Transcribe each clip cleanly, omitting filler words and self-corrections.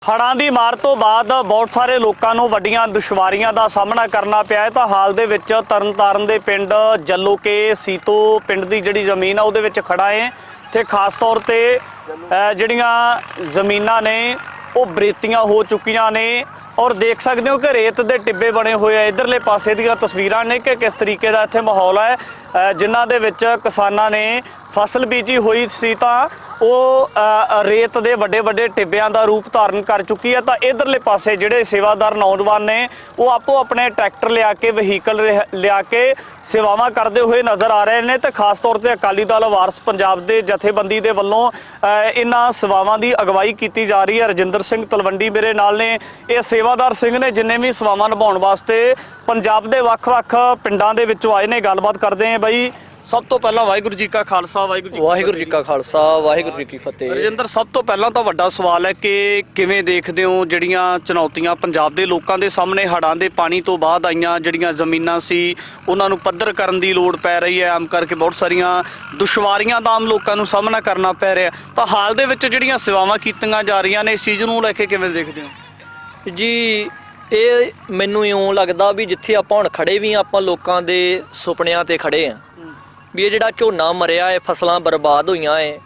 ਹੜ੍ਹਾਂ ਦੀ ਮਾਰ ਤੋਂ ਬਾਅਦ ਬਹੁਤ ਸਾਰੇ ਲੋਕਾਂ ਨੂੰ ਵੱਡੀਆਂ ਦੁਸ਼ਵਾਰੀਆਂ ਦਾ ਸਾਹਮਣਾ ਕਰਨਾ ਪਿਆ ਹੈ। ਤਾਂ ਹਾਲ ਦੇ ਵਿੱਚ ਤਰਨਤਾਰਨ ਦੇ ਪਿੰਡ ਜੱਲੋਕੇ ਸੀਤੋ ਪਿੰਡ ਦੀ ਜਿਹੜੀ ਜ਼ਮੀਨ ਆ ਉਹਦੇ ਵਿੱਚ ਖੜਾ ਹੈ ਤੇ ਖਾਸ ਤੌਰ ਤੇ ਜਿਹੜੀਆਂ ਜ਼ਮੀਨਾਂ ਨੇ ਉਹ ਬਰੇਤੀਆਂ ਹੋ ਚੁੱਕੀਆਂ ਨੇ ਔਰ ਦੇਖ ਸਕਦੇ ਹੋ ਕਿ ਰੇਤ ਦੇ ਟਿੱਬੇ ਬਣੇ ਹੋਏ ਆ। ਇਧਰਲੇ ਪਾਸੇ ਦੀਆਂ ਤਸਵੀਰਾਂ ਨੇ ਕਿ ਕਿਸ ਤਰੀਕੇ ਦਾ ਇੱਥੇ ਮਾਹੌਲ ਹੈ ਜਿਨ੍ਹਾਂ ਦੇ ਵਿੱਚ ਕਿਸਾਨਾਂ ਨੇ ਫਸਲ ਬੀਜੀ ਹੋਈ ਸੀ ਤਾਂ ਉਹ ਰੇਤ ਦੇ ਵੱਡੇ ਵੱਡੇ ਟਿੱਬਿਆਂ ਦਾ ਰੂਪ ਧਾਰਨ ਕਰ ਚੁੱਕੀ ਹੈ। ਤਾਂ ਇਧਰਲੇ ਪਾਸੇ ਜਿਹੜੇ ਸੇਵਾਦਾਰ ਨੌਜਵਾਨ ਨੇ ਉਹ ਆਪੋ ਆਪਣੇ ਟਰੈਕਟਰ ਲਿਆ ਕੇ ਵਹੀਕਲ ਲਿਆ ਕੇ ਸੇਵਾਵਾਂ ਕਰਦੇ ਹੋਏ ਨਜ਼ਰ ਆ ਰਹੇ ਨੇ ਤੇ ਖਾਸ ਤੌਰ ਤੇ ਅਕਾਲੀ ਦਲ ਵਾਰਸ ਪੰਜਾਬ ਦੇ ਜਥੇਬੰਦੀ ਦੇ ਵੱਲੋਂ ਇਹਨਾਂ ਸੇਵਾਵਾਂ ਦੀ ਅਗਵਾਈ ਕੀਤੀ ਜਾ ਰਹੀ ਹੈ। ਰਜਿੰਦਰ ਸਿੰਘ ਤਲਵੰਡੀ ਮੇਰੇ ਨਾਲ ਨੇ। ਇਹ ਸੇਵਾਦਾਰ ਸਿੰਘ ਨੇ ਜਿੰਨੇ ਵੀ ਸੇਵਾਵਾਂ ਨਿਭਾਉਣ ਵਾਸਤੇ ਪੰਜਾਬ ਦੇ ਵੱਖ-ਵੱਖ ਪਿੰਡਾਂ ਦੇ ਵਿੱਚੋਂ ਆਏ ਨੇ। ਗੱਲਬਾਤ ਕਰਦੇ ਹਾਂ ਬਾਈ। ਸਭ ਤੋਂ ਪਹਿਲਾਂ ਵਾਹਿਗੁਰੂ ਜੀ ਕਾ ਖਾਲਸਾ ਵਾਹਿਗੁਰੂ ਜੀ ਕਾ ਖਾਲਸਾ ਵਾਹਿਗੁਰੂ ਜੀ ਕੀ ਫਤਿਹ। ਰਜਿੰਦਰ, ਸਭ ਤੋਂ ਪਹਿਲਾਂ ਤਾਂ ਵੱਡਾ ਸਵਾਲ ਹੈ ਕਿ ਕਿਵੇਂ ਦੇਖਦੇ ਹੋ ਜਿਹੜੀਆਂ ਚੁਣੌਤੀਆਂ ਪੰਜਾਬ ਦੇ ਲੋਕਾਂ ਦੇ ਸਾਹਮਣੇ ਹੜ੍ਹਾਂ ਦੇ ਪਾਣੀ ਤੋਂ ਬਾਅਦ ਆਈਆਂ, ਜਿਹੜੀਆਂ ਜ਼ਮੀਨਾਂ ਸੀ ਉਹਨਾਂ ਨੂੰ ਪੱਧਰ ਕਰਨ ਦੀ ਲੋੜ ਪੈ ਰਹੀ ਹੈ। ਆਮ ਕਰਕੇ ਬਹੁਤ ਸਾਰੀਆਂ ਦੁਸ਼ਵਾਰੀਆਂ ਦਾ ਆਮ ਲੋਕਾਂ ਨੂੰ ਸਾਹਮਣਾ ਕਰਨਾ ਪੈ ਰਿਹਾ। ਤਾਂ ਹਾਲ ਦੇ ਵਿੱਚ ਜਿਹੜੀਆਂ ਸੇਵਾਵਾਂ ਕੀਤੀਆਂ ਜਾ ਰਹੀਆਂ ਨੇ ਇਸ ਚੀਜ਼ ਨੂੰ ਲੈ ਕੇ ਕਿਵੇਂ ਦੇਖਦੇ ਹੋ ਜੀ? ਇਹ ਮੈਨੂੰ ਇਉਂ ਲੱਗਦਾ ਵੀ ਜਿੱਥੇ ਆਪਾਂ ਹੁਣ ਖੜੇ ਵੀ ਆਪਾਂ ਲੋਕਾਂ ਦੇ ਸੁਪਨਿਆਂ ਤੇ ਖੜੇ ਆ ਵੀ ਇਹ ਜਿਹੜਾ ਝੋਨਾ ਮਰਿਆ ਹੈ, ਫਸਲਾਂ ਬਰਬਾਦ ਹੋਈਆਂ ਹੈ,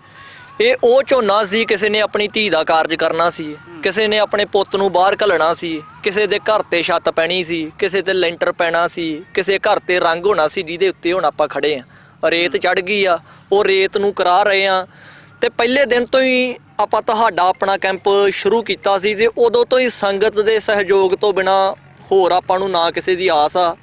ਇਹ ਉਹ ਝੋਨਾ ਸੀ ਕਿਸੇ ਨੇ ਆਪਣੀ ਧੀ ਦਾ ਕਾਰਜ ਕਰਨਾ ਸੀ, ਕਿਸੇ ਨੇ ਆਪਣੇ ਪੁੱਤ ਨੂੰ ਬਾਹਰ ਘੱਲਣਾ ਸੀ, ਕਿਸੇ ਦੇ ਘਰ ਤੇ ਛੱਤ ਪੈਣੀ ਸੀ, ਕਿਸੇ ਤੇ ਲੈਂਟਰ ਪੈਣਾ ਸੀ, ਕਿਸੇ ਘਰ ਤੇ ਰੰਗ ਹੋਣਾ ਸੀ ਜਿਹਦੇ ਉੱਤੇ ਹੁਣ ਆਪਾਂ ਖੜੇ ਆ। ਰੇਤ ਚੜ੍ਹ ਗਈ ਆ, ਉਹ ਰੇਤ ਨੂੰ ਕਰਾ ਰਹੇ ਆ ਤੇ ਪਹਿਲੇ ਦਿਨ ਤੋਂ ਹੀ ਆਪਾਂ ਤੁਹਾਡਾ ਆਪਣਾ ਕੈਂਪ ਸ਼ੁਰੂ ਕੀਤਾ ਸੀ ਤੇ ਉਦੋਂ ਤੋਂ ਹੀ ਸੰਗਤ ਦੇ ਸਹਿਯੋਗ ਤੋਂ ਬਿਨਾ ਹੋਰ ਆਪਾਂ ਨੂੰ ਨਾ ਕਿਸੇ ਦੀ ਆਸ ਆ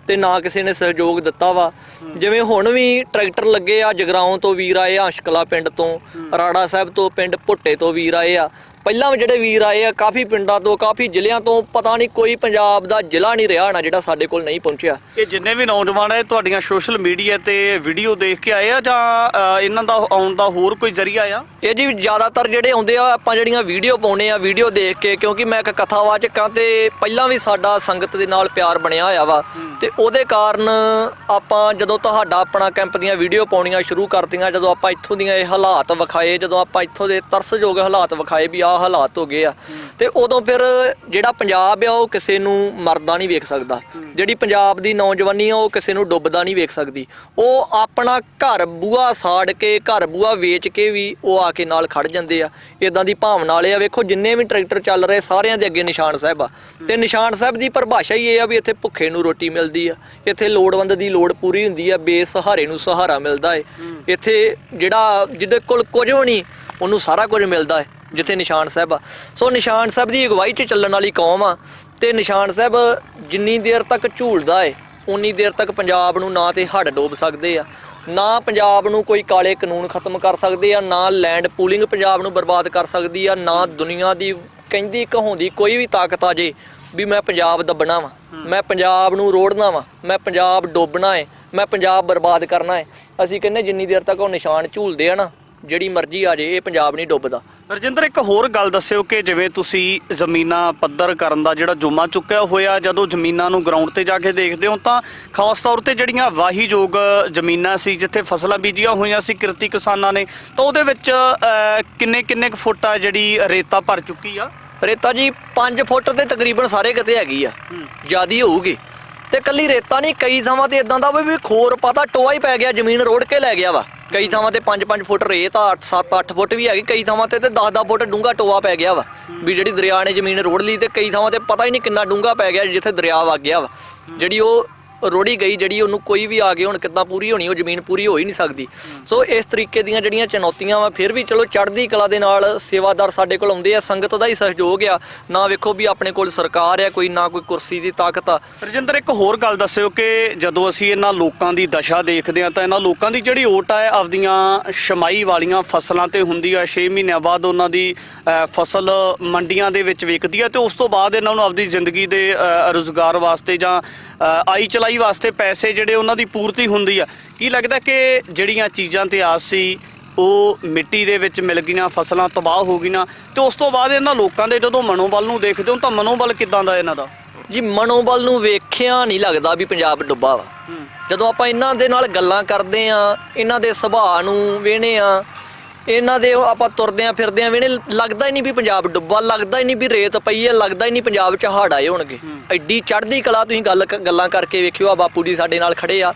ਤੇ ਨਾ ਕਿਸੇ ਨੇ ਸਹਿਯੋਗ ਦਿੱਤਾ ਵਾ। ਜਿਵੇਂ ਹੁਣ ਵੀ ਟਰੈਕਟਰ ਲੱਗੇ ਆ, ਜਗਰਾਉਂ ਤੋਂ ਵੀਰ ਆਏ ਆ, ਅੰਸ਼ਕਲਾ ਪਿੰਡ ਤੋਂ, ਰਾੜਾ ਸਾਹਿਬ ਤੋਂ, ਪਿੰਡ ਭੁੱਟੇ ਤੋਂ ਵੀਰ ਆਏ ਆ। ਪਹਿਲਾਂ ਵੀ ਜਿਹੜੇ ਵੀਰ ਆਏ ਆ ਕਾਫੀ ਪਿੰਡਾਂ ਤੋਂ, ਕਾਫੀ ਜ਼ਿਲ੍ਹਿਆਂ ਤੋਂ, ਪਤਾ ਨਹੀਂ ਕੋਈ ਪੰਜਾਬ ਦਾ ਜ਼ਿਲ੍ਹਾ ਨਹੀਂ ਰਿਹਾ ਨਾ ਜਿਹੜਾ ਸਾਡੇ ਕੋਲ ਨਹੀਂ ਪਹੁੰਚਿਆ। ਇਹ ਜਿੰਨੇ ਵੀ ਨੌਜਵਾਨ ਹੈ ਤੁਹਾਡੀਆਂ ਸੋਸ਼ਲ ਮੀਡੀਆ ਤੇ ਵੀਡੀਓ ਦੇਖ ਕੇ ਆਏ ਆ ਜਾਂ ਇਹਨਾਂ ਦਾ ਆਉਣ ਦਾ ਹੋਰ ਕੋਈ ਜ਼ਰੀਆ ਆ? ਇਹ ਜੀ ਜ਼ਿਆਦਾਤਰ ਜਿਹੜੇ ਆਉਂਦੇ ਆ ਆਪਾਂ ਜਿਹੜੀਆਂ ਵੀਡੀਓ ਪਾਉਂਦੇ ਆ, ਵੀਡੀਓ ਦੇਖ ਕੇ, ਕਿਉਂਕਿ ਮੈਂ ਇੱਕ ਕਥਾਵਾਚਕ ਹਾਂ ਤੇ ਪਹਿਲਾਂ ਵੀ ਸਾਡਾ ਸੰਗਤ ਦੇ ਨਾਲ ਪਿਆਰ ਬਣਿਆ ਹੋਇਆ ਵਾ ਤੇ ਉਹਦੇ ਕਾਰਨ ਆਪਾਂ ਜਦੋਂ ਤੁਹਾਡਾ ਆਪਣਾ ਕੈਂਪ ਦੀਆਂ ਵੀਡੀਓ ਪਾਉਣੀਆਂ ਸ਼ੁਰੂ ਕਰਤੀਆਂ, ਜਦੋਂ ਆਪਾਂ ਇੱਥੋਂ ਦੀਆਂ ਇਹ ਹਾਲਾਤ ਵਿਖਾਏ, ਜਦੋਂ ਆਪਾਂ ਇੱਥੋਂ ਦੇ ਤਰਸਯੋਗ ਹਾਲਾਤ ਵਿਖਾਏ ਵੀ ਆਹ ਹਾਲਾਤ ਹੋ ਗਏ ਆ ਤੇ ਉਦੋਂ ਫਿਰ ਜਿਹੜਾ ਪੰਜਾਬ ਆ ਉਹ ਕਿਸੇ ਨੂੰ ਮਰਦਾ ਨਹੀਂ ਵੇਖ ਸਕਦਾ, ਜਿਹੜੀ ਪੰਜਾਬ ਦੀ ਨੌਜਵਾਨੀ ਆ ਉਹ ਕਿਸੇ ਨੂੰ ਡੁੱਬਦਾ ਨਹੀਂ ਵੇਖ ਸਕਦੀ। ਉਹ ਆਪਣਾ ਘਰ ਬੂਹਾ ਸਾੜ ਕੇ, ਘਰ ਬੂਹਾ ਵੇਚ ਕੇ ਵੀ ਉਹ ਆ ਕੇ ਨਾਲ ਖੜ ਜਾਂਦੇ ਆ। ਇਦਾਂ ਦੀ ਭਾਵਨਾ ਵਾਲੇ ਆ। ਵੇਖੋ ਜਿੰਨੇ ਵੀ ਟਰੈਕਟਰ ਚੱਲ ਰਹੇ ਸਾਰਿਆਂ ਦੇ ਅੱਗੇ ਨਿਸ਼ਾਨ ਸਾਹਿਬ ਆ ਤੇ ਨਿਸ਼ਾਨ ਸਾਹਿਬ ਦੀ ਪਰਿਭਾਸ਼ਾ ਹੀ ਇਹ ਆ ਵੀ ਇੱਥੇ ਭੁੱਖੇ ਨੂੰ ਰੋਟੀ ਮਿਲਦੀ ਆ, ਇੱਥੇ ਲੋੜਵੰਦ ਦੀ ਲੋੜ ਪੂਰੀ ਹੁੰਦੀ ਆ, ਬੇਸਹਾਰੇ ਨੂੰ ਸਹਾਰਾ ਮਿਲਦਾ ਹੈ। ਇੱਥੇ ਜਿਹੜਾ ਜਿਹਦੇ ਕੋਲ ਕੁਝ ਹੋਣੀ ਉਹਨੂੰ ਸਾਰਾ ਕੁਝ ਮਿਲਦਾ ਹੈ ਜਿੱਥੇ ਨਿਸ਼ਾਨ ਸਾਹਿਬ ਆ। ਸੋ ਨਿਸ਼ਾਨ ਸਾਹਿਬ ਦੀ ਅਗਵਾਈ 'ਚ ਚੱਲਣ ਵਾਲੀ ਕੌਮ ਆ ਤੇ ਨਿਸ਼ਾਨ ਸਾਹਿਬ ਜਿੰਨੀ ਦੇਰ ਤੱਕ ਝੂਲਦਾ ਹੈ ਉਨੀ ਦੇਰ ਤੱਕ ਪੰਜਾਬ ਨੂੰ ਨਾ ਤੇ ਹੜ੍ਹ ਡੋਬ ਸਕਦੇ ਆ, ਨਾ ਪੰਜਾਬ ਨੂੰ ਕੋਈ ਕਾਲੇ ਕਾਨੂੰਨ ਖਤਮ ਕਰ ਸਕਦੇ ਆ, ਨਾ ਲੈਂਡ ਪੂਲਿੰਗ ਪੰਜਾਬ ਨੂੰ ਬਰਬਾਦ ਕਰ ਸਕਦੀ ਆ, ਨਾ ਦੁਨੀਆ ਦੀ ਕਹਿੰਦੀ ਕਹਾਉਂਦੀ ਕੋਈ ਵੀ ਤਾਕਤ ਆ ਜੇ ਵੀ ਮੈਂ ਪੰਜਾਬ ਦੱਬਣਾ ਵਾ, ਮੈਂ ਪੰਜਾਬ ਨੂੰ ਰੋੜਨਾ ਵਾ, ਮੈਂ ਪੰਜਾਬ ਡੋਬਣਾ ਹੈ, ਮੈਂ ਪੰਜਾਬ ਬਰਬਾਦ ਕਰਨਾ ਹੈ। ਅਸੀਂ ਕਹਿੰਦੇ ਜਿੰਨੀ ਦੇਰ ਤੱਕ ਉਹ ਨਿਸ਼ਾਨ ਝੂਲਦੇ ਆ ਨਾ, ਜਿਹੜੀ ਮਰਜ਼ੀ ਆ ਜੇ, ਇਹ ਪੰਜਾਬ ਨਹੀਂ ਡੁੱਬਦਾ। ਰਜਿੰਦਰ, ਇੱਕ ਹੋਰ ਗੱਲ ਦੱਸਿਓ ਕਿ ਜਿਵੇਂ ਤੁਸੀਂ ਜ਼ਮੀਨਾਂ ਪੱਧਰ ਕਰਨ ਦਾ ਜਿਹੜਾ ਜੁਮਾ ਚੁੱਕਿਆ ਹੋਇਆ, ਜਦੋਂ ਜ਼ਮੀਨਾਂ ਨੂੰ ਗਰਾਊਂਡ ਤੇ ਜਾ ਕੇ ਦੇਖਦੇ ਹੋ ਤਾਂ ਖਾਸ ਤੌਰ ਤੇ ਜਿਹੜੀਆਂ ਵਾਹੀਯੋਗ ਜ਼ਮੀਨਾਂ ਸੀ ਜਿੱਥੇ ਫਸਲਾਂ ਬੀਜੀਆਂ ਹੋਈਆਂ ਸੀ ਕਿਰਤੀ ਕਿਸਾਨਾਂ ਨੇ, ਤਾਂ ਉਹਦੇ ਵਿੱਚ ਕਿੰਨੇ ਕੁ ਫੁੱਟ ਆ ਜਿਹੜੀ ਰੇਤਾ ਭਰ ਚੁੱਕੀ ਆ? ਰੇਤਾ ਜੀ 5 ਫੁੱਟ ਤੇ ਤਕਰੀਬਨ ਸਾਰੇ ਕਿਤੇ ਹੈਗੀ ਆ, ਜ਼ਿਆਦਾ ਹੋਊਗੀ। ਤੇ ਕੱਲੀ ਰੇਤਾ ਨਹੀਂ, ਕਈ ਥਾਵਾਂ ਤੇ ਇਦਾਂ ਦਾ ਵੀ ਖੋਰ ਪਾਤਾ ਟੋਆ ਹੀ ਪੈ ਗਿਆ, ਜ਼ਮੀਨ ਰੋੜ ਕੇ ਲੈ ਗਿਆ ਵਾ। ਕਈ ਥਾਵਾਂ ਤੇ 5-5 ਫੁੱਟ ਰੇਤ ਆ, 7-8 ਫੁੱਟ ਵੀ ਹੈਗੀ, ਕਈ ਥਾਵਾਂ ਤੇ 10-10 ਫੁੱਟ ਡੂੰਘਾ ਟੋਆ ਪੈ ਗਿਆ ਵਾ ਵੀ ਜਿਹੜੀ ਦਰਿਆ ਨੇ ਜ਼ਮੀਨ ਰੋੜ ਲਈ। ਤੇ ਕਈ ਥਾਵਾਂ ਤੇ ਪਤਾ ਹੀ ਨਹੀਂ ਕਿੰਨਾ ਡੂੰਘਾ ਪੈ ਗਿਆ ਜਿੱਥੇ ਦਰਿਆ ਵਗ ਗਿਆ ਵਾ, ਜਿਹੜੀ ਉਹ ਰੋੜੀ ਗਈ, ਜਿਹੜੀ ਉਹਨੂੰ ਕੋਈ ਵੀ ਆ ਕੇ ਹੁਣ ਕਿੱਦਾਂ ਪੂਰੀ ਹੋਣੀ, ਉਹ ਜ਼ਮੀਨ ਪੂਰੀ ਹੋ ਹੀ ਨਹੀਂ ਸਕਦੀ। ਸੋ ਇਸ ਤਰੀਕੇ ਦੀਆਂ ਜਿਹੜੀਆਂ ਚੁਣੌਤੀਆਂ ਵਾ, ਫਿਰ ਵੀ ਚਲੋ ਚੜ੍ਹਦੀ ਕਲਾ ਦੇ ਨਾਲ ਸੇਵਾਦਾਰ ਸਾਡੇ ਕੋਲ ਆਉਂਦੇ ਆ, ਸੰਗਤ ਦਾ ਹੀ ਸਹਿਯੋਗ ਆ। ਨਾ ਵੇਖੋ ਵੀ ਆਪਣੇ ਕੋਲ ਸਰਕਾਰ ਆ ਕੋਈ, ਨਾ ਕੋਈ ਕੁਰਸੀ ਦੀ ਤਾਕਤ ਆ। ਰਜਿੰਦਰ, ਇੱਕ ਹੋਰ ਗੱਲ ਦੱਸਿਓ ਕਿ ਜਦੋਂ ਅਸੀਂ ਇਹਨਾਂ ਲੋਕਾਂ ਦੀ ਦਸ਼ਾ ਦੇਖਦੇ ਹਾਂ ਤਾਂ ਇਹਨਾਂ ਲੋਕਾਂ ਦੀ ਜਿਹੜੀ ਓਟ ਹੈ ਆਪਦੀਆਂ ਛਮਾਈ ਵਾਲੀਆਂ ਫਸਲਾਂ ਤੇ ਹੁੰਦੀ ਆ, 6 ਮਹੀਨਿਆਂ ਬਾਅਦ ਉਹਨਾਂ ਦੀ ਫਸਲ ਮੰਡੀਆਂ ਦੇ ਵਿੱਚ ਵਿਕਦੀ ਹੈ ਤੇ ਉਸ ਤੋਂ ਬਾਅਦ ਇਹਨਾਂ ਨੂੰ ਆਪਦੀ ਜ਼ਿੰਦਗੀ ਦੇ ਰੁਜ਼ਗਾਰ ਵਾਸਤੇ ਜਾਂ ਆਈ ਚਲਾਈ ਵਾਸਤੇ ਪੈਸੇ ਜਿਹੜੇ ਉਹਨਾਂ ਦੀ ਪੂਰਤੀ ਹੁੰਦੀ ਆ। ਕੀ ਲੱਗਦਾ ਕਿ ਜਿਹੜੀਆਂ ਚੀਜ਼ਾਂ ਤੇ ਆਸ ਸੀ ਉਹ ਮਿੱਟੀ ਦੇ ਵਿੱਚ ਮਿਲ ਗਈਆਂ, ਫਸਲਾਂ ਤਬਾਹ ਹੋ ਗਈਆਂ ਤੇ ਉਸ ਤੋਂ ਬਾਅਦ ਇਹਨਾਂ ਲੋਕਾਂ ਦੇ ਜਦੋਂ ਮਨੋਬਲ ਨੂੰ ਦੇਖਦੇ ਹੋ ਤਾਂ ਮਨੋਬਲ ਕਿੱਦਾਂ ਦਾ ਇਹਨਾਂ ਦਾ? ਜੀ ਮਨੋਬਲ ਨੂੰ ਵੇਖਿਆ ਨਹੀਂ ਲੱਗਦਾ ਵੀ ਪੰਜਾਬ ਡੁੱਬਾ ਵਾ। ਜਦੋਂ ਆਪਾਂ ਇਹਨਾਂ ਦੇ ਨਾਲ ਗੱਲਾਂ ਕਰਦੇ ਆ, ਇਹਨਾਂ ਦੇ ਸੁਭਾਅ ਨੂੰ ਵੇਖਦੇ ਆ ਇਹਨਾਂ ਦੇ ਆਪਾਂ ਤੁਰਦਿਆਂ ਫਿਰਦਿਆਂ ਵੀ ਨੇ ਲੱਗਦਾ ਹੀ ਨਹੀਂ ਵੀ ਪੰਜਾਬ ਡੁੱਬਾ, ਲੱਗਦਾ ਹੀ ਨਹੀਂ ਵੀ ਰੇਤ ਪਈ ਹੈ, ਲੱਗਦਾ ਹੀ ਨਹੀਂ ਪੰਜਾਬ 'ਚ ਹੜ੍ਹ ਆਏ ਹੋਣਗੇ। ਐਡੀ ਚੜ੍ਹਦੀ ਕਲਾ ਤੁਸੀਂ ਗੱਲਾਂ ਕਰਕੇ ਵੇਖਿਓ, ਆ ਬਾਪੂ ਜੀ ਸਾਡੇ ਨਾਲ ਖੜੇ ਆ,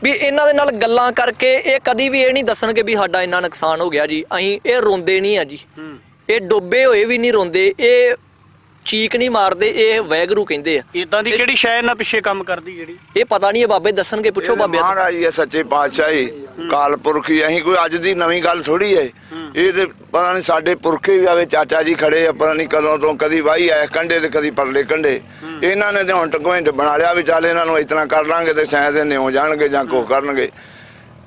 ਵੀ ਇਹਨਾਂ ਦੇ ਨਾਲ ਗੱਲਾਂ ਕਰਕੇ ਇਹ ਕਦੀ ਵੀ ਇਹ ਨਹੀਂ ਦੱਸਣਗੇ ਵੀ ਸਾਡਾ ਇੰਨਾ ਨੁਕਸਾਨ ਹੋ ਗਿਆ ਜੀ। ਅਸੀਂ ਇਹ ਰੋਂਦੇ ਨਹੀਂ ਆ ਜੀ, ਇਹ ਡੁੱਬੇ ਹੋਏ ਵੀ ਨਹੀਂ ਰੋਂਦੇ, ਇਹ ਚੀਕ ਨਹੀਂ ਮਾਰਦੇ, ਇਹ ਵੈਗਰੂ ਕਹਿੰਦੇ ਆ। ਇਦਾਂ ਦੀ ਕਿਹੜੀ ਸ਼ੈ ਇਹਨਾਂ ਪਿੱਛੇ ਕੰਮ ਕਰਦੀ ਜਿਹੜੀ? ਇਹ ਪਤਾ ਨਹੀਂ, ਇਹ ਬਾਬੇ ਦੱਸਣਗੇ, ਪੁੱਛੋ ਬਾਬੇ। ਮਹਾਰਾਜ ਹੀ ਹੈ, ਸੱਚੇ ਪਾਤਸ਼ਾਹ ਹੀ, ਕਾਲ ਪੁਰਖ ਹੀ। ਅਸੀਂ ਕੋਈ ਅੱਜ ਦੀ ਨਵੀਂ ਗੱਲ ਥੋੜੀ ਹੈ ਇਹ, ਤੇ ਪਤਾ ਨਹੀਂ ਸਾਡੇ ਪੁਰਖੇ ਵੀ ਆਵੇ, ਚਾਚਾ ਜੀ ਖੜੇ ਆ ਪਤਾ ਨਹੀਂ ਕਦੋਂ ਤੋਂ, ਕਦੀ ਵਾਹੀ ਆਏ ਕੰਢੇ ਤੇ ਕਦੀ ਪਰਲੇ ਕੰਢੇ। ਇਹਨਾਂ ਨੇ ਤੇ ਹੁਣ ਟਕੋਇੰਟ ਬਣਾ ਲਿਆ ਵੀ ਚੱਲ ਇਹਨਾਂ ਨੂੰ ਇਤਨਾ ਕਰ ਲਾਂਗੇ ਤੇ ਸ਼ਾਇਦ ਇਹ ਨਿਉ ਜਾਣਗੇ ਜਾਂ ਕੁਛ ਕਰਨਗੇ।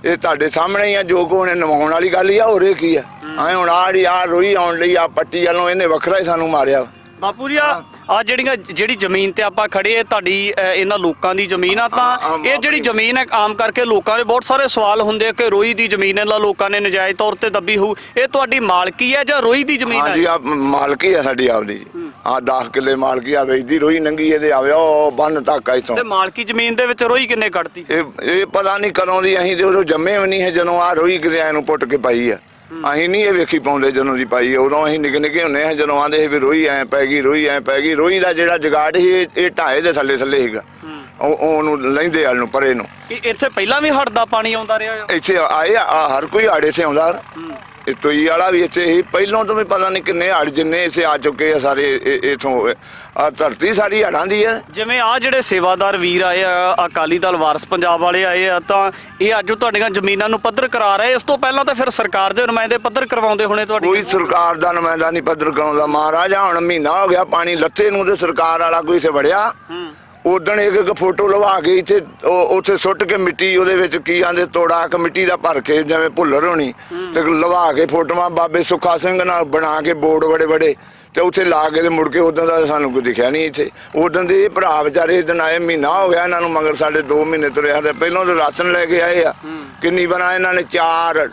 ਇਹ ਤੁਹਾਡੇ ਸਾਹਮਣੇ ਹੀ ਆ, ਜੋ ਕੋ ਉਹਨੇ ਨਿਵਾਉਣ ਵਾਲੀ ਗੱਲ ਹੀ ਆ, ਹੋਰ ਇਹ ਕੀ ਆ। ਐ ਹੁਣ ਆ ਰੋਈ ਆਉਣ ਲਈ ਆ ਪੱਟੀ ਵੱਲੋਂ ਇਹਨੇ ਵੱਖਰਾ ਹੀ ਸਾਨੂੰ ਮਾਰਿਆ। ਬਾਪੂ ਜੀ ਆ ਜਿਹੜੀ ਜ਼ਮੀਨ ਤੇ ਆਪਾਂ ਖੜੇ ਆ, ਤੁਹਾਡੀ ਇਹਨਾਂ ਲੋਕਾਂ ਦੀ ਜ਼ਮੀਨ ਆ, ਤਾਂ ਇਹ ਜਿਹੜੀ ਜ਼ਮੀਨ ਹੈ ਆਮ ਕਰਕੇ ਲੋਕਾਂ ਦੇ ਬਹੁਤ ਸਾਰੇ ਸਵਾਲ ਹੁੰਦੇ ਆ ਕਿ ਰੋਈ ਦੀ ਜ਼ਮੀਨ ਇਹਨਾਂ ਲੋਕਾਂ ਨੇ ਨਜਾਇਜ਼ ਤੌਰ ਤੇ ਦੱਬੀ ਹੋਊ, ਇਹ ਤੁਹਾਡੀ ਮਾਲਕੀ ਹੈ ਜਾਂ ਰੋਈ ਦੀ ਜ਼ਮੀਨ ਹੈ? ਹਾਂਜੀ ਆ ਮਾਲਕੀ ਆ ਸਾਡੀ ਆਪਦੀ, ਆ 10 ਕਿੱਲੇ ਮਾਲਕੀ ਆ, ਵੇਚਦੀ ਰੋਈ ਨੰਗੀ ਇਹਦੇ ਆਵੇ ਉਹ ਬੰਨ ਤੱਕ ਇਥੋਂ। ਤੇ ਮਾਲਕੀ ਜ਼ਮੀਨ ਦੇ ਵਿੱਚ ਰੋਈ ਕਿੰਨੇ ਕੱਢਤੀ? ਇਹ ਪਤਾ ਨਹੀਂ ਕਦੋਂ ਦੀ, ਅਸੀਂ ਤੇ ਉਦੋਂ ਜੰਮੇ ਵੀ ਨਹੀਂ ਹੈ ਜਦੋਂ ਆ ਰੋਈ ਕਿਤੇ ਐ ਨੂੰ ਪੁੱਟ ਕੇ ਪਾਈ ਆ। ਅਸੀਂ ਨਹੀਂ ਇਹ ਵੇਖੀ ਪਾਉਂਦੇ ਜਦੋਂ ਦੀ ਪਾਈ, ਉਦੋਂ ਅਸੀਂ ਨਿੱਕੇ ਨਿੱਕੇ ਹੁੰਦੇ ਹਾਂ ਜਦੋਂ ਆਂਦੇ ਸੀ ਵੀ ਰੋਈ ਐ ਪੈ ਗਈ, ਰੋਈ ਐ ਪੈ ਗਈ। ਰੋਈ ਦਾ ਜਿਹੜਾ ਜਗਾੜ ਸੀ ਇਹ ਢਾਏ ਦੇ ਥੱਲੇ ਸੀਗਾ, ਉਹਨੂੰ ਲੈਂਦੇ ਵਾਲ ਨੂੰ ਪਰੇ ਨੂੰ। ਇੱਥੇ ਪਹਿਲਾਂ ਵੀ ਹੜ੍ਹ ਦਾ ਪਾਣੀ ਆਉਂਦਾ ਰਿਹਾ? ਇੱਥੇ ਆਏ ਹਰ ਕੋਈ ਹੜ੍ਹ ਇੱਥੇ ਆਉਂਦਾ, ਇਹ ਤੋਈ ਵਾਲਾ ਵੀ ਇੱਥੇ ਹੀ ਪਹਿਲੋਂ ਤੋਂ ਵੀ ਪਤਾ ਨਹੀਂ ਕਿੰਨੇ ਹੜ੍ਹ ਜਿੰਨੇ ਇੱਥੇ ਆ ਚੁੱਕੇ ਆ ਸਾਰੇ ਇਥੋਂ। ਆ ਧਰਤੀ ਸਾਰੀ ਹੜ੍ਹਾਂ ਦੀ ਹੈ। ਜਿਵੇਂ ਆ ਜਿਹੜੇ ਸੇਵਾਦਾਰ ਵੀਰ ਆਏ ਆ, ਅਕਾਲੀ ਦਲ ਵਾਰਸ ਪੰਜਾਬ ਵਾਲੇ ਆਏ ਆ, ਤਾਂ ਇਹ ਅੱਜ ਤੁਹਾਡੀਆਂ ਜ਼ਮੀਨਾਂ ਨੂੰ ਪੱਧਰ ਕਰਾ ਰਹੇ। ਇਸ ਤੋਂ ਪਹਿਲਾਂ ਤਾਂ ਫਿਰ ਸਰਕਾਰ ਦੇ ਨੁਮਾਇੰਦੇ ਪੱਧਰ ਕਰਵਾਉਂਦੇ ਹੋਣੇ ਤੁਹਾਡੀ? ਕੋਈ ਸਰਕਾਰ ਦਾ ਨੁਮਾਇੰਦਾ ਨਹੀਂ ਪੱਧਰ ਕਰਾਉਂਦਾ ਮਹਾਰਾਜਾ। ਹੁਣ ਮਹੀਨਾ ਹੋ ਗਿਆ ਪਾਣੀ ਲੱਥੇ ਨੂੰ ਤੇ ਸਰਕਾਰ ਵਾਲਾ ਕੋਈ ਇੱਥੇ ਵੜਿਆ। ਉਦਣ ਇੱਕ ਫੋਟੋ ਲਵਾ ਕੇ ਇੱਥੇ ਉੱਥੇ ਸੁੱਟ ਕੇ ਮਿੱਟੀ ਉਹਦੇ ਵਿੱਚ ਕੀ ਆਂਦੇ ਤੋੜਾ ਕ ਮਿੱਟੀ ਦਾ ਭਰ ਕੇ ਜਿਵੇਂ ਭੁੱਲਰ ਹੋਣੀ ਤੇ ਲਵਾ ਕੇ ਫੋਟੋਆਂ ਬਾਬੇ ਸੁੱਖਾ ਸਿੰਘ ਨਾਲ ਬਣਾ ਕੇ ਬੋਰਡ ਬੜੇ ਬੜੇ ਤੇ ਉੱਥੇ ਲਾ ਕੇ ਤੇ ਮੁੜ ਕੇ ਉਦੋਂ ਦਾ ਸਾਨੂੰ ਕੋਈ ਦਿਖਿਆ ਨਹੀਂ ਇੱਥੇ। ਉਦੋਂ ਦੇ ਇਹ ਭਰਾ ਵਿਚਾਰੇ ਇਸ ਦਿਨ ਆਏ, ਮਹੀਨਾ ਹੋ ਗਿਆ ਇਹਨਾਂ ਨੂੰ, ਮਗਰ ਸਾਡੇ 2 ਮਹੀਨੇ ਤੁਰਿਆ ਤੇ ਪਹਿਲਾਂ ਤਾਂ ਰਾਸ਼ਨ ਲੈ ਕੇ ਆਏ ਆ। ਕਿੰਨੀ ਵਾਰ ਇਹਨਾਂ ਨੇ 4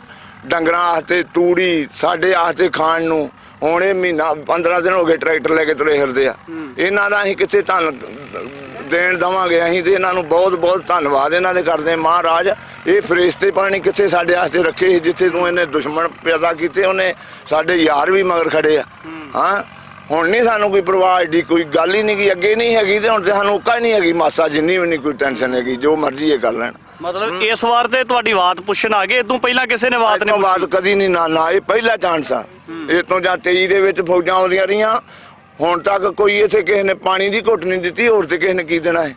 ਡੰਗਰਾਂ ਵਾਸਤੇ ਤੂੜੀ, ਸਾਡੇ ਵਾਸਤੇ ਖਾਣ ਨੂੰ। ਹੁਣ ਇਹ ਮਹੀਨਾ 15 ਦਿਨ ਹੋ ਗਏ ਟਰੈਕਟਰ ਲੈ ਕੇ ਤੁਰੇ ਫਿਰਦੇ ਆ। ਇਹਨਾਂ ਦਾ ਅਸੀਂ ਕਿੱਥੇ ਧੰਨ ਦੇਣ ਦੇਵਾਂਗੇ? ਅਸੀਂ ਤੇ ਇਹਨਾਂ ਨੂੰ ਬਹੁਤ ਬਹੁਤ ਧੰਨਵਾਦ ਇਹਨਾਂ ਦੇ ਕਰਦੇ। ਮਹਾਰਾਜ ਇਹ ਫਰਿਸ਼ਤੇ ਪਾਣੀ ਕਿੱਥੇ ਸਾਡੇ ਵਾਸਤੇ ਰੱਖੇ, ਜਿੱਥੇ ਤੂੰ ਇਹਨੇ ਦੁਸ਼ਮਣ ਪੈਦਾ ਕੀਤੇ ਉਹਨੇ ਸਾਡੇ ਯਾਰ ਵੀ ਮਗਰ ਖੜੇ ਆ। ਹਾਂ ਹੁਣ ਨਹੀਂ ਸਾਨੂੰ ਕੋਈ ਪਰਵਾਹ ਦੀ, ਕੋਈ ਗੱਲ ਹੀ ਨਹੀਂ, ਅੱਗੇ ਨਹੀਂ ਹੈਗੀ ਤੇ ਹੁਣ ਤੇ ਸਾਨੂੰ ਉੱਕਾ ਹੀ ਨਹੀਂ ਹੈਗੀ ਮਾਸਾ ਜਿੰਨੀ ਵੀ ਨਹੀਂ ਕੋਈ ਟੈਨਸ਼ਨ ਹੈਗੀ, ਜੋ ਮਰਜ਼ੀ ਇਹ ਕਰ ਲੈਣ। ਮਤਲਬ ਇਸ ਵਾਰ ਤੇ ਤੁਹਾਡੀ ਬਾਤ ਪੁੱਛਣ ਆ ਗਏ, ਇਦੋਂ ਪਹਿਲਾਂ ਕਿਸੇ ਨੇ ਬਾਤ ਨਹੀਂ? ਬਾਤ ਕਦੀ ਨਹੀਂ, ਨਾ ਇਹ ਪਹਿਲਾ ਚਾਂਸ ਆ। ਇਹ ਤੋਂ ਜਾਂ 23 ਦੇ ਵਿੱਚ ਫੌਜਾਂ ਆਉਂਦੀਆਂ ਰਹੀਆਂ, ਹੁਣ ਤੱਕ ਕੋਈ ਇੱਥੇ ਕਿਸੇ ਨੇ ਪਾਣੀ ਦੀ ਘੁੱਟ ਨਹੀਂ ਦਿੱਤੀ। ਹੋਰ ਤੇ ਕਿਸੇ ਨੇ ਕੀ ਦੇਣਾ ਹੈ?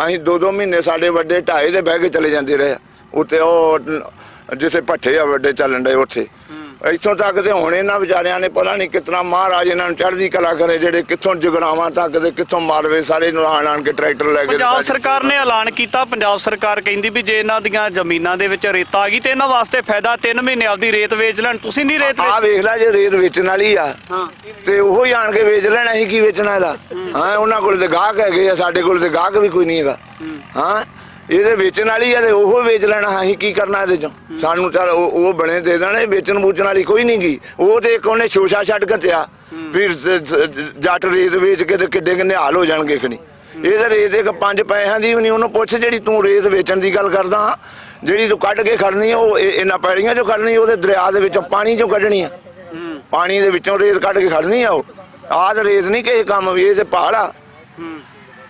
ਅਸੀਂ 2-2 ਮਹੀਨੇ ਸਾਡੇ ਵੱਡੇ ਢਾਏ ਦੇ ਬਹਿ ਕੇ ਚਲੇ ਜਾਂਦੇ ਰਹੇ ਉੱਥੇ, ਉਹ ਜਿੱਥੇ ਭੱਠੇ ਆ ਵੱਡੇ ਚੱਲਣ ਡਏ ਉੱਥੇ। ਇੱਥੋਂ ਤੱਕ ਤੇ ਹੁਣ ਇਹਨਾਂ ਵਿਚਾਰਿਆਂ ਨੇ ਪਤਾ ਨਹੀਂ ਕਿਤਨਾ ਮਹਾਰਾਜ ਇਹਨਾਂ ਨੂੰ ਚੜ੍ਹਦੀ ਕਲਾ ਕਰੇ, ਜਿਹੜੇ ਕਿੱਥੋਂ ਜਗਰਾਵਾਂ ਤੱਕ ਤੇ ਕਿੱਥੋਂ ਮਾਲਵੇ ਸਾਰੇ ਨੂੰ ਆਣ ਕੇ ਟਰੈਕਟਰ ਲੈ ਕੇ। ਪੰਜਾਬ ਸਰਕਾਰ ਨੇ ਐਲਾਨ ਕੀਤਾ, ਪੰਜਾਬ ਸਰਕਾਰ ਕਹਿੰਦੀ ਵੀ ਜੇ ਇਹਨਾਂ ਦੀਆਂ ਜ਼ਮੀਨਾਂ ਦੇ ਵਿੱਚ ਰੇਤਾ ਆ ਗਈ ਤੇ ਇਹਨਾਂ ਵਾਸਤੇ ਫਾਇਦਾ 3 ਮਹੀਨੇ ਆਪਦੀ ਰੇਤ ਵੇਚ ਲੈਣ। ਤੁਸੀਂ ਨਹੀਂ ਰੇਤ ਆ ਵੇਖ ਲੈ, ਜੇ ਰੇਤ ਵੇਚਣ ਵਾਲੀ ਆ ਤੇ ਉਹੋ ਹੀ ਆਣ ਕੇ ਵੇਚ ਲੈਣ, ਅਸੀਂ ਕੀ ਵੇਚਣਾ ਇਹਦਾ? ਹਾਂ ਉਹਨਾਂ ਕੋਲ ਤੇ ਗਾਹਕ ਹੈਗੇ ਆ, ਸਾਡੇ ਕੋਲ ਤੇ ਗਾਹਕ ਵੀ ਕੋਈ ਨਹੀਂ ਹੈਗਾ। ਹਾਂ ਇਹਦੇ ਵੇਚਣ ਵਾਲੀ ਆ ਤੇ ਉਹ ਵੇਚ ਲੈਣਾ, ਅਸੀਂ ਕੀ ਕਰਨਾ ਇਹਦੇ ਚੋਂ? ਸਾਨੂੰ ਚੱਲ ਉਹ ਬਣੇ ਦੇ ਦੇਣੇ, ਵੇਚਣ ਵੂਚਣ ਵਾਲੀ ਕੋਈ ਨਹੀਂ ਗੀ। ਉਹ ਤੇ ਇੱਕ ਉਹਨੇ ਸ਼ੋਸ਼ਾ ਛੱਡ ਘੱਤਿਆ ਫਿਰ ਜੱਟ ਰੇਤ ਵੇਚ ਕੇ ਤੇ ਕਿੱਡੇ ਕਿੰਨੇ ਹਾਲ ਹੋ ਜਾਣਗੇ ਖਣੀ। ਇਹ ਤਾਂ ਰੇਤ ਇੱਕ 5 ਪੈਸਿਆਂ ਦੀ ਵੀ ਨਹੀਂ। ਉਹਨੂੰ ਪੁੱਛ ਜਿਹੜੀ ਤੂੰ ਰੇਤ ਵੇਚਣ ਦੀ ਗੱਲ ਕਰਦਾ, ਜਿਹੜੀ ਤੂੰ ਕੱਢ ਕੇ ਖੜਨੀ ਉਹ ਇਹਨਾਂ ਪੈੜੀਆਂ ਚੋਂ ਖੜਨੀ, ਉਹਦੇ ਦਰਿਆ ਦੇ ਵਿੱਚੋਂ ਪਾਣੀ ਚੋਂ ਕੱਢਣੀ ਆ, ਪਾਣੀ ਦੇ ਵਿੱਚੋਂ ਰੇਤ ਕੱਢ ਕੇ ਖੜਨੀ ਆ। ਉਹ ਆਹ ਤਾਂ ਰੇਤ ਨਹੀਂ ਕਿਸੇ ਕੰਮ ਵੀ, ਇਹ ਤੇ ਪਹਾੜ ਆ।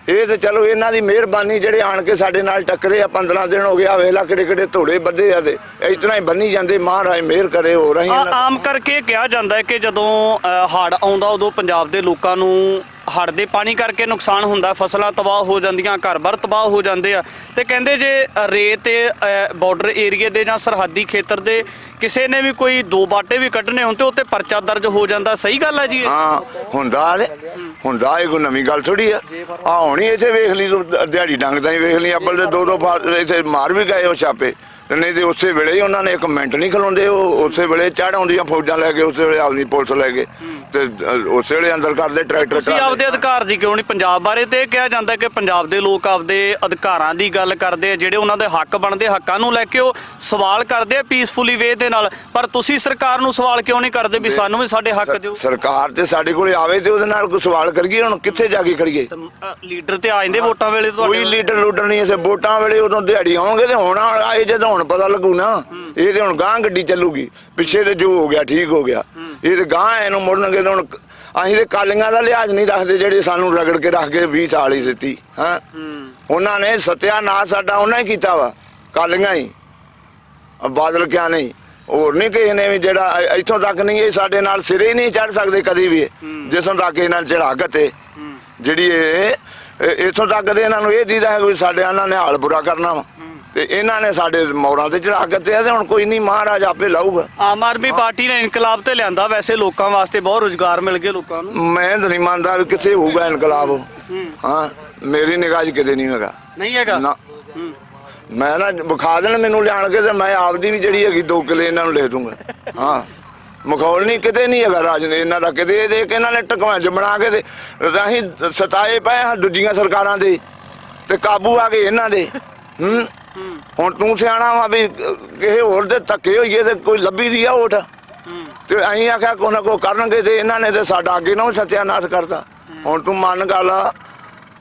ਇਹ ਤੇ ਚਲੋ ਇਹਨਾਂ ਦੀ ਮਿਹਰਬਾਨੀ ਜਿਹੜੇ ਆਣ ਕੇ ਸਾਡੇ ਨਾਲ ਟੱਕਰੇ ਆ। 15 ਦਿਨ ਹੋ ਗਿਆ, ਵੇਖ ਲਾ ਕਿਹੜੇ ਕਿਹੜੇ ਧੋੜੇ ਬੱਧੇ ਆ ਤੇ ਇਤਨਾ ਹੀ ਬੰਨੀ ਜਾਂਦੇ। ਮਹਾਰਾਜ ਮਿਹਰ ਕਰੇ। ਹੋ ਰਹੀ ਆਮ ਕਰਕੇ ਕਿਹਾ ਜਾਂਦਾ ਹੈ ਕਿ ਜਦੋਂ ਹੜ੍ਹ ਆਉਂਦਾ ਉਦੋਂ ਪੰਜਾਬ ਦੇ ਲੋਕਾਂ ਨੂੰ ਹੜ੍ਹ ਦੇ ਪਾਣੀ ਕਰਕੇ ਨੁਕਸਾਨ ਹੁੰਦਾ, ਫਸਲਾਂ ਤਬਾਹ ਹੋ ਜਾਂਦੀਆਂ, ਘਰ-ਬਾਰ ਤਬਾਹ ਹੋ ਜਾਂਦੇ ਆ। ਤੇ ਕਹਿੰਦੇ ਜੇ ਰੇਤ ਤੇ ਬਾਰਡਰ ਏਰੀਏ ਦੇ ਜਾਂ ਸਰਹੱਦੀ ਖੇਤਰ ਦੇ ਕਿਸੇ ਨੇ ਵੀ ਕੋਈ 2 ਬਾਟੇ ਵੀ ਕੱਢਣੇ ਹੋਣ ਤੇ ਉੱਤੇ ਪਰਚਾ ਦਰਜ ਹੋ ਜਾਂਦਾ। ਸਹੀ ਗੱਲ ਹੈ ਜੀ? ਹਾਂ ਹੁੰਦਾ ਇਹ ਕੋਈ ਨਵੀਂ ਗੱਲ ਥੋੜੀ ਆ। ਹੁਣੀ ਇੱਥੇ ਵੇਖ ਲਈ ਤੂੰ, ਦਿਹਾੜੀ ਡੰਗ ਤਾਂ ਹੀ ਵੇਖ ਲਈ, ਅੱਬਲ ਦੇ 2 ਇੱਥੇ ਮਾਰ ਵੀ ਗਏ ਉਹ ਛਾਪੇ। ਨਹੀਂ ਤੇ ਉਸੇ ਵੇਲੇ ਹੀ ਉਹਨਾਂ ਨੇ 1 ਮਿੰਟ ਨਹੀਂ ਖਲੋਂਦੇ, ਉਹ ਉਸੇ ਵੇਲੇ ਚੜ੍ਹ ਆਉਂਦੀਆਂ ਫੌਜਾਂ ਲੈ ਕੇ, ਉਸੇ ਵੇਲੇ ਆਪਦੀ ਪੁਲਿਸ ਲੈ ਕੇ ਤੇ ਉਸੇ ਵੇਲੇ ਅੰਦਰ ਕਰਦੇ ਟਰੈਕਟਰ। ਤੁਸੀਂ ਆਪਦੇ ਅਧਿਕਾਰ ਦੀ ਕਿਉਂ ਨਹੀਂ? ਪੰਜਾਬ ਬਾਰੇ ਤੇ ਕਿਹਾ ਜਾਂਦਾ ਕਿ ਪੰਜਾਬ ਦੇ ਲੋਕ ਆਪਦੇ ਅਧਿਕਾਰਾਂ ਦੀ ਗੱਲ ਕਰਦੇ ਆ, ਜਿਹੜੇ ਉਹਨਾਂ ਦੇ ਹੱਕ ਬਣਦੇ, ਹੱਕਾਂ ਨੂੰ ਲੈ ਕੇ ਉਹ ਸਵਾਲ ਕਰਦੇ ਆ ਪੀਸਫੁਲੀ ਵੇ ਦੇ ਨਾਲ। ਪਰ ਤੁਸੀਂ ਸਰਕਾਰ ਨੂੰ ਸਵਾਲ ਕਿਉਂ ਨਹੀਂ ਕਰਦੇ ਵੀ ਸਾਨੂੰ ਵੀ ਸਾਡੇ ਹੱਕ ਦਿਓ? ਸਰਕਾਰ ਤੇ ਸਾਡੇ ਕੋਲੇ ਆਵੇ ਤੇ ਉਹਦੇ ਨਾਲ ਕੋਈ ਸਵਾਲ ਕਰੀਏ। ਹੁਣ ਕਿੱਥੇ ਜਾ ਕੇ ਕਰੀਏ? ਲੀਡਰ ਤੇ ਆ ਜਾਂਦੇ ਵੋਟਾਂ ਵੇਲੇ। ਕੋਈ ਲੀਡਰ ਨਹੀਂ ਇਸੇ ਵੋਟਾਂ ਵੇਲੇ, ਉਦੋਂ ਦਿਹਾੜੀ ਆਉਣਗੇ ਤੇ ਹੁਣ ਆਏ ਜਦੋਂ ਹੁਣ ਪਤਾ ਲੱਗੂ ਨਾ। ਇਹ ਤੇ ਹੁਣ ਗਾਂ ਗੱਡੀ ਚੱਲੂਗੀ। ਪਿੱਛੇ ਤੇ ਜੋ ਹੋ ਗਿਆ ਠੀਕ ਹੋ ਗਿਆ, ਇਹ ਤੇ ਗਾਂ ਇਹਨੂੰ ਮੁੜਨਗੇ। ਹੁਣ ਅਸੀਂ ਤੇ ਕਾਲੀਆਂ ਦਾ ਲਿਹਾਜ਼ ਨਹੀਂ ਰੱਖਦੇ ਜਿਹੜੇ ਸਾਨੂੰ ਰਗੜ ਕੇ ਰੱਖ ਕੇ 20 ਸਾਲ ਹੀ ਦਿੱਤੀ। ਹਾਂ ਉਹਨਾਂ ਨੇ ਸਤਿਆਨਾਸ਼ ਸਾਡਾ ਉਹਨਾਂ ਹੀ ਕੀਤਾ ਵਾ, ਕਾਲੀਆਂ ਹੀ, ਬਾਦਲ ਕਿਆ ਨਹੀਂ, ਹੋਰ ਨਹੀਂ ਕਿਸੇ ਨੇ ਵੀ। ਜਿਹੜਾ ਇੱਥੋਂ ਤੱਕ ਨਹੀਂ, ਇਹ ਸਾਡੇ ਨਾਲ ਸਿਰੇ ਹੀ ਨਹੀਂ ਚੜ ਸਕਦੇ ਕਦੀ ਵੀ, ਜਿਸੋਂ ਤੱਕ ਇਹਨਾਂ ਚੜਾਗਤ ਹੈ ਜਿਹੜੀ ਇਹ ਇੱਥੋਂ ਤੱਕ ਦੇ ਇਹਨਾਂ ਨੂੰ ਇਹ ਦੀਦਾ ਹੈ ਕੋਈ ਸਾਡੇ ਇਹਨਾਂ ਨੇ ਹਾਲ ਬੁਰਾ ਕਰਨਾ ਵਾ, ਤੇ ਇਹਨਾਂ ਨੇ ਸਾਡੇ ਮੌਰਾਂ ਤੇ ਚੜਾਗਤ ਹੈ। ਤੇ ਹੁਣ ਕੋਈ ਨਹੀਂ, ਮਹਾਰਾਜ ਆਪੇ ਲਾਊਗਾ। ਆਮ ਆਦਮੀ ਪਾਰਟੀ ਨੇ ਇਨਕਲਾਬ ਤੇ ਲਿਆਂਦਾ, ਵੈਸੇ ਲੋਕਾਂ ਵਾਸਤੇ ਬਹੁਤ ਰੁਜ਼ਗਾਰ ਮਿਲ ਗਏ ਲੋਕਾਂ ਨੂੰ। ਮੈਂ ਤਾਂ ਨਹੀਂ ਮੰਨਦਾ ਵੀ ਕਿੱਥੇ ਹੋਊਗਾ ਇਨਕਲਾਬ। ਹਾਂ ਮੇਰੀ ਨਿਗਾਹ 'ਚ ਕਿਤੇ ਨਹੀਂ ਹੈਗਾ। ਨਹੀਂ ਹੈਗਾ ਨਾ, ਮੈਂ ਨਾ ਵਿਖਾ ਦੇਣ ਮੈਨੂੰ ਲਿਆਣ ਕੇ, ਤੇ ਮੈਂ ਆਪਦੀ ਵੀ ਜਿਹੜੀ ਹੈਗੀ 2 ਕਿੱਲੇ ਇਹਨਾਂ ਨੂੰ ਲੈ ਦੂੰਗਾ। ਹਾਂ ਮਖੌਲ ਨਹੀਂ, ਕਿਤੇ ਨਹੀਂ ਹੈਗਾ ਰਾਜ ਨੇ ਇਹਨਾਂ ਦਾ ਕਿਤੇ। ਦੇ ਕੇ ਇਹਨਾਂ ਨੇ ਟਕਵਾਂਜ ਬਣਾ ਕੇ ਤੇ ਅਸੀਂ ਸਤਾਏ ਪਏ ਹਾਂ ਦੂਜੀਆਂ ਸਰਕਾਰਾਂ ਦੇ, ਤੇ ਕਾਬੂ ਆ ਗਏ ਇਹਨਾਂ ਦੇ। ਹੁਣ ਤੂੰ ਸਿਆਣਾ ਵਾ ਵੀ ਕਿਸੇ ਹੋਰ ਦੇ ਧੱਕੇ ਹੋਈਏ ਤੇ ਕੋਈ ਲੱਭੀ ਦੀ ਆ ਓਟ, ਤੇ ਅਸੀਂ ਆਖਿਆ ਕੋਈ ਨਾ ਕੋਈ ਕਰਨਗੇ, ਤੇ ਇਹਨਾਂ ਨੇ ਤੇ ਸਾਡਾ ਅੱਗੇ ਨਾ ਸਤਿਆਨਾਸ਼ ਕਰਤਾ। ਹੁਣ ਤੂੰ ਮੰਨ ਗੱਲ,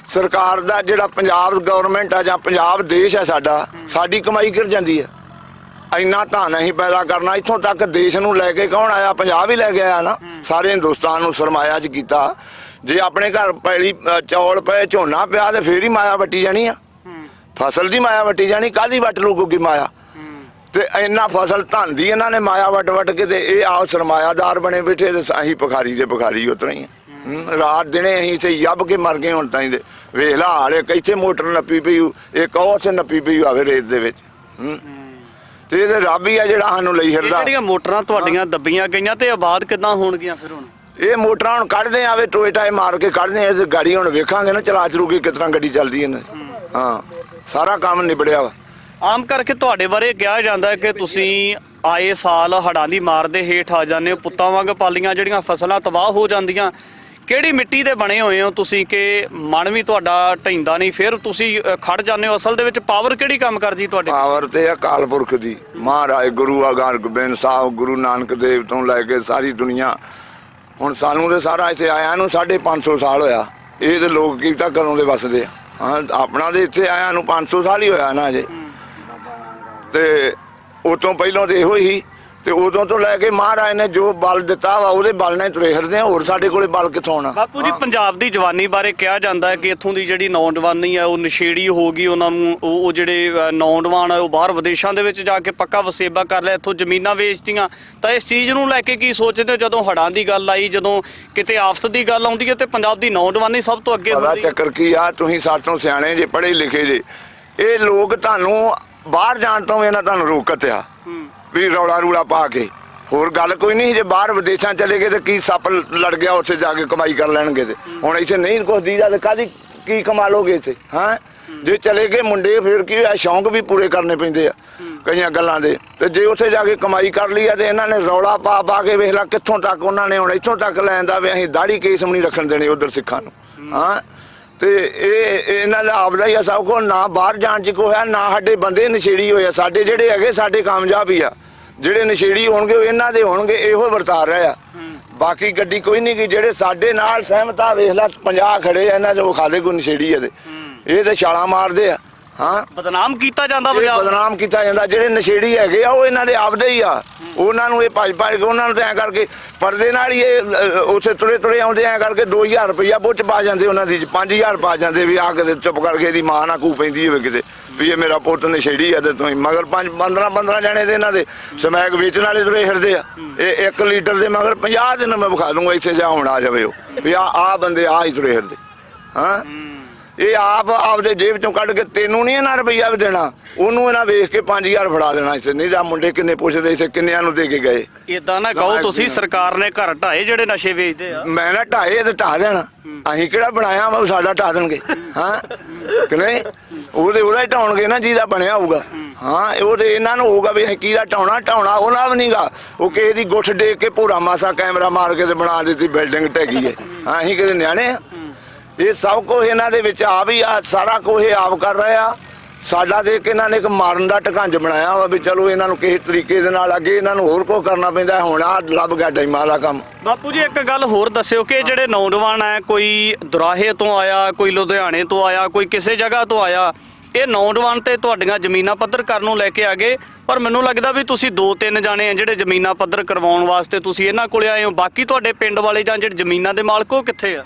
ਸਰਕਾਰ ਦਾ ਜਿਹੜਾ ਪੰਜਾਬ ਗਵਰਨਮੈਂਟ ਆ ਜਾਂ ਪੰਜਾਬ ਦੇਸ਼ ਆ ਸਾਡਾ, ਸਾਡੀ ਕਮਾਈ ਕਰ ਜਾਂਦੀ ਹੈ। ਇੰਨਾ ਧਨ ਅਸੀਂ ਪੈਦਾ ਕਰਨਾ, ਇੱਥੋਂ ਤੱਕ ਦੇਸ਼ ਨੂੰ ਲੈ ਕੇ ਕੌਣ ਆਇਆ? ਪੰਜਾਬ ਹੀ ਲੈ ਕੇ ਆਇਆ ਨਾ। ਸਾਰੇ ਹਿੰਦੁਸਤਾਨ ਨੂੰ ਸਰਮਾਇਆ 'ਚ ਕੀਤਾ। ਜੇ ਆਪਣੇ ਘਰ ਪੈਲੀ ਚੌਲ ਪਏ, ਝੋਨਾ ਪਿਆ, ਤੇ ਫੇਰ ਹੀ ਮਾਇਆ ਵੱਟੀ ਜਾਣੀ ਆ। ਫਸਲ ਦੀ ਮਾਇਆ ਵੱਟੀ ਜਾਣੀ, ਕਾਹਦੀ ਵੱਟ ਲੂਗੀ ਮਾਇਆ? ਤੇ ਇੰਨਾ ਫਸਲ ਧਨ ਦੀ ਇਹਨਾਂ ਨੇ ਮਾਇਆ ਵੱਟ ਕੇ, ਤੇ ਇਹ ਆਪ ਸਰਮਾਇਆਦਾਰ ਬਣੇ ਬੈਠੇ, ਤੇ ਅਸੀਂ ਭਿਖਾਰੀ ਦੇ ਭਿਖਾਰੀ ਉਤਰਾ ਹੀ ਆ। ਰਾਤ ਦਿਨੇ ਅਸੀਂ ਤੇ ਯੱਬ ਕੇ ਮਰ ਗਏ। ਹੁਣ ਤਾਂ ਦੇ ਵੇਖ ਲਾ ਹਾਲੇ ਕਿੱਥੇ ਮੋਟਰ ਨੱਪੀ ਪਈ, ਇੱਕ ਉਹ ਨੱਪੀ ਪਈ ਆਵੇ ਰੇਤ ਦੇ ਵਿੱਚ। ਤੇ ਇਹ ਰੱਬ ਹੀ ਆ ਜਿਹੜਾ ਸਾਨੂੰ ਲਈ ਫਿਰਦਾ। ਜਿਹੜੀਆਂ ਮੋਟਰਾਂ ਤੁਹਾਡੀਆਂ ਦੱਬੀਆਂ ਗਈਆਂ, ਤੇ ਆਬਾਦ ਕਿੱਦਾਂ ਹੋਣਗੀਆਂ ਫਿਰ? ਹੁਣ ਇਹ ਮੋਟਰਾਂ ਹੁਣ ਕੱਢਦੇ ਆਵੇ, ਟੋਏ ਟਾਏ ਮਾਰ ਕੇ ਕੱਢਦੇ ਆ। ਗਾੜੀ ਹੁਣ ਵੇਖਾਂਗੇ ਨਾ ਚਲਾ ਚਲੂ ਕੇ ਕਿਸ ਤਰ੍ਹਾਂ ਗੱਡੀ ਚੱਲਦੀ ਇਹਨਾਂ ਦੀ। ਹਾਂ ਸਾਰਾ ਕੰਮ ਨਿਬੜਿਆ ਵਾ। ਆਮ ਕਰਕੇ ਤੁਹਾਡੇ ਬਾਰੇ ਕਿਹਾ ਜਾਂਦਾ ਕਿ ਤੁਸੀਂ ਆਏ ਸਾਲ ਹੜ੍ਹਾਂ ਦੀ ਮਾਰ ਦੇ ਹੇਠ ਆ ਜਾਂਦੇ ਹੋ, ਪੁੱਤਾਂ ਵਾਂਗ ਪਾਲੀਆਂ ਜਿਹੜੀਆਂ ਫਸਲਾਂ ਤਬਾਹ ਹੋ ਜਾਂਦੀਆਂ। ਕਿਹੜੀ ਮਿੱਟੀ ਦੇ ਬਣੇ ਹੋਏ ਹੋ ਤੁਸੀਂ ਕਿ ਮਨ ਵੀ ਤੁਹਾਡਾ ਢਹਿੰਦਾ ਨਹੀਂ, ਫਿਰ ਤੁਸੀਂ ਖੜ ਜਾਂਦੇ ਹੋ? ਅਸਲ ਦੇ ਵਿੱਚ ਪਾਵਰ ਕਿਹੜੀ ਕੰਮ ਕਰਦੀ ਤੁਹਾਡੇ? ਪਾਵਰ ਤੇ ਅਕਾਲ ਪੁਰਖ ਦੀ, ਮਹਾਰਾਜ ਗੁਰੂ ਆਗਾਰ ਗੋਬਿੰਦ ਸਾਹਿਬ, ਗੁਰੂ ਨਾਨਕ ਦੇਵ ਤੋਂ ਲੈ ਕੇ ਸਾਰੀ ਦੁਨੀਆ। ਹੁਣ ਸਾਨੂੰ ਤੇ ਸਾਰਾ ਇੱਥੇ ਆਇਆ ਨੂੰ 550 ਸਾਲ ਹੋਇਆ। ਇਹ ਤੇ ਲੋਕ ਕੀਤਾ ਕਦੋਂ ਦੇ ਵਸਦੇ ਆ। ਹਾਂ ਆਪਣਾ ਦੇ ਇੱਥੇ ਆਇਆ ਨੂੰ 500 ਸਾਲ ਹੀ ਹੋਇਆ ਨਾ ਅਜੇ, ਤੇ ਉਹ ਤੋਂ ਪਹਿਲਾਂ ਤੇ ਇਹੋ ਹੀ। ਤੇ ਉਦੋਂ ਤੋਂ ਲੈ ਕੇ ਮਹਾਰਾਜ ਨੇ ਜੋ ਬਲ ਦਿੱਤਾ ਵਾ, ਉਹਦੇ ਬਲ ਨਾਲ ਤੁਰੇ ਫਿਰਦੇ ਆ। ਹੋਰ ਸਾਡੇ ਕੋਲੇ ਬਲ ਕਿੱਥੋਂ ਆਉਣਾ? ਬਾਪੂ ਜੀ, ਪੰਜਾਬ ਦੀ ਜਵਾਨੀ ਬਾਰੇ ਕਿਹਾ ਜਾਂਦਾ ਹੈ ਕਿ ਇੱਥੋਂ ਦੀ ਜਿਹੜੀ ਨੌਜਵਾਨੀ ਹੈ ਉਹ ਨਸ਼ੇੜੀ ਹੋ ਗਈ। ਉਹਨਾਂ ਨੂੰ ਉਹ ਜਿਹੜੇ ਨੌਜਵਾਨ ਆ ਉਹ ਬਾਹਰ ਵਿਦੇਸ਼ਾਂ ਦੇ ਵਿੱਚ ਜਾ ਕੇ ਪੱਕਾ ਵਸੇਬਾ ਕਰ ਲਿਆ, ਇੱਥੋਂ ਜ਼ਮੀਨਾਂ ਵੇਚਤੀਆਂ। ਤਾਂ ਇਸ ਚੀਜ਼ ਨੂੰ ਲੈ ਕੇ ਕੀ ਸੋਚਦੇ ਹੋ? ਜਦੋਂ ਹੜ੍ਹਾਂ ਦੀ ਗੱਲ ਆਈ, ਜਦੋਂ ਕਿਤੇ ਆਫਤ ਦੀ ਗੱਲ ਆਉਂਦੀ ਹੈ, ਤੇ ਪੰਜਾਬ ਦੀ ਨੌਜਵਾਨੀ ਸਭ ਤੋਂ ਅੱਗੇ ਹੁੰਦੀ ਹੈ। ਚੱਕਰ ਕੀ ਆ, ਤੁਸੀਂ ਸਾਤੋਂ ਸਿਆਣੇ ਜੇ, ਪੜ੍ਹੇ ਲਿਖੇ ਜੇ। ਇਹ ਲੋਕ ਤੁਹਾਨੂੰ ਬਾਹਰ ਜਾਣ ਤੋਂ ਵੀ ਇਹਨਾਂ ਤੁਹਾਨੂੰ ਰੋਕਤ ਆ ਵੀ ਰੌਲਾ ਰੂਲਾ ਪਾ ਕੇ। ਹੋਰ ਗੱਲ ਕੋਈ ਨਹੀਂ। ਜੇ ਬਾਹਰ ਵਿਦੇਸ਼ਾਂ ਚਲੇ ਗਏ ਤੇ ਕੀ ਸੱਪ ਲੜ ਗਿਆ, ਉੱਥੇ ਜਾ ਕੇ ਕਮਾਈ ਕਰ ਲੈਣਗੇ। ਤੇ ਹੁਣ ਇੱਥੇ ਨਹੀਂ ਕੁਛ ਦੀਦਾ ਤੇ ਕਾਹਦੀ ਕੀ ਕਮਾ ਲੋਗੇ ਇੱਥੇ? ਹਾਂ ਜੇ ਚਲੇ ਗਏ ਮੁੰਡੇ, ਫਿਰ ਕੀ ਹੋਇਆ? ਸ਼ੌਂਕ ਵੀ ਪੂਰੇ ਕਰਨੇ ਪੈਂਦੇ ਆ ਕਈਆਂ ਗੱਲਾਂ ਦੇ। ਤੇ ਜੇ ਉੱਥੇ ਜਾ ਕੇ ਕਮਾਈ ਕਰ ਲਈ ਆ, ਤੇ ਇਹਨਾਂ ਨੇ ਰੌਲਾ ਪਾ ਕੇ ਵੇਖ ਲਾ ਕਿੱਥੋਂ ਤੱਕ ਉਹਨਾਂ ਨੇ ਹੁਣ ਇੱਥੋਂ ਤੱਕ ਲੈਣ ਦਾ ਵੀ ਅਸੀਂ ਦਾੜੀ ਕੇਸ ਵੀ ਨਹੀਂ ਰੱਖਣ ਦੇਣੇ ਉਧਰ ਸਿੱਖਾਂ ਨੂੰ। ਹਾਂ ਤੇ ਇਹ ਇਹਨਾਂ ਦਾ ਆਪਦਾ ਹੀ ਆ ਸਭ ਕੁਛ। ਨਾ ਬਾਹਰ ਜਾਣ 'ਚ ਕੋਈ ਹੈ, ਨਾ ਸਾਡੇ ਬੰਦੇ ਨਸ਼ੇੜੀ ਹੋਏ ਆ। ਸਾਡੇ ਜਿਹੜੇ ਹੈਗੇ ਸਾਡੇ ਕਾਮਯਾਬ ਹੀ ਆ। ਜਿਹੜੇ ਨਸ਼ੇੜੀ ਹੋਣਗੇ ਉਹ ਇਹਨਾਂ ਦੇ ਹੋਣਗੇ, ਇਹੋ ਵਰਤਾ ਰਹੇ ਆ। ਬਾਕੀ ਗੱਡੀ ਕੋਈ ਨਹੀਂ ਗਈ। ਜਿਹੜੇ ਸਾਡੇ ਨਾਲ ਸਹਿਮਤ ਆ, ਵੇਖ ਲਾ 50 ਖੜੇ ਆ, ਇਹਨਾਂ 'ਚੋਂ ਵਿਖਾ ਦੇ ਕੋਈ ਨਸ਼ੇੜੀ ਆ। ਇਹ ਤੇ ਛਾਲਾਂ ਮਾਰਦੇ ਆ। ਹਾਂ ਬਦਨਾਮ ਕੀਤਾ ਜਾਂਦਾ ਪੰਜਾਬ, ਬਦਨਾਮ ਕੀਤਾ ਜਾਂਦਾ। ਜਿਹੜੇ ਨਸ਼ੇੜੀ ਹੈਗੇ ਆ ਉਹ ਇਹਨਾਂ ਦੇ ਆਪਦੇ ਹੀ ਆ। ਉਹਨਾਂ ਨੂੰ ਇਹ ਭੱਜ ਕੇ ਉਹਨਾਂ ਨੂੰ ਤਾਂ ਐਂ ਕਰਕੇ ਪਰਦੇ ਨਾਲ ਹੀ ਇਹ ਉੱਥੇ ਤੁਰੇ ਆਉਂਦੇ ਐਂ ਕਰਕੇ 2000 ਰੁਪਈਆ ਬੁੱਚ ਪਾ ਜਾਂਦੇ ਉਹਨਾਂ ਦੀ, 5000 ਪਾ ਜਾਂਦੇ ਵੀ ਆ ਕੇ ਚੁੱਪ ਕਰਕੇ ਇਹਦੀ ਮਾਂ ਨਾ ਕੂ ਪੈਂਦੀ ਹੋਵੇ ਕਿਤੇ ਵੀ ਇਹ ਮੇਰਾ ਪੁੱਤ ਨਸ਼ੇੜੀ ਆ। ਤੇ ਤੁਸੀਂ ਮਗਰ 15 ਜਾਣੇ ਦੇ ਇਹਨਾਂ ਦੇ ਸਮੈਕ ਵੇਚਣ ਵਾਲੇ ਤੁਰੇ ਫਿਰਦੇ ਆ। ਇਹ 1 ਲੀਟਰ ਦੇ ਮਗਰ 50 ਦਿਨ ਮੈਂ ਵਿਖਾ ਦੂੰਗਾ ਇੱਥੇ ਜਾ ਹੁਣ ਆ ਜਾਵੇ ਉਹ ਵੀ ਆ ਬੰਦੇ ਆ ਹੀ ਤੁਰੇ ਫਿਰਦੇ। ਹਾਂ ਇਹ ਆਪ ਆਪਦੇ ਜੇਬ ਚੋਂ ਕੱਢ ਕੇ ਤੈਨੂੰ ਨਹੀਂ ਇਹਨਾਂ ਰੁਪਈਆ ਵੀ ਦੇਣਾ, ਉਹਨੂੰ ਇਹਨਾਂ ਵੇਖ ਕੇ 5000 ਫੜਾ ਦੇਣਾ। ਇਸੇ ਨਹੀਂ ਤਾਂ ਮੁੰਡੇ ਕਿੰਨੇ ਪੁੱਛਦੇ ਇਸੇ ਕਿੰਨਿਆਂ ਨੂੰ ਦੇ ਕੇ ਗਏ। ਇਦਾਂ ਨਾ ਕਹੋ ਤੁਸੀਂ ਸਰਕਾਰ ਨੇ ਘਰ ਢਾਏ ਜਿਹੜੇ ਨਸ਼ੇ ਵੇਚਦੇ ਆ। ਮੈਂ ਨਾ ਢਾਏ ਤੇ ਢਾ ਦੇਣਾ, ਅਸੀਂ ਕਿਹੜਾ ਬਣਾਇਆ ਵਾ ਸਾਡਾ ਢਾ ਦੇਣਗੇ। ਹਾਂ ਕਿ ਨਹੀਂ? ਉਹਦਾ ਹੀ ਢਾਉਣਗੇ ਨਾ ਜਿਹਦਾ ਬਣਿਆ ਹੋਊਗਾ। ਹਾਂ ਉਹ ਤੇ ਇਹਨਾਂ ਨੂੰ ਹੋਊਗਾ ਵੀ ਅਸੀਂ ਕਿਹਦਾ ਢਾਉਣਾ ਉਹਨਾਂ ਵੀ ਨਹੀਂਗਾ। ਉਹ ਕਿਸੇ ਦੀ ਗੁੱਠ ਡੇਕ ਕੇ ਭੂਰਾ ਮਾਸਾ ਕੈਮਰਾ ਮਾਰ ਕੇ ਤੇ ਬਣਾ ਦਿੱਤੀ ਬਿਲਡਿੰਗ ਢਹਿ ਹੈ। ਹਾਂ ਅਸੀਂ ਕਿਤੇ ਨਿਆਣੇ ਆ? ਇਹ ਸਭ ਕੁਝ ਇਹਨਾਂ ਦੇ ਵਿੱਚ ਆਪ ਹੀ ਆ, ਸਾਰਾ ਕੁਝ ਇਹ ਆਪ ਕਰ ਰਹੇ ਆ। ਸਾਡਾ ਦੇਖ ਕੇ ਇਹਨਾਂ ਨੇ ਇੱਕ ਮਾਰਨ ਦਾ ਢਕੰਜ ਬਣਾਇਆ ਵਾ ਵੀ ਚਲੋ ਇਹਨਾਂ ਨੂੰ ਕਿਸੇ ਤਰੀਕੇ ਦੇ ਨਾਲ ਅੱਗੇ ਇਹਨਾਂ ਨੂੰ ਹੋਰ ਕੁਝ ਕਰਨਾ ਪੈਂਦਾ। ਹੁਣ ਆ ਲੱਭ ਗਿਆ ਡੈਮਾਂ ਦਾ ਕੰਮ। ਬਾਪੂ ਜੀ ਇੱਕ ਗੱਲ ਹੋਰ ਦੱਸਿਓ ਕਿ ਜਿਹੜੇ ਨੌਜਵਾਨ ਹੈ, ਕੋਈ ਦੁਰਾਹੇ ਤੋਂ ਆਇਆ, ਕੋਈ ਲੁਧਿਆਣੇ ਤੋਂ ਆਇਆ, ਕੋਈ ਕਿਸੇ ਜਗ੍ਹਾ ਤੋਂ ਆਇਆ, ਇਹ ਨੌਜਵਾਨ ਤੇ ਤੁਹਾਡੀਆਂ ਜ਼ਮੀਨਾਂ ਪੱਧਰ ਕਰਨ ਨੂੰ ਲੈ ਕੇ ਆ ਗਏ, ਪਰ ਮੈਨੂੰ ਲੱਗਦਾ ਵੀ ਤੁਸੀਂ 2-3 ਜਾਣੇ ਆ ਜਿਹੜੇ ਜ਼ਮੀਨਾਂ ਪੱਧਰ ਕਰਵਾਉਣ ਵਾਸਤੇ ਤੁਸੀਂ ਇਹਨਾਂ ਕੋਲੇ ਆਏ ਹੋ। ਬਾਕੀ ਤੁਹਾਡੇ ਪਿੰਡ ਵਾਲੇ ਜਾਂ ਜਿਹੜੇ ਜ਼ਮੀਨਾਂ ਦੇ ਮਾਲਕ ਉਹ ਕਿੱਥੇ ਆ?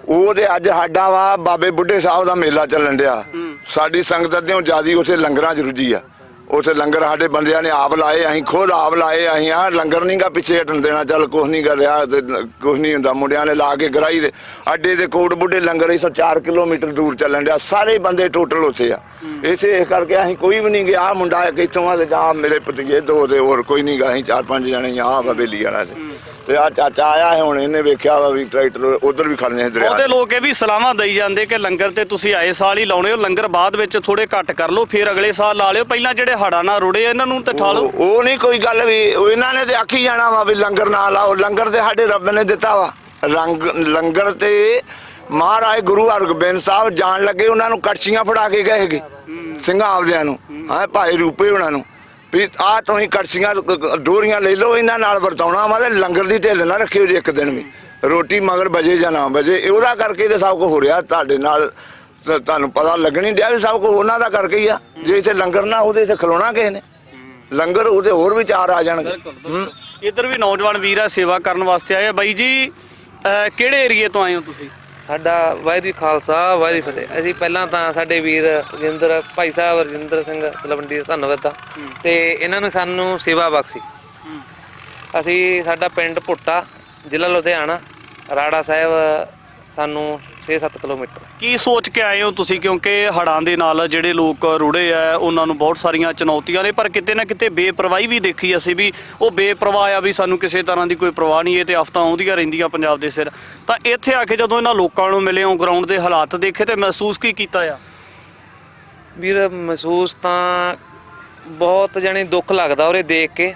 ਉਹ ਤੇ ਅੱਜ ਸਾਡਾ ਵਾ ਬਾਬੇ ਬੁੱਢੇ ਸਾਹਿਬ ਦਾ ਮੇਲਾ ਚੱਲਣ ਡਿਆ। ਸਾਡੀ ਸੰਗਤ ਅੱਧਿਓਂ ਜ਼ਿਆਦੀ ਉਸੇ ਲੰਗਰਾਂ 'ਚ ਰੁੱਝੀ ਆ। ਉਸੇ ਲੰਗਰ ਸਾਡੇ ਬੰਦਿਆਂ ਨੇ ਆਪ ਲਾਏ, ਅਸੀਂ ਖੁਦ ਆਪ ਲਾਏ। ਅਸੀਂ ਆ ਲੰਗਰ ਨਹੀਂ ਗਾ ਪਿੱਛੇ ਹਟਣ ਦੇਣਾ, ਚੱਲ ਕੁਛ ਨਹੀਂ ਕਰ ਰਿਹਾ ਤੇ ਕੁਛ ਨਹੀਂ ਹੁੰਦਾ। ਮੁੰਡਿਆਂ ਨੇ ਲਾ ਕੇ ਗਰਾਈ ਦੇ ਅੱਡੇ ਦੇ ਕੋਟ ਬੁੱਢੇ ਲੰਗਰ ਇਸ 4 ਕਿਲੋਮੀਟਰ ਦੂਰ ਚੱਲਣ ਡਿਆ। ਸਾਰੇ ਬੰਦੇ ਟੋਟਲ ਉੱਥੇ ਆ। ਇਸ ਕਰਕੇ ਅਸੀਂ ਕੋਈ ਵੀ ਨਹੀਂ ਗਿਆ। ਮੁੰਡਾ ਕਿੱਥੋਂ ਆ ਤੇ ਜਾਂ ਮੇਰੇ ਭਤੀਜੇ ਦੋ ਤੇ ਹੋਰ ਕੋਈ ਨਹੀਂ ਗਾ। ਅਸੀਂ 4-5 ਜਣੇ ਆ ਬੇਲੀ ਵਾਲਾ ਤੇ ਆ ਚਾਚਾ ਆਇਆ ਹੈ, ਹੁਣ ਇਹਨੇ ਵੇਖਿਆ ਵਾ ਵੀ ਟਰੈਕਟਰ ਉਧਰ ਵੀ ਖੜਨੇ ਦਰਿਆ। ਉਹਦੇ ਲੋਕ ਇਹ ਵੀ ਸਲਾਹਾਂ ਦੇਈ ਜਾਂਦੇ ਕਿ ਲੰਗਰ ਤੇ ਤੁਸੀਂ ਆਏ ਸਾਲ ਹੀ ਲਾਉਣੇ ਹੋ, ਲੰਗਰ ਬਾਅਦ ਵਿੱਚ ਥੋੜੇ ਘੱਟ ਕਰ ਲਓ, ਫਿਰ ਅਗਲੇ ਸਾਲ ਲਾ ਲਿਓ। ਪਹਿਲਾਂ ਜਿਹੜੇ ਹੜਾ ਨਾ ਰੁੜੇ ਇਹਨਾਂ ਨੂੰ ਤੇ ਠਾ ਲਓ। ਉਹ ਨਹੀਂ ਕੋਈ ਗੱਲ ਵੀ, ਇਹਨਾਂ ਨੇ ਤੇ ਆਖੀ ਜਾਣਾ ਵਾ ਵੀ ਲੰਗਰ ਨਾ ਲਾਓ। ਲੰਗਰ ਤੇ ਸਾਡੇ ਰੱਬ ਨੇ ਦਿੱਤਾ ਵਾ। ਲੰਗਰ ਤੇ ਮਹਾਰਾਜ ਗੁਰੂ ਹਰਗੋਬਿੰਦ ਸਾਹਿਬ ਜਾਣ ਲੱਗੇ ਉਹਨਾਂ ਨੂੰ ਕੜਛੀਆਂ ਫੜਾ ਕੇ ਗਏ ਹੈਗੇ ਸਿੰਘਾਂ ਆਪਦਿਆਂ ਨੂੰ। ਹਾਂ ਭਾਈ ਰੂਪੇ ਉਹਨਾਂ ਨੂੰ ਵੀ ਆਹ ਤੁਸੀਂ ਕੜਛੀਆਂ ਡੋਰੀਆਂ ਲੈ ਲਓ, ਇਹਨਾਂ ਨਾਲ ਵਰਤਾਉਣਾ ਵਾ ਤੇ ਲੰਗਰ ਦੀ ਢਿੱਲ ਨਾ ਰੱਖਿਓ ਜੇ ਇੱਕ ਦਿਨ ਵੀ। ਰੋਟੀ ਮਗਰ ਵਜੇ ਜਾਂ ਨਾ ਵਜੇ, ਉਹਦਾ ਕਰਕੇ ਤੇ ਸਭ ਕੁਝ ਹੋ ਰਿਹਾ ਤੁਹਾਡੇ ਨਾਲ। ਤੁਹਾਨੂੰ ਪਤਾ ਲੱਗਣੀ ਡਿਆ ਵੀ ਸਭ ਕੁਝ ਉਹਨਾਂ ਦਾ ਕਰਕੇ ਹੀ ਆ। ਜੇ ਇੱਥੇ ਲੰਗਰ ਨਾ ਉਹਦੇ ਇੱਥੇ ਖਲੋਣਾ ਕਿਸੇ ਨੇ, ਲੰਗਰ ਉਹਦੇ ਹੋਰ ਵੀ ਚਾਰ ਆ ਜਾਣਗੇ। ਇੱਧਰ ਵੀ ਨੌਜਵਾਨ ਵੀਰ ਆ ਸੇਵਾ ਕਰਨ ਵਾਸਤੇ ਆਏ ਆ। ਬਾਈ ਜੀ ਕਿਹੜੇ ਏਰੀਏ ਤੋਂ ਆਏ ਹੋ ਤੁਸੀਂ? ਸਾਡਾ ਵਾਹਿਗੁਰੂ ਜੀ ਖਾਲਸਾ ਵਾਹਿਗੁਰੂ ਜੀ ਫਤਿਹ। ਅਸੀਂ ਪਹਿਲਾਂ ਤਾਂ ਸਾਡੇ ਵੀਰ ਰਜਿੰਦਰ ਭਾਈ ਸਾਹਿਬ ਰਜਿੰਦਰ ਸਿੰਘ ਤਲਵੰਡੀ ਦਾ ਧੰਨਵਾਦ ਆ ਤੇ ਇਹਨਾਂ ਨੇ ਸਾਨੂੰ ਸੇਵਾ ਬਖਸ਼ੀ। ਅਸੀਂ ਸਾਡਾ ਪਿੰਡ ਭੁੱਟਾ ਜ਼ਿਲ੍ਹਾ ਲੁਧਿਆਣਾ, ਰਾੜਾ ਸਾਹਿਬ ਸਾਨੂੰ 6-7 ਕਿਲੋਮੀਟਰ। ਕੀ ਸੋਚ ਕੇ ਆਏ ਹੋ ਤੁਸੀਂ? ਕਿਉਂਕਿ ਹੜ੍ਹਾਂ ਦੇ ਨਾਲ ਜਿਹੜੇ ਲੋਕ ਰੁੜੇ ਆ ਉਹਨਾਂ ਨੂੰ ਬਹੁਤ ਸਾਰੀਆਂ ਚੁਣੌਤੀਆਂ ਨੇ, ਪਰ ਕਿਤੇ ਨਾ ਕਿਤੇ ਬੇਪਰਵਾਹੀ ਵੀ ਦੇਖੀ ਅਸੀਂ ਵੀ। ਉਹ ਬੇਪਰਵਾਹ ਆ ਵੀ ਸਾਨੂੰ ਕਿਸੇ ਤਰ੍ਹਾਂ ਦੀ ਕੋਈ ਪਰਵਾਹ ਨਹੀਂ। ਇਹ ਤੇ ਆਫਤਾਂ ਆਉਂਦੀਆਂ ਰਹਿੰਦੀਆਂ ਪੰਜਾਬ ਦੇ ਸਿਰ। ਤਾਂ ਇੱਥੇ ਆ ਕੇ ਜਦੋਂ ਇਹਨਾਂ ਲੋਕਾਂ ਨੂੰ ਮਿਲੇ ਹੋ, ਗਰਾਊਂਡ ਦੇ ਹਾਲਾਤ ਦੇਖੇ ਤੇ ਮਹਿਸੂਸ ਕੀ ਕੀਤਾ ਆ? ਵੀਰ ਮਹਿਸੂਸ ਤਾਂ ਬਹੁਤ ਜਾਣੀ ਦੁੱਖ ਲੱਗਦਾ ਉਰੇ ਦੇਖ ਕੇ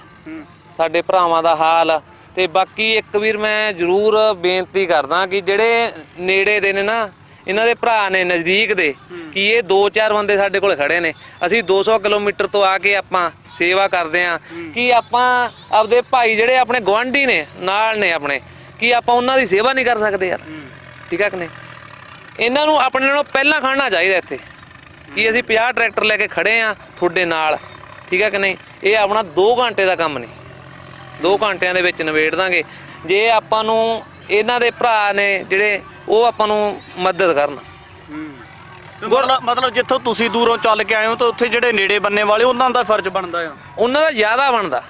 ਸਾਡੇ ਭਰਾਵਾਂ ਦਾ ਹਾਲ। ਤੇ ਬਾਕੀ ਇੱਕ ਵੀਰ ਮੈਂ ਜ਼ਰੂਰ ਬੇਨਤੀ ਕਰਦਾ ਕਿ ਜਿਹੜੇ ਨੇੜੇ ਦੇ ਨੇ ਨਾ, ਇਹਨਾਂ ਦੇ ਭਰਾ ਨੇ ਨਜ਼ਦੀਕ ਦੇ, ਕਿ ਇਹ 2-4 ਬੰਦੇ ਸਾਡੇ ਕੋਲ ਖੜੇ ਨੇ। ਅਸੀਂ 200 ਕਿਲੋਮੀਟਰ ਤੋਂ ਆ ਕੇ ਆਪਾਂ ਸੇਵਾ ਕਰਦੇ ਆ ਕਿ ਆਪਾਂ ਆਪਦੇ ਭਾਈ ਜਿਹੜੇ ਆਪਣੇ ਗੁਆਂਢੀ ਨੇ ਨਾਲ ਨੇ ਆਪਣੇ, ਕਿ ਆਪਾਂ ਉਹਨਾਂ ਦੀ ਸੇਵਾ ਨਹੀਂ ਕਰ ਸਕਦੇ ਯਾਰ? ਠੀਕ ਹੈ ਕਿ ਨਹੀਂ? ਇਹਨਾਂ ਨੂੰ ਆਪਣੇ ਨਾਲੋਂ ਪਹਿਲਾਂ ਖੜਨਾ ਚਾਹੀਦਾ ਇੱਥੇ, ਕਿ ਅਸੀਂ 50 ਟਰੈਕਟਰ ਲੈ ਕੇ ਖੜੇ ਆ ਤੁਹਾਡੇ ਨਾਲ। ਠੀਕ ਹੈ ਕਿ ਨਹੀਂ? ਇਹ ਆਪਣਾ 2 ਘੰਟੇ ਦਾ ਕੰਮ ਨਹੀਂ, 2 ਘੰਟਿਆਂ ਦੇ ਵਿੱਚ ਨਿਬੇੜ ਦਾਂਗੇ ਜੇ ਆਪਾਂ ਨੂੰ ਇਹਨਾਂ ਦੇ ਭਰਾ ਨੇ ਜਿਹੜੇ ਉਹ ਆਪਾਂ ਨੂੰ ਮਦਦ ਕਰਨ। ਮਤਲਬ ਜਿੱਥੋਂ ਤੁਸੀਂ ਦੂਰੋਂ ਚੱਲ ਕੇ ਆਏ ਹੋ ਤਾਂ ਉੱਥੇ ਜਿਹੜੇ ਨੇੜੇ ਬੰਨੇ ਵਾਲੇ ਉਹਨਾਂ ਦਾ ਫਰਜ਼ ਬਣਦਾ ਆ, ਉਹਨਾਂ ਦਾ ਜ਼ਿਆਦਾ ਬਣਦਾ।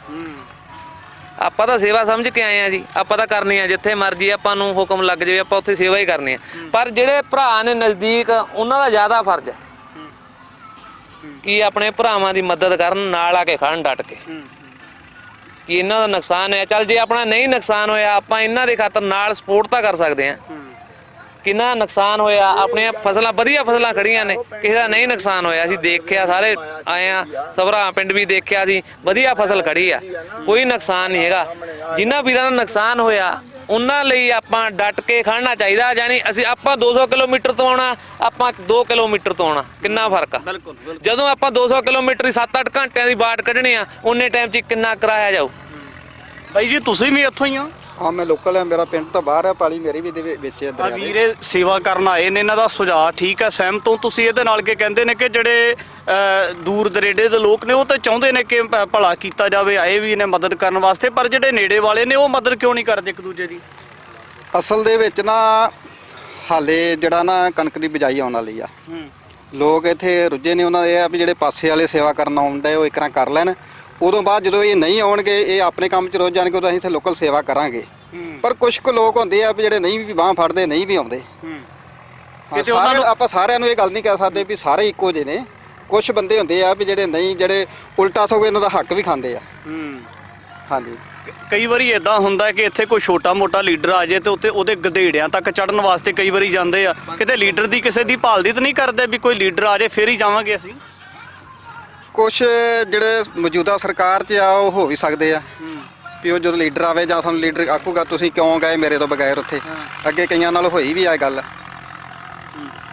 ਆਪਾਂ ਤਾਂ ਸੇਵਾ ਸਮਝ ਕੇ ਆਏ ਆ ਜੀ, ਆਪਾਂ ਤਾਂ ਕਰਨੀ ਆ ਜਿੱਥੇ ਮਰਜ਼ੀ ਆਪਾਂ ਨੂੰ ਹੁਕਮ ਲੱਗ ਜਾਵੇ ਆਪਾਂ ਉੱਥੇ ਸੇਵਾ ਹੀ ਕਰਨੀ ਆ। ਪਰ ਜਿਹੜੇ ਭਰਾ ਨੇ ਨਜ਼ਦੀਕ ਉਹਨਾਂ ਦਾ ਜ਼ਿਆਦਾ ਫਰਜ਼ ਹੈ ਕਿ ਆਪਣੇ ਭਰਾਵਾਂ ਦੀ ਮਦਦ ਕਰਨ, ਨਾਲ ਆ ਕੇ ਖੜਨ ਡਟ ਕੇ। ਕਿ ਇਹਨਾਂ ਦਾ ਨੁਕਸਾਨ ਹੋਇਆ, ਚੱਲ ਜੇ ਆਪਣਾ ਨਹੀਂ ਨੁਕਸਾਨ ਹੋਇਆ ਆਪਾਂ ਇਹਨਾਂ ਦੇ ਖਾਤਰ ਨਾਲ ਸਪੋਰਟ ਤਾਂ ਕਰ ਸਕਦੇ ਹਾਂ। ਕਿੰਨਾ ਨੁਕਸਾਨ ਹੋਇਆ, ਆਪਣੀਆਂ ਫਸਲਾਂ ਵਧੀਆ ਫਸਲਾਂ ਖੜੀਆਂ ਨੇ, ਕਿਸੇ ਦਾ ਨਹੀਂ ਨੁਕਸਾਨ ਹੋਇਆ। ਅਸੀਂ ਦੇਖਿਆ, ਸਾਰੇ ਆਏ ਆ, ਸਭਰਾ ਪਿੰਡ ਵੀ ਦੇਖਿਆ ਸੀ, ਵਧੀਆ ਫਸਲ ਖੜੀ ਆ, ਕੋਈ ਨੁਕਸਾਨ ਨਹੀਂ ਹੈਗਾ। ਜਿਨ੍ਹਾਂ ਵੀਰਾਂ ਦਾ ਨੁਕਸਾਨ ਹੋਇਆ ਉਹਨਾਂ ਲਈ ਆਪਾਂ ਡਟ ਕੇ ਖੜਨਾ ਚਾਹੀਦਾ। ਜਾਨੀ ਆਪਾਂ 200 ਕਿਲੋਮੀਟਰ ਤੋਂ ਆਉਣਾ, ਆਪਾਂ 2 ਕਿਲੋਮੀਟਰ ਤੋਂ ਆਉਣਾ, ਕਿੰਨਾ ਫਰਕ ਆ? ਜਦੋਂ ਆਪਾਂ 200 ਕਿਲੋਮੀਟਰ 7-8 ਘੰਟਿਆਂ ਦੀ ਬਾਟ ਕੱਢਣੀ ਆ, ਉਹਨੇ ਟਾਈਮ 'ਚ ਕਿੰਨਾ ਕਿਰਾਇਆ ਜਾਊ? ਬਾਈ ਜੀ ਤੁਸੀਂ ਵੀ ਇੱਥੋਂ ਹੀ ਆ? ਹਾਂ ਮੈਂ ਲੋਕਲ ਆ, ਮੇਰਾ ਪਿੰਡ ਤਾਂ ਬਾਹਰ ਹੈ, ਪਾਲੀ ਮੇਰੀ ਵੀ ਦੇ ਵਿੱਚ ਹੈ ਆ ਦਰਿਆ ਦੇ। ਵੀਰੇ ਸੇਵਾ ਕਰਨ ਆਏ ਨੇ, ਇਹਨਾਂ ਦਾ ਸੁਝਾਅ ਠੀਕ ਹੈ, ਸਹਿਮਤ ਹੋ ਤੁਸੀਂ ਇਹਦੇ ਨਾਲ? ਕਿ ਕਹਿੰਦੇ ਨੇ ਕਿ ਜਿਹੜੇ ਦੂਰ ਦਰੇਡੇ ਦੇ ਲੋਕ ਨੇ ਉਹ ਤਾਂ ਚਾਹੁੰਦੇ ਨੇ ਕਿ ਭਲਾ ਕੀਤਾ ਜਾਵੇ, ਆਏ ਵੀ ਨੇ ਮਦਦ ਕਰਨ ਵਾਸਤੇ, ਪਰ ਜਿਹੜੇ ਨੇੜੇ ਵਾਲੇ ਨੇ ਉਹ ਮਦਦ ਕਿਉਂ ਨਹੀਂ ਕਰਦੇ ਇੱਕ ਦੂਜੇ ਦੀ? ਅਸਲ ਦੇ ਵਿੱਚ ਨਾ ਹਾਲੇ ਜਿਹੜਾ ਨਾ ਕਣਕ ਦੀ ਬਿਜਾਈ ਆਉਣ ਵਾਲੀ ਆ, ਲੋਕ ਇੱਥੇ ਰੁੱਝੇ ਨੇ। ਉਹਨਾਂ ਇਹ ਆ ਵੀ ਜਿਹੜੇ ਪਾਸੇ ਵਾਲੇ ਸੇਵਾ ਕਰਨ ਆਉਂਦੇ ਉਹ ਇੱਕ ਤਰ੍ਹਾਂ ਕਰ ਲੈਣ, ਉਦੋਂ ਬਾਅਦ ਜਦੋਂ ਇਹ ਨਹੀਂ ਆਉਣਗੇ, ਇਹ ਆਪਣੇ ਕੰਮ 'ਚ ਰੁੱਝ ਜਾਣਗੇ, ਉਦੋਂ ਅਸੀਂ ਇੱਥੇ ਲੋਕਲ ਸੇਵਾ ਕਰਾਂਗੇ। ਪਰ ਕੁਝ ਕੁ ਲੋਕ ਹੁੰਦੇ ਆ ਵੀ ਜਿਹੜੇ ਨਹੀਂ ਵੀ ਬਾਂਹ ਫੜਦੇ, ਨਹੀਂ ਵੀ ਆਉਂਦੇ। ਆਪਾਂ ਸਾਰਿਆਂ ਨੂੰ ਇਹ ਗੱਲ ਨਹੀਂ ਕਹਿ ਸਕਦੇ ਵੀ ਸਾਰੇ ਇੱਕੋ ਜਿਹੇ ਨੇ। ਕੁਝ ਬੰਦੇ ਹੁੰਦੇ ਆ ਵੀ ਜਿਹੜੇ ਨਹੀਂ, ਜਿਹੜੇ ਉਲਟਾ ਸਗੋਂ ਇਹਨਾਂ ਦਾ ਹੱਕ ਵੀ ਖਾਂਦੇ ਆ। ਹਾਂਜੀ, ਕਈ ਵਾਰੀ ਇਦਾਂ ਹੁੰਦਾ ਕਿ ਇੱਥੇ ਕੋਈ ਛੋਟਾ ਮੋਟਾ ਲੀਡਰ ਆ ਜਾਏ ਤੇ ਉੱਤੇ ਉਹਦੇ ਗਧੇੜਿਆਂ ਤੱਕ ਚੜਨ ਵਾਸਤੇ ਕਈ ਵਾਰੀ ਜਾਂਦੇ ਆ। ਕਿਤੇ ਲੀਡਰ ਦੀ ਕਿਸੇ ਦੀ ਭਾਲਦੀ ਤਾਂ ਨਹੀਂ ਕਰਦੇ ਵੀ ਕੋਈ ਲੀਡਰ ਆ ਜਾਏ ਫੇਰ ਹੀ ਜਾਵਾਂਗੇ ਅਸੀਂ? ਕੁਛ ਜਿਹੜੇ ਮੌਜੂਦਾ ਸਰਕਾਰ 'ਚ ਆ ਉਹ ਹੋ ਵੀ ਸਕਦੇ ਆ ਵੀ ਉਹ ਜਦੋਂ ਲੀਡਰ ਆਵੇ ਜਾਂ ਸਾਨੂੰ ਲੀਡਰ ਆਖੂਗਾ ਤੁਸੀਂ ਕਿਉਂ ਗਏ ਮੇਰੇ ਤੋਂ ਬਗੈਰ ਉੱਥੇ। ਅੱਗੇ ਕਈਆਂ ਨਾਲ ਹੋਈ ਵੀ ਆ ਗੱਲ।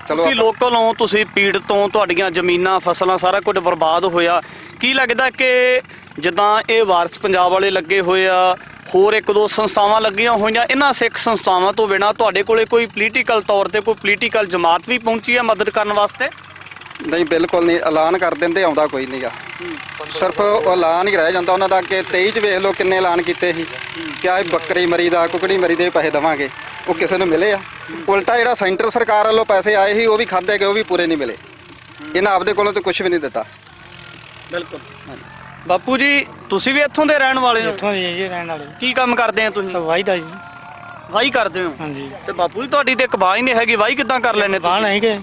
ਚਲੋ ਤੁਸੀਂ ਲੋਕਲ ਹੋ, ਤੁਸੀਂ ਪੀੜ ਤੋਂ, ਤੁਹਾਡੀਆਂ ਜ਼ਮੀਨਾਂ ਫਸਲਾਂ ਸਾਰਾ ਕੁਝ ਬਰਬਾਦ ਹੋਇਆ। ਕੀ ਲੱਗਦਾ ਕਿ ਜਿੱਦਾਂ ਇਹ ਵਾਰਸ ਪੰਜਾਬ ਵਾਲੇ ਲੱਗੇ ਹੋਏ ਆ, ਹੋਰ 1-2 ਸੰਸਥਾਵਾਂ ਲੱਗੀਆਂ ਹੋਈਆਂ, ਇਹਨਾਂ ਸਿੱਖ ਸੰਸਥਾਵਾਂ ਤੋਂ ਬਿਨਾਂ ਤੁਹਾਡੇ ਕੋਲੇ ਕੋਈ ਪੋਲੀਟੀਕਲ ਤੌਰ ਤੇ ਕੋਈ ਪੋਲੀਟੀਕਲ ਜਮਾਤ ਵੀ ਪਹੁੰਚੀ ਹੈ ਮਦਦ ਕਰਨ ਵਾਸਤੇ? ਨਹੀਂ ਬਿਲਕੁਲ ਨਹੀਂ, ਐਲਾਨ ਕਰ ਦਿੰਦੇ ਆਉਂਦਾ ਕੋਈ ਨਹੀਂਗਾ। ਸਿਰਫ ਉਹ ਐਲਾਨ ਹੀ ਰਹਿ ਜਾਂਦਾ ਉਹਨਾਂ ਦਾ। ਕਿ 23 ਚ ਵੇਖ ਲਓ ਕਿੰਨੇ ਐਲਾਨ ਕੀਤੇ ਸੀ ਕਿ ਆਹ ਬੱਕਰੀ ਮਰੀ ਦਾ, ਕੁਕੜੀ ਮਰੀ ਦੇ ਪੈਸੇ ਦੇਵਾਂਗੇ, ਉਹ ਕਿਸੇ ਨੂੰ ਮਿਲੇ ਆ? ਉਲਟਾ ਜਿਹੜਾ ਸੈਂਟਰ ਸਰਕਾਰ ਵੱਲੋਂ ਪੈਸੇ ਆਏ ਸੀ ਉਹ ਵੀ ਖਾਧੇ ਗਏ, ਉਹ ਵੀ ਪੂਰੇ ਨਹੀਂ ਮਿਲੇ। ਇਹਨਾਂ ਆਪਦੇ ਕੋਲੋਂ ਤਾਂ ਕੁਝ ਵੀ ਨਹੀਂ ਦਿੱਤਾ। ਬਿਲਕੁਲ। ਬਾਪੂ ਜੀ ਤੁਸੀਂ ਵੀ ਇੱਥੋਂ ਦੇ ਰਹਿਣ ਵਾਲੇ ਹੋ? ਇੱਥੋਂ ਜੀ ਰਹਿਣ ਵਾਲੇ। ਕੀ ਕੰਮ ਕਰਦੇ ਆ ਤੁਸੀਂ? ਵਾਹੀ ਦਾ ਜੀ। ਵਾਹੀ ਕਰਦੇ ਹੋ? ਹਾਂਜੀ। ਤੇ ਬਾਪੂ ਜੀ ਤੁਹਾਡੀ ਤੇ ਇੱਕ ਬਾਹ ਹੀ ਨਹੀਂ ਹੈਗੀ, ਵਾਹੀ ਕਿੱਦਾਂ ਕਰ ਲੈਣੇ ਬਾਹ ਨਹੀਂ ਕਿ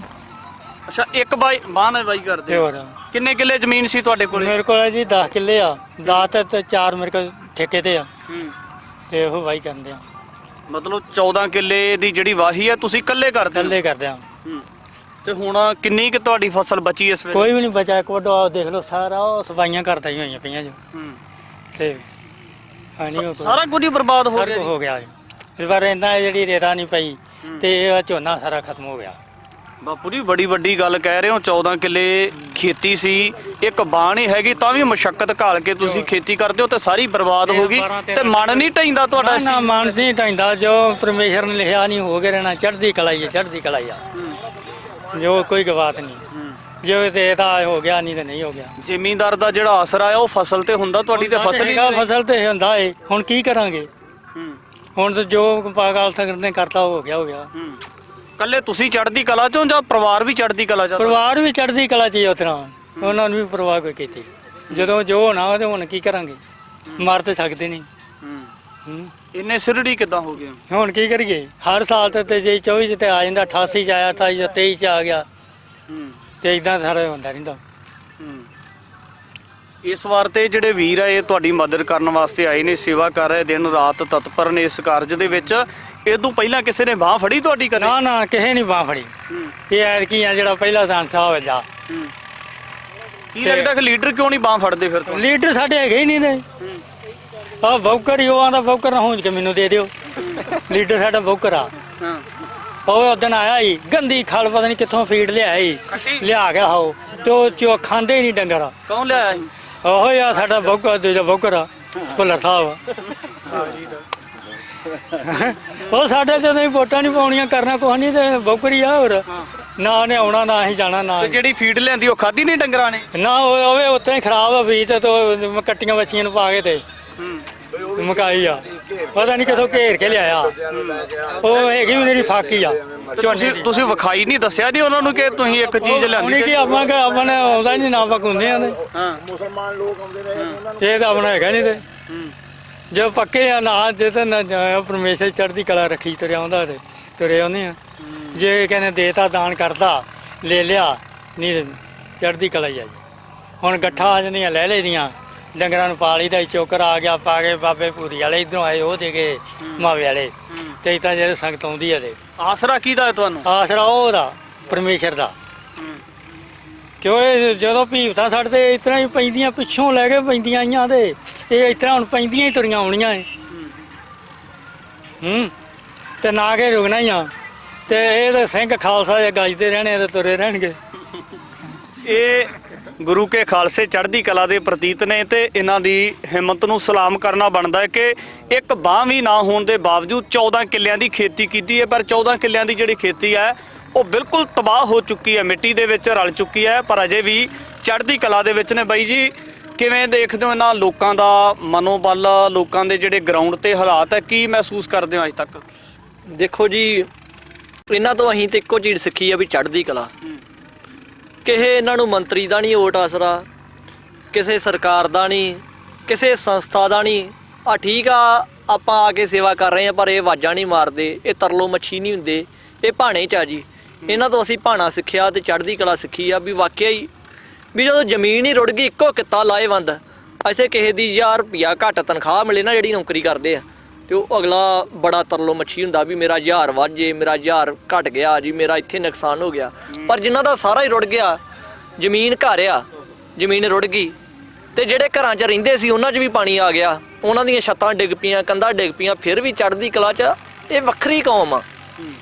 ਅੱਛਾ, ਇੱਕ ਬਾਹ ਨਾਲ ਵਾਹੀ ਕਰਦੇ ਤੇ ਹੋ। ਹੋਰ ਕਿੰਨੇ ਕਿੱਲੇ ਜ਼ਮੀਨ ਸੀ ਤੁਹਾਡੇ ਕੋਲ? ਮੇਰੇ ਕੋਲ ਜੀ 10 ਕਿੱਲੇ ਆ। 10 ਤੇ 4 ਮੇਰੇ ਕੋਲ ਠੇਕੇ ਤੇ ਆ ਤੇ ਉਹ ਵਾਹੀ ਕਰਦੇ ਆ। ਮਤਲਬ 14 ਕਿੱਲੇ ਦੀ ਜਿਹੜੀ ਵਾਹੀ ਹੈ ਤੁਸੀਂ ਇਕੱਲੇ ਕਰਦੇ ਹੋ? ਇਕੱਲੇ ਕਰਦੇ ਆ। ਤੇ ਹੁਣ ਕਿੰਨੀ ਕਿ ਤੁਹਾਡੀ ਫਸਲ ਬਚੀ ਇਸ ਵੇਲੇ? ਕੋਈ ਵੀ ਨਹੀਂ ਬਚਾ। ਇੱਕ ਵੱਡਾ ਦੇਖ ਲਓ ਸਾਰਾ ਉਹ ਸਫਾਈਆਂ ਕਰਦਾ ਹੀ ਹੋਈਆਂ ਪਈਆਂ ਜੋ ਤੇ ਹਾਂਜੀ ਸਾਰਾ ਕੁਝ ਹੀ ਬਰਬਾਦ ਹੋ ਗਿਆ ਹੋ ਗਿਆ। ਇਸ ਵਾਰ ਇੰਨਾ ਜਿਹੜੀ ਰੇਤਾ ਨਹੀਂ ਪਈ ਤੇ ਇਹ ਝੋਨਾ ਸਾਰਾ ਖਤਮ ਹੋ ਗਿਆ। ਬਾਪੂ ਜੀ ਬੜੀ ਵੱਡੀ ਗੱਲ ਕਹਿ ਰਹੇ ਹੋ। 14 ਕਿੱਲੇ ਖੇਤੀ ਸੀ, ਇੱਕ ਬਾਣ ਹੀ ਹੈਗੀ, ਤਾਂ ਵੀ ਮੁਸ਼ਕਲ ਘਾਲ ਕੇ ਤੁਸੀਂ ਖੇਤੀ ਕਰਦੇ ਹੋ ਤੇ ਸਾਰੀ ਬਰਬਾਦ ਹੋ ਗਈ। ਤੇ ਮਨ ਨਹੀਂ ਢੈਂਦਾ ਤੁਹਾਡਾ? ਨਾ ਮਨ ਨਹੀਂ ਢੈਂਦਾ। ਜੋ ਪਰਮੇਸ਼ਰ ਨੇ ਲਿਖਿਆ ਨਹੀਂ ਹੋ ਗਿਆ ਰਹਿਣਾ। ਚੜ੍ਹਦੀ ਕਲਾਈ ਹੈ, ਚੜ੍ਹਦੀ ਕਲਾਈ ਆ। ਜੋ ਕੋਈ ਗਵਾਤ ਨਹੀਂ। ਜੋ ਤੇ ਤਾਂ ਹੋ ਗਿਆ, ਨਹੀਂ ਤੇ ਨਹੀਂ ਹੋ ਗਿਆ। ਜ਼ਿਮੀਂਦਾਰ ਦਾ ਜਿਹੜਾ ਆਸਰਾ ਹੈ ਉਹ ਫਸਲ ਤੇ ਹੁੰਦਾ, ਤੁਹਾਡੀ ਤੇ ਫਸਲ ਹੀ ਨਹੀਂ। ਫਸਲ ਤੇ ਹੁੰਦਾ ਏ। ਹੁਣ ਕੀ ਕਰਾਂਗੇ? ਹੁਣ ਤਾਂ ਜੋ ਪਾਗਲ ਸਕਦੇ ਕਰਤਾ ਹੋ ਗਿਆ, ਹੋ ਗਿਆ। ਕੱਲੇ ਤੁਸੀਂ ਚੜ੍ਹਦੀ ਕਲਾ ਚੋਂ ਜਾਂ ਪਰਿਵਾਰ ਵੀ ਚੜ੍ਹਦੀ ਕਲਾ ਚ? ਪਰਿਵਾਰ ਵੀ ਚੜ੍ਹਦੀ ਕਲਾ ਚ ਹੀ ਉਤਰਾ। ਉਹਨਾਂ ਨੂੰ ਵੀ ਪਰਵਾਹ ਕੋਈ ਕੀਤੀ। ਜਦੋਂ ਜੋ ਹੋਣਾ ਤੇ ਹੁਣ ਕੀ ਕਰਾਂਗੇ? ਮਰ ਤੇ ਸਕਦੇ ਨਹੀਂ। ਇੰਨੇ ਸਿਰੜੀ ਕਿੱਦਾਂ ਹੋ ਗਏ? ਹੁਣ ਕੀ ਕਰੀਏ? ਹਰ ਸਾਲ ਤੇ ਜੇ 24 ਚ ਤੇ ਆ ਜਾਂਦਾ, 88 ਚ ਆਇਆ, 28 ਚ 23 ਚ ਆ ਗਿਆ ਤੇ ਇਦਾਂ ਸਾਰਾ ਹੁੰਦਾ ਰਹਿੰਦਾ। ਇਸ ਵਾਰ ਤੇ ਜਿਹੜੇ ਵੀਰ ਆ ਇਹ ਤੁਹਾਡੀ ਮਦਦ ਕਰਨ ਵਾਸਤੇ ਆਏ ਨੇ, ਸੇਵਾ ਕਰ ਰਹੇ, ਦਿਨ ਰਾਤ ਤਤਪਰ ਨੇ ਇਸ ਕਾਰਜ ਦੇ ਵਿੱਚ। ਇਹ ਤੋਂ ਪਹਿਲਾਂ ਕਿਸੇ ਨੇ ਬਾਹ ਫੜੀ ਤੁਹਾਡੀ ਕਦੇ? ਨਾ ਨਾ, ਕਿਸੇ ਨਹੀਂ ਬਾਹ ਫੜੀ। ਇਹ ਐਤਕੀ ਆ ਜਿਹੜਾ ਪਹਿਲਾ ਸੰਸਾ ਹੋ ਜਾ। ਕੀ ਲੱਗਦਾ ਕਿ ਲੀਡਰ ਕਿਉਂ ਨਹੀਂ ਬਾਹ ਫੜਦੇ ਫਿਰ ਤੋਂ? ਲੀਡਰ ਸਾਡੇ ਹੈਗੇ ਹੀ ਨਹੀਂ ਨੇ। ਆ ਬੌਕਰ ਹੀ ਉਹ ਆਂਦਾ, ਬੌਕਰ ਨਾ ਹੁੰਜ ਕੇ ਮੈਨੂੰ ਦੇ ਦਿਓ। ਲੀਡਰ ਸਾਡਾ ਬੌਕਰ ਆ। ਉਹ ਉਦਣ ਆਇਆ ਹੀ, ਗੰਦੀ ਖਲ ਪਤਾ ਨਹੀਂ ਕਿੱਥੋਂ ਫੀਡ ਲਿਆ ਹੀ, ਲਿਆ ਗਿਆ ਹੋ ਤੇ ਚੋ ਖਾਂਦੇ ਹੀ ਨਹੀਂ ਡੰਗਰ। ਕੌਣ ਲਿਆਇਆ ਸੀ? ਉਹ ਯਾ ਸਾਡਾ ਬੌਕਰ, ਦੂਜਾ ਬੌਕਰ ਆ, ਭੁੱਲਰ ਸਾਹਿਬ। ਉਹ ਸਾਡੇ ਤੇ ਨਹੀਂ ਵੋਟਾਂ ਨਹੀਂ ਪਾਉਣੀਆਂ, ਕਰਨਾ ਕੁਛ ਨਹੀਂ ਤੇ ਬੌਕਰ ਹੀ ਆ। ਹੋਰ ਨਾ ਉਹਨੇ ਆਉਣਾ, ਨਾ ਅਸੀਂ ਜਾਣਾ। ਨਾ ਜਿਹੜੀ ਫੀਡ ਲਿਆਂਦੀ ਉਹ ਖਾਧੀ ਨਹੀਂ ਡੰਗਰਾਂ ਨੇ? ਨਾ ਉਹ ਉੱਥੇ ਹੀ ਖਰਾਬ ਆ ਬੀਜ ਤੇ ਕੱਟੀਆਂ ਬੱਚੀਆਂ ਨੂੰ ਪਾ ਕੇ ਤੇ ਮਕਾਈ ਆ। ਪਤਾ ਨਹੀਂ ਕਿਥੋਂ ਘੇਰ ਕੇ ਲਿਆਇਆ। ਉਹ ਹੈਗੀ ਮੇਰੀ ਫਾਕੀ ਆ। ਤੁਸੀਂ ਵਿਖਾਈ ਨਹੀਂ, ਦੱਸਿਆ ਨਹੀਂ ਉਹਨਾਂ ਨੂੰ ਕਿ ਤੁਸੀਂ ਇੱਕ ਚੀਜ਼ ਲਿਆਂਦੀ? ਕੀ ਆਪਾਂ ਨੇ ਆਉਂਦਾ ਨਹੀਂ ਨਾ ਪਕਾਉਂਦੇ ਆ। ਮੁਸਲਮਾਨ ਲੋਕ ਆਉਂਦੇ ਰਹੇ ਉਹਨਾਂ ਨੂੰ ਇਹ ਤਾਂ ਆਪਣਾ ਹੈਗਾ ਨਹੀਂ ਤੇ ਜੋ ਪੱਕੇ ਆ ਨਾ ਜੇ ਤਾਂ ਪਰਮੇਸ਼ਰ ਚੜ੍ਹਦੀ ਕਲਾ ਰੱਖੀ ਤੁਰਿਆ ਆਉਂਦਾ ਤੇ ਤੁਰੇ ਆਉਂਦੇ ਆ। ਜੇ ਕਹਿੰਦੇ ਦੇਤਾ ਦਾਨ ਕਰਦਾ, ਲੈ ਲਿਆ, ਨਹੀਂ ਚੜ੍ਹਦੀ ਕਲਾ ਹੀ ਆ ਜੀ। ਹੁਣ ਗੱਠਾਂ ਆ ਜਾਂਦੀਆਂ ਲੈ ਲਈਆਂ, ਡੰਗਰਾਂ ਨੂੰ ਪਾ ਲਈਦਾ। ਚੋਕਰ ਆ ਗਿਆ, ਪਾ ਕੇ ਬਾਬੇ ਭੂਰੀ ਵਾਲੇ ਇੱਧਰੋਂ ਆਏ, ਉਹ ਦੇ ਗਏ ਮਾਵੇ ਵਾਲੇ। ਤੇ ਤਾਂ ਜਿਹੜੇ ਸੰਗਤ ਆਉਂਦੀ ਆ ਤੇ ਆਸਰਾ ਕਿਹਦਾ ਹੈ ਤੁਹਾਨੂੰ? ਆਸਰਾ ਉਹਦਾ ਪਰਮੇਸ਼ਰ ਦਾ। ਕਿਉਂ ਇਹ ਜਦੋਂ ਭੀਵਤਾਂ ਸਾਡੇ ਤੇ ਇਸ ਤਰ੍ਹਾਂ ਹੀ ਪੈਂਦੀਆਂ, ਪਿੱਛੋਂ ਲੈ ਕੇ ਪੈਂਦੀਆਂ ਆਈਆਂ ਤੇ ਇਹ ਇਸ ਤਰ੍ਹਾਂ ਹੁਣ ਪੈਂਦੀਆਂ ਹੀ ਤੁਰੀਆਂ ਆਉਣੀਆਂ ਤੇ ਨਾ ਕੇ ਰੁਕਣਾ ਹੀ ਆ। ਤੇ ਇਹ ਤਾਂ ਸਿੰਘ ਖਾਲਸਾ ਜੇ ਗੱਜਦੇ ਰਹਿਣੇ ਤੇ ਤੁਰੇ ਰਹਿਣਗੇ। ਇਹ ਗੁਰੂ ਕੇ ਖਾਲਸੇ ਚੜ੍ਹਦੀ ਕਲਾ ਦੇ ਪ੍ਰਤੀਤ ਨੇ ਤੇ ਇਹਨਾਂ ਦੀ ਹਿੰਮਤ ਨੂੰ ਸਲਾਮ ਕਰਨਾ ਬਣਦਾ ਹੈ ਕਿ ਇੱਕ ਬਾਂਹ ਵੀ ਨਾ ਹੋਣ ਦੇ ਬਾਵਜੂਦ 14 ਕਿੱਲਿਆਂ ਦੀ ਖੇਤੀ ਕੀਤੀ ਹੈ। ਪਰ 14 ਕਿੱਲਿਆਂ ਦੀ ਜਿਹੜੀ ਖੇਤੀ ਹੈ ਉਹ ਬਿਲਕੁਲ ਤਬਾਹ ਹੋ ਚੁੱਕੀ ਹੈ, ਮਿੱਟੀ ਦੇ ਵਿੱਚ ਰਲ ਚੁੱਕੀ ਹੈ, ਪਰ ਅਜੇ ਵੀ ਚੜ੍ਹਦੀ ਕਲਾ ਦੇ ਵਿੱਚ ਨੇ। ਬਾਈ ਜੀ ਕਿਵੇਂ ਦੇਖਦੇ ਹੋ ਇਹਨਾਂ ਲੋਕਾਂ ਦਾ ਮਨੋਬਲ, ਲੋਕਾਂ ਦੇ ਜਿਹੜੇ ਗਰਾਊਂਡ ਤੇ ਹਾਲਾਤ ਹੈ, ਕੀ ਮਹਿਸੂਸ ਕਰਦੇ ਹੋ ਅੱਜ ਤੱਕ? ਦੇਖੋ ਜੀ, ਇਹਨਾਂ ਤੋਂ ਅਸੀਂ ਤੇ ਇੱਕੋ ਚੀਜ਼ ਸਿੱਖੀ ਆ ਵੀ ਚੜ੍ਹਦੀ ਕਲਾ। ਕਿਸੇ ਇਹਨਾਂ ਨੂੰ ਮੰਤਰੀ ਦਾ ਨਹੀਂ ਓਟ ਆਸਰਾ, ਕਿਸੇ ਸਰਕਾਰ ਦਾ ਨਹੀਂ, ਕਿਸੇ ਸੰਸਥਾ ਦਾ ਨਹੀਂ। ਆ ਠੀਕ ਆ, ਆਪਾਂ ਆ ਕੇ ਸੇਵਾ ਕਰ ਰਹੇ ਆ, ਪਰ ਇਹ ਆਵਾਜ਼ਾਂ ਨਹੀਂ ਮਾਰਦੇ, ਇਹ ਤਰਲੋ ਮੱਛੀ ਨਹੀਂ ਹੁੰਦੇ, ਇਹ ਭਾਣੇ 'ਚ ਆ ਜੀ। ਇਹਨਾਂ ਤੋਂ ਅਸੀਂ ਭਾਣਾ ਸਿੱਖਿਆ ਤੇ ਚੜ੍ਹਦੀ ਕਲਾ ਸਿੱਖੀ ਆ ਵੀ ਵਾਕਿਆ ਹੀ ਵੀ ਜਦੋਂ ਜ਼ਮੀਨ ਹੀ ਰੁੜ ਗਈ, ਇੱਕੋ ਕਿੱਤਾ ਲਾਹੇਵੰਦ। ਐਸੇ ਕਿਸੇ ਦੀ 1000 ਰੁਪਿਆ ਘੱਟ ਤਨਖਾਹ ਮਿਲੇ ਨਾ ਜਿਹੜੀ ਨੌਕਰੀ ਕਰਦੇ ਆ, ਤੇ ਉਹ ਅਗਲਾ ਬੜਾ ਤਰਲੋ ਮੱਛੀ ਹੁੰਦਾ ਵੀ ਮੇਰਾ 1000 ਵੱਧ ਜੇ, ਮੇਰਾ 1000 ਘਟ ਗਿਆ ਜੀ, ਮੇਰਾ ਇੱਥੇ ਨੁਕਸਾਨ ਹੋ ਗਿਆ। ਪਰ ਜਿਨ੍ਹਾਂ ਦਾ ਸਾਰਾ ਹੀ ਰੁੜ ਗਿਆ, ਜ਼ਮੀਨ ਘਰ ਆ, ਜ਼ਮੀਨ ਰੁੜ ਗਈ, ਤੇ ਜਿਹੜੇ ਘਰਾਂ 'ਚ ਰਹਿੰਦੇ ਸੀ ਉਹਨਾਂ 'ਚ ਵੀ ਪਾਣੀ ਆ ਗਿਆ, ਉਹਨਾਂ ਦੀਆਂ ਛੱਤਾਂ ਡਿੱਗ ਪਈਆਂ, ਕੰਧਾਂ ਡਿੱਗ ਪਈਆਂ, ਫਿਰ ਵੀ ਚੜ੍ਹਦੀ ਕਲਾ 'ਚ। ਇਹ ਵੱਖਰੀ ਕੌਮ ਆ।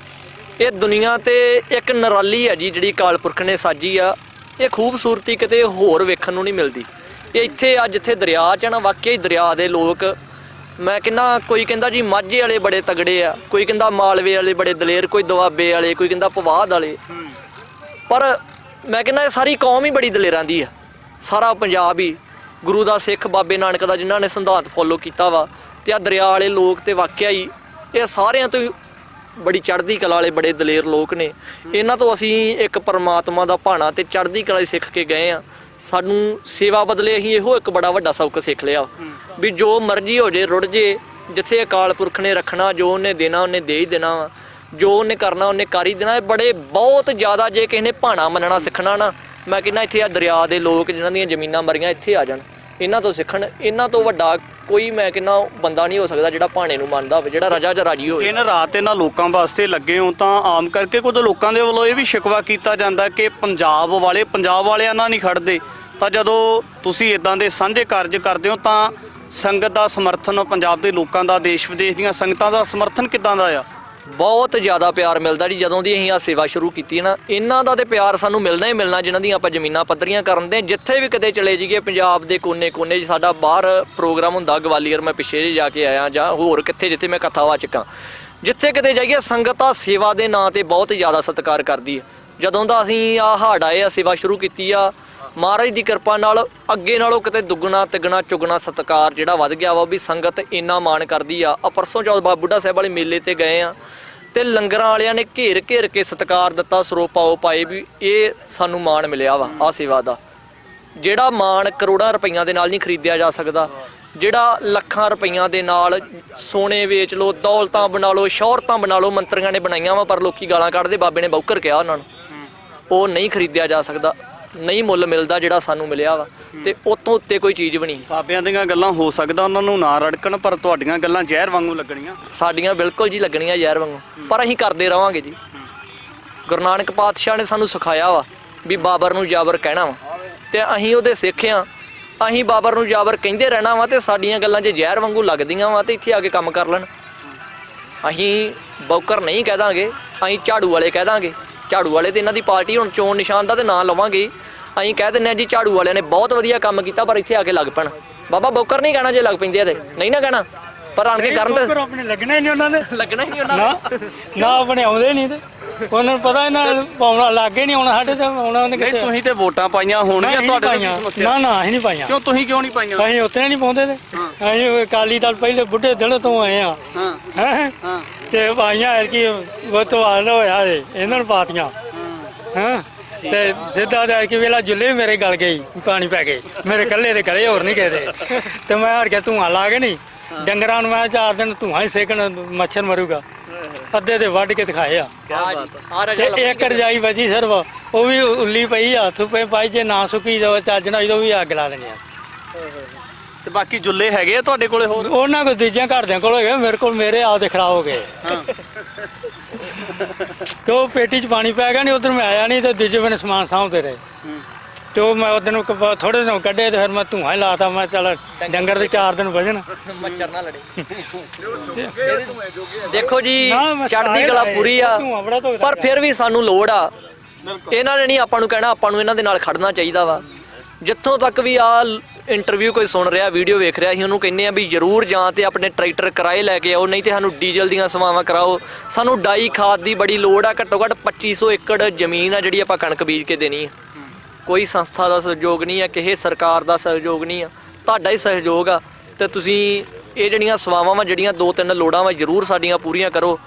ਇਹ ਦੁਨੀਆ ਤੇ ਇੱਕ ਨਿਰਾਲੀ ਆ ਜੀ ਜਿਹੜੀ ਅਕਾਲ ਪੁਰਖ ਨੇ ਸਾਜੀ ਆ। ਇਹ ਖੂਬਸੂਰਤੀ ਕਿਤੇ ਹੋਰ ਵੇਖਣ ਨੂੰ ਨਹੀਂ ਮਿਲਦੀ। ਇਹ ਇੱਥੇ ਅੱਜ ਜਿੱਥੇ ਦਰਿਆ 'ਚ ਨਾ, ਵਾਕਿਆ ਹੀ ਦਰਿਆ ਦੇ ਲੋਕ, ਮੈਂ ਕਹਿੰਦਾ ਕੋਈ ਕਹਿੰਦਾ ਜੀ ਮਾਝੇ ਵਾਲੇ ਬੜੇ ਤਗੜੇ ਆ, ਕੋਈ ਕਹਿੰਦਾ ਮਾਲਵੇ ਵਾਲੇ ਬੜੇ ਦਲੇਰ, ਕੋਈ ਦੁਆਬੇ ਵਾਲੇ, ਕੋਈ ਕਹਿੰਦਾ ਪਵਾਦ ਵਾਲੇ। ਪਰ ਮੈਂ ਕਹਿੰਦਾ ਇਹ ਸਾਰੀ ਕੌਮ ਹੀ ਬੜੀ ਦਲੇਰਾਂ ਦੀ ਆ, ਸਾਰਾ ਪੰਜਾਬ ਹੀ ਗੁਰੂ ਦਾ ਸਿੱਖ ਬਾਬੇ ਨਾਨਕ ਦਾ ਜਿਨ੍ਹਾਂ ਨੇ ਸਿਧਾਂਤ ਫੋਲੋ ਕੀਤਾ ਵਾ, ਤੇ ਆ ਦਰਿਆ ਵਾਲੇ ਲੋਕ ਤੇ ਵਾਕਿਆ ਹੀ ਇਹ ਸਾਰਿਆਂ ਤੋਂ ਬੜੀ ਚੜ੍ਹਦੀ ਕਲਾ ਵਾਲੇ ਬੜੇ ਦਲੇਰ ਲੋਕ ਨੇ। ਇਹਨਾਂ ਤੋਂ ਅਸੀਂ ਇੱਕ ਪਰਮਾਤਮਾ ਦਾ ਭਾਣਾ ਤੇ ਚੜ੍ਹਦੀ ਕਲਾ ਸਿੱਖ ਕੇ ਗਏ ਆ। ਸਾਨੂੰ ਸੇਵਾ ਬਦਲੇ ਅਸੀਂ ਇਹੋ ਇੱਕ ਬੜਾ ਵੱਡਾ ਸਬਕ ਸਿੱਖ ਲਿਆ ਵੀ ਜੋ ਮਰਜ਼ੀ ਹੋ ਜੇ ਰੁੜ ਜੇ, ਜਿੱਥੇ ਅਕਾਲ ਪੁਰਖ ਨੇ ਰੱਖਣਾ, ਜੋ ਉਹਨੇ ਦੇਣਾ ਉਹਨੇ ਦੇ ਹੀ ਦੇਣਾ ਵਾ, ਜੋ ਉਹਨੇ ਕਰਨਾ ਉਹਨੇ ਕਰ ਹੀ ਦੇਣਾ। ਇਹ ਬੜੇ ਬਹੁਤ ਜ਼ਿਆਦਾ ਜੇ ਕਿਸੇ ਨੇ ਭਾਣਾ ਮੰਨਣਾ ਸਿੱਖਣਾ ਨਾ, ਮੈਂ ਕਹਿੰਦਾ ਇੱਥੇ ਆ ਦਰਿਆ ਦੇ ਲੋਕ ਜਿਨ੍ਹਾਂ ਦੀਆਂ ਜ਼ਮੀਨਾਂ ਮਰੀਆਂ ਇੱਥੇ ਆ ਜਾਣ, ਇਹਨਾਂ ਤੋਂ ਸਿੱਖਣ। ਇਹਨਾਂ ਤੋਂ ਵੱਡਾ ਕੋਈ ਮੈਂ ਕਹਿੰਦਾ ਬੰਦਾ ਨਹੀਂ ਹੋ ਸਕਦਾ ਜਿਹੜਾ ਭਾਣੇ ਨੂੰ ਮੰਨਦਾ ਹੋਵੇ, ਜਿਹੜਾ ਰਜਾ ਚ ਰਾਜੀ ਹੋਵੇ। ਦਿਨ ਰਾਤ ਇਹਨਾਂ ਲੋਕਾਂ ਵਾਸਤੇ ਲੱਗੇ ਹੋ ਤਾਂ ਆਮ ਕਰਕੇ ਕੁਝ ਲੋਕਾਂ ਦੇ ਵੱਲੋਂ ਇਹ ਵੀ ਸ਼ਿਕਵਾ ਕੀਤਾ ਜਾਂਦਾ ਕਿ ਪੰਜਾਬ ਵਾਲਿਆਂ ਨਾਲ ਨਹੀਂ ਖੜਦੇ, ਤਾਂ ਜਦੋਂ ਤੁਸੀਂ ਇਦਾਂ ਦੇ ਸਾਂਝੇ ਕਾਰਜ ਕਰਦੇ ਹੋ ਤਾਂ ਸੰਗਤ ਦਾ ਸਮਰਥਨ, ਪੰਜਾਬ ਦੇ ਲੋਕਾਂ ਦਾ, ਦੇਸ਼ ਵਿਦੇਸ਼ ਦੀਆਂ ਸੰਗਤਾਂ ਦਾ ਸਮਰਥਨ ਕਿੱਦਾਂ ਦਾ ਆ? ਬਹੁਤ ਜ਼ਿਆਦਾ ਪਿਆਰ ਮਿਲਦਾ ਜੀ ਜਦੋਂ ਦੀ ਅਸੀਂ ਆ ਸੇਵਾ ਸ਼ੁਰੂ ਕੀਤੀ ਹੈ ਨਾ। ਇਹਨਾਂ ਦਾ ਤੇ ਪਿਆਰ ਸਾਨੂੰ ਮਿਲਣਾ ਹੀ ਮਿਲਣਾ ਜਿਨ੍ਹਾਂ ਦੀਆਂ ਆਪਾਂ ਜ਼ਮੀਨਾਂ ਪੱਧਰੀਆਂ ਕਰਨ ਦੇ। ਜਿੱਥੇ ਵੀ ਕਿਤੇ ਚਲੇ ਜਾਈਏ ਪੰਜਾਬ ਦੇ ਕੋਨੇ-ਕੋਨੇ 'ਚ, ਸਾਡਾ ਬਾਹਰ ਪ੍ਰੋਗਰਾਮ ਹੁੰਦਾ ਗਵਾਲੀਅਰ, ਮੈਂ ਪਿੱਛੇ ਜਿਹੇ ਜਾ ਕੇ ਆਇਆ, ਜਾਂ ਹੋਰ ਕਿੱਥੇ ਜਿੱਥੇ ਮੈਂ ਕਥਾਵਾਂ ਚੱਕਾਂ, ਜਿੱਥੇ ਕਿਤੇ ਜਾਈਏ ਸੰਗਤ ਆ ਸੇਵਾ ਦੇ ਨਾਂ ਤੇ ਬਹੁਤ ਜ਼ਿਆਦਾ ਸਤਿਕਾਰ ਕਰਦੀ ਹੈ। ਜਦੋਂ ਦਾ ਅਸੀਂ ਆ ਹਾੜ ਆਏ ਆ ਸੇਵਾ ਸ਼ੁਰੂ ਕੀਤੀ ਆ, ਮਹਾਰਾਜ ਦੀ ਕਿਰਪਾ ਨਾਲ ਅੱਗੇ ਨਾਲੋਂ ਕਿਤੇ ਦੁੱਗਣਾ ਤਿੱਗਣਾ ਚੁਗਣਾ ਸਤਿਕਾਰ ਜਿਹੜਾ ਵੱਧ ਗਿਆ ਵਾ, ਵੀ ਸੰਗਤ ਇੰਨਾ ਮਾਣ ਕਰਦੀ ਆ। ਪਰਸੋਂ ਚੌਥ ਬਾਬਾ ਬੁੱਢਾ ਸਾਹਿਬ ਵਾਲੇ ਮੇਲੇ ਤੇ ਗਏ ਆ ਤੇ ਲੰਗਰਾਂ ਵਾਲਿਆਂ ਨੇ ਘੇਰ ਕੇ ਸਤਿਕਾਰ ਦਿੱਤਾ, ਸਰੋਪਾਓ ਪਾਏ, ਵੀ ਇਹ ਸਾਨੂੰ ਮਾਣ ਮਿਲਿਆ ਵਾ ਆ ਸੇਵਾ ਦਾ। ਜਿਹੜਾ ਮਾਣ ਕਰੋੜਾਂ ਰੁਪਈਆਂ ਦੇ ਨਾਲ ਨਹੀਂ ਖਰੀਦਿਆ ਜਾ ਸਕਦਾ, ਜਿਹੜਾ ਲੱਖਾਂ ਰੁਪਈਆਂ ਦੇ ਨਾਲ ਸੋਨੇ ਵੇਚ ਲਓ, ਦੌਲਤਾਂ ਬਣਾ ਲਓ, ਸ਼ੌਹਰਤਾਂ ਬਣਾ ਲਓ, ਮੰਤਰੀਆਂ ਨੇ ਬਣਾਈਆਂ ਵਾ ਪਰ ਲੋਕੀ ਗਾਲਾਂ ਕੱਢਦੇ, ਬਾਬੇ ਨੇ ਬੌਕਰ ਕਿਹਾ ਉਹਨਾਂ ਨੂੰ, ਉਹ ਨਹੀਂ ਖਰੀਦਿਆ ਜਾ ਸਕਦਾ, ਨਹੀਂ ਮੁੱਲ ਮਿਲਦਾ ਜਿਹੜਾ ਸਾਨੂੰ ਮਿਲਿਆ ਵਾ, ਤੇ ਉਤੋਂ ਉੱਤੇ ਕੋਈ ਚੀਜ਼ ਵੀ ਨਹੀਂ। ਬਾਬਿਆਂ ਦੀਆਂ ਗੱਲਾਂ ਹੋ ਸਕਦਾ ਉਹਨਾਂ ਨੂੰ ਨਾ ਰੜਕਣ, ਪਰ ਤੁਹਾਡੀਆਂ ਗੱਲਾਂ ਜ਼ਹਿਰ ਵਾਂਗੂ ਲੱਗਣੀਆਂ। ਸਾਡੀਆਂ ਬਿਲਕੁਲ ਜੀ ਲੱਗਣੀਆਂ ਜ਼ਹਿਰ ਵਾਂਗੂ, ਪਰ ਅਸੀਂ ਕਰਦੇ ਰਵਾਂਗੇ ਜੀ। ਗੁਰੂ ਨਾਨਕ ਪਾਤਸ਼ਾਹ ਨੇ ਸਾਨੂੰ ਸਿਖਾਇਆ ਵਾ ਵੀ ਬਾਬਰ ਨੂੰ ਜਾਬਰ ਕਹਿਣਾ ਵਾ, ਤੇ ਅਸੀਂ ਉਹਦੇ ਸਿੱਖ ਆ। ਅਸੀਂ ਬਾਬਰ ਨੂੰ ਜਾਬਰ ਕਹਿੰਦੇ ਰਹਿਣਾ ਵਾ, ਤੇ ਸਾਡੀਆਂ ਗੱਲਾਂ ਜੇ ਜ਼ਹਿਰ ਵਾਂਗੂ ਲੱਗਦੀਆਂ ਵਾ ਤੇ ਇੱਥੇ ਆ ਕੇ ਕੰਮ ਕਰ ਲੈਣ। ਅਸੀਂ ਬੌਕਰ ਨਹੀਂ ਕਹਿ ਦਾਂਗੇ, ਅਸੀਂ ਝਾੜੂ ਵਾਲੇ ਕਹਿ ਦਾਂਗੇ। ਝਾੜੂ ਵਾਲੇ ਤੇ ਇਹਨਾਂ ਦੀ ਪਾਰਟੀ ਹੁਣ ਚੋਣ ਨਿਸ਼ਾਨ ਦਾ ਤੇ ਨਾਂ ਲਵਾਂਗੇ। ਅਸੀਂ ਕਹਿ ਦਿੰਦੇ ਹਾਂ ਜੀ ਝਾੜੂ ਵਾਲਿਆਂ ਨੇ ਬਹੁਤ ਵਧੀਆ ਕੰਮ ਕੀਤਾ, ਪਰ ਇੱਥੇ ਆ ਕੇ ਲੱਗ ਪੈਣ। ਬਾਬਾ ਬੌਕਰ ਨਹੀਂ ਕਹਿਣਾ ਜੇ ਲੱਗ ਪੈਂਦੇ ਆ ਤੇ ਨਹੀਂ ਨਾ ਕਹਿਣਾ, ਪਰ ਆਣ ਕੇ ਕਰਨ ਤੇ ਆਪਣੇ ਲੱਗਣਾ ਹੀ ਨਹੀਂ ਉਹਨਾਂ ਦੇ, ਲੱਗਣਾ ਹੀ ਨਹੀਂ ਉਹਨਾਂ ਨਾ ਆਪਣੇ ਆਉਂਦੇ ਨਹੀਂ ਤੇ ਉਹਨਾਂ ਨੂੰ ਪਤਾ ਇਹਨਾਂ ਪਾਉਣਾ ਲਾਗੇ ਨਹੀਂ ਆਉਣਾ, ਸਾਡੇ ਤੇ ਆਉਣਾ ਉਹਨੇ ਨਹੀਂ, ਕਿੱਥੇ। ਤੁਸੀਂ ਤੇ ਵੋਟਾਂ ਪਾਈਆਂ ਹੋਣਗੀਆਂ, ਤੁਹਾਡੇ ਤੇ ਕੀ ਸਮੱਸਿਆ? ਨਾ ਅਸੀਂ ਨਹੀਂ ਪਾਈਆਂ। ਕਿਉਂ ਤੁਸੀਂ ਕਿਉਂ ਨਹੀਂ ਪਾਈਆਂ? ਅਸੀਂ ਉੱਥੇ ਨਹੀਂ ਪਾਉਂਦੇ ਤੇ ਅਸੀਂ ਅਕਾਲੀ ਦਲ ਪਹਿਲੇ ਬੁੱਢੇ ਦਿਲ ਤੋਂ ਆਏ ਆ ਹਾਂ ਤੇ ਪਾਈਆਂ ਕਿ ਉਹ ਤੋਂ ਹਾਲ ਹੋਇਆ ਇਹਨਾਂ ਨੂੰ ਪਾਤੀਆਂ ਹਾਂ, ਤੇ ਸਿੱਧਾ ਜਾ ਕੇ ਵੇਲਾ ਜੁੱਲੇ ਮੇਰੇ ਗਲ ਗਈ, ਪਾਣੀ ਪੈ ਗਏ ਮੇਰੇ ਕੱਲੇ ਦੇ ਘਰੇ, ਹੋਰ ਨਹੀਂ ਕਹਦੇ। ਤੇ ਮੈਂ ਹਰ ਕੇ ਧੂਆਂ ਲਾ ਕੇ ਨਹੀਂ ਡੰਗਰਾਂ ਨੂੰ, ਮੈਂ 4 ਦਿਨ ਧੂਆਂ ਹੀ ਸੇਕਣ, ਮੱਛਰ ਮਰੂਗਾ। ਅੱਧੇ ਤੇ ਵੱਢ ਕੇ ਦਿਖਾਏ ਆ, ਤੇ ਇੱਕ ਰਜਾਈ ਵਜੀ ਸਿਰਫ, ਉਹ ਵੀ ਉੱਲੀ ਪਈ ਹੱਥ ਪੇ ਪਾਈ, ਜੇ ਨਾ ਸੁੱਕੀ ਜਾਵੇ ਚੱਜ ਨਾਲ ਜਦੋਂ ਵੀ ਅੱਗ ਲਾ ਦੇਣੀ ਆ। ਤੇ ਬਾਕੀ ਜੁੱਲੇ ਹੈਗੇ ਆ ਤੁਹਾਡੇ ਕੋਲੇ ਹੋਰ? ਉਹਨਾਂ ਕੋਲ ਦੂਜਿਆਂ ਘਰਦਿਆਂ ਕੋਲ ਹੈਗੇ, ਮੇਰੇ ਕੋਲ ਮੇਰੇ ਆਪਦੇ ਖਰਾਬ ਹੋ ਗਏ। ਤੇ ਉਹ ਪੇਟੀ 'ਚ ਪਾਣੀ ਪੈ ਗਿਆ ਨਹੀਂ, ਉਧਰ ਮੈਂ ਆਇਆ ਨਹੀਂ, ਤੇ ਦੂਜੇ ਬੰਨੇ ਸਮਾਨ ਸਾਂਭਦੇ ਰਹੇ। ਤੇ ਉਹ ਮੈਂ ਉਹਦੇ ਨੂੰ ਥੋੜੇ ਦਿਨ ਕੱਢੇ, ਤੇ ਫਿਰ ਮੈਂ ਧੂਆਂ ਹੀ ਲਾਤਾ। ਮੈਂ ਚੱਲ ਡੰਗਰ ਦੇ 4 ਦਿਨ ਵਜਣ, ਮੱਛਰ ਨਾ ਲੜੇ। ਦੇਖੋ ਜੀ ਚੜ੍ਹਦੀ ਕਲਾ ਪੂਰੀ ਆ, ਪਰ ਫਿਰ ਵੀ ਸਾਨੂੰ ਲੋੜ ਆ। ਇਹਨਾਂ ਨੇ ਨਹੀਂ ਆਪਾਂ ਨੂੰ ਕਹਿਣਾ, ਆਪਾਂ ਨੂੰ ਇਹਨਾਂ ਦੇ ਨਾਲ ਖੜਨਾ ਚਾਹੀਦਾ ਵਾ। ਜਿੱਥੋਂ ਤੱਕ ਵੀ ਆ ਇੰਟਰਵਿਊ ਕੋਈ ਸੁਣ ਰਿਹਾ, ਵੀਡੀਓ ਵੇਖ ਰਿਹਾ, ਅਸੀਂ ਉਹਨੂੰ ਕਹਿੰਦੇ ਆ ਵੀ ਜ਼ਰੂਰ ਜਾਂ ਤੇ ਆਪਣੇ ਟਰੈਕਟਰ ਕਿਰਾਏ ਲੈ ਕੇ ਆਓ, ਨਹੀਂ ਤੇ ਸਾਨੂੰ ਡੀਜ਼ਲ ਦੀਆਂ ਸੇਵਾਵਾਂ ਕਰਾਓ। ਸਾਨੂੰ ਡਾਈ ਖਾਦ ਦੀ ਬੜੀ ਲੋੜ ਆ। ਘੱਟੋ ਘੱਟ 2500 ਏਕੜ ਜ਼ਮੀਨ ਆ ਜਿਹੜੀ ਆਪਾਂ ਕਣਕ ਬੀਜ ਕੇ ਦੇਣੀ ਆ। ਕੋਈ ਸੰਸਥਾ ਦਾ ਸਹਿਯੋਗ ਨਹੀਂ ਆ, ਕਿਸੇ ਸਰਕਾਰ ਦਾ ਸਹਿਯੋਗ ਨਹੀਂ ਆ, ਤੁਹਾਡਾ ਹੀ ਸਹਿਯੋਗ ਆ। ਤੇ ਤੁਸੀਂ ਇਹ ਜਿਹੜੀਆਂ ਸੇਵਾਵਾਂ ਵਾ, ਜਿਹੜੀਆਂ 2-3 ਲੋੜਾਂ ਵਾ, ਜ਼ਰੂਰ ਸਾਡੀਆਂ ਪੂਰੀਆਂ ਕਰੋ।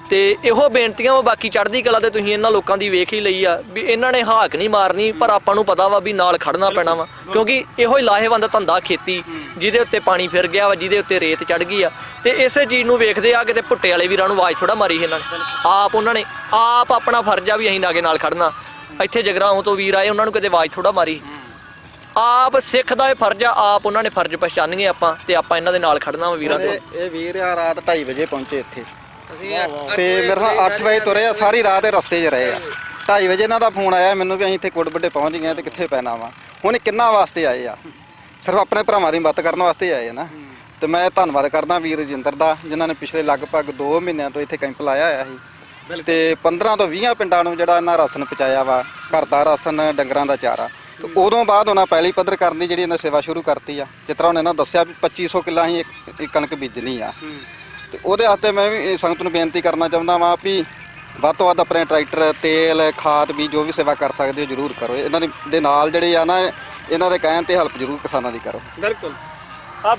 ਤੇ ਇਹੋ ਬੇਨਤੀਆਂ ਵਾ। ਬਾਕੀ ਚੜ੍ਹਦੀ ਕਲਾ ਤੇ ਤੁਸੀਂ ਇਹਨਾਂ ਲੋਕਾਂ ਦੀ ਵੇਖ ਹੀ ਲਈ ਆ ਵੀ ਇਹਨਾਂ ਨੇ ਹਾਕ ਨਹੀਂ ਮਾਰਨੀ, ਪਰ ਆਪਾਂ ਨੂੰ ਪਤਾ ਵਾ ਵੀ ਨਾਲ ਖੜਨਾ ਪੈਣਾ ਵਾ, ਕਿਉਂਕਿ ਇਹੋ ਹੀ ਲਾਹੇਵੰਦ ਧੰਦਾ ਖੇਤੀ, ਜਿਹਦੇ ਉੱਤੇ ਪਾਣੀ ਫਿਰ ਗਿਆ ਵਾ, ਜਿਹਦੇ ਉੱਤੇ ਰੇਤ ਚੜ੍ਹ ਗਈ ਆ। ਤੇ ਇਸੇ ਚੀਜ਼ ਨੂੰ ਵੇਖਦੇ ਆ ਕਿਤੇ ਭੁੱਟੇ ਵਾਲੇ ਵੀਰਾਂ ਨੂੰ ਆਵਾਜ਼ ਥੋੜਾ ਮਾਰੀ ਇਹਨਾਂ ਨੇ, ਆਪ ਉਹਨਾਂ ਨੇ ਆਪ ਆਪਣਾ ਫਰਜ਼ ਆ ਵੀ ਅਸੀਂ ਲਾਗੇ ਨਾਲ ਖੜਨਾ। ਇੱਥੇ ਜਗਰਾਉਂ ਤੋਂ ਵੀਰ ਆਏ, ਉਹਨਾਂ ਨੂੰ ਕਿਤੇ ਆਵਾਜ਼ ਥੋੜਾ ਮਾਰੀ, ਆਪ ਸਿੱਖ ਦਾ ਇਹ ਫਰਜ਼ ਆ, ਆਪ ਉਹਨਾਂ ਨੇ ਫਰਜ਼ ਪਛਾਣੀਏ ਆਪਾਂ, ਤੇ ਆਪਾਂ ਇਹਨਾਂ ਦੇ ਨਾਲ ਖੜਨਾ ਵਾ ਵੀਰਾਂ ਤੋਂ। ਇਹ ਵੀਰ ਆ ਰਾਤ 2:30 ਵਜੇ ਪਹੁੰਚੇ ਇੱਥੇ, ਤੇ ਮੇਰੇ ਨਾਲ 8 ਵਜੇ ਤੁਰੇ ਆ, ਸਾਰੀ ਰਾਤ ਇਹ ਰਸਤੇ 'ਚ ਰਹੇ ਆ। 2:30 ਵਜੇ ਇਹਨਾਂ ਦਾ ਫੋਨ ਆਇਆ ਮੈਨੂੰ ਵੀ ਅਸੀਂ ਇੱਥੇ ਕੋਟਬੱਡੇ ਪਹੁੰਚ ਗਏ ਤੇ ਕਿੱਥੇ ਪੈਣਾ ਵਾ। ਹੁਣ ਕਿੰਨਾ ਵਾਸਤੇ ਆਏ ਆ, ਸਿਰਫ ਆਪਣੇ ਭਰਾਵਾਂ ਦੀ ਮਦਦ ਕਰਨ ਵਾਸਤੇ ਆਏ ਆ ਨਾ। ਤੇ ਮੈਂ ਧੰਨਵਾਦ ਕਰਦਾ ਵੀਰ ਰਜਿੰਦਰ ਦਾ, ਜਿਨ੍ਹਾਂ ਨੇ ਪਿਛਲੇ ਲਗਭਗ 2 ਮਹੀਨਿਆਂ ਤੋਂ ਇੱਥੇ ਕੈਂਪ ਲਾਇਆ ਹੋਇਆ ਸੀ, ਤੇ 15 ਤੋਂ 20 ਪਿੰਡਾਂ ਨੂੰ ਜਿਹੜਾ ਇਹਨਾਂ ਰਾਸ਼ਨ ਪਹੁੰਚਾਇਆ ਵਾ, ਘਰ ਦਾ ਰਾਸ਼ਨ, ਡੰਗਰਾਂ ਦਾ ਚਾਰਾ। ਤੇ ਉਦੋਂ ਬਾਅਦ ਉਹਨਾਂ ਪਹਿਲੀ ਪੱਧਰ ਕਰਨ ਦੀ ਜਿਹੜੀ ਇਹਨਾਂ ਸੇਵਾ ਸ਼ੁਰੂ ਕਰਤੀ ਆ। ਜਿਸ ਤਰ੍ਹਾਂ ਉਹਨਾਂ ਦੱਸਿਆ ਵੀ 2500 ਕਿੱਲਾ ਅਸੀਂ ਇੱਕ ਕਣਕ ਬੀਜਣੀ ਆ, ਤੇ ਉਹਦੇ ਵਾਸਤੇ ਮੈਂ ਵੀ ਸੰਗਤ ਨੂੰ ਬੇਨਤੀ ਕਰਨਾ ਚਾਹੁੰਦਾ ਵਾਂ ਵੀ ਵੱਧ ਤੋਂ ਵੱਧ ਆਪਣੇ ਟਰੈਕਟਰ ਤੇਲ ਖਾਦ ਵੀ ਜੋ ਵੀ ਸੇਵਾ ਕਰ ਸਕਦੇ ਹੋ ਜ਼ਰੂਰ ਕਰੋ। ਇਹਨਾਂ ਦੇ ਨਾਲ ਜਿਹੜੇ ਆ ਨਾ ਇਹਨਾਂ ਦੇ ਕਹਿਣ ਤੇ ਹੈਲਪ ਜ਼ਰੂਰ ਕਿਸਾਨਾਂ ਦੀ ਕਰੋ। ਬਿਲਕੁਲ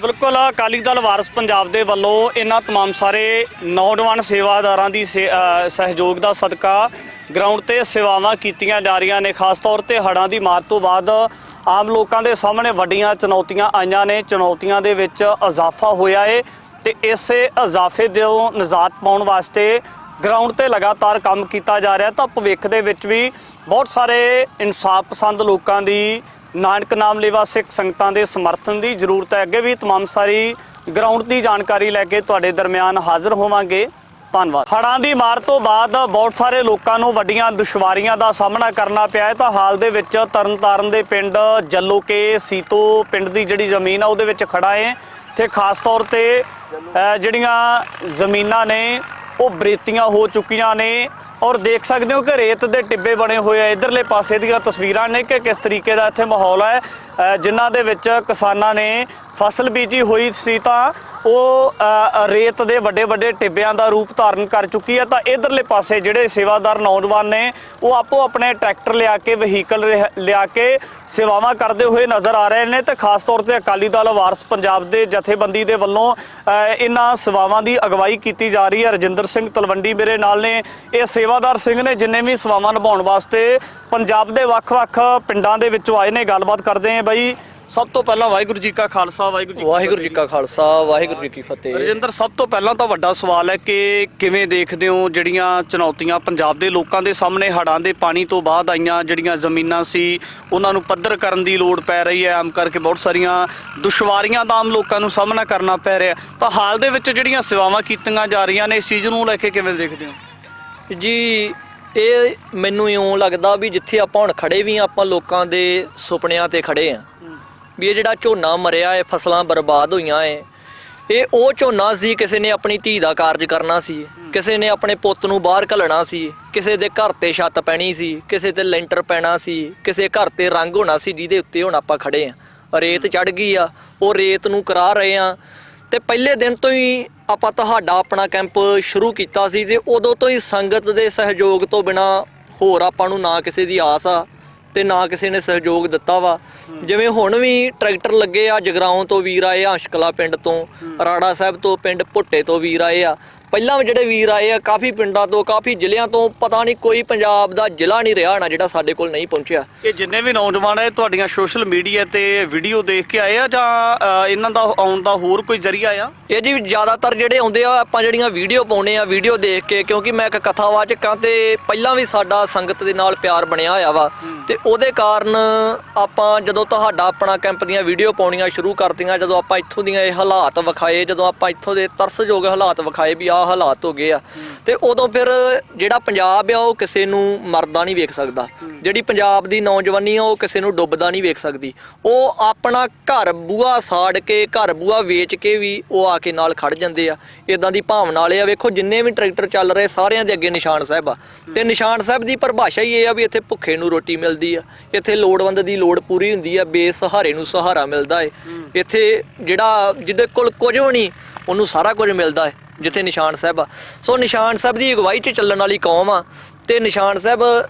ਬਿਲਕੁਲ ਅਕਾਲੀ ਦਲ ਵਾਰਸ ਪੰਜਾਬ ਦੇ ਵੱਲੋਂ ਇਹਨਾਂ तमाम ਸਾਰੇ ਨੌਜਵਾਨ ਸੇਵਾਦਾਰਾਂ ਦੀ ਸਹਿਯੋਗ ਦਾ ਸਦਕਾ ਗਰਾਊਂਡ ਤੇ ਸੇਵਾਵਾਂ ਕੀਤੀਆਂ ਜਾ ਰਹੀਆਂ ਨੇ। ਖਾਸ ਤੌਰ ਤੇ ਹੜ੍ਹਾਂ ਦੀ ਮਾਰ ਤੋਂ ਬਾਅਦ ਆਮ ਲੋਕਾਂ ਦੇ ਸਾਹਮਣੇ ਵੱਡੀਆਂ ਚੁਣੌਤੀਆਂ ਆਈਆਂ ਨੇ। ਚੁਣੌਤੀਆਂ ਦੇ ਵਿੱਚ ਇਜ਼ਾਫਾ ਹੋਇਆ ਹੈ ਤੇ ਇਸੇ ਇਜ਼ਾਫੇ ਤੋਂ ਨਿਜਾਤ ਪਾਉਣ ਵਾਸਤੇ ਗਰਾਊਂਡ ਤੇ ਲਗਾਤਾਰ ਕੰਮ ਕੀਤਾ ਜਾ ਰਿਹਾ। ਤਾਂ ਭਵਿੱਖ ਦੇ ਵਿੱਚ ਵੀ ਬਹੁਤ ਸਾਰੇ ਇਨਸਾਫ ਪਸੰਦ ਲੋਕਾਂ ਦੀ ਨਾਨਕ ਨਾਮ ਲੇਵਾ ਸਿੱਖ ਸੰਗਤਾਂ ਦੇ ਸਮਰਥਨ ਦੀ ਜ਼ਰੂਰਤ ਹੈ। ਅੱਗੇ ਵੀ तमाम ਸਾਰੀ ਗਰਾਊਂਡ ਦੀ ਜਾਣਕਾਰੀ ਲੈ ਕੇ ਤੁਹਾਡੇ ਦਰਮਿਆਨ ਹਾਜ਼ਰ ਹੋਵਾਂਗੇ। ਧੰਨਵਾਦ। ਹੜ੍ਹਾਂ ਦੀ ਮਾਰ ਤੋਂ ਬਾਅਦ ਬਹੁਤ ਸਾਰੇ ਲੋਕਾਂ ਨੂੰ ਵੱਡੀਆਂ ਦੁਸ਼ਵਾਰੀਆਂ ਦਾ ਸਾਹਮਣਾ ਕਰਨਾ ਪਿਆ ਹੈ। ਤਾਂ ਹਾਲ ਦੇ ਵਿੱਚ ਤਰਨਤਾਰਨ ਦੇ ਪਿੰਡ ਜੱਲੋਕੇ ਸੀਤੋ ਪਿੰਡ ਦੀ ਜਿਹੜੀ ਜ਼ਮੀਨ ਆ ਉਹਦੇ ਵਿੱਚ ਖੜਾ ਹੈ ਤੇ ਖਾਸ ਤੌਰ ਤੇ ਜਿਹੜੀਆਂ ਜ਼ਮੀਨਾਂ ਨੇ ਉਹ ਬਰੇਤੀਆਂ ਹੋ ਚੁੱਕੀਆਂ ਨੇ ਔਰ ਦੇਖ ਸਕਦੇ ਹੋ ਕਿ ਰੇਤ ਦੇ ਟਿੱਬੇ ਬਣੇ ਹੋਏ ਆ। ਇਧਰਲੇ ਪਾਸੇ ਦੀਆਂ ਤਸਵੀਰਾਂ ਨੇ ਕਿ ਕਿਸ ਤਰੀਕੇ ਦਾ ਇੱਥੇ ਮਾਹੌਲ ਹੈ ਜਿਨ੍ਹਾਂ ਦੇ ਵਿੱਚ ਕਿਸਾਨਾਂ ਨੇ ਫਸਲ ਬੀਜੀ ਹੋਈ ਸੀ ਤਾਂ ਉਹ ਰੇਤ ਦੇ ਵੱਡੇ ਵੱਡੇ ਟਿੱਬਿਆਂ ਦਾ ਰੂਪ ਧਾਰਨ ਕਰ ਚੁੱਕੀ ਹੈ। ਤਾਂ ਇਧਰਲੇ ਪਾਸੇ ਜਿਹੜੇ ਸੇਵਾਦਾਰ ਨੌਜਵਾਨ ਨੇ ਉਹ ਆਪੋ ਆਪਣੇ ਟਰੈਕਟਰ ਲਿਆ ਕੇ ਵਹੀਕਲ ਲਿਆ ਕੇ ਸੇਵਾਵਾਂ ਕਰਦੇ ਹੋਏ ਨਜ਼ਰ ਆ ਰਹੇ ਨੇ। ਤੇ ਖਾਸ ਤੌਰ ਤੇ ਅਕਾਲੀ ਦਲ ਵਾਰਸ ਪੰਜਾਬ ਦੇ ਜਥੇਬੰਦੀ ਦੇ ਵੱਲੋਂ ਇਹਨਾਂ ਸੇਵਾਵਾਂ ਦੀ ਅਗਵਾਈ ਕੀਤੀ ਜਾ ਰਹੀ ਹੈ। ਰਜਿੰਦਰ ਸਿੰਘ ਤਲਵੰਡੀ ਮੇਰੇ ਨਾਲ ਨੇ। ਇਹ ਸੇਵਾਦਾਰ ਸਿੰਘ ਨੇ ਜਿੰਨੇ ਵੀ ਸੇਵਾਵਾਂ ਨਿਭਾਉਣ ਵਾਸਤੇ ਪੰਜਾਬ ਦੇ ਵੱਖ-ਵੱਖ ਪਿੰਡਾਂ ਦੇ ਵਿੱਚੋਂ ਆਏ ਨੇ। ਗੱਲਬਾਤ ਕਰਦੇ ਹਾਂ ਬਾਈ। ਸਭ ਤੋਂ ਪਹਿਲਾਂ ਵਾਹਿਗੁਰੂ ਜੀ ਕਾ ਖਾਲਸਾ ਵਾਹਿਗੁਰੂ ਜੀ ਕਾ ਖਾਲਸਾ ਵਾਹਿਗੁਰੂ ਜੀ ਕੀ ਫਤਿਹ। ਰਜਿੰਦਰ, ਸਭ ਤੋਂ ਪਹਿਲਾਂ ਤਾਂ ਵੱਡਾ ਸਵਾਲ ਹੈ ਕਿ ਕਿਵੇਂ ਦੇਖਦੇ ਹੋ ਜਿਹੜੀਆਂ ਚੁਣੌਤੀਆਂ ਪੰਜਾਬ ਦੇ ਲੋਕਾਂ ਦੇ ਸਾਹਮਣੇ ਹੜ੍ਹਾਂ ਦੇ ਪਾਣੀ ਤੋਂ ਬਾਅਦ ਆਈਆਂ ਜਿਹੜੀਆਂ ਜ਼ਮੀਨਾਂ ਸੀ ਉਹਨਾਂ ਨੂੰ ਪੱਧਰ ਕਰਨ ਦੀ ਲੋੜ ਪੈ ਰਹੀ ਹੈ। ਆਮ ਕਰਕੇ ਬਹੁਤ ਸਾਰੀਆਂ ਦੁਸ਼ਵਾਰੀਆਂ ਦਾ ਆਮ ਲੋਕਾਂ ਨੂੰ ਸਾਹਮਣਾ ਕਰਨਾ ਪੈ ਰਿਹਾ। ਤਾਂ ਹਾਲ ਦੇ ਵਿੱਚ ਜਿਹੜੀਆਂ ਸੇਵਾਵਾਂ ਕੀਤੀਆਂ ਜਾ ਰਹੀਆਂ ਨੇ ਇਸ ਚੀਜ਼ ਨੂੰ ਲੈ ਕੇ ਕਿਵੇਂ ਦੇਖਦੇ ਹੋ ਜੀ? ਇਹ ਮੈਨੂੰ ਇਉਂ ਲੱਗਦਾ ਵੀ ਜਿੱਥੇ ਆਪਾਂ ਹੁਣ ਖੜੇ ਵੀ ਆਪਾਂ ਲੋਕਾਂ ਦੇ ਸੁਪਨਿਆਂ ਤੇ ਖੜੇ ਆ ਵੀ ਇਹ ਜਿਹੜਾ ਝੋਨਾ ਮਰਿਆ ਹੈ, ਫਸਲਾਂ ਬਰਬਾਦ ਹੋਈਆਂ ਹੈ, ਇਹ ਉਹ ਝੋਨਾ ਸੀ ਕਿਸੇ ਨੇ ਆਪਣੀ ਧੀ ਦਾ ਕਾਰਜ ਕਰਨਾ ਸੀ, ਕਿਸੇ ਨੇ ਆਪਣੇ ਪੁੱਤ ਨੂੰ ਬਾਹਰ ਘੱਲਣਾ ਸੀ, ਕਿਸੇ ਦੇ ਘਰ ਤੇ ਛੱਤ ਪੈਣੀ ਸੀ, ਕਿਸੇ ਤੇ ਲੈਂਟਰ ਪੈਣਾ ਸੀ, ਕਿਸੇ ਘਰ ਤੇ ਰੰਗ ਹੋਣਾ ਸੀ ਜਿਹਦੇ ਉੱਤੇ ਹੁਣ ਆਪਾਂ ਖੜੇ ਆ। ਰੇਤ ਚੜ ਗਈ ਆ, ਉਹ ਰੇਤ ਨੂੰ ਕਰਾ ਰਹੇ ਆ। ਤੇ ਪਹਿਲੇ ਦਿਨ ਤੋਂ ਹੀ ਆਪਾਂ ਤੁਹਾਡਾ ਆਪਣਾ ਕੈਂਪ ਸ਼ੁਰੂ ਕੀਤਾ ਸੀ ਤੇ ਉਦੋਂ ਤੋਂ ਹੀ ਸੰਗਤ ਦੇ ਸਹਿਯੋਗ ਤੋਂ ਬਿਨਾ ਹੋਰ ਆਪਾਂ ਨੂੰ ਨਾ ਕਿਸੇ ਦੀ ਆਸ ਆ ਤੇ ਨਾ ਕਿਸੇ ਨੇ ਸਹਿਯੋਗ ਦਿੱਤਾ ਵਾ। ਜਿਵੇਂ ਹੁਣ ਵੀ ਟਰੈਕਟਰ ਲੱਗੇ ਆ, ਜਗਰਾਉਂ ਤੋਂ ਵੀਰ ਆਏ ਆ, ਅੰਸ਼ਕਲਾ ਪਿੰਡ ਤੋਂ, ਰਾੜਾ ਸਾਹਿਬ ਤੋਂ, ਪਿੰਡ ਭੁੱਟੇ ਤੋਂ ਵੀਰ ਆਏ ਆ। ਪਹਿਲਾਂ ਵੀ ਜਿਹੜੇ ਵੀਰ ਆਏ ਆ ਕਾਫੀ ਪਿੰਡਾਂ ਤੋਂ, ਕਾਫੀ ਜ਼ਿਲ੍ਹਿਆਂ ਤੋਂ, ਪਤਾ ਨਹੀਂ ਕੋਈ ਪੰਜਾਬ ਦਾ ਜ਼ਿਲ੍ਹਾ ਨਹੀਂ ਰਿਹਾ ਹੋਣਾ ਜਿਹੜਾ ਸਾਡੇ ਕੋਲ ਨਹੀਂ ਪਹੁੰਚਿਆ। ਇਹ ਜਿੰਨੇ ਵੀ ਨੌਜਵਾਨ ਹੈ ਤੁਹਾਡੀਆਂ ਸੋਸ਼ਲ ਮੀਡੀਆ ਤੇ ਵੀਡੀਓ ਦੇਖ ਕੇ ਆਏ ਆ ਜਾਂ ਇਹਨਾਂ ਦਾ ਆਉਣ ਦਾ ਹੋਰ ਕੋਈ ਜ਼ਰੀਆ ਆ? ਇਹ ਜੀ ਜ਼ਿਆਦਾਤਰ ਜਿਹੜੇ ਆਉਂਦੇ ਆ ਆਪਾਂ ਜਿਹੜੀਆਂ ਵੀਡੀਓ ਪਾਉਨੇ ਆ ਵੀਡੀਓ ਦੇਖ ਕੇ, ਕਿਉਂਕਿ ਮੈਂ ਇੱਕ ਕਥਾਵਾਚਕ ਹਾਂ ਤੇ ਪਹਿਲਾਂ ਵੀ ਸਾਡਾ ਸੰਗਤ ਦੇ ਨਾਲ ਪਿਆਰ ਬਣਿਆ ਹੋਇਆ ਵਾ ਤੇ ਉਹਦੇ ਕਾਰਨ ਆਪਾਂ ਜਦੋਂ ਤੁਹਾਡਾ ਆਪਣਾ ਕੈਂਪ ਦੀਆਂ ਵੀਡੀਓ ਪਾਉਣੀਆਂ ਸ਼ੁਰੂ ਕਰਤੀਆਂ, ਜਦੋਂ ਆਪਾਂ ਇੱਥੋਂ ਦੀਆਂ ਇਹ ਹਾਲਾਤ ਵਿਖਾਏ, ਜਦੋਂ ਆਪਾਂ ਇੱਥੋਂ ਦੇ ਤਰਸਯੋਗ ਹਾਲਾਤ ਵਿਖਾਏ ਵੀ ਆਹ ਹਾਲਾਤ ਹੋ ਗਏ ਆ, ਤੇ ਉਦੋਂ ਫਿਰ ਜਿਹੜਾ ਪੰਜਾਬ ਆ ਉਹ ਕਿਸੇ ਨੂੰ ਮਰਦਾ ਨਹੀਂ ਵੇਖ ਸਕਦਾ। ਜਿਹੜੀ ਪੰਜਾਬ ਦੀ ਨੌਜਵਾਨੀ ਆ ਉਹ ਕਿਸੇ ਨੂੰ ਡੁੱਬਦਾ ਨਹੀਂ ਵੇਖ ਸਕਦੀ। ਉਹ ਆਪਣਾ ਘਰ ਬੂਹਾ ਸਾੜ ਕੇ, ਘਰ ਬੂਹਾ ਵੇਚ ਕੇ ਵੀ ਉਹ ਆ ਕੇ ਨਾਲ ਖੜ ਜਾਂਦੇ ਆ। ਇਦਾਂ ਦੀ ਭਾਵਨਾ ਵਾਲੇ ਆ। ਵੇਖੋ ਜਿੰਨੇ ਵੀ ਟਰੈਕਟਰ ਚੱਲ ਰਹੇ ਸਾਰਿਆਂ ਦੇ ਅੱਗੇ ਨਿਸ਼ਾਨ ਸਾਹਿਬ ਆ ਤੇ ਨਿਸ਼ਾਨ ਸਾਹਿਬ ਦੀ ਪਰਿਭਾਸ਼ਾ ਹੀ ਇਹ ਆ ਵੀ ਇੱਥੇ ਭੁੱਖੇ ਨੂੰ ਰੋਟੀ ਮਿਲਦੀ ਆ, ਇੱਥੇ ਲੋੜਵੰਦ ਦੀ ਲੋੜ ਪੂਰੀ ਹੁੰਦੀ ਆ, ਬੇਸਹਾਰੇ ਨੂੰ ਸਹਾਰਾ ਮਿਲਦਾ ਹੈ। ਇੱਥੇ ਜਿਹੜਾ ਜਿਹਦੇ ਕੋਲ ਕੁਝ ਵੀ ਨਹੀਂ ਉਹਨੂੰ ਸਾਰਾ ਕੁਝ ਮਿਲਦਾ ਹੈ ਜਿੱਥੇ ਨਿਸ਼ਾਨ ਸਾਹਿਬ ਆ। ਸੋ ਨਿਸ਼ਾਨ ਸਾਹਿਬ ਦੀ ਅਗਵਾਈ 'ਚ ਚੱਲਣ ਵਾਲੀ ਕੌਮ ਆ ਤੇ ਨਿਸ਼ਾਨ ਸਾਹਿਬ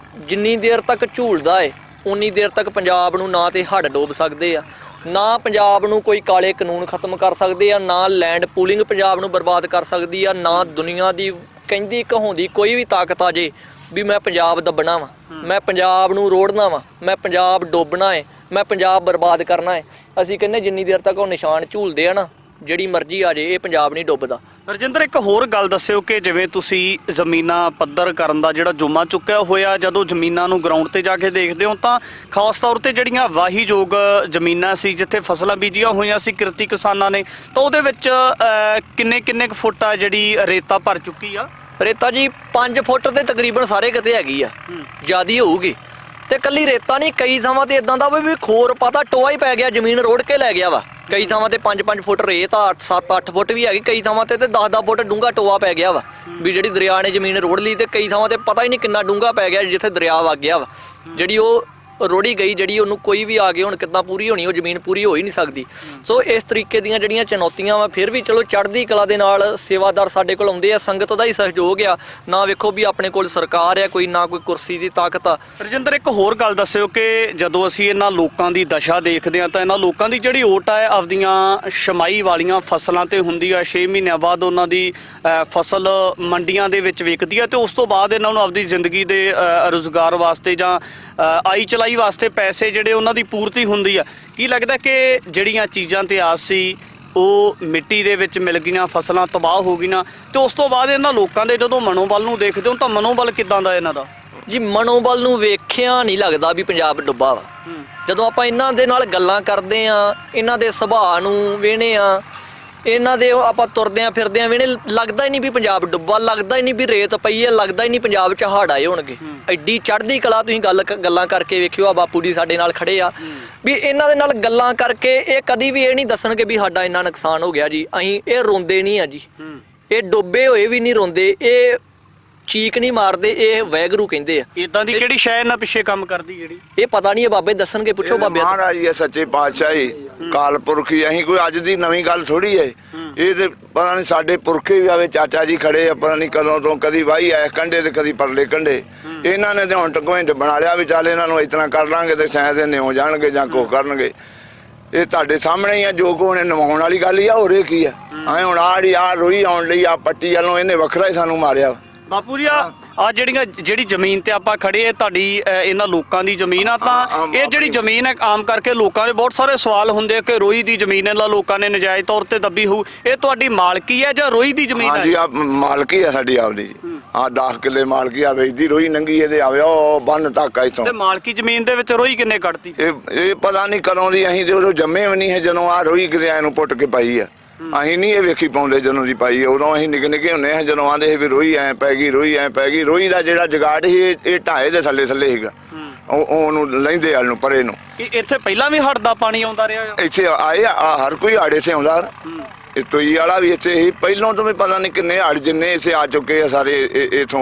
ਜਿੰਨੀ ਦੇਰ ਤੱਕ ਝੂਲਦਾ ਹੈ ਉਨੀ ਦੇਰ ਤੱਕ ਪੰਜਾਬ ਨੂੰ ਨਾ ਤੇ ਹੜ੍ਹ ਡੋਬ ਸਕਦੇ ਆ, ਨਾ ਪੰਜਾਬ ਨੂੰ ਕੋਈ ਕਾਲੇ ਕਾਨੂੰਨ ਖਤਮ ਕਰ ਸਕਦੇ ਆ, ਨਾ ਲੈਂਡ ਪੂਲਿੰਗ ਪੰਜਾਬ ਨੂੰ ਬਰਬਾਦ ਕਰ ਸਕਦੀ ਆ, ਨਾ ਦੁਨੀਆ ਦੀ ਕਹਿੰਦੀ ਕਹਾਉਂਦੀ ਕੋਈ ਵੀ ਤਾਕਤ ਆ ਜੇ ਵੀ ਮੈਂ ਪੰਜਾਬ ਦੱਬਣਾ ਵਾ, ਮੈਂ ਪੰਜਾਬ ਨੂੰ ਰੋੜਨਾ ਵਾ, ਮੈਂ ਪੰਜਾਬ ਡੋਬਣਾ ਹੈ, ਮੈਂ ਪੰਜਾਬ ਬਰਬਾਦ ਕਰਨਾ ਹੈ। ਅਸੀਂ ਕਹਿੰਦੇ ਜਿੰਨੀ ਦੇਰ ਤੱਕ ਉਹ ਨਿਸ਼ਾਨ ਝੂਲਦੇ ਆ ਨਾ, ਜਿਹੜੀ ਮਰਜ਼ੀ ਆ ਜੇ, ਇਹ ਪੰਜਾਬ ਨਹੀਂ ਡੁੱਬਦਾ। ਰਜਿੰਦਰ, ਇੱਕ ਹੋਰ ਗੱਲ ਦੱਸਿਓ ਕਿ ਜਿਵੇਂ ਤੁਸੀਂ ਜ਼ਮੀਨਾਂ ਪੱਧਰ ਕਰਨ ਦਾ ਜਿਹੜਾ ਜੁਮਾ ਚੁੱਕਿਆ ਹੋਇਆ, ਜਦੋਂ ਜ਼ਮੀਨਾਂ ਨੂੰ ਗਰਾਊਂਡ ਤੇ ਜਾ ਕੇ ਦੇਖਦੇ ਹੋ ਤਾਂ ਖਾਸ ਤੌਰ ਤੇ ਜਿਹੜੀਆਂ ਵਾਹੀਯੋਗ ਜ਼ਮੀਨਾਂ ਸੀ ਜਿੱਥੇ ਫਸਲਾਂ ਬੀਜੀਆਂ ਹੋਈਆਂ ਸੀ ਕਿਰਤੀ ਕਿਸਾਨਾਂ ਨੇ, ਤਾਂ ਉਹਦੇ ਵਿੱਚ ਕਿੰਨੇ ਕੁ ਫੁੱਟ ਆ ਜਿਹੜੀ ਰੇਤਾ ਭਰ ਚੁੱਕੀ ਆ? ਰੇਤਾ ਜੀ 5 ਫੁੱਟ ਤੇ ਤਕਰੀਬਨ ਸਾਰੇ ਕਿਤੇ ਹੈਗੀ ਆ, ਜ਼ਿਆਦੀ ਹੋਊਗੀ। ਤੇ ਕੱਲੀ ਰੇਤਾ ਨਹੀਂ, ਕਈ ਥਾਵਾਂ ਤੇ ਇਦਾਂ ਦਾ ਵੀ ਖੋਰ ਪਾਤਾ ਟੋਆ ਹੀ ਪੈ ਗਿਆ, ਜ਼ਮੀਨ ਰੋੜ ਕੇ ਲੈ ਗਿਆ ਵਾ। ਕਈ ਥਾਵਾਂ ਤੇ 5-5 ਫੁੱਟ ਰੇਤ ਆ, 7-8 ਫੁੱਟ ਵੀ ਹੈਗੀ, ਕਈ ਥਾਵਾਂ ਤੇ 10-10 ਫੁੱਟ ਡੂੰਘਾ ਟੋਆ ਪੈ ਗਿਆ ਵਾ ਵੀ ਜਿਹੜੀ ਦਰਿਆ ਨੇ ਜ਼ਮੀਨ ਰੋੜ ਲਈ। ਤੇ ਕਈ ਥਾਵਾਂ ਤੇ ਪਤਾ ਹੀ ਨਹੀਂ ਕਿੰਨਾ ਡੂੰਘਾ ਪੈ ਗਿਆ ਜਿੱਥੇ ਦਰਿਆ ਵਗ ਗਿਆ ਵਾ। ਜਿਹੜੀ ਉਹ ਰੋੜੀ ਗਈ ਜਿਹੜੀ ਉਹਨੂੰ ਕੋਈ ਵੀ ਆ ਕੇ ਹੁਣ ਕਿੱਦਾਂ ਪੂਰੀ ਹੋਣੀ, ਉਹ ਜ਼ਮੀਨ ਪੂਰੀ ਹੋ ਹੀ ਨਹੀਂ ਸਕਦੀ। ਸੋ ਇਸ ਤਰੀਕੇ ਦੀਆਂ ਜਿਹੜੀਆਂ ਚੁਣੌਤੀਆਂ ਵਾ, ਫਿਰ ਵੀ ਚਲੋ ਚੜ੍ਹਦੀ ਕਲਾ ਦੇ ਨਾਲ ਸੇਵਾਦਾਰ ਸਾਡੇ ਕੋਲ ਆਉਂਦੇ ਆ, ਸੰਗਤ ਦਾ ਹੀ ਸਹਿਯੋਗ ਆ। ਨਾ ਵੇਖੋ ਵੀ ਆਪਣੇ ਕੋਲ ਸਰਕਾਰ ਆ ਕੋਈ, ਨਾ ਕੋਈ ਕੁਰਸੀ ਦੀ ਤਾਕਤ ਆ। ਰਜਿੰਦਰ, ਇੱਕ ਹੋਰ ਗੱਲ ਦੱਸਿਓ ਕਿ ਜਦੋਂ ਅਸੀਂ ਇਹਨਾਂ ਲੋਕਾਂ ਦੀ ਦਸ਼ਾ ਦੇਖਦੇ ਹਾਂ ਤਾਂ ਇਹਨਾਂ ਲੋਕਾਂ ਦੀ ਜਿਹੜੀ ਓਟ ਹੈ ਆਪਦੀਆਂ ਛਮਾਈ ਵਾਲੀਆਂ ਫਸਲਾਂ ਤੇ ਹੁੰਦੀ ਆ, 6 ਮਹੀਨਿਆਂ ਬਾਅਦ ਉਹਨਾਂ ਦੀ ਫਸਲ ਮੰਡੀਆਂ ਦੇ ਵਿੱਚ ਵਿਕਦੀ ਹੈ ਤੇ ਉਸ ਤੋਂ ਬਾਅਦ ਇਹਨਾਂ ਨੂੰ ਆਪਦੀ ਜ਼ਿੰਦਗੀ ਦੇ ਰੁਜ਼ਗਾਰ ਵਾਸਤੇ ਜਾਂ ਆਈ ਚਲਾਈ ਵਾਸਤੇ ਪੈਸੇ ਜਿਹੜੇ ਉਹਨਾਂ ਦੀ ਪੂਰਤੀ ਹੁੰਦੀ ਆ। ਕੀ ਲੱਗਦਾ ਕਿ ਜਿਹੜੀਆਂ ਚੀਜ਼ਾਂ ਤੇ ਆਸ ਸੀ ਉਹ ਮਿੱਟੀ ਦੇ ਵਿੱਚ ਮਿਲ ਗਈਆਂ, ਫਸਲਾਂ ਤਬਾਹ ਹੋ ਗਈਆਂ ਤੇ ਉਸ ਤੋਂ ਬਾਅਦ ਇਹਨਾਂ ਲੋਕਾਂ ਦੇ ਜਦੋਂ ਮਨੋਬਲ ਨੂੰ ਦੇਖਦੇ ਹੋ ਤਾਂ ਮਨੋਬਲ ਕਿੱਦਾਂ ਦਾ ਇਹਨਾਂ ਦਾ? ਜੀ ਮਨੋਬਲ ਨੂੰ ਵੇਖਿਆ ਨਹੀਂ ਲੱਗਦਾ ਵੀ ਪੰਜਾਬ ਡੁੱਬਾ ਵਾ। ਜਦੋਂ ਆਪਾਂ ਇਹਨਾਂ ਦੇ ਨਾਲ ਗੱਲਾਂ ਕਰਦੇ ਆ, ਇਹਨਾਂ ਦੇ ਸੁਭਾਅ ਨੂੰ ਵੇਖਦੇ ਆ, ਇਹਨਾਂ ਦੇ ਆਪਾਂ ਤੁਰਦੇ ਆ ਫਿਰਦੇ ਆ ਵੇਖਦੇ, ਲੱਗਦਾ ਹੀ ਨਹੀਂ ਵੀ ਪੰਜਾਬ ਡੁੱਬਾ, ਲੱਗਦਾ ਹੀ ਨਹੀਂ ਵੀ ਰੇਤ ਪਈ ਹੈ, ਲੱਗਦਾ ਹੀ ਨਹੀਂ ਪੰਜਾਬ 'ਚ ਹੜ੍ਹ ਆਏ ਹੋਣਗੇ। ਐਡੀ ਚੜ੍ਹਦੀ ਕਲਾ ਤੁਸੀਂ ਗੱਲਾਂ ਕਰਕੇ ਵੇਖਿਓ। ਆ ਬਾਪੂ ਜੀ ਸਾਡੇ ਨਾਲ ਖੜੇ ਆ, ਵੀ ਇਹਨਾਂ ਦੇ ਨਾਲ ਗੱਲਾਂ ਕਰਕੇ ਇਹ ਕਦੀ ਵੀ ਇਹ ਨਹੀਂ ਦੱਸਣਗੇ ਵੀ ਸਾਡਾ ਇੰਨਾ ਨੁਕਸਾਨ ਹੋ ਗਿਆ ਜੀ। ਅਸੀਂ ਇਹ ਰੋਂਦੇ ਨਹੀਂ ਆ ਜੀ, ਇਹ ਡੁੱਬੇ ਹੋਏ ਵੀ ਨਹੀਂ ਰੋਂਦੇ, ਇਹ ਚੀਕ ਨਹੀਂ ਮਾਰਦੇ, ਇਹ ਵੈਗਰੂ ਕਹਿੰਦੇ ਆ। ਇਦਾਂ ਦੀ ਕਿਹੜੀ ਸ਼ੈ ਇਹਨਾਂ ਪਿੱਛੇ ਕੰਮ ਕਰਦੀ ਜਿਹੜੀ? ਇਹ ਪਤਾ ਨਹੀਂ, ਇਹ ਬਾਬੇ ਦੱਸਣਗੇ, ਪੁੱਛੋ ਬਾਬੇ ਤੋਂ। ਮਹਾਰਾਜ ਜੀ ਸੱਚੇ ਪਾਤਸ਼ਾਹੀ ਕਾਲ ਪੁਰਖੀ, ਅਸੀਂ ਕੋਈ ਅੱਜ ਦੀ ਨਵੀਂ ਗੱਲ ਥੋੜੀ ਹੈ ਇਹ ਤੇ। ਪਤਾ ਨਹੀਂ ਸਾਡੇ ਪੁਰਖੇ ਵੀ ਆਵੇ, ਚਾਚਾ ਜੀ ਖੜੇ ਆ, ਪਤਾ ਨਹੀਂ ਕਦੋਂ ਤੋਂ, ਕਦੀ ਵਾਹੀ ਆਏ ਕੰਢੇ ਤੇ ਕਦੀ ਪਰਲੇ ਕੰਢੇ। ਇਹਨਾਂ ਨੇ ਤੇ ਹੁਣ ਟਕੋਇੰਟ ਬਣਾ ਲਿਆ ਵੀ ਚੱਲ ਇਹਨਾਂ ਨੂੰ ਇਤਨਾ ਕਰ ਲਾਂਗੇ ਤੇ ਸ਼ਾਇਦ ਇਹ ਨਿਉ ਜਾਣਗੇ ਜਾਂ ਕੁਛ ਕਰਨਗੇ। ਇਹ ਤੁਹਾਡੇ ਸਾਹਮਣੇ ਹੀ ਆ, ਜੋ ਕੋ ਉਹਨੇ ਨਿਵਾਉਣ ਵਾਲੀ ਗੱਲ ਹੀ ਆ, ਹੋਰ ਇਹ ਕੀ ਆ? ਐ ਹੁਣ ਆ ਰੋਈ ਆਉਣ ਲਈ ਆ ਪੱਟੀ ਵੱਲੋਂ ਇਹਨੇ ਵੱਖਰਾ ਹੀ ਸਾਨੂੰ ਮਾਰਿਆ। ਬਾਪੂ ਜੀ ਆ ਜਿਹੜੀ ਜ਼ਮੀਨ ਤੇ ਆਪਾਂ ਖੜੇ ਆ, ਤੁਹਾਡੀ ਇਹਨਾਂ ਲੋਕਾਂ ਦੀ ਜ਼ਮੀਨ ਆ, ਤਾਂ ਇਹ ਜਿਹੜੀ ਜ਼ਮੀਨ ਹੈ ਆਮ ਕਰਕੇ ਲੋਕਾਂ ਦੇ ਬਹੁਤ ਸਾਰੇ ਸਵਾਲ ਹੁੰਦੇ ਆ ਕਿ ਰੋਈ ਦੀ ਜ਼ਮੀਨ ਇਹਨਾਂ ਲੋਕਾਂ ਨੇ ਨਜਾਇਜ਼ ਤੌਰ ਤੇ ਦੱਬੀ ਹੋਊ, ਇਹ ਤੁਹਾਡੀ ਮਾਲਕੀ ਹੈ ਜਾਂ ਰੋਈ ਦੀ ਜ਼ਮੀਨ ਹੈ? ਹਾਂਜੀ ਆ ਮਾਲਕੀ ਆ ਸਾਡੀ ਆਪਦੀ ਜੀ। ਆ 10 ਕਿੱਲੇ ਮਾਲਕੀ ਆ, ਵੇਚਦੀ ਰੋਈ ਨੰਗੀ ਇਹਦੇ ਆਵੇ ਉਹ ਬੰਨ ਤੱਕ ਇਥੋਂ। ਤੇ ਮਾਲਕੀ ਜ਼ਮੀਨ ਦੇ ਵਿੱਚ ਰੋਈ ਕਿੰਨੇ ਕੱਢਤੀ? ਇਹ ਪਤਾ ਨਹੀਂ ਕਦੋਂ ਦੀ, ਅਸੀਂ ਤੇ ਉਦੋਂ ਜੰਮੇ ਵੀ ਨਹੀਂ ਹੈ ਜਦੋਂ ਆ ਰੋਈ ਕਿਤੇ ਐ ਨੂੰ ਪੁੱਟ ਕੇ ਪਾਈ ਆ। ਅਸੀਂ ਨਹੀਂ ਇਹ ਵੇਖੀ ਪਾਉਂਦੇ ਜਦੋਂ ਦੀ ਪਾਈ, ਉਦੋਂ ਅਸੀਂ ਨਿੱਕੇ ਨਿੱਕੇ ਹੁੰਦੇ ਹਾਂ ਜਦੋਂ ਆਂਦੇ ਸੀ ਵੀ ਰੋਈ ਐ ਪੈ ਗਈ, ਰੋਈ ਐ ਪੈ ਗਈ। ਰੋਈ ਦਾ ਜਿਹੜਾ ਜਗਾੜ ਸੀ ਇਹ ਢਾਏ ਦੇ ਥੱਲੇ ਸੀਗਾ, ਉਹਨੂੰ ਲੈਂਦੇ ਵਾਲ ਨੂੰ ਪਰੇ ਨੂੰ। ਇੱਥੇ ਪਹਿਲਾਂ ਵੀ ਹੜ੍ਹ ਦਾ ਪਾਣੀ ਆਉਂਦਾ ਰਿਹਾ? ਇੱਥੇ ਆਏ ਆ ਹਰ ਕੋਈ ਆੜੇ ਸੇ ਆਉਂਦਾ। ਇਹ ਤੋਈ ਵਾਲਾ ਵੀ ਇੱਥੇ ਹੀ ਪਹਿਲਾਂ ਤੋਂ ਵੀ ਪਤਾ ਨਹੀਂ ਕਿੰਨੇ ਹੜ ਜਿੰਨੇ ਇਸੇ ਆ ਚੁੱਕੇ ਆ ਸਾਰੇ ਇਥੋਂ।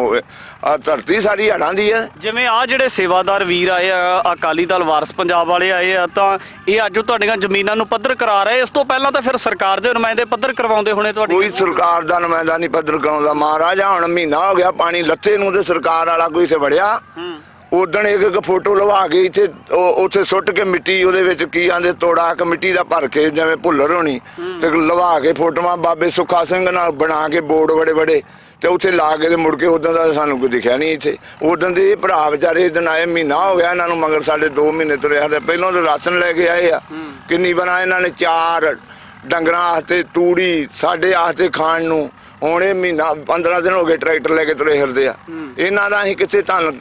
ਆ ਧਰਤੀ ਸਾਰੀ ਹੜਾਂ ਦੀ ਹੈ। ਜਿਵੇਂ ਆ ਜਿਹੜੇ ਸੇਵਾਦਾਰ ਵੀਰ ਆਏ ਆ, ਅਕਾਲੀ ਦਲ ਵਾਰਸ ਪੰਜਾਬ ਵਾਲੇ ਆਏ ਆ, ਤਾਂ ਇਹ ਅੱਜ ਤੁਹਾਡੀਆਂ ਜ਼ਮੀਨਾਂ ਨੂੰ ਪੱਧਰ ਕਰਾ ਰਹੇ। ਇਸ ਤੋਂ ਪਹਿਲਾਂ ਤਾਂ ਫਿਰ ਸਰਕਾਰ ਦੇ ਨੁਮਾਇੰਦੇ ਪੱਧਰ ਕਰਵਾਉਂਦੇ ਹੋਣੇ ਤੁਹਾਡੀ? ਕੋਈ ਸਰਕਾਰ ਦਾ ਨੁਮਾਇੰਦਾ ਨਹੀਂ ਪੱਧਰ ਕਰਾਉਂਦਾ ਮਹਾਰਾਜ। ਹੁਣ ਮਹੀਨਾ ਹੋ ਗਿਆ ਪਾਣੀ ਲੱਥੇ ਨੂੰ ਤੇ ਸਰਕਾਰ ਵਾਲਾ ਕੋਈ ਸੇ ਵੜਿਆ। ਉਦਣ ਇੱਕ ਫੋਟੋ ਲਵਾ ਕੇ ਇੱਥੇ ਉੱਥੇ ਸੁੱਟ ਕੇ ਮਿੱਟੀ ਉਹਦੇ ਵਿੱਚ ਕੀ ਆਂਦੇ ਤੋੜਾ ਕ ਮਿੱਟੀ ਦਾ ਭਰ ਕੇ ਜਿਵੇਂ ਭੁੱਲਰ ਹੋਣੀ ਤੇ ਲਵਾ ਕੇ ਫੋਟੋਆਂ ਬਾਬੇ ਸੁੱਖਾ ਸਿੰਘ ਨਾਲ ਬਣਾ ਕੇ ਬੋਰਡ ਬੜੇ ਬੜੇ ਤੇ ਉੱਥੇ ਲਾ ਕੇ ਤੇ ਮੁੜ ਕੇ ਉਦੋਂ ਦਾ ਸਾਨੂੰ ਕੋਈ ਦਿਖਿਆ ਨਹੀਂ ਇੱਥੇ। ਉਦੋਂ ਦੇ ਭਰਾ ਵਿਚਾਰੇ ਦਿਨ ਆਏ, ਮਹੀਨਾ ਹੋ ਗਿਆ ਇਹਨਾਂ ਨੂੰ ਮਗਰ ਸਾਡੇ 2 ਮਹੀਨੇ ਤੁਰਿਆ ਤੇ ਪਹਿਲਾਂ ਤਾਂ ਰਾਸ਼ਨ ਲੈ ਕੇ ਆਏ ਆ। ਕਿੰਨੀ ਬਣਾ ਇਹਨਾਂ ਨੇ 4 ਡੰਗਰਾਂ ਵਾਸਤੇ ਤੂੜੀ, ਸਾਡੇ ਵਾਸਤੇ ਖਾਣ ਨੂੰ। ਹੁਣ ਇਹ ਮਹੀਨਾ 15 ਦਿਨ ਹੋ ਗਏ ਟਰੈਕਟਰ ਲੈ ਕੇ ਤੁਰੇ ਫਿਰਦੇ ਆ। ਇਹਨਾਂ ਦਾ ਅਸੀਂ ਕਿੱਥੇ ਧੰਨ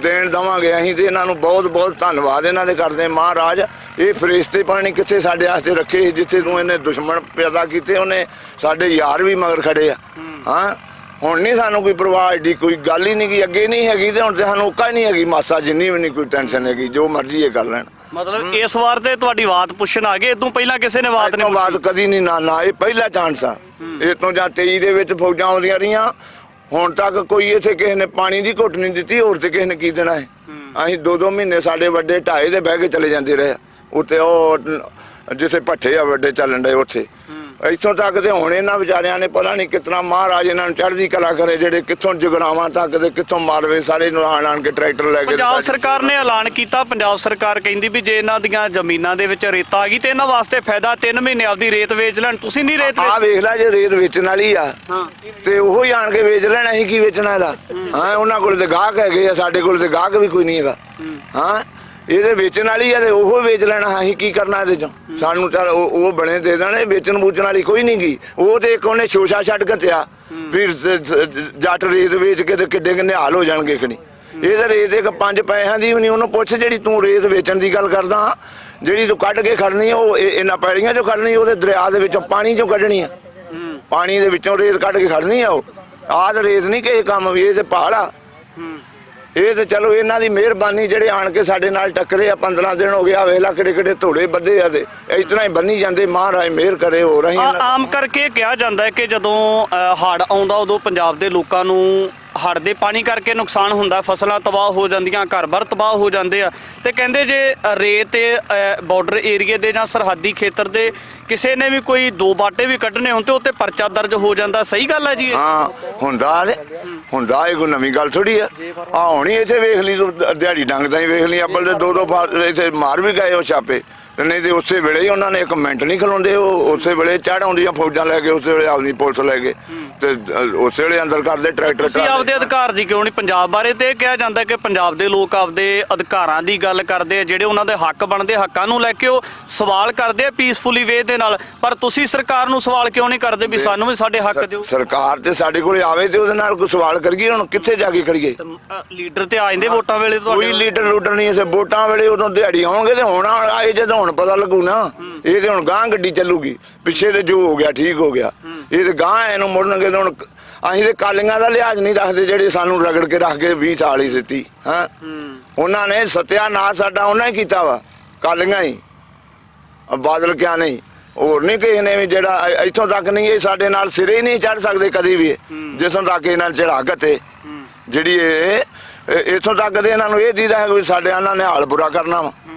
ਦੇਣ ਦੇਵਾਂਗੇ? ਅਸੀਂ ਤੇ ਇਹਨਾਂ ਨੂੰ ਬਹੁਤ ਬਹੁਤ ਧੰਨਵਾਦ ਇਹਨਾਂ ਦੇ ਕਰਦੇ। ਮਹਾਰਾਜ ਇਹ ਫਰਿਸ਼ਤੇ ਪਾਣੀ ਕਿੱਥੇ ਸਾਡੇ ਵਾਸਤੇ ਰੱਖੇ, ਜਿੱਥੇ ਤੂੰ ਇਹਨੇ ਦੁਸ਼ਮਣ ਪੈਦਾ ਕੀਤੇ ਉਹਨੇ ਸਾਡੇ ਯਾਰ ਵੀ ਮਗਰ ਖੜੇ ਆ। ਹਾਂ ਹੁਣ ਨਹੀਂ ਸਾਨੂੰ ਕੋਈ ਪਰਵਾਹ, ਏਡੀ ਕੋਈ ਗੱਲ ਹੀ ਨਹੀਂ ਕੀ ਅੱਗੇ ਨਹੀਂ ਹੈਗੀ ਤੇ ਹੁਣ ਤੇ ਸਾਨੂੰ ਉੱਕਾ ਹੀ ਨਹੀਂ ਹੈਗੀ ਮਾਸਾ ਜਿੰਨੀ ਵੀ ਨਹੀਂ ਕੋਈ ਟੈਨਸ਼ਨ ਹੈਗੀ, ਜੋ ਮਰਜ਼ੀ ਇਹ ਕਰ ਲੈਣ। ਮਤਲਬ ਇਸ ਵਾਰ ਤੇ ਤੁਹਾਡੀ ਬਾਤ ਪੁੱਛਣ ਆ ਗਏ, ਇਹ ਤੋਂ ਪਹਿਲਾਂ ਕਿਸੇ ਨੇ ਬਾਤ ਨਹੀਂ ਬਾਤ ਕਦੀ ਨਹੀਂ ਨਾ ਇਹ ਪਹਿਲਾ ਚਾਂਸ ਆ। ਇਹ ਤੋਂ ਜਾਂ 23 ਦੇ ਵਿੱਚ ਫੌਜਾਂ ਆਉਂਦੀਆਂ ਰਹੀਆਂ, ਹੁਣ ਤੱਕ ਕੋਈ ਇੱਥੇ ਕਿਸੇ ਨੇ ਪਾਣੀ ਦੀ ਘੁੱਟ ਨਹੀਂ ਦਿੱਤੀ। ਹੋਰ ਤੇ ਕਿਸੇ ਨੇ ਕੀ ਦੇਣਾ ਹੈ? ਅਸੀਂ 2-2 ਮਹੀਨੇ ਸਾਡੇ ਵੱਡੇ ਢਾਏ ਦੇ ਬਹਿ ਕੇ ਚਲੇ ਜਾਂਦੇ ਰਹੇ ਉੱਥੇ, ਉਹ ਜਿਸੇ ਭੱਠੇ ਆ ਵੱਡੇ ਚੱਲਣ ਡਏ ਉੱਥੇ। ਇੱਥੋਂ ਤੱਕ ਤੇ ਹੁਣ ਇਹਨਾਂ ਵਿਚਾਰਿਆਂ ਨੇ ਪਤਾ ਨਹੀਂ ਕਿਤਨਾ ਮਹਾਰਾਜ ਇਹਨਾਂ ਨੂੰ ਚੜ੍ਹਦੀ ਕਲਾ ਕਰੇ, ਜਿਹੜੇ ਕਿੱਥੋਂ ਜਗਰਾਵਾਂ ਤੱਕ ਤੇ ਕਿੱਥੋਂ ਮਾਲਵੇ ਸਾਰੇ ਨੂੰ ਆਣ ਕੇ ਟਰੈਕਟਰ ਲੈ ਕੇ। ਪੰਜਾਬ ਸਰਕਾਰ ਨੇ ਐਲਾਨ ਕੀਤਾ, ਪੰਜਾਬ ਸਰਕਾਰ ਕਹਿੰਦੀ ਵੀ ਜੇ ਇਹਨਾਂ ਦੀਆਂ ਜ਼ਮੀਨਾਂ ਦੇ ਵਿੱਚ ਰੇਤ ਆ ਗਈ ਤੇ ਇਹਨਾਂ ਵਾਸਤੇ ਫਾਇਦਾ 3 ਮਹੀਨੇ ਆਪਦੀ ਰੇਤ ਵੇਚ ਲੈਣ। ਤੁਸੀਂ ਨਹੀਂ ਰੇਤ ਆ ਵੇਖ ਲੈ, ਜੇ ਰੇਤ ਵੇਚਣ ਵਾਲੀ ਆ ਤੇ ਉਹੋ ਹੀ ਆਣ ਕੇ ਵੇਚ ਲੈਣ। ਅਸੀਂ ਕੀ ਵੇਚਣਾ ਇਹਦਾ? ਹਾਂ ਉਹਨਾਂ ਕੋਲ ਤੇ ਗਾਹਕ ਹੈਗੇ ਆ, ਸਾਡੇ ਕੋਲ ਤੇ ਗਾਹਕ ਵੀ ਕੋਈ ਨਹੀਂ ਹੈਗਾ। ਹਾਂ ਇਹਦੇ ਵੇਚਣ ਵਾਲੀ ਆ ਤੇ ਉਹੋ ਵੇਚ ਲੈਣਾ। ਅਸੀਂ ਕੀ ਕਰਨਾ ਇਹਦੇ ਚੋਂ? ਸਾਨੂੰ ਚੱਲ ਉਹ ਬਣੇ ਦੇ ਦੇਣੇ, ਵੇਚਣ ਬੂਚਣ ਵਾਲੀ ਕੋਈ ਨਹੀਂ ਗੀ। ਉਹ ਤੇ ਇੱਕ ਉਹਨੇ ਸ਼ੋਸ਼ਾ ਛੱਡ ਘੱਤਿਆ ਵੀ ਜੱਟ ਰੇਤ ਵੇਚ ਕੇ ਤੇ ਕਿੱਡੇ ਕਿੰਨੇ ਹਾਲ ਹੋ ਜਾਣਗੇ ਖਣੀ। ਇਹ ਤਾਂ ਰੇਤ ਇੱਕ 5 ਪੈਸਿਆਂ ਦੀ ਵੀ ਨਹੀਂ। ਉਹਨੂੰ ਪੁੱਛ ਜਿਹੜੀ ਤੂੰ ਰੇਤ ਵੇਚਣ ਦੀ ਗੱਲ ਕਰਦਾ, ਜਿਹੜੀ ਤੂੰ ਕੱਢ ਕੇ ਖੜਨੀ ਉਹ ਇਹਨਾਂ ਪੈੜੀਆਂ ਚੋਂ ਖੜਨੀ, ਉਹਦੇ ਦਰਿਆ ਦੇ ਵਿੱਚੋਂ ਪਾਣੀ ਚੋਂ ਕੱਢਣੀ ਆ। ਪਾਣੀ ਦੇ ਵਿੱਚੋਂ ਰੇਤ ਕੱਢ ਕੇ ਖੜਨੀ ਆ। ਉਹ ਆਹ ਤਾਂ ਰੇਤ ਨਹੀਂ ਕਿਸੇ ਕੰਮ ਵੀ, ਇਹ ਤੇ ਪਹਾੜ ਆ। ਇਹ ਤੇ ਚਲੋ ਇਹਨਾਂ ਦੀ ਮਿਹਰਬਾਨੀ ਜਿਹੜੇ ਆਣ ਕੇ ਸਾਡੇ ਨਾਲ ਟੱਕਰੇ ਆ। 15 ਦਿਨ ਹੋ ਗਿਆ, ਵੇਲਾ ਕਿਹੜੇ ਕਿਹੜੇ ਧੋੜੇ ਬੱਧੇ ਆ ਤੇ ਇਸ ਤਰ੍ਹਾਂ ਹੀ ਬੰਨੀ ਜਾਂਦੇ। ਮਹਾਰਾਜ ਮਿਹਰ ਕਰੇ। ਹੋ ਰਹੀ ਆਮ ਕਰਕੇ ਕਿਹਾ ਜਾਂਦਾ ਹੈ ਕਿ ਜਦੋਂ ਹੜ੍ਹ ਆਉਂਦਾ ਉਦੋਂ ਪੰਜਾਬ ਦੇ ਲੋਕਾਂ ਨੂੰ ਹੜ੍ਹ ਦੇ ਪਾਣੀ ਕਰਕੇ ਨੁਕਸਾਨ ਹੁੰਦਾ, ਫਸਲਾਂ ਤਬਾਹ ਹੋ ਜਾਂਦੀਆਂ, ਘਰ-ਬਾਰ ਤਬਾਹ ਹੋ ਜਾਂਦੇ ਆ, ਤੇ ਕਹਿੰਦੇ ਜੇ ਰੇਤ ਤੇ ਬਾਰਡਰ ਏਰੀਏ ਦੇ ਜਾਂ ਸਰਹੱਦੀ ਖੇਤਰ ਦੇ ਕਿਸੇ ਨੇ ਵੀ ਕੋਈ 2 ਬਾਟੇ ਵੀ ਕੱਢਣੇ ਹੋਣ ਤੇ ਉੱਤੇ ਪਰਚਾ ਦਰਜ ਹੋ ਜਾਂਦਾ। ਸਹੀ ਗੱਲ ਹੈ ਜੀ ਇਹ? ਹਾਂ ਹੁੰਦਾ ਇਹ ਕੋਈ ਨਵੀਂ ਗੱਲ ਥੋੜੀ ਆ। ਹੁਣੀ ਇੱਥੇ ਵੇਖ ਲਈ ਤੂੰ, ਦਿਹਾੜੀ ਡੰਗ ਤਾਂ ਹੀ ਵੇਖ ਲਈ, ਅੱਬਲ ਦੇ 2 ਇੱਥੇ ਮਾਰ ਵੀ ਗਏ ਉਹ ਛਾਪੇ, ਨਹੀਂ ਤੇ ਉਸੇ ਵੇਲੇ ਹੀ ਉਹਨਾਂ ਨੇ 1 ਮਿੰਟ ਨਹੀਂ ਖਲੋਂਦੇ, ਉਹ ਉਸੇ ਵੇਲੇ ਚੜ੍ਹ ਆਉਂਦੀਆਂ ਫੌਜਾਂ ਲੈ ਕੇ, ਉਸੇ ਵੇਲੇ ਆਪਦੀ ਪੁਲਿਸ ਲੈ ਕੇ ਤੇ ਉਸੇ ਵੇਲੇ ਅੰਦਰ ਕਰਦੇ ਟਰੈਕਟਰ। ਤੁਸੀਂ ਆਪਦੇ ਅਧਿਕਾਰ ਦੀ ਕਿਉਂ ਨਹੀਂ? ਪੰਜਾਬ ਬਾਰੇ ਤੇ ਇਹ ਕਿਹਾ ਜਾਂਦਾ ਕਿ ਪੰਜਾਬ ਦੇ ਲੋਕ ਆਪਦੇ ਅਧਿਕਾਰਾਂ ਦੀ ਗੱਲ ਕਰਦੇ ਆ, ਜਿਹੜੇ ਉਹਨਾਂ ਦੇ ਹੱਕ ਬਣਦੇ, ਹੱਕਾਂ ਨੂੰ ਲੈ ਕੇ ਉਹ ਸਵਾਲ ਕਰਦੇ ਆ ਪੀਸਫੁਲੀ ਵੇ ਦੇ ਨਾਲ, ਪਰ ਤੁਸੀਂ ਸਰਕਾਰ ਨੂੰ ਸਵਾਲ ਕਿਉਂ ਨਹੀਂ ਕਰਦੇ ਵੀ ਸਾਨੂੰ ਵੀ ਸਾਡੇ ਹੱਕ ਦਿਓ? ਸਰਕਾਰ ਤੇ ਸਾਡੇ ਕੋਲੇ ਆਵੇ ਤੇ ਉਹਦੇ ਨਾਲ ਕੋਈ ਸਵਾਲ ਕਰੀਏ, ਹੁਣ ਕਿੱਥੇ ਜਾ ਕੇ ਕਰੀਏ? ਲੀਡਰ ਤੇ ਆ ਜਾਂਦੇ ਵੋਟਾਂ ਵੇਲੇ ਕੋਈ ਲੀਡਰ ਲੂਡਰ ਨਹੀਂ, ਇਸੇ ਵੋਟਾਂ ਵੇਲੇ ਉਦੋਂ ਦਿਹਾੜੀ ਆਉਣਗੇ ਤੇ ਹੁਣ ਆਏ ਜਦੋਂ ਹੁਣ ਪਤਾ ਲੱਗੂ ਨਾ। ਇਹ ਤੇ ਹੁਣ ਗਾਂ ਗੱਡੀ ਚੱਲੂਗੀ, ਪਿੱਛੇ ਤੇ ਜੋ ਹੋ ਗਿਆ ਠੀਕ ਹੋ ਗਿਆ, ਇਹ ਤੇ ਗਾਂ ਇਹਨੂੰ ਮੁੜਨਗੇ ਤੇ ਹੁਣ ਅਸੀਂ ਤੇ ਕਾਲੀਆਂ ਦਾ ਲਿਹਾਜ਼ ਨਹੀਂ ਰੱਖਦੇ, ਜਿਹੜੇ ਸਾਨੂੰ ਰਗੜ ਕੇ ਰੱਖ ਕੇ 20 ਸਾਲ ਹੀ ਦਿੱਤੀ। ਹਾਂ ਉਹਨਾਂ ਨੇ ਸਤਿਆਨਾਸ਼ ਸਾਡਾ ਉਹਨਾਂ ਹੀ ਕੀਤਾ ਵਾ, ਕਾਲੀਆਂ ਹੀ, ਬਾਦਲ ਕਿਆ ਨਹੀਂ, ਹੋਰ ਨਹੀਂ ਕਿਸੇ ਨੇ ਵੀ। ਜਿਹੜਾ ਇੱਥੋਂ ਤੱਕ ਨਹੀਂ, ਇਹ ਸਾਡੇ ਨਾਲ ਸਿਰੇ ਹੀ ਨਹੀਂ ਚੜ ਸਕਦੇ ਕਦੀ ਵੀ, ਜਿੱਥੋਂ ਤੱਕ ਇਹਨਾਂ ਚੜਾਕ ਤੇ ਜਿਹੜੀ ਇਹ ਇੱਥੋਂ ਤੱਕ ਦੇ ਇਹਨਾਂ ਨੂੰ ਇਹ ਦੀਦਾ ਹੈ ਵੀ ਸਾਡੇ ਇਹਨਾਂ ਨੇ ਹਾਲ ਬੁਰਾ ਕਰਨਾ ਵਾ,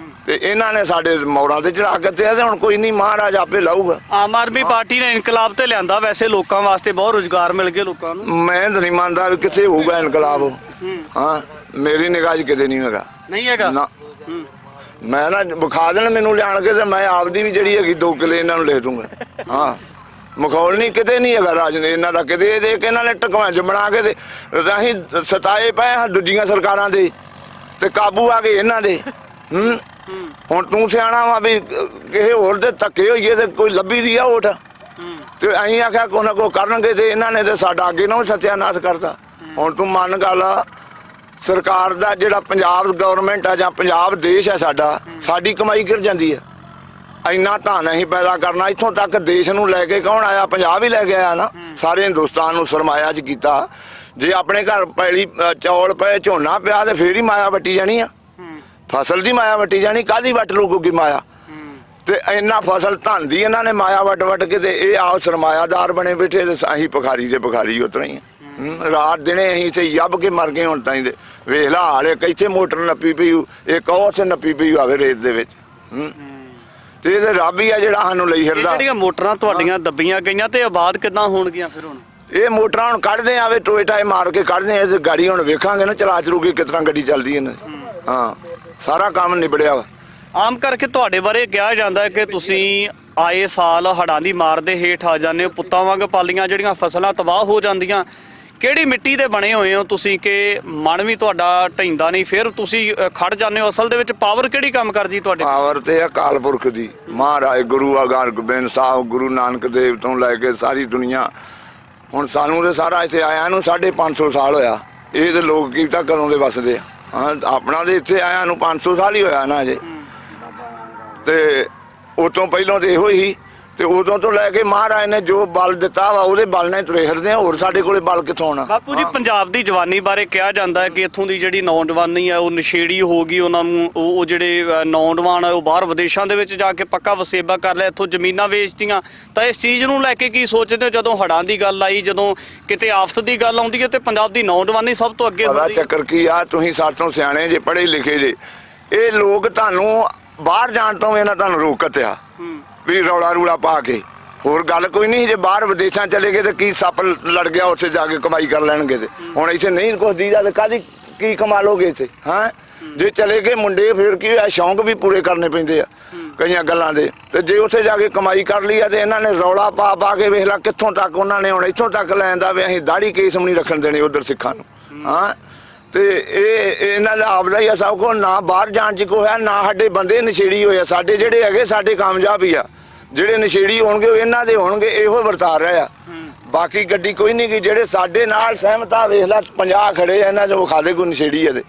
ਤੇ ਇਹਨਾਂ ਨੇ ਸਾਡੇ ਮੋੜਾਂ ਤੇ ਚੜਾ ਕੇ ਤੇ ਹੁਣ ਕੋਈ ਨਹੀਂ, ਮਹਾਰਾਜ ਆਪੇ ਲਾਊਗਾ। ਆਮ ਆਦਮੀ ਪਾਰਟੀ ਨੇ ਇਨਕਲਾਬ ਤੇ ਲਿਆਂਦਾ, ਵੈਸੇ ਲੋਕਾਂ ਵਾਸਤੇ ਬਹੁਤ ਰੁਜ਼ਗਾਰ ਮਿਲ ਗਏ ਲੋਕਾਂ ਨੂੰ। ਮੈਂ ਤਾਂ ਨਹੀਂ ਮੰਨਦਾ ਵੀ ਕਿੱਥੇ ਹੋਊਗਾ ਇਨਕਲਾਬ। ਹਾਂ ਮੇਰੀ ਨਿਗਾਹ 'ਚ ਕਿਤੇ ਨਹੀਂ ਹੈਗਾ। ਨਹੀਂ ਹੈਗਾ ਨਾ, ਮੈਂ ਨਾ ਵਿਖਾ ਦੇਣ ਮੈਨੂੰ ਲਿਆਣ ਕੇ ਤੇ ਮੈਂ ਆਪਦੀ ਵੀ ਜਿਹੜੀ ਹੈਗੀ 2 ਕਿੱਲੇ ਇਹਨਾਂ ਨੂੰ ਲਿਖ ਦੂੰਗਾ। ਹਾਂ ਮਖੌਲ ਨਹੀਂ, ਕਿਤੇ ਨਹੀਂ ਹੈਗਾ ਰਾਜਨੀਤੀ ਇਹਨਾਂ ਦਾ, ਕਿਤੇ ਇਹ ਦੇਖ ਇਹਨਾਂ ਨੇ ਟਕਵਾਂਜ ਬਣਾ ਕੇ ਤੇ ਅਸੀਂ ਸਤਾਏ ਪਏ ਹਾਂ ਦੂਜੀਆਂ ਸਰਕਾਰਾਂ ਦੇ ਤੇ ਕਾਬੂ ਆ ਗਏ ਇਹਨਾਂ ਦੇ। ਹੁਣ ਤੂੰ ਸਿਆਣਾ ਵਾ ਵੀ ਕਿਸੇ ਹੋਰ ਦੇ ਧੱਕੇ ਹੋਈਏ ਤੇ ਕੋਈ ਲੱਭੀ ਦੀ ਆ ਓਟ, ਤੇ ਅਸੀਂ ਆਖਿਆ ਕੋਈ ਨਾ ਕੋਈ ਕਰਨਗੇ, ਤੇ ਇਹਨਾਂ ਨੇ ਤੇ ਸਾਡਾ ਅੱਗੇ ਨਾ ਸਤਿਆਨਾਸ਼ ਕਰਤਾ। ਹੁਣ ਤੂੰ ਮੰਨ ਗੱਲ, ਸਰਕਾਰ ਦਾ ਜਿਹੜਾ ਪੰਜਾਬ ਗਵਰਨਮੈਂਟ ਆ ਜਾਂ ਪੰਜਾਬ ਦੇਸ਼ ਆ ਸਾਡਾ, ਸਾਡੀ ਕਮਾਈ ਗਿਰ ਜਾਂਦੀ ਆ। ਇੰਨਾ ਧਨ ਅਸੀਂ ਪੈਦਾ ਕਰਨਾ, ਇੱਥੋਂ ਤੱਕ ਦੇਸ਼ ਨੂੰ ਲੈ ਕੇ ਕੌਣ ਆਇਆ? ਪੰਜਾਬ ਹੀ ਲੈ ਕੇ ਆਇਆ ਨਾ। ਸਾਰੇ ਹਿੰਦੁਸਤਾਨ ਨੂੰ ਸਰਮਾਇਆ 'ਚ ਕੀਤਾ। ਜੇ ਆਪਣੇ ਘਰ ਪੈਲੀ ਚੌਲ ਪਏ, ਝੋਨਾ ਪਿਆ, ਤੇ ਫੇਰ ਹੀ ਮਾਇਆ ਵੱਟੀ ਜਾਣੀ ਆ, ਫਸਲ ਦੀ ਮਾਇਆ ਵੱਟੀ ਜਾਣੀ, ਕਾਹਦੀ ਵੱਟ ਲੂਗੀ ਮਾਇਆ? ਤੇ ਇੰਨਾ ਫਸਲ ਧਨ ਦੀ ਇਹਨਾਂ ਨੇ ਮਾਇਆ ਵੱਟ ਕੇ ਤੇ ਇਹ ਆਪ ਸਰਮਾਇਆਦਾਰ ਬਣੇ ਬੈਠੇ, ਤੇ ਅਸੀਂ ਭਿਖਾਰੀ ਦੇ ਭਿਖਾਰੀ ਉਤਰਾ ਹੀ ਆ। ਰਾਤ ਦਿਨੇ ਅਸੀਂ ਇੱਥੇ ਯੱਬ ਕੇ ਮਰ ਗਏ ਹੁਣ ਤਾਈਂ ਦੇ। ਵੇਖ ਲਾ ਹਾਲੇ ਇੱਥੇ ਮੋਟਰ ਨੱਪੀ ਪਈ, ਇੱਕ ਉੱਥੇ ਨੱਪੀ ਪਈ ਆਵੇ ਰੇਤ ਦੇ ਵਿੱਚ। ਤੇ ਇਹ ਰੱਬ ਹੀ ਆ ਜਿਹੜਾ ਸਾਨੂੰ ਲਈ ਫਿਰਦਾ। ਜਿਹੜੀਆਂ ਮੋਟਰਾਂ ਤੁਹਾਡੀਆਂ ਦੱਬੀਆਂ ਗਈਆਂ ਤੇ ਆਬਾਦ ਕਿੱਦਾਂ ਹੋਣਗੀਆਂ ਫਿਰ? ਹੁਣ ਇਹ ਮੋਟਰਾਂ ਹੁਣ ਕੱਢਦੇ ਆਵੇ, ਟੋਏ ਟਾਏ ਮਾਰ ਕੇ ਕੱਢਦੇ ਆ, ਤੇ ਗਾੜੀ ਹੁਣ ਵੇਖਾਂਗੇ ਨਾ ਚਲਾ ਚਲੂਗੀ ਕਿਸ ਤਰ੍ਹਾਂ ਗੱਡੀ ਚੱਲਦੀ ਇਹਨਾਂ ਦੀ। ਹਾਂ ਸਾਰਾ ਕੰਮ ਨਿਬੜਿਆ ਵਾ। ਆਮ ਕਰਕੇ ਤੁਹਾਡੇ ਬਾਰੇ ਕਿਹਾ ਜਾਂਦਾ ਹੈ ਕਿ ਤੁਸੀਂ ਆਏ ਸਾਲ ਹੜ੍ਹਾਂ ਦੀ ਮਾਰ ਦੇ ਹੇਠ ਆ ਜਾਂਦੇ ਹੋ, ਪੁੱਤਾਂ ਵਾਂਗ ਪਾਲੀਆਂ ਜਿਹੜੀਆਂ ਫਸਲਾਂ ਤਬਾਹ ਹੋ ਜਾਂਦੀਆਂ। ਕਿਹੜੀ ਮਿੱਟੀ ਦੇ ਬਣੇ ਹੋਏ ਹੋ ਤੁਸੀਂ ਕਿ ਮਨ ਵੀ ਤੁਹਾਡਾ ਢੈਂਦਾ ਨਹੀਂ, ਫਿਰ ਤੁਸੀਂ ਖੜ ਜਾਂਦੇ ਹੋ? ਅਸਲ ਦੇ ਵਿੱਚ ਪਾਵਰ ਕਿਹੜੀ ਕੰਮ ਕਰਦੀ ਤੁਹਾਡੇ? ਪਾਵਰ ਤੇ ਅਕਾਲ ਪੁਰਖ ਦੀ, ਮਹਾਰਾਜ ਗੁਰੂ ਗੋਬਿੰਦ ਸਾਹਿਬ, ਗੁਰੂ ਨਾਨਕ ਦੇਵ ਤੋਂ ਲੈ ਕੇ ਸਾਰੀ ਦੁਨੀਆ। ਹੁਣ ਸਾਨੂੰ ਤੇ ਸਾਰਾ ਇੱਥੇ ਆਇਆ ਨੂੰ 550 ਸਾਲ ਹੋਇਆ। ਇਹ ਤੇ ਲੋਕ ਕੀਤਾ ਕਦੋਂ ਦੇ ਵਸਦੇ ਆ। ਹਾਂ ਆਪਣਾ ਦੇ ਇੱਥੇ ਆਇਆ ਨੂੰ 500 ਸਾਲ ਹੀ ਹੋਇਆ ਨਾ ਅਜੇ, ਤੇ ਉਤੋਂ ਪਹਿਲਾਂ ਤੇ ਇਹੋ ਹੀ। ਤੇ ਉਦੋਂ ਤੋਂ ਲੈ ਕੇ ਮਹਾਰਾਜ ਨੇ ਜੋ ਬਲ ਦਿੱਤਾ ਵਾ, ਉਹਦੇ ਬਲ ਨਾਲ ਤੁਰੇ ਫਿਰਦੇ ਆ। ਹੋਰ ਸਾਡੇ ਕੋਲੇ ਬਲ ਕਿੱਥੋਂ ਆਉਣਾ? ਬਾਪੂ ਜੀ, ਪੰਜਾਬ ਦੀ ਜਵਾਨੀ ਬਾਰੇ ਕਿਹਾ ਜਾਂਦਾ ਹੈ ਕਿ ਇੱਥੋਂ ਦੀ ਜਿਹੜੀ ਨੌਜਵਾਨੀ ਹੈ ਉਹ ਨਸ਼ੇੜੀ ਹੋ ਗਈ। ਉਹਨਾਂ ਨੂੰ ਉਹ ਜਿਹੜੇ ਨੌਜਵਾਨ ਉਹ ਬਾਹਰ ਵਿਦੇਸ਼ਾਂ ਦੇ ਵਿੱਚ ਜਾ ਕੇ ਪੱਕਾ ਵਸੇਬਾ ਕਰ ਲਿਆ, ਇੱਥੋਂ ਜ਼ਮੀਨਾਂ ਵੇਚਤੀਆਂ। ਤਾਂ ਇਸ ਚੀਜ਼ ਨੂੰ ਲੈ ਕੇ ਕੀ ਸੋਚਦੇ ਹੋ? ਜਦੋਂ ਹੜ੍ਹਾਂ ਦੀ ਗੱਲ ਆਈ, ਜਦੋਂ ਕਿਤੇ ਆਫਤ ਦੀ ਗੱਲ ਆਉਂਦੀ ਹੈ, ਤੇ ਪੰਜਾਬ ਦੀ ਨੌਜਵਾਨੀ ਸਭ ਤੋਂ ਅੱਗੇ ਪਤਾ ਹੁੰਦੀ ਹੈ। ਚੱਕਰ ਕੀ ਆ, ਤੁਸੀਂ ਸਾਡੇ ਤੋਂ ਸਿਆਣੇ ਜੇ, ਪੜ੍ਹੇ ਲਿਖੇ ਜੇ। ਇਹ ਲੋਕ ਤੁਹਾਨੂੰ ਬਾਹਰ ਜਾਣ ਤੋਂ ਇਹਨਾਂ ਤੁਹਾਨੂੰ ਰੋਕਤ ਆ ਵੀ ਰੌਲਾ ਰੂਲਾ ਪਾ ਕੇ। ਹੋਰ ਗੱਲ ਕੋਈ ਨਹੀਂ। ਜੇ ਬਾਹਰ ਵਿਦੇਸ਼ਾਂ ਚਲੇ ਗਏ ਤੇ ਕੀ ਸੱਪ ਲੜ ਗਿਆ, ਉੱਥੇ ਜਾ ਕੇ ਕਮਾਈ ਕਰ ਲੈਣਗੇ। ਤੇ ਹੁਣ ਇੱਥੇ ਨਹੀਂ ਕੁਝ ਦੀਦਾ ਤੇ ਕਾਹਦੀ ਕੀ ਕਮਾ ਲੋਗੇ ਇੱਥੇ? ਹਾਂ ਜੇ ਚਲੇ ਗਏ ਮੁੰਡੇ, ਫਿਰ ਕੀ ਹੋਇਆ? ਸ਼ੌਂਕ ਵੀ ਪੂਰੇ ਕਰਨੇ ਪੈਂਦੇ ਆ ਕਈਆਂ ਗੱਲਾਂ ਦੇ। ਤੇ ਜੇ ਉੱਥੇ ਜਾ ਕੇ ਕਮਾਈ ਕਰ ਲਈ ਆ, ਤੇ ਇਹਨਾਂ ਨੇ ਰੌਲਾ ਪਾ ਕੇ ਵੇਖ ਲਾ ਕਿੱਥੋਂ ਤੱਕ ਉਹਨਾਂ ਨੇ ਹੁਣ ਇੱਥੋਂ ਤੱਕ ਲੈਣ ਦਾ ਵੀ ਅਸੀਂ ਦਾੜੀ ਕੇਸ ਵੀ ਨਹੀਂ ਰੱਖਣ ਦੇਣੇ ਉਧਰ ਸਿੱਖਾਂ ਨੂੰ। ਹਾਂ ਤੇ ਇਹ ਇਹਨਾਂ ਦਾ ਆਪਦਾ ਹੀ ਆ ਸਭ ਕੁਛ। ਨਾ ਬਾਹਰ ਜਾਣ 'ਚ ਕੋਈ ਹੋਇਆ, ਨਾ ਸਾਡੇ ਬੰਦੇ ਨਸ਼ੇੜੀ ਹੋਇਆ। ਸਾਡੇ ਜਿਹੜੇ ਹੈਗੇ ਸਾਡੇ ਕਾਮਯਾਬ ਹੀ ਆ। ਜਿਹੜੇ ਨਸ਼ੇੜੀ ਹੋਣਗੇ ਉਹ ਇਹਨਾਂ ਦੇ ਹੋਣਗੇ, ਇਹੋ ਵਰਤਾ ਰਿਹਾ ਆ। ਬਾਕੀ ਗੱਡੀ ਕੋਈ ਨਹੀਂ ਗੀ। ਜਿਹੜੇ ਸਾਡੇ ਨਾਲ ਸਹਿਮਤ ਆ, ਵੇਖ ਲੈ 50 ਖੜੇ ਆ, ਇਹਨਾਂ 'ਚੋਂ ਵਿਖਾ ਦੇ ਕੋਈ ਨਸ਼ੇੜੀ ਆ। ਤੇ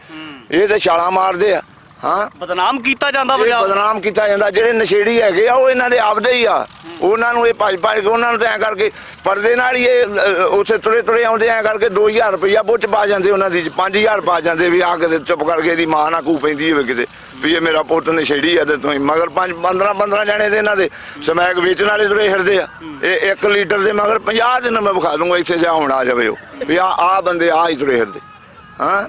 ਇਹ ਤੇ ਛਾਲਾਂ ਮਾਰਦੇ ਆ। ਹਾਂ ਬਦਨਾਮ ਕੀਤਾ ਜਾਂਦਾ ਇਹ ਪੰਜਾਬ ਬਦਨਾਮ ਕੀਤਾ ਜਾਂਦਾ। ਜਿਹੜੇ ਨਸ਼ੇੜੀ ਹੈਗੇ ਆ ਉਹ ਇਹਨਾਂ ਦੇ ਆਪਦੇ ਹੀ ਆ। ਉਹਨਾਂ ਨੂੰ ਇਹ ਭੱਜ ਕੇ ਉਹਨਾਂ ਨੂੰ ਤਾਂ ਐਂ ਕਰਕੇ ਪਰਦੇ ਨਾਲ ਹੀ ਇਹ ਉੱਥੇ ਤੁਰੇ ਆਉਂਦੇ ਐਂ ਕਰਕੇ 2000 ਰੁਪਈਆ ਬੁੱਚ ਪਾ ਜਾਂਦੇ ਉਹਨਾਂ ਦੀ 5000 ਪਾ ਜਾਂਦੇ ਵੀ ਆ ਕੇ ਚੁੱਪ ਕਰਕੇ ਇਹਦੀ ਮਾਂ ਨਾ ਕੂ ਪੈਂਦੀ ਹੋਵੇ ਕਿਤੇ ਵੀ ਇਹ ਮੇਰਾ ਪੁੱਤ ਨਸ਼ੇੜੀ ਆ ਤੇ ਤੁਸੀਂ ਮਗਰ 15 ਜਣੇ ਦੇ ਇਹਨਾਂ ਦੇ ਸਮੈਕ ਵੇਚਣ ਵਾਲੇ ਤੁਰੇ ਫਿਰਦੇ ਆ। ਇਹ 1 ਲੀਟਰ ਦੇ ਮਗਰ 50 ਦਿਨ ਮੈਂ ਵਿਖਾ ਦੂੰਗਾ ਇੱਥੇ ਜਾ ਹੁਣ ਆ ਜਾਵੇ ਉਹ ਵੀ ਆ ਬੰਦੇ ਆ ਹੀ ਤੁਰੇ ਫਿਰਦੇ। ਹਾਂ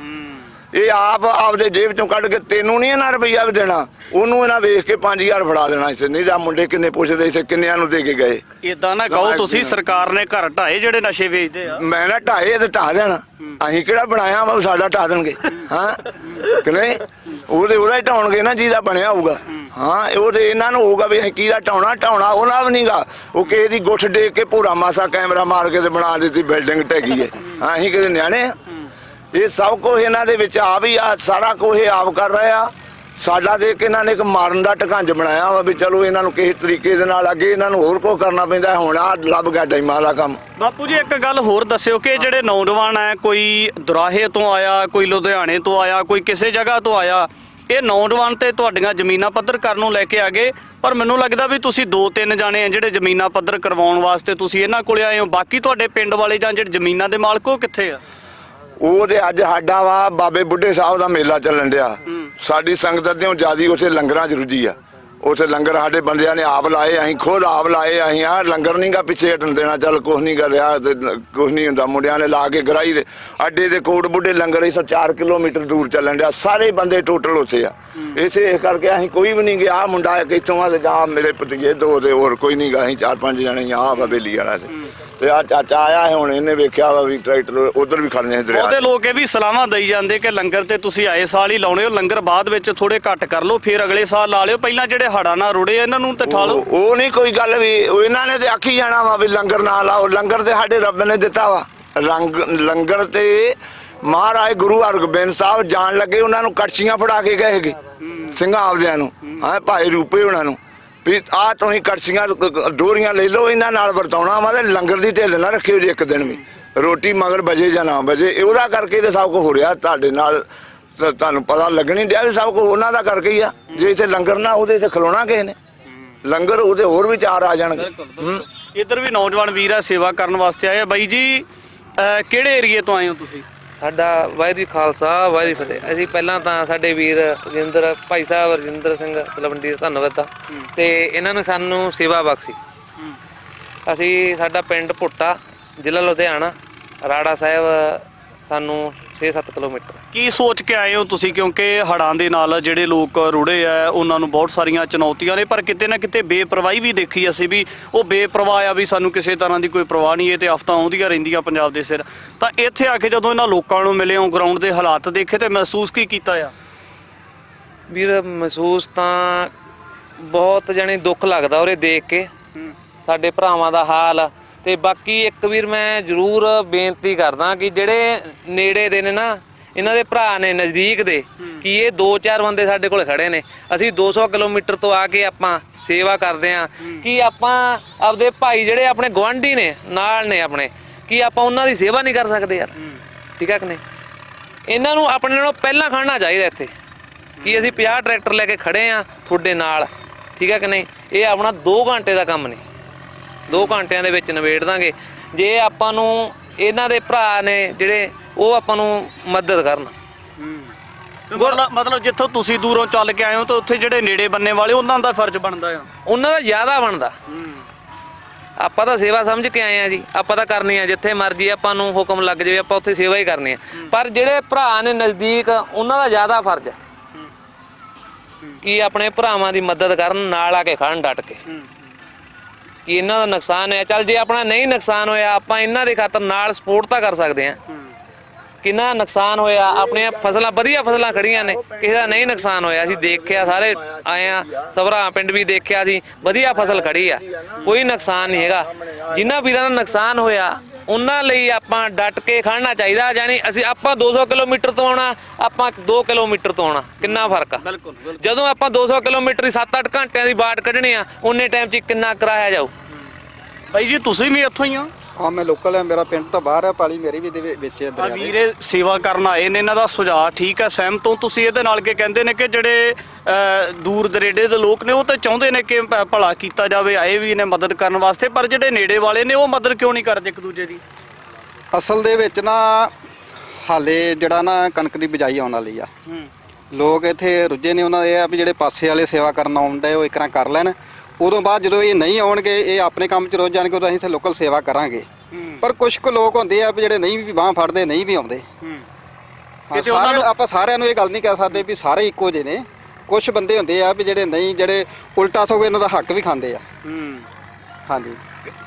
ਇਹ ਆਪਦੇ ਜੇਬ ਚੋਂ ਕੱਢ ਕੇ ਤੈਨੂੰ ਨਹੀਂ ਇਹਨਾਂ ਰੁਪਈਆ ਵੀ ਦੇਣਾ, ਉਹਨੂੰ ਇਹਨਾਂ ਵੇਖ ਕੇ 5000 ਫੜਾ ਦੇਣਾ ਇਸੇ। ਨਹੀਂ ਤਾਂ ਮੁੰਡੇ ਕਿੰਨੇ ਪੁੱਛਦੇ ਇਸੇ ਕਿੰਨਿਆਂ ਨੂੰ ਦੇ ਕੇ ਗਏ। ਇਦਾਂ ਨਾ ਕਹੋ ਤੁਸੀਂ ਸਰਕਾਰ ਨੇ ਘਰ ਢਾਏ ਜਿਹੜੇ ਨਸ਼ੇ ਵੇਚਦੇ ਆ। ਮੈਂ ਨਾ ਢਾਏ ਤੇ ਢਾ ਦੇਣਾ, ਅਸੀਂ ਕਿਹੜਾ ਬਣਾਇਆ ਵਾ ਸਾਡਾ ਢਾ ਦੇਣਗੇ। ਹਾਂ ਕਿ ਨਹੀਂ ਉਹਦਾ ਹੀ ਢਾਉਣਗੇ ਨਾ ਜਿਹਦਾ ਬਣਿਆ ਹੋਊਗਾ। ਹਾਂ ਉਹ ਤੇ ਇਹਨਾਂ ਨੂੰ ਹੋਊਗਾ ਵੀ ਅਸੀਂ ਕਿਹਦਾ ਢਾਉਣਾ ਉਹਨਾਂ ਵੀ ਨਹੀਂਗਾ। ਉਹ ਕਿਸੇ ਦੀ ਗੁੱਠ ਡੇਕ ਕੇ ਭੂਰਾ ਮਾਸਾ ਕੈਮਰਾ ਮਾਰ ਕੇ ਤੇ ਬਣਾ ਦਿੱਤੀ ਬਿਲਡਿੰਗ ਢਹਿ ਹੈ। ਹਾਂ ਅਸੀਂ ਕਿਤੇ ਨਿਆਣੇ ਆ। ਇਹ ਸਭ ਕੁਝ ਇਹਨਾਂ ਦੇ ਵਿੱਚ ਆਪ ਹੀ ਆ, ਸਾਰਾ ਕੁਝ ਇਹ ਆਪ ਕਰ ਰਹੇ ਆ। ਸਾਡਾ ਦੇਖ ਕੇ ਇਹਨਾਂ ਨੇ ਇੱਕ ਮਾਰਨ ਦਾ ਢਕੰਜ ਬਣਾਇਆ ਵਾ ਵੀ ਚਲੋ ਇਹਨਾਂ ਨੂੰ ਕਿਸੇ ਤਰੀਕੇ ਦੇ ਨਾਲ ਅੱਗੇ ਇਹਨਾਂ ਨੂੰ ਹੋਰ ਕੁਝ ਕਰਨਾ ਪੈਂਦਾ। ਹੁਣ ਆ ਲੱਭ ਗਿਆ ਡੈਮਾਂ ਦਾ ਕੰਮ। ਬਾਪੂ ਜੀ ਇੱਕ ਗੱਲ ਹੋਰ ਦੱਸਿਓ ਕਿ ਜਿਹੜੇ ਨੌਜਵਾਨ ਹੈ, ਕੋਈ ਦੁਰਾਹੇ ਤੋਂ ਆਇਆ, ਕੋਈ ਲੁਧਿਆਣੇ ਤੋਂ ਆਇਆ, ਕੋਈ ਕਿਸੇ ਜਗ੍ਹਾ ਤੋਂ ਆਇਆ, ਇਹ ਨੌਜਵਾਨ ਤੇ ਤੁਹਾਡੀਆਂ ਜ਼ਮੀਨਾਂ ਪੱਧਰ ਕਰਨ ਨੂੰ ਲੈ ਕੇ ਆ ਗਏ, ਪਰ ਮੈਨੂੰ ਲੱਗਦਾ ਵੀ ਤੁਸੀਂ 2-3 ਜਾਣੇ ਆ ਜਿਹੜੇ ਜ਼ਮੀਨਾਂ ਪੱਧਰ ਕਰਵਾਉਣ ਵਾਸਤੇ ਤੁਸੀਂ ਇਹਨਾਂ ਕੋਲੇ ਆਏ ਹੋ। ਬਾਕੀ ਤੁਹਾਡੇ ਪਿੰਡ ਵਾਲੇ ਜਾਂ ਜਿਹੜੇ ਜ਼ਮੀਨਾਂ ਦੇ ਮਾਲਕ ਉਹ ਕਿੱਥੇ ਆ? ਉਹ ਤੇ ਅੱਜ ਸਾਡਾ ਵਾ ਬਾਬੇ ਬੁੱਢੇ ਸਾਹਿਬ ਦਾ ਮੇਲਾ ਚੱਲਣ ਡਿਆ। ਸਾਡੀ ਸੰਗਤ ਦੇ ਜਿਆਦੀ ਉੱਥੇ ਲੰਗਰਾਂ 'ਚ ਰੁੱਝੀ ਆ। ਉੱਥੇ ਲੰਗਰ ਸਾਡੇ ਬੰਦਿਆਂ ਨੇ ਆਪ ਲਾਏ, ਅਸੀਂ ਖੁਦ ਆਪ ਲਾਏ। ਅਸੀਂ ਆ ਲੰਗਰ ਨਹੀਂ ਗਾ ਪਿੱਛੇ ਹਟਣ ਦੇਣਾ, ਚੱਲ ਕੁਛ ਨਹੀਂ ਕਰ ਰਿਹਾ ਤੇ ਕੁਛ ਨਹੀਂ ਹੁੰਦਾ। ਮੁੰਡਿਆਂ ਨੇ ਲਾ ਕੇ ਗਰਾਈ ਦੇ ਅੱਡੇ ਦੇ ਕੋਟ ਬੁੱਢੇ ਲੰਗਰ ਇਸ 4 ਕਿਲੋਮੀਟਰ ਦੂਰ ਚੱਲਣ ਡਿਆ। ਸਾਰੇ ਬੰਦੇ ਟੋਟਲ ਉੱਥੇ ਆ। ਇਸੇ ਕਰਕੇ ਅਸੀਂ ਕੋਈ ਵੀ ਨਹੀਂ ਗਿਆ। ਆਹ ਮੁੰਡਾ ਇੱਥੋਂ ਆ ਤੇ ਜਾਂ ਮੇਰੇ ਭਤੀਜੇ 2 ਤੇ ਹੋਰ ਕੋਈ ਨਹੀਂ ਗਾ। ਅਸੀਂ 4-5 ਜਣੇ ਆ ਬੇਲੀ ਵਾਲਾ ਤੇ ਆ ਚਾਚਾ ਆਇਆ ਹੁਣ ਇਹਨੇ ਵੇਖਿਆ ਵਾ ਵੀ ਟਰੈਕਟਰ ਉਧਰ ਵੀ ਖੜਨੇ ਦਰਿਆ। ਉਹਦੇ ਲੋਕ ਇਹ ਵੀ ਸਲਾਹਾਂ ਦੇਈ ਜਾਂਦੇ ਕਿ ਲੰਗਰ ਤੇ ਤੁਸੀਂ ਆਏ ਸਾਲ ਹੀ ਲਾਉਣੇ ਹੋ, ਲੰਗਰ ਬਾਅਦ ਵਿੱਚ ਥੋੜੇ ਘੱਟ ਕਰ ਲਓ, ਫਿਰ ਅਗਲੇ ਸਾਲ ਲਾ ਲਿਓ। ਪਹਿਲਾਂ ਜਿਹੜੇ ਹੜਾਂ ਨਾਲ ਰੁੜੇ ਇਹਨਾਂ ਨੂੰ ਤੇ ਠਾ ਲਓ। ਉਹ ਨਹੀਂ ਕੋਈ ਗੱਲ ਵੀ ਇਹਨਾਂ ਨੇ ਤੇ ਆਖੀ ਜਾਣਾ ਵਾ ਵੀ ਲੰਗਰ ਨਾ ਲਾਓ। ਲੰਗਰ ਤੇ ਸਾਡੇ ਰੱਬ ਨੇ ਦਿੱਤਾ ਵਾ। ਲੰਗਰ ਤੇ ਮਹਾਰਾਜ ਗੁਰੂ ਹਰਗੋਬਿੰਦ ਸਾਹਿਬ ਜਾਣ ਲੱਗੇ ਉਹਨਾਂ ਨੂੰ ਕੜਛੀਆਂ ਫੜਾ ਕੇ ਗਏ ਹੈਗੇ ਸਿੰਘਾਂ ਆਪਦਿਆਂ ਨੂੰ। ਹਾਂ ਭਾਈ ਰੂਪੇ ਉਹਨਾਂ ਨੂੰ ਵੀ ਆ ਤੁਸੀਂ ਕੜਛੀਆਂ ਡੋਰੀਆਂ ਲੈ ਲਓ, ਇਹਨਾਂ ਨਾਲ ਵਰਤਾਉਣਾ ਵਾ ਤੇ ਲੰਗਰ ਦੀ ਢਿੱਲ ਨਾ ਰੱਖਿਓ ਜੀ ਇੱਕ ਦਿਨ ਵੀ। ਰੋਟੀ ਮਗਰ ਵਜੇ ਜਾਂ ਨਾ ਵਜੇ, ਉਹਦਾ ਕਰਕੇ ਤੇ ਸਭ ਕੁਝ ਹੋ ਰਿਹਾ ਤੁਹਾਡੇ ਨਾਲ। ਤੁਹਾਨੂੰ ਪਤਾ ਲੱਗਣੀ ਡਿਆ ਵੀ ਸਭ ਕੁਝ ਉਹਨਾਂ ਦਾ ਕਰਕੇ ਹੀ ਆ। ਜੇ ਇੱਥੇ ਲੰਗਰ ਨਾ ਉਹਦੇ ਇੱਥੇ ਖਲੋਣਾ ਕਿਸੇ ਨੇ, ਲੰਗਰ ਉਹਦੇ ਹੋਰ ਵੀ 4 ਆ ਜਾਣਗੇ। ਇੱਧਰ ਵੀ ਨੌਜਵਾਨ ਵੀਰ ਆ ਸੇਵਾ ਕਰਨ ਵਾਸਤੇ ਆਏ ਆ। ਬਾਈ ਜੀ ਕਿਹੜੇ ਏਰੀਏ ਤੋਂ ਆਏ ਹੋ ਤੁਸੀਂ? ਸਾਡਾ ਵਾਹਿਗੁਰੂ ਖਾਲਸਾ ਵਾਹਿਗੁਰੂ ਫਤਿਹ। ਅਸੀਂ ਪਹਿਲਾਂ ਤਾਂ ਸਾਡੇ ਵੀਰ ਰਜਿੰਦਰ ਭਾਈ ਸਾਹਿਬ ਰਜਿੰਦਰ ਸਿੰਘ ਤਲਵੰਡੀ ਦਾ ਧੰਨਵਾਦ ਆ ਤੇ ਇਹਨਾਂ ਨੇ ਸਾਨੂੰ ਸੇਵਾ ਬਖਸ਼ੀ। ਅਸੀਂ ਸਾਡਾ ਪਿੰਡ ਪੁੱਟਾ ਜ਼ਿਲ੍ਹਾ ਲੁਧਿਆਣਾ, ਰਾੜਾ ਸਾਹਿਬ ਸਾਨੂੰ 6-7 ਕਿਲੋਮੀਟਰ। ਕੀ ਸੋਚ ਕੇ ਆਏ ਹੋ ਤੁਸੀਂ? ਕਿਉਂਕਿ ਹੜ੍ਹਾਂ ਦੇ ਨਾਲ ਜਿਹੜੇ ਲੋਕ ਰੁੜੇ ਆ ਉਹਨਾਂ ਨੂੰ ਬਹੁਤ ਸਾਰੀਆਂ ਚੁਣੌਤੀਆਂ ਨੇ, ਪਰ ਕਿਤੇ ਨਾ ਕਿਤੇ ਬੇਪਰਵਾਹੀ ਵੀ ਦੇਖੀ ਅਸੀਂ ਵੀ। ਉਹ ਬੇਪਰਵਾਹ ਆ ਵੀ ਸਾਨੂੰ ਕਿਸੇ ਤਰ੍ਹਾਂ ਦੀ ਕੋਈ ਪਰਵਾਹ ਨਹੀਂ। ਇਹ ਤੇ ਆਫਤਾਂ ਆਉਂਦੀਆਂ ਰਹਿੰਦੀਆਂ ਪੰਜਾਬ ਦੇ ਸਿਰ। ਤਾਂ ਇੱਥੇ ਆ ਕੇ ਜਦੋਂ ਇਹਨਾਂ ਲੋਕਾਂ ਨੂੰ ਮਿਲੇ ਹੋ, ਗਰਾਊਂਡ ਦੇ ਹਾਲਾਤ ਦੇਖੇ ਤੇ ਮਹਿਸੂਸ ਕੀ ਕੀਤਾ ਆ? ਵੀਰ ਮਹਿਸੂਸ ਤਾਂ ਬਹੁਤ ਜਾਣੀ ਦੁੱਖ ਲੱਗਦਾ ਉਰੇ ਦੇਖ ਕੇ ਸਾਡੇ ਭਰਾਵਾਂ ਦਾ ਹਾਲ। ਤੇ ਬਾਕੀ ਇੱਕ ਵੀਰ ਮੈਂ ਜ਼ਰੂਰ ਬੇਨਤੀ ਕਰਦਾ ਕਿ ਜਿਹੜੇ ਨੇੜੇ ਦੇ ਨੇ ਨਾ, ਇਹਨਾਂ ਦੇ ਭਰਾ ਨੇ ਨਜ਼ਦੀਕ ਦੇ, ਕਿ ਇਹ 2-4 ਬੰਦੇ ਸਾਡੇ ਕੋਲ ਖੜੇ ਨੇ। ਅਸੀਂ 200 ਕਿਲੋਮੀਟਰ ਤੋਂ ਆ ਕੇ ਆਪਾਂ ਸੇਵਾ ਕਰਦੇ ਆ ਕਿ ਆਪਾਂ ਆਪਦੇ ਭਾਈ ਜਿਹੜੇ ਆਪਣੇ ਗੁਆਂਢੀ ਨੇ ਨਾਲ ਨੇ ਆਪਣੇ, ਕਿ ਆਪਾਂ ਉਹਨਾਂ ਦੀ ਸੇਵਾ ਨਹੀਂ ਕਰ ਸਕਦੇ ਯਾਰ? ਠੀਕ ਹੈ ਕਿ ਨਹੀਂ? ਇਹਨਾਂ ਨੂੰ ਆਪਣੇ ਨਾਲੋਂ ਪਹਿਲਾਂ ਖੜਨਾ ਚਾਹੀਦਾ ਇੱਥੇ ਕਿ ਅਸੀਂ 50 ਟਰੈਕਟਰ ਲੈ ਕੇ ਖੜੇ ਆ ਤੁਹਾਡੇ ਨਾਲ। ਠੀਕ ਹੈ ਕਿ ਨਹੀਂ? ਇਹ ਆਪਣਾ 2 ਘੰਟੇ ਦਾ ਕੰਮ ਨਹੀਂ, 2 ਘੰਟਿਆਂ ਦੇ ਵਿੱਚ ਨਿਬੇੜ ਦਾਂਗੇ ਜੇ ਆਪਾਂ ਨੂੰ ਇਹਨਾਂ ਦੇ ਭਰਾ ਨੇ ਜਿਹੜੇ ਉਹ ਆਪਾਂ ਨੂੰ ਮਦਦ ਕਰਨ। ਮਤਲਬ ਜਿੱਥੋਂ ਤੁਸੀਂ ਦੂਰੋਂ ਚੱਲ ਕੇ ਆਏ ਹੋ ਤਾਂ ਉੱਥੇ ਜਿਹੜੇ ਨੇੜੇ ਬੰਨੇ ਵਾਲੇ ਉਹਨਾਂ ਦਾ ਫਰਜ਼ ਬਣਦਾ ਆ, ਉਹਨਾਂ ਦਾ ਜ਼ਿਆਦਾ ਬਣਦਾ। ਆਪਾਂ ਤਾਂ ਸੇਵਾ ਸਮਝ ਕੇ ਆਏ ਆ ਜੀ, ਆਪਾਂ ਤਾਂ ਕਰਨੀ ਆ ਜਿੱਥੇ ਮਰਜ਼ੀ ਆਪਾਂ ਨੂੰ ਹੁਕਮ ਲੱਗ ਜਾਵੇ ਆਪਾਂ ਉੱਥੇ ਸੇਵਾ ਹੀ ਕਰਨੀ ਆ। ਪਰ ਜਿਹੜੇ ਭਰਾ ਨੇ ਨਜ਼ਦੀਕ ਉਹਨਾਂ ਦਾ ਜ਼ਿਆਦਾ ਫਰਜ਼ ਹੈ ਕਿ ਆਪਣੇ ਭਰਾਵਾਂ ਦੀ ਮਦਦ ਕਰਨ, ਨਾਲ ਆ ਕੇ ਖੜਨ ਡਟ ਕੇ। ਕਿ ਇਹਨਾਂ ਦਾ ਨੁਕਸਾਨ ਹੋਇਆ, ਚੱਲ ਜੇ ਆਪਣਾ ਨਹੀਂ ਨੁਕਸਾਨ ਹੋਇਆ ਆਪਾਂ ਇਹਨਾਂ ਦੇ ਖਾਤਰ ਨਾਲ ਸਪੋਰਟ ਤਾਂ ਕਰ ਸਕਦੇ ਹਾਂ। ਕਿੰਨਾ ਨੁਕਸਾਨ ਹੋਇਆ, ਆਪਣੀਆਂ ਫਸਲਾਂ ਵਧੀਆ ਫਸਲਾਂ ਖੜੀਆਂ ਨੇ, ਕਿਸੇ ਦਾ ਨਹੀਂ ਨੁਕਸਾਨ ਹੋਇਆ। ਅਸੀਂ ਦੇਖਿਆ, ਸਾਰੇ ਆਏ ਆ, ਸਭਰਾ ਪਿੰਡ ਵੀ ਦੇਖਿਆ ਸੀ, ਵਧੀਆ ਫਸਲ ਖੜੀ ਆ, ਕੋਈ ਨੁਕਸਾਨ ਨਹੀਂ ਹੈਗਾ। ਜਿਨ੍ਹਾਂ ਵੀਰਾਂ ਦਾ ਨੁਕਸਾਨ ਹੋਇਆ ਉਹਨਾਂ ਲਈ ਆਪਾਂ ਡਟ ਕੇ ਖੜਨਾ ਚਾਹੀਦਾ। ਜਾਨੀ ਅਸੀਂ ਆਪਾਂ 200 ਕਿਲੋਮੀਟਰ ਤੋਂ ਆਉਣਾ, ਆਪਾਂ 2 ਕਿਲੋਮੀਟਰ ਤੋਂ ਆਉਣਾ, ਕਿੰਨਾ ਫਰਕ ਆ? ਜਦੋਂ ਆਪਾਂ 200 ਕਿਲੋਮੀਟਰ 7-8 ਘੰਟਿਆਂ ਦੀ ਬਾਟ ਕੱਢਣੀ ਆ, ਉਨੇ ਟਾਈਮ 'ਚ ਕਿੰਨਾ ਕਿਰਾਇਆ ਜਾਊ? ਬਾਈ ਜੀ ਤੁਸੀਂ ਵੀ ਇੱਥੋਂ ਹੀ ਆ? ਹਾਂ ਮੈਂ ਲੋਕਲ ਆ, ਮੇਰਾ ਪਿੰਡ ਤਾਂ ਬਾਹਰ ਆ, ਪਾਲੀ ਮੇਰੀ ਵੀ ਦੇ ਵਿੱਚ ਆ ਦਰਿਆ ਦੇ। ਵੀਰੇ ਸੇਵਾ ਕਰਨ ਆਏ ਨੇ, ਇਹਨਾਂ ਦਾ ਸੁਝਾਅ ਠੀਕ ਹੈ, ਸਹਿਮਤ ਹੋ ਤੁਸੀਂ ਇਹਦੇ ਨਾਲ? ਕਿ ਕਹਿੰਦੇ ਨੇ ਕਿ ਜਿਹੜੇ ਦੂਰ ਦਰੇਡੇ ਦੇ ਲੋਕ ਨੇ ਉਹ ਤਾਂ ਚਾਹੁੰਦੇ ਨੇ ਕਿ ਭਲਾ ਕੀਤਾ ਜਾਵੇ, ਆਏ ਵੀ ਨੇ ਮਦਦ ਕਰਨ ਵਾਸਤੇ, ਪਰ ਜਿਹੜੇ ਨੇੜੇ ਵਾਲੇ ਨੇ ਉਹ ਮਦਦ ਕਿਉਂ ਨਹੀਂ ਕਰਦੇ ਇੱਕ ਦੂਜੇ ਦੀ? ਅਸਲ ਦੇ ਵਿੱਚ ਨਾ ਹਾਲੇ ਜਿਹੜਾ ਨਾ ਕਣਕ ਦੀ ਬਿਜਾਈ ਆਉਣ ਵਾਲੀ ਆ, ਲੋਕ ਇੱਥੇ ਰੁੱਝੇ ਨੇ, ਉਹਨਾਂ ਇਹ ਆ ਵੀ ਜਿਹੜੇ ਪਾਸੇ ਵਾਲੇ ਸੇਵਾ ਕਰਨ ਆਉਂਦੇ ਉਹ ਇੱਕ ਤਰ੍ਹਾਂ ਕਰ ਲੈਣ, ਉਦੋਂ ਬਾਅਦ ਜਦੋਂ ਇਹ ਨਹੀਂ ਆਉਣਗੇ, ਇਹ ਆਪਣੇ ਕੰਮ 'ਚ ਰੁੱਝ ਜਾਣਗੇ, ਉਦੋਂ ਅਸੀਂ ਇੱਥੇ ਲੋਕਲ ਸੇਵਾ ਕਰਾਂਗੇ। ਪਰ ਕੁਝ ਕੁ ਲੋਕ ਹੁੰਦੇ ਆ ਵੀ ਜਿਹੜੇ ਨਹੀਂ ਵੀ ਬਾਂਹ ਫੜਦੇ, ਨਹੀਂ ਵੀ ਆਉਂਦੇ। ਆਪਾਂ ਸਾਰਿਆਂ ਨੂੰ ਇਹ ਗੱਲ ਨਹੀਂ ਕਹਿ ਸਕਦੇ ਵੀ ਸਾਰੇ ਇੱਕੋ ਜਿਹੇ ਨੇ, ਕੁਝ ਬੰਦੇ ਹੁੰਦੇ ਆ ਵੀ ਜਿਹੜੇ ਨਹੀਂ, ਜਿਹੜੇ ਉਲਟਾ ਸਗੋਂ ਇਹਨਾਂ ਦਾ ਹੱਕ ਵੀ ਖਾਂਦੇ ਆ। ਹਾਂਜੀ,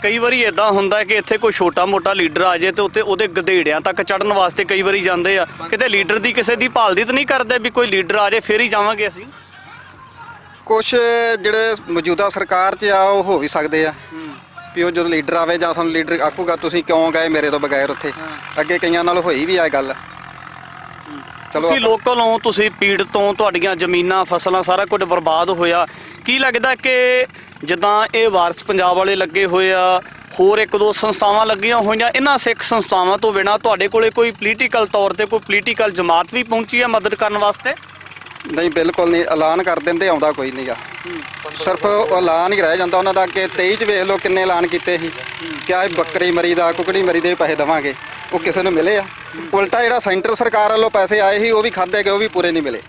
ਕਈ ਵਾਰੀ ਇਦਾਂ ਹੁੰਦਾ ਕਿ ਇੱਥੇ ਕੋਈ ਛੋਟਾ ਮੋਟਾ ਲੀਡਰ ਆ ਜਾਏ ਤੇ ਉੱਤੇ ਉਹਦੇ ਗਧੇੜਿਆਂ ਤੱਕ ਚੜਨ ਵਾਸਤੇ ਕਈ ਵਾਰੀ ਜਾਂਦੇ ਆ, ਕਿਤੇ ਲੀਡਰ ਦੀ ਕਿਸੇ ਦੀ ਭਾਲਦੀ ਤਾਂ ਨਹੀਂ ਕਰਦੇ ਵੀ ਕੋਈ ਲੀਡਰ ਆ ਜਾਏ ਫਿਰ ਹੀ ਜਾਵਾਂਗੇ ਅਸੀਂ? ਕੁਝ ਜਿਹੜੇ ਮੌਜੂਦਾ ਸਰਕਾਰ 'ਚ ਆ ਉਹ ਹੋ ਵੀ ਸਕਦੇ ਆ ਵੀ ਉਹ ਜਦੋਂ ਲੀਡਰ ਆਵੇ ਜਾਂ ਤੁਹਾਨੂੰ ਲੀਡਰ ਆਖੂਗਾ ਤੁਸੀਂ ਕਿਉਂ ਗਏ ਮੇਰੇ ਤੋਂ ਬਗੈਰ ਉੱਥੇ, ਅੱਗੇ ਕਈਆਂ ਨਾਲ ਹੋਈ ਵੀ ਆ ਗੱਲ। ਚਲੋ ਤੁਸੀਂ ਲੋਕਲ ਹੋ, ਤੁਸੀਂ ਪੀੜ ਤੋਂ, ਤੁਹਾਡੀਆਂ ਜ਼ਮੀਨਾਂ ਫਸਲਾਂ ਸਾਰਾ ਕੁਝ ਬਰਬਾਦ ਹੋਇਆ, ਕੀ ਲੱਗਦਾ ਕਿ ਜਿੱਦਾਂ ਇਹ ਵਾਰਸ ਪੰਜਾਬ ਵਾਲੇ ਲੱਗੇ ਹੋਏ ਆ, ਹੋਰ ਇੱਕ ਦੋ ਸੰਸਥਾਵਾਂ ਲੱਗੀਆਂ ਹੋਈਆਂ, ਇਹਨਾਂ ਸਿੱਖ ਸੰਸਥਾਵਾਂ ਤੋਂ ਬਿਨਾਂ ਤੁਹਾਡੇ ਕੋਲੇ ਕੋਈ ਪੋਲੀਟੀਕਲ ਤੌਰ ਤੇ ਕੋਈ ਪੋਲੀਟੀਕਲ ਜਮਾਤ ਵੀ ਪਹੁੰਚੀ ਹੈ ਮਦਦ ਕਰਨ ਵਾਸਤੇ? ਨਹੀਂ, ਬਿਲਕੁਲ ਨਹੀਂ, ਐਲਾਨ ਕਰ ਦਿੰਦੇ, ਆਉਂਦਾ ਕੋਈ ਨਹੀਂਗਾ, ਸਿਰਫ ਐਲਾਨ ਹੀ ਰਹਿ ਜਾਂਦਾ ਉਹਨਾਂ ਦਾ। ਕਿ 23 'ਚ ਵੇਖ ਲਓ ਕਿੰਨੇ ਐਲਾਨ ਕੀਤੇ ਸੀ, ਕਿਆ ਬੱਕਰੀ ਮਰੀ ਦਾ, ਕੁਕੜੀ ਮਰੀ ਦੇ ਪੈਸੇ ਦੇਵਾਂਗੇ, ਉਹ ਕਿਸੇ ਨੂੰ ਮਿਲੇ ਆ? ਉਲਟਾ ਜਿਹੜਾ ਸੈਂਟਰ ਸਰਕਾਰ ਵੱਲੋਂ ਪੈਸੇ ਆਏ ਸੀ ਉਹ ਵੀ ਖਾਧੇ ਗਏ, ਉਹ ਵੀ ਪੂਰੇ ਨਹੀਂ ਮਿਲੇ।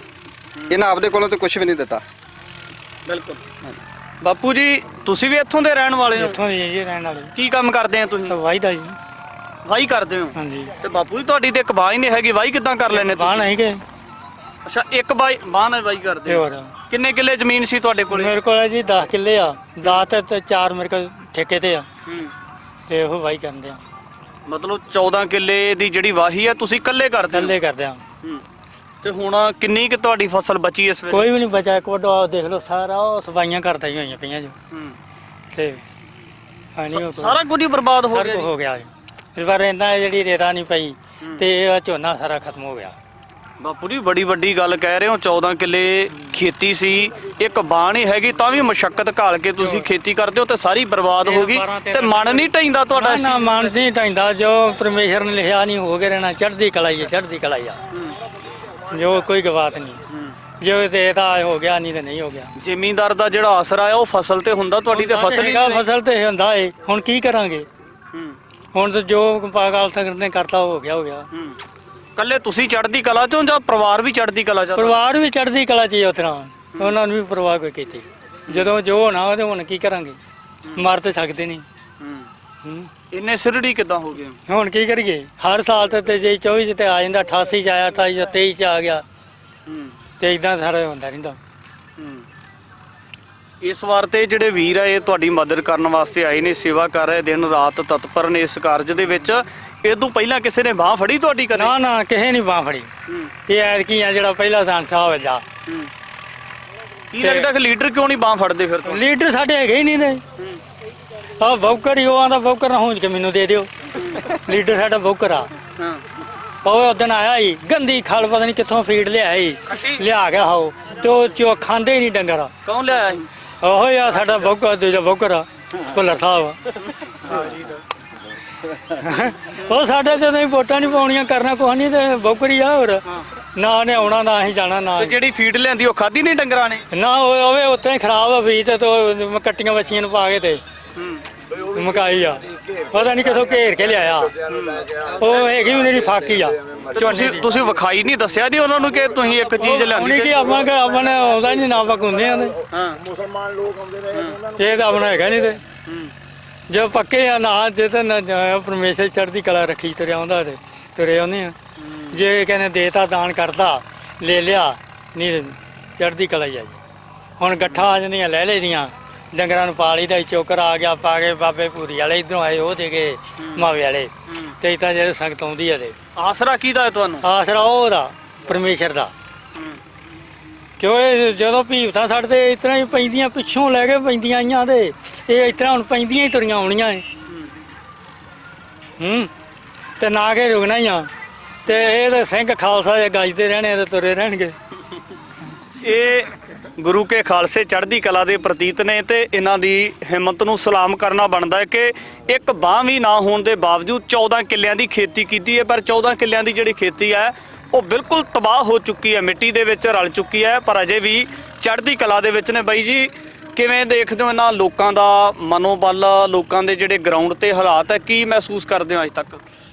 ਇਹਨਾਂ ਆਪਦੇ ਕੋਲੋਂ ਤੇ ਕੁਝ ਵੀ ਨਹੀਂ ਦਿੱਤਾ। ਬਿਲਕੁਲ। ਬਾਪੂ ਜੀ ਤੁਸੀਂ ਵੀ ਇੱਥੋਂ ਦੇ ਰਹਿਣ ਵਾਲੇ ਹੋ? ਇੱਥੋਂ ਦੀ ਜੀ ਰਹਿਣ ਵਾਲੇ। ਕੀ ਕੰਮ ਕਰਦੇ ਆ ਤੁਸੀਂ? ਵਾਹੀ ਦਾ ਜੀ। ਵਾਹੀ ਕਰਦੇ ਹੋ? ਹਾਂਜੀ। ਤੇ ਬਾਪੂ ਜੀ ਤੁਹਾਡੀ ਤੇ ਇੱਕ ਬਾਹ ਹੀ ਨਹੀਂ ਹੈਗੀ, ਵਾਹੀ ਕਿੱਦਾਂ ਕਰ ਲੈਣੇ ਬਾਣ ਤੁਸੀਂ? ਹੈਗੇ। ਅੱਛਾ, ਇੱਕ ਬਾਹ ਨਾਲ ਵਾਹੀ ਕਰਦੇ ਹੋ? ਕਿੰਨੇ ਕਿੱਲੇ ਜ਼ਮੀਨ ਸੀ ਤੁਹਾਡੇ ਕੋਲੇ? ਮੇਰੇ ਕੋਲ ਜੀ 10 ਕਿੱਲੇ ਆ, 10 ਤੇ 4 ਮੇਰੇ ਕੋਲ ਠੇਕੇ ਤੇ ਆ, ਤੇ ਉਹ ਵਾਹੀ ਕਰਦੇ ਆ। ਮਤਲਬ 14 ਕਿੱਲੇ ਦੀ ਜਿਹੜੀ ਵਾਹੀ ਆ ਤੁਸੀਂ ਇਕੱਲੇ ਕਰਦੇ ਹੋ? ਇਕੱਲੇ ਕਰਦੇ ਆ। ਤੇ ਹੁਣ ਕਿੰਨੀ ਕਿ ਤੁਹਾਡੀ ਫਸਲ ਬਚੀ ਇਸ ਵੇਲੇ? ਕੋਈ ਵੀ ਨਹੀਂ ਬਚਾ, ਕੋਡਾ ਦੇਖ ਲਓ ਸਾਰਾ ਉਹ ਸਫਾਈਆਂ ਕਰਦਾ ਹੀ ਹੋਈਆਂ ਪਈਆਂ ਜੀ, ਤੇ ਨਹੀਂ ਸਾਰਾ ਕੁਝ ਹੀ ਬਰਬਾਦ ਹੋ ਗਿਆ? ਹੋ ਗਿਆ ਇਸ ਵਾਰ ਇੰਨਾ ਜਿਹੜੀ ਰੇਤਾ ਨਹੀਂ ਪਈ ਤੇ ਇਹ ਝੋਨਾ ਸਾਰਾ ਖਤਮ ਹੋ ਗਿਆ। ਬਾਪੂ ਜੀ ਬੜੀ ਵੱਡੀ ਗੱਲ ਕਹਿ ਰਹੇ ਹੋ, 14 ਕਿੱਲੇ ਖੇਤੀ ਸੀ, ਇੱਕ ਬਾਣ ਹੀ ਹੈਗੀ, ਤਾਂ ਵੀ ਮੁਸ਼ੱਕਤ ਘਾਲ ਕੇ ਤੁਸੀਂ ਖੇਤੀ ਕਰਦੇ ਹੋ ਤੇ ਸਾਰੀ ਬਰਬਾਦ ਹੋ ਗਈ, ਤੇ ਮਨ ਨਹੀਂ ਢੈਂਦਾ ਤੁਹਾਡਾ? ਨਾ ਮਨ ਨਹੀਂ ਢੈਂਦਾ, ਜੋ ਪਰਮੇਸ਼ਰ ਨੇ ਲਿਖਿਆ ਨਹੀਂ ਹੋ ਕੇ ਰਹਿਣਾ, ਚੜ੍ਹਦੀ ਕਲਾ ਹੀ ਹੈ, ਚੜ੍ਹਦੀ ਕਲਾ ਹੀ ਆ, ਜੋ ਕੋਈ ਗਵਾਤ ਨਹੀਂ, ਜੋ ਤੇ ਤਾਂ ਹੋ ਗਿਆ, ਨਹੀਂ ਤੇ ਨਹੀਂ ਹੋ ਗਿਆ। ਜ਼ਿਮੀਂਦਾਰ ਦਾ ਜਿਹੜਾ ਆਸਰਾ ਆ ਉਹ ਫਸਲ ਤੇ ਹੁੰਦਾ, ਤੁਹਾਡੀ ਤੇ ਫਸਲ ਹੀ ਨਹੀਂ। ਫਸਲ ਤੇ ਹੁੰਦਾ ਏ, ਹੁਣ ਕੀ ਕਰਾਂਗੇ? ਹੁਣ ਤਾਂ ਜੋ ਪਾਗਲ ਤੱਕ ਨੇ ਕਰਤਾ ਹੋ ਗਿਆ। ਕੱਲੇ ਤੁਸੀਂ ਚੜ੍ਹਦੀ ਕਲਾ ਚੋਂ ਜਾਂ ਪਰਿਵਾਰ ਵੀ ਚੜ੍ਹਦੀ ਕਲਾ ਚ? ਪਰਿਵਾਰ ਵੀ ਚੜ੍ਹਦੀ ਕਲਾ ਚ ਹੀ ਉਸ ਤਰ੍ਹਾਂ, ਉਹਨਾਂ ਨੂੰ ਵੀ ਪਰਵਾਹ ਕੋਈ ਕੀਤੀ। ਜਦੋਂ ਜੋ ਹੋਣਾ ਉਹ ਤੇ ਹੁਣ ਕੀ ਕਰਾਂਗੇ, ਮਰ ਤੇ ਸਕਦੇ ਨਹੀਂ। ਇੰਨੇ ਸਿਰੜੀ ਕਿੱਦਾਂ ਹੋ ਗਏ? ਹੁਣ ਕੀ ਕਰੀਏ, ਹਰ ਸਾਲ ਤੇ ਜੇ 24 ਚ ਤੇ ਆ ਜਾਂਦਾ, 88 ਚ ਆਇਆ, 28 ਚ, 23 ਚ ਆ ਗਿਆ, ਤੇ ਇਦਾਂ ਸਾਰਾ ਹੁੰਦਾ ਰਹਿੰਦਾ। ਇਸ ਵਾਰ ਤੇ ਜਿਹੜੇ ਵੀਰ ਆ ਇਹ ਤੁਹਾਡੀ ਮਦਦ ਕਰਨ ਵਾਸਤੇ ਆਏ ਨੇ, ਸੇਵਾ ਕਰ ਰਹੇ, ਦਿਨ ਰਾਤ ਤਤਪਰ ਨੇ ਇਸ ਕਾਰਜ ਦੇ ਵਿੱਚ। ਇਹ ਤੋਂ ਪਹਿਲਾਂ ਕਿਸੇ ਨੇ ਬਾਹ ਫੜੀ ਤੁਹਾਡੀ ਕਦੇ? ਨਾ ਕਿਸੇ ਨਹੀਂ ਬਾਹ ਫੜੀ। ਇਹ ਐਤਕੀ ਆ ਜਿਹੜਾ ਪਹਿਲਾ ਸੰਸਾ ਹੋ ਜਾ। ਕੀ ਲੱਗਦਾ ਕਿ ਲੀਡਰ ਕਿਉਂ ਨਹੀਂ ਬਾਹ ਫੜਦੇ ਫਿਰ ਤੋਂ? ਲੀਡਰ ਸਾਡੇ ਹੈਗੇ ਹੀ ਨਹੀਂ ਨੇ। ਆ ਬੌਕਰ ਹੀ ਉਹ ਆਂਦਾ, ਬੌਕਰ ਨਾ ਹੋਂਜ ਕੇ ਮੈਨੂੰ ਦੇ ਦਿਓ। ਲੀਡਰ ਸਾਡਾ ਬੌਕਰ ਆ। ਉਹ ਉਦਣ ਆਇਆ ਹੀ, ਗੰਦੀ ਖਲ ਪਤਾ ਨਹੀਂ ਕਿੱਥੋਂ ਫੀਡ ਲਿਆ ਗਿਆ ਹੋ, ਤੇ ਉਹ ਚੋ ਖਾਂਦੇ ਹੀ ਨਹੀਂ ਡੰਗਰ। ਕੌਣ ਲਿਆਇਆ ਸੀ? ਉਹੋ ਆ ਸਾਡਾ ਬੌਕਰ, ਦੂਜਾ ਬੌਕਰ ਆ, ਭੁੱਲਰ ਸਾਹਿਬ। ਉਹ ਸਾਡੇ ਤੇ ਨਹੀਂ ਵੋਟਾਂ ਨਹੀਂ ਪਾਉਣੀਆਂ, ਕਰਨਾ ਕੁਛ ਨਹੀਂ, ਤੇ ਬੌਕਰ ਹੀ ਆ। ਹੋਰ ਨਾ ਨੇ ਆਉਣਾ, ਨਾ ਅਸੀਂ ਜਾਣਾ। ਨਾ ਜਿਹੜੀ ਫੀਡ ਲਿਆਂਦੀ ਉਹ ਖਾਧੀ ਨਹੀਂ ਡੰਗਰਾਂ ਨੇ? ਨਾ ਹੋਵੇ ਉੱਥੇ ਹੀ ਖਰਾਬ ਆ ਫੀਡ, ਤੇ ਕੱਟੀਆਂ ਵੱਛੀਆਂ ਨੂੰ ਪਾ ਕੇ ਤੇ ਮਕਾਈ ਆ, ਪਤਾ ਨਹੀਂ ਕਿਥੋਂ ਘੇਰ ਕੇ ਲਿਆਇਆ। ਉਹ ਹੈਗੀ ਮੇਰੀ ਫਾਕੀ ਆ। ਤੁਸੀਂ ਵਿਖਾਈ ਨਹੀਂ, ਦੱਸਿਆ ਨਹੀਂ ਉਹਨਾਂ ਨੂੰ ਕਿ ਤੁਸੀਂ ਇੱਕ ਚੀਜ਼ ਲਿਆਂਦੀ? ਕਿ ਆਪਾਂ ਨੇ ਆਉਂਦਾ ਨਹੀਂ, ਨਾ ਪਕਾਉਂਦੇ ਆ। ਮੁਸਲਮਾਨ ਲੋਕ ਆਉਂਦੇ ਨੇ, ਇਹ ਤਾਂ ਆਪਣਾ ਹੈਗਾ ਨਹੀਂ। ਤੇ ਜੋ ਪੱਕੇ ਆ ਨਾ, ਜੇ ਤਾਂ ਪਰਮੇਸ਼ਰ ਚੜ੍ਹਦੀ ਕਲਾ ਰੱਖੀ ਤੁਰਿਆ ਆਉਂਦਾ ਤੇ ਤੁਰੇ ਆਉਂਦੇ ਆ। ਜੇ ਕਹਿੰਦੇ ਦੇਤਾ ਦਾਨ ਕਰਦਾ, ਲੈ ਲਿਆ, ਨਹੀਂ ਚੜ੍ਹਦੀ ਕਲਾ ਹੀ ਆ ਜੀ। ਹੁਣ ਗੱਠਾਂ ਆ ਜਾਂਦੀਆਂ ਲੈ ਲਈ ਦੀਆਂ, ਡੰਗਰਾਂ ਨੂੰ ਪਾ ਲਈ ਦਾ, ਚੋਕਰ ਆ ਗਿਆ ਪਾ ਕੇ, ਬਾਬੇ ਭੂਰੀ ਵਾਲੇ ਇੱਧਰੋਂ ਆਏ, ਉਹ ਦੇ ਗਏ ਮਾਵੇ ਵਾਲੇ, ਤੇ ਤਾਂ ਜਿਹੜੇ ਸੰਗਤ ਆਉਂਦੀ ਆ। ਤੇ ਆਸਰਾ ਕਿਹਦਾ ਤੁਹਾਨੂੰ? ਆਸਰਾ ਉਹਦਾ ਪਰਮੇਸ਼ਰ ਦਾ। ਕਿਉਂ ਇਹ ਜਦੋਂ ਭੀਵਤਾਂ ਸਾਡੇ ਤੇ ਇਸ ਤਰ੍ਹਾਂ ਹੀ ਪੈਂਦੀਆਂ, ਪਿੱਛੋਂ ਲੈ ਕੇ ਪੈਂਦੀਆਂ ਆਈਆਂ, ਤੇ ਇਹ ਇਸ ਤਰ੍ਹਾਂ ਹੁਣ ਪੈਂਦੀਆਂ ਹੀ ਤੁਰੀਆਂ ਆਉਣੀਆਂ ਏ। ਤੇ ਨਾ ਕੇ ਰੁਕਣਾ ਹੀ ਆ। ਤੇ ਇਹ ਤਾਂ ਸਿੰਘ ਖਾਲਸਾ ਦੇ ਗੱਜਦੇ ਰਹਿਣੇ ਤੇ ਤੁਰੇ ਰਹਿਣਗੇ। ਇਹ ਗੁਰੂ ਕੇ ਖਾਲਸੇ ਚੜ੍ਹਦੀ ਕਲਾ ਦੇ ਪ੍ਰਤੀਤ ਨੇ ਤੇ ਇਹਨਾਂ ਦੀ ਹਿੰਮਤ ਨੂੰ ਸਲਾਮ ਕਰਨਾ ਬਣਦਾ ਹੈ ਕਿ ਇੱਕ ਬਾਂਹ ਵੀ ਨਾ ਹੋਣ ਦੇ ਬਾਵਜੂਦ 14 ਕਿੱਲਿਆਂ ਦੀ ਖੇਤੀ ਕੀਤੀ ਹੈ। ਪਰ 14 ਕਿੱਲਿਆਂ ਦੀ ਜਿਹੜੀ ਖੇਤੀ ਹੈ ਉਹ ਬਿਲਕੁਲ ਤਬਾਹ ਹੋ ਚੁੱਕੀ ਹੈ, ਮਿੱਟੀ ਦੇ ਵਿੱਚ ਰਲ ਚੁੱਕੀ ਹੈ, ਪਰ ਅਜੇ ਵੀ ਚੜ੍ਹਦੀ ਕਲਾ ਦੇ ਵਿੱਚ ਨੇ। ਬਾਈ ਜੀ, ਕਿਵੇਂ ਦੇਖਦੇ ਹੋ ਇਹਨਾਂ ਲੋਕਾਂ ਦਾ ਮਨੋਬਲ, ਲੋਕਾਂ ਦੇ ਜਿਹੜੇ ਗਰਾਊਂਡ ਤੇ ਹਾਲਾਤ ਹੈ, ਕੀ ਮਹਿਸੂਸ ਕਰਦੇ ਹੋ ਅੱਜ ਤੱਕ?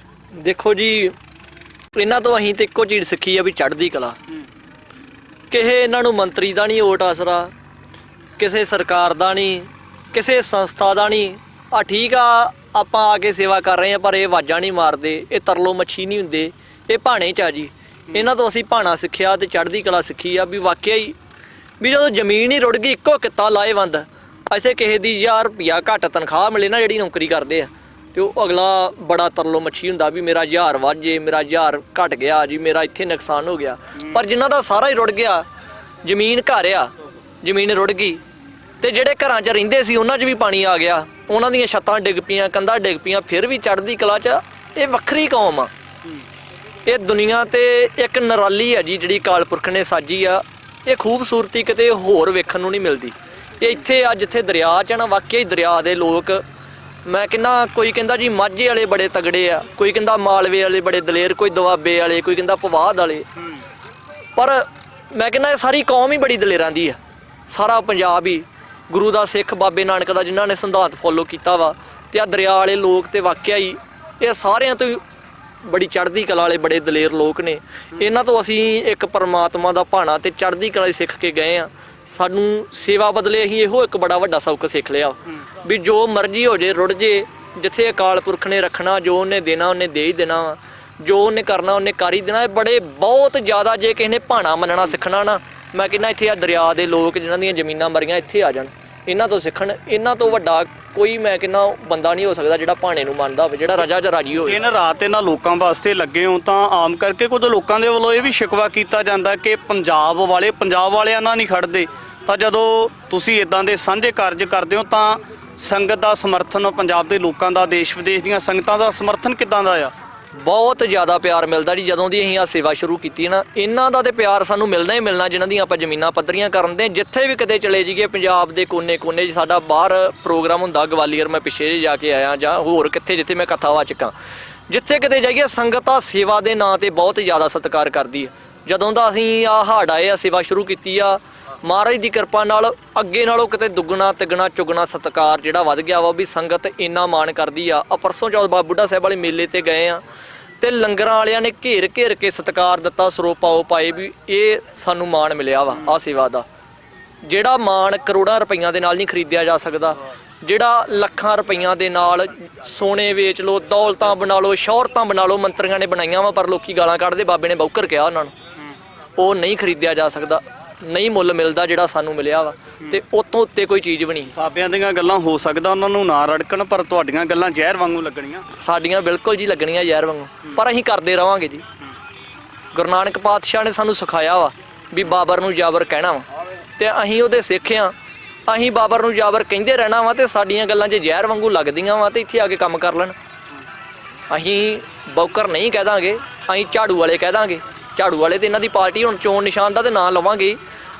ਦੇਖੋ ਜੀ, ਇਹਨਾਂ ਤੋਂ ਅਸੀਂ ਤੇ ਇੱਕੋ ਚੀਜ਼ ਸਿੱਖੀ ਆ ਵੀ ਚੜ੍ਹਦੀ ਕਲਾ। ਕਿਸੇ ਇਹਨਾਂ ਨੂੰ ਮੰਤਰੀ ਦਾ ਨਹੀਂ ਓਟ ਆਸਰਾ, ਕਿਸੇ ਸਰਕਾਰ ਦਾ ਨਹੀਂ, ਕਿਸੇ ਸੰਸਥਾ ਦਾ ਨਹੀਂ। ਆ ਠੀਕ ਆ, ਆਪਾਂ ਆ ਕੇ ਸੇਵਾ ਕਰ ਰਹੇ ਆ, ਪਰ ਇਹ ਆਵਾਜ਼ਾਂ ਨਹੀਂ ਮਾਰਦੇ, ਇਹ ਤਰਲੋ ਮੱਛੀ ਨਹੀਂ ਹੁੰਦੇ, ਇਹ ਭਾਣੇ 'ਚ ਆ ਜੀ। ਇਹਨਾਂ ਤੋਂ ਅਸੀਂ ਭਾਣਾ ਸਿੱਖਿਆ ਤੇ ਚੜ੍ਹਦੀ ਕਲਾ ਸਿੱਖੀ ਆ ਵੀ ਵਾਕਿਆ ਹੀ ਵੀ ਜਦੋਂ ਜ਼ਮੀਨ ਹੀ ਰੁੜ ਗਈ, ਇੱਕੋ ਕਿੱਤਾ ਲਾਹੇਵੰਦ। ਐਸੇ ਕਿਸੇ ਦੀ 1000 ਰੁਪਈਆ ਘੱਟ ਤਨਖਾਹ ਮਿਲੇ ਨਾ ਜਿਹੜੀ ਨੌਕਰੀ ਕਰਦੇ ਆ, ਤੇ ਉਹ ਅਗਲਾ ਬੜਾ ਤਰਲੋ ਮੱਛੀ ਹੁੰਦਾ ਵੀ ਮੇਰਾ 1000 ਵੱਧ ਜੇ, ਮੇਰਾ 1000 ਘਟ ਗਿਆ ਜੀ, ਮੇਰਾ ਇੱਥੇ ਨੁਕਸਾਨ ਹੋ ਗਿਆ। ਪਰ ਜਿਨ੍ਹਾਂ ਦਾ ਸਾਰਾ ਹੀ ਰੁੜ ਗਿਆ, ਜ਼ਮੀਨ ਘਰ ਆ, ਜ਼ਮੀਨ ਰੁੜ ਗਈ, ਤੇ ਜਿਹੜੇ ਘਰਾਂ 'ਚ ਰਹਿੰਦੇ ਸੀ ਉਹਨਾਂ 'ਚ ਵੀ ਪਾਣੀ ਆ ਗਿਆ, ਉਹਨਾਂ ਦੀਆਂ ਛੱਤਾਂ ਡਿੱਗ ਪਈਆਂ, ਕੰਧਾਂ ਡਿੱਗ ਪਈਆਂ, ਫਿਰ ਵੀ ਚੜ੍ਹਦੀ ਕਲਾ 'ਚ। ਇਹ ਵੱਖਰੀ ਕੌਮ ਆ, ਇਹ ਦੁਨੀਆ ਤੇ ਇੱਕ ਨਿਰਾਲੀ ਆ ਜੀ ਜਿਹੜੀ ਅਕਾਲ ਪੁਰਖ ਨੇ ਸਾਜੀ ਆ। ਇਹ ਖੂਬਸੂਰਤੀ ਕਿਤੇ ਹੋਰ ਵੇਖਣ ਨੂੰ ਨਹੀਂ ਮਿਲਦੀ। ਇਹ ਇੱਥੇ ਅੱਜ ਜਿੱਥੇ ਦਰਿਆ 'ਚ ਨਾ, ਵਾਕਿਆ ਹੀ ਦਰਿਆ ਦੇ ਲੋਕ, ਮੈਂ ਕਹਿੰਦਾ ਕੋਈ ਕਹਿੰਦਾ ਜੀ ਮਾਝੇ ਵਾਲੇ ਬੜੇ ਤਗੜੇ ਆ, ਕੋਈ ਕਹਿੰਦਾ ਮਾਲਵੇ ਵਾਲੇ ਬੜੇ ਦਲੇਰ, ਕੋਈ ਦੁਆਬੇ ਵਾਲੇ, ਕੋਈ ਕਹਿੰਦਾ ਪਵਾਦ ਵਾਲੇ, ਪਰ ਮੈਂ ਕਹਿੰਦਾ ਇਹ ਸਾਰੀ ਕੌਮ ਹੀ ਬੜੀ ਦਲੇਰਾਂ ਦੀ ਆ। ਸਾਰਾ ਪੰਜਾਬ ਹੀ ਗੁਰੂ ਦਾ, ਸਿੱਖ, ਬਾਬੇ ਨਾਨਕ ਦਾ ਜਿਨ੍ਹਾਂ ਨੇ ਸਿਧਾਂਤ ਫੋਲੋ ਕੀਤਾ ਵਾ, ਤੇ ਆ ਦਰਿਆ ਵਾਲੇ ਲੋਕ ਤੇ ਵਾਕਿਆ ਹੀ ਇਹ ਸਾਰਿਆਂ ਤੋਂ ਬੜੀ ਚੜ੍ਹਦੀ ਕਲਾ ਵਾਲੇ ਬੜੇ ਦਲੇਰ ਲੋਕ ਨੇ। ਇਹਨਾਂ ਤੋਂ ਅਸੀਂ ਇੱਕ ਪਰਮਾਤਮਾ ਦਾ ਭਾਣਾ ਤੇ ਚੜ੍ਹਦੀ ਕਲਾ ਹੀ ਸਿੱਖ ਕੇ ਗਏ ਆ। ਸਾਨੂੰ ਸੇਵਾ ਬਦਲੇ ਅਸੀਂ ਇਹੋ ਇੱਕ ਬੜਾ ਵੱਡਾ ਸਬਕ ਸਿੱਖ ਲਿਆ ਵੀ ਜੋ ਮਰਜ਼ੀ ਹੋ ਜੇ, ਰੁੜ ਜੇ, ਜਿੱਥੇ ਅਕਾਲ ਪੁਰਖ ਨੇ ਰੱਖਣਾ, ਜੋ ਉਹਨੇ ਦੇਣਾ ਉਹਨੇ ਦੇ ਹੀ ਦੇਣਾ ਵਾ, ਜੋ ਉਹਨੇ ਕਰਨਾ ਉਹਨੇ ਕਰ ਹੀ ਦੇਣਾ। ਇਹ ਬੜੇ ਬਹੁਤ ਜ਼ਿਆਦਾ, ਜੇ ਕਿਸੇ ਨੇ ਭਾਣਾ ਮੰਨਣਾ ਸਿੱਖਣਾ ਨਾ, ਮੈਂ ਕਹਿੰਦਾ ਇੱਥੇ ਆ ਦਰਿਆ ਦੇ ਲੋਕ ਜਿਨ੍ਹਾਂ ਦੀਆਂ ਜ਼ਮੀਨਾਂ ਮਰੀਆਂ ਇੱਥੇ ਆ ਜਾਣ, ਇਹਨਾਂ ਤੋਂ ਸਿੱਖਣ। ਇਹਨਾਂ ਤੋਂ ਵੱਡਾ ਕੋਈ ਮੈਂ ਕਹਿੰਦਾ ਬੰਦਾ ਨਹੀਂ ਹੋ ਸਕਦਾ ਜਿਹੜਾ ਭਾਣੇ ਨੂੰ ਮੰਨਦਾ ਹੋਵੇ, ਜਿਹੜਾ ਰਜਾ 'ਚ ਰਾਜੀ ਹੋਵੇ। ਦਿਨ ਰਾਤ ਇਹਨਾਂ ਲੋਕਾਂ ਵਾਸਤੇ ਲੱਗੇ ਹੋ ਤਾਂ ਆਮ ਕਰਕੇ ਕੁਝ ਲੋਕਾਂ ਦੇ ਵੱਲੋਂ ਇਹ ਵੀ ਸ਼ਿਕਵਾ ਕੀਤਾ ਜਾਂਦਾ ਕਿ ਪੰਜਾਬ ਵਾਲਿਆਂ ਨਾਲ ਨਹੀਂ ਖੜਦੇ। ਤਾਂ ਜਦੋਂ ਤੁਸੀਂ ਇਦਾਂ ਦੇ ਸਾਂਝੇ ਕਾਰਜ ਕਰਦੇ ਹੋ ਤਾਂ ਸੰਗਤ ਦਾ ਸਮਰਥਨ, ਪੰਜਾਬ ਦੇ ਲੋਕਾਂ ਦਾ, ਦੇਸ਼ ਵਿਦੇਸ਼ ਦੀਆਂ ਸੰਗਤਾਂ ਦਾ ਸਮਰਥਨ ਕਿੱਦਾਂ ਦਾ ਆ? ਬਹੁਤ ਜ਼ਿਆਦਾ ਪਿਆਰ ਮਿਲਦਾ ਜੀ। ਜਦੋਂ ਦੀ ਅਸੀਂ ਆ ਸੇਵਾ ਸ਼ੁਰੂ ਕੀਤੀ ਨਾ, ਇਹਨਾਂ ਦਾ ਤੇ ਪਿਆਰ ਸਾਨੂੰ ਮਿਲਣਾ ਹੀ ਮਿਲਣਾ, ਜਿਨ੍ਹਾਂ ਦੀਆਂ ਆਪਾਂ ਜ਼ਮੀਨਾਂ ਪੱਧਰੀਆਂ ਕਰਨ ਦੇ। ਜਿੱਥੇ ਵੀ ਕਿਤੇ ਚਲੇ ਜਾਈਏ ਪੰਜਾਬ ਦੇ ਕੋਨੇ-ਕੋਨੇ 'ਚ, ਸਾਡਾ ਬਾਹਰ ਪ੍ਰੋਗਰਾਮ ਹੁੰਦਾ ਗਵਾਲੀਅਰ, ਮੈਂ ਪਿੱਛੇ ਜਾ ਕੇ ਆਇਆ, ਜਾਂ ਹੋਰ ਕਿੱਥੇ ਜਿੱਥੇ ਮੈਂ ਕਥਾਵਾਂ ਚੱਕਾਂ, ਜਿੱਥੇ ਕਿਤੇ ਜਾਈਏ ਸੰਗਤ ਆ ਸੇਵਾ ਦੇ ਨਾਂ ਤੇ ਬਹੁਤ ਜ਼ਿਆਦਾ ਸਤਿਕਾਰ ਕਰਦੀ ਹੈ। ਜਦੋਂ ਦਾ ਅਸੀਂ ਆ ਹੜ੍ਹ ਆਏ ਆ, ਸੇਵਾ ਸ਼ੁਰੂ ਕੀਤੀ ਆ, ਮਹਾਰਾਜ ਦੀ ਕਿਰਪਾ ਨਾਲ ਅੱਗੇ ਨਾਲੋਂ ਕਿਤੇ ਦੁੱਗਣਾ ਤਿੱਗਣਾ ਚੁਗਣਾ ਸਤਿਕਾਰ ਜਿਹੜਾ ਵੱਧ ਗਿਆ ਵਾ, ਵੀ ਸੰਗਤ ਇੰਨਾ ਮਾਣ ਕਰਦੀ ਆ। ਪਰਸੋਂ ਚੌਥ ਬਾਬਾ ਬੁੱਢਾ ਸਾਹਿਬ ਵਾਲੇ ਮੇਲੇ ਤੇ ਗਏ ਆ, ਤੇ ਲੰਗਰਾਂ ਵਾਲਿਆਂ ਨੇ ਘੇਰ ਕੇ ਸਤਿਕਾਰ ਦਿੱਤਾ, ਸਰੋਪਾਓ ਪਾਏ, ਵੀ ਇਹ ਸਾਨੂੰ ਮਾਣ ਮਿਲਿਆ ਵਾ ਆ ਸੇਵਾ ਦਾ। ਜਿਹੜਾ ਮਾਣ ਕਰੋੜਾਂ ਰੁਪਈਆਂ ਦੇ ਨਾਲ ਨਹੀਂ ਖਰੀਦਿਆ ਜਾ ਸਕਦਾ, ਜਿਹੜਾ ਲੱਖਾਂ ਰੁਪਈਆਂ ਦੇ ਨਾਲ ਸੋਨੇ ਵੇਚ ਲਓ, ਦੌਲਤਾਂ ਬਣਾ ਲਓ, ਸ਼ੌਹਰਤਾਂ ਬਣਾ ਲਓ, ਮੰਤਰੀਆਂ ਨੇ ਬਣਾਈਆਂ ਵਾ, ਪਰ ਲੋਕੀ ਗਾਲਾਂ ਕੱਢਦੇ, ਬਾਬੇ ਨੇ ਬੌਕਰ ਕਿਹਾ ਉਹਨਾਂ ਨੂੰ, ਉਹ ਨਹੀਂ ਖਰੀਦਿਆ ਜਾ ਸਕਦਾ, ਨਹੀਂ ਮੁੱਲ ਮਿਲਦਾ ਜਿਹੜਾ ਸਾਨੂੰ ਮਿਲਿਆ ਵਾ। ਤੇ ਉਤੋਂ ਉੱਤੇ ਕੋਈ ਚੀਜ਼ ਵੀ ਨਹੀਂ। ਬਾਬਿਆਂ ਦੀਆਂ ਗੱਲਾਂ ਹੋ ਸਕਦਾ ਉਹਨਾਂ ਨੂੰ ਨਾ ਰੜਕਣ, ਪਰ ਤੁਹਾਡੀਆਂ ਗੱਲਾਂ ਜ਼ਹਿਰ ਵਾਂਗੂ ਲੱਗਣੀਆਂ। ਸਾਡੀਆਂ ਬਿਲਕੁਲ ਜੀ ਲੱਗਣੀਆਂ ਜ਼ਹਿਰ ਵਾਂਗੂ, ਪਰ ਅਸੀਂ ਕਰਦੇ ਰਵਾਂਗੇ ਜੀ। ਗੁਰੂ ਨਾਨਕ ਪਾਤਸ਼ਾਹ ਨੇ ਸਾਨੂੰ ਸਿਖਾਇਆ ਵਾ ਵੀ ਬਾਬਰ ਨੂੰ ਜਾਬਰ ਕਹਿਣਾ ਵਾ, ਤੇ ਅਸੀਂ ਉਹਦੇ ਸਿੱਖ ਆ। ਅਸੀਂ ਬਾਬਰ ਨੂੰ ਜਾਬਰ ਕਹਿੰਦੇ ਰਹਿਣਾ ਵਾ, ਤੇ ਸਾਡੀਆਂ ਗੱਲਾਂ ਜੇ ਜ਼ਹਿਰ ਵਾਂਗੂ ਲੱਗਦੀਆਂ ਵਾ ਤੇ ਇੱਥੇ ਆ ਕੇ ਕੰਮ ਕਰ ਲੈਣ। ਅਸੀਂ ਬੌਕਰ ਨਹੀਂ ਕਹਿ ਦਾਂਗੇ, ਅਸੀਂ ਝਾੜੂ ਵਾਲੇ ਕਹਿ ਦਾਂਗੇ। ਝਾੜੂ ਵਾਲੇ ਤੇ ਇਹਨਾਂ ਦੀ ਪਾਰਟੀ ਹੁਣ ਚੋਣ ਨਿਸ਼ਾਨ ਦਾ ਤੇ ਨਾਂ ਲਵਾਂਗੇ।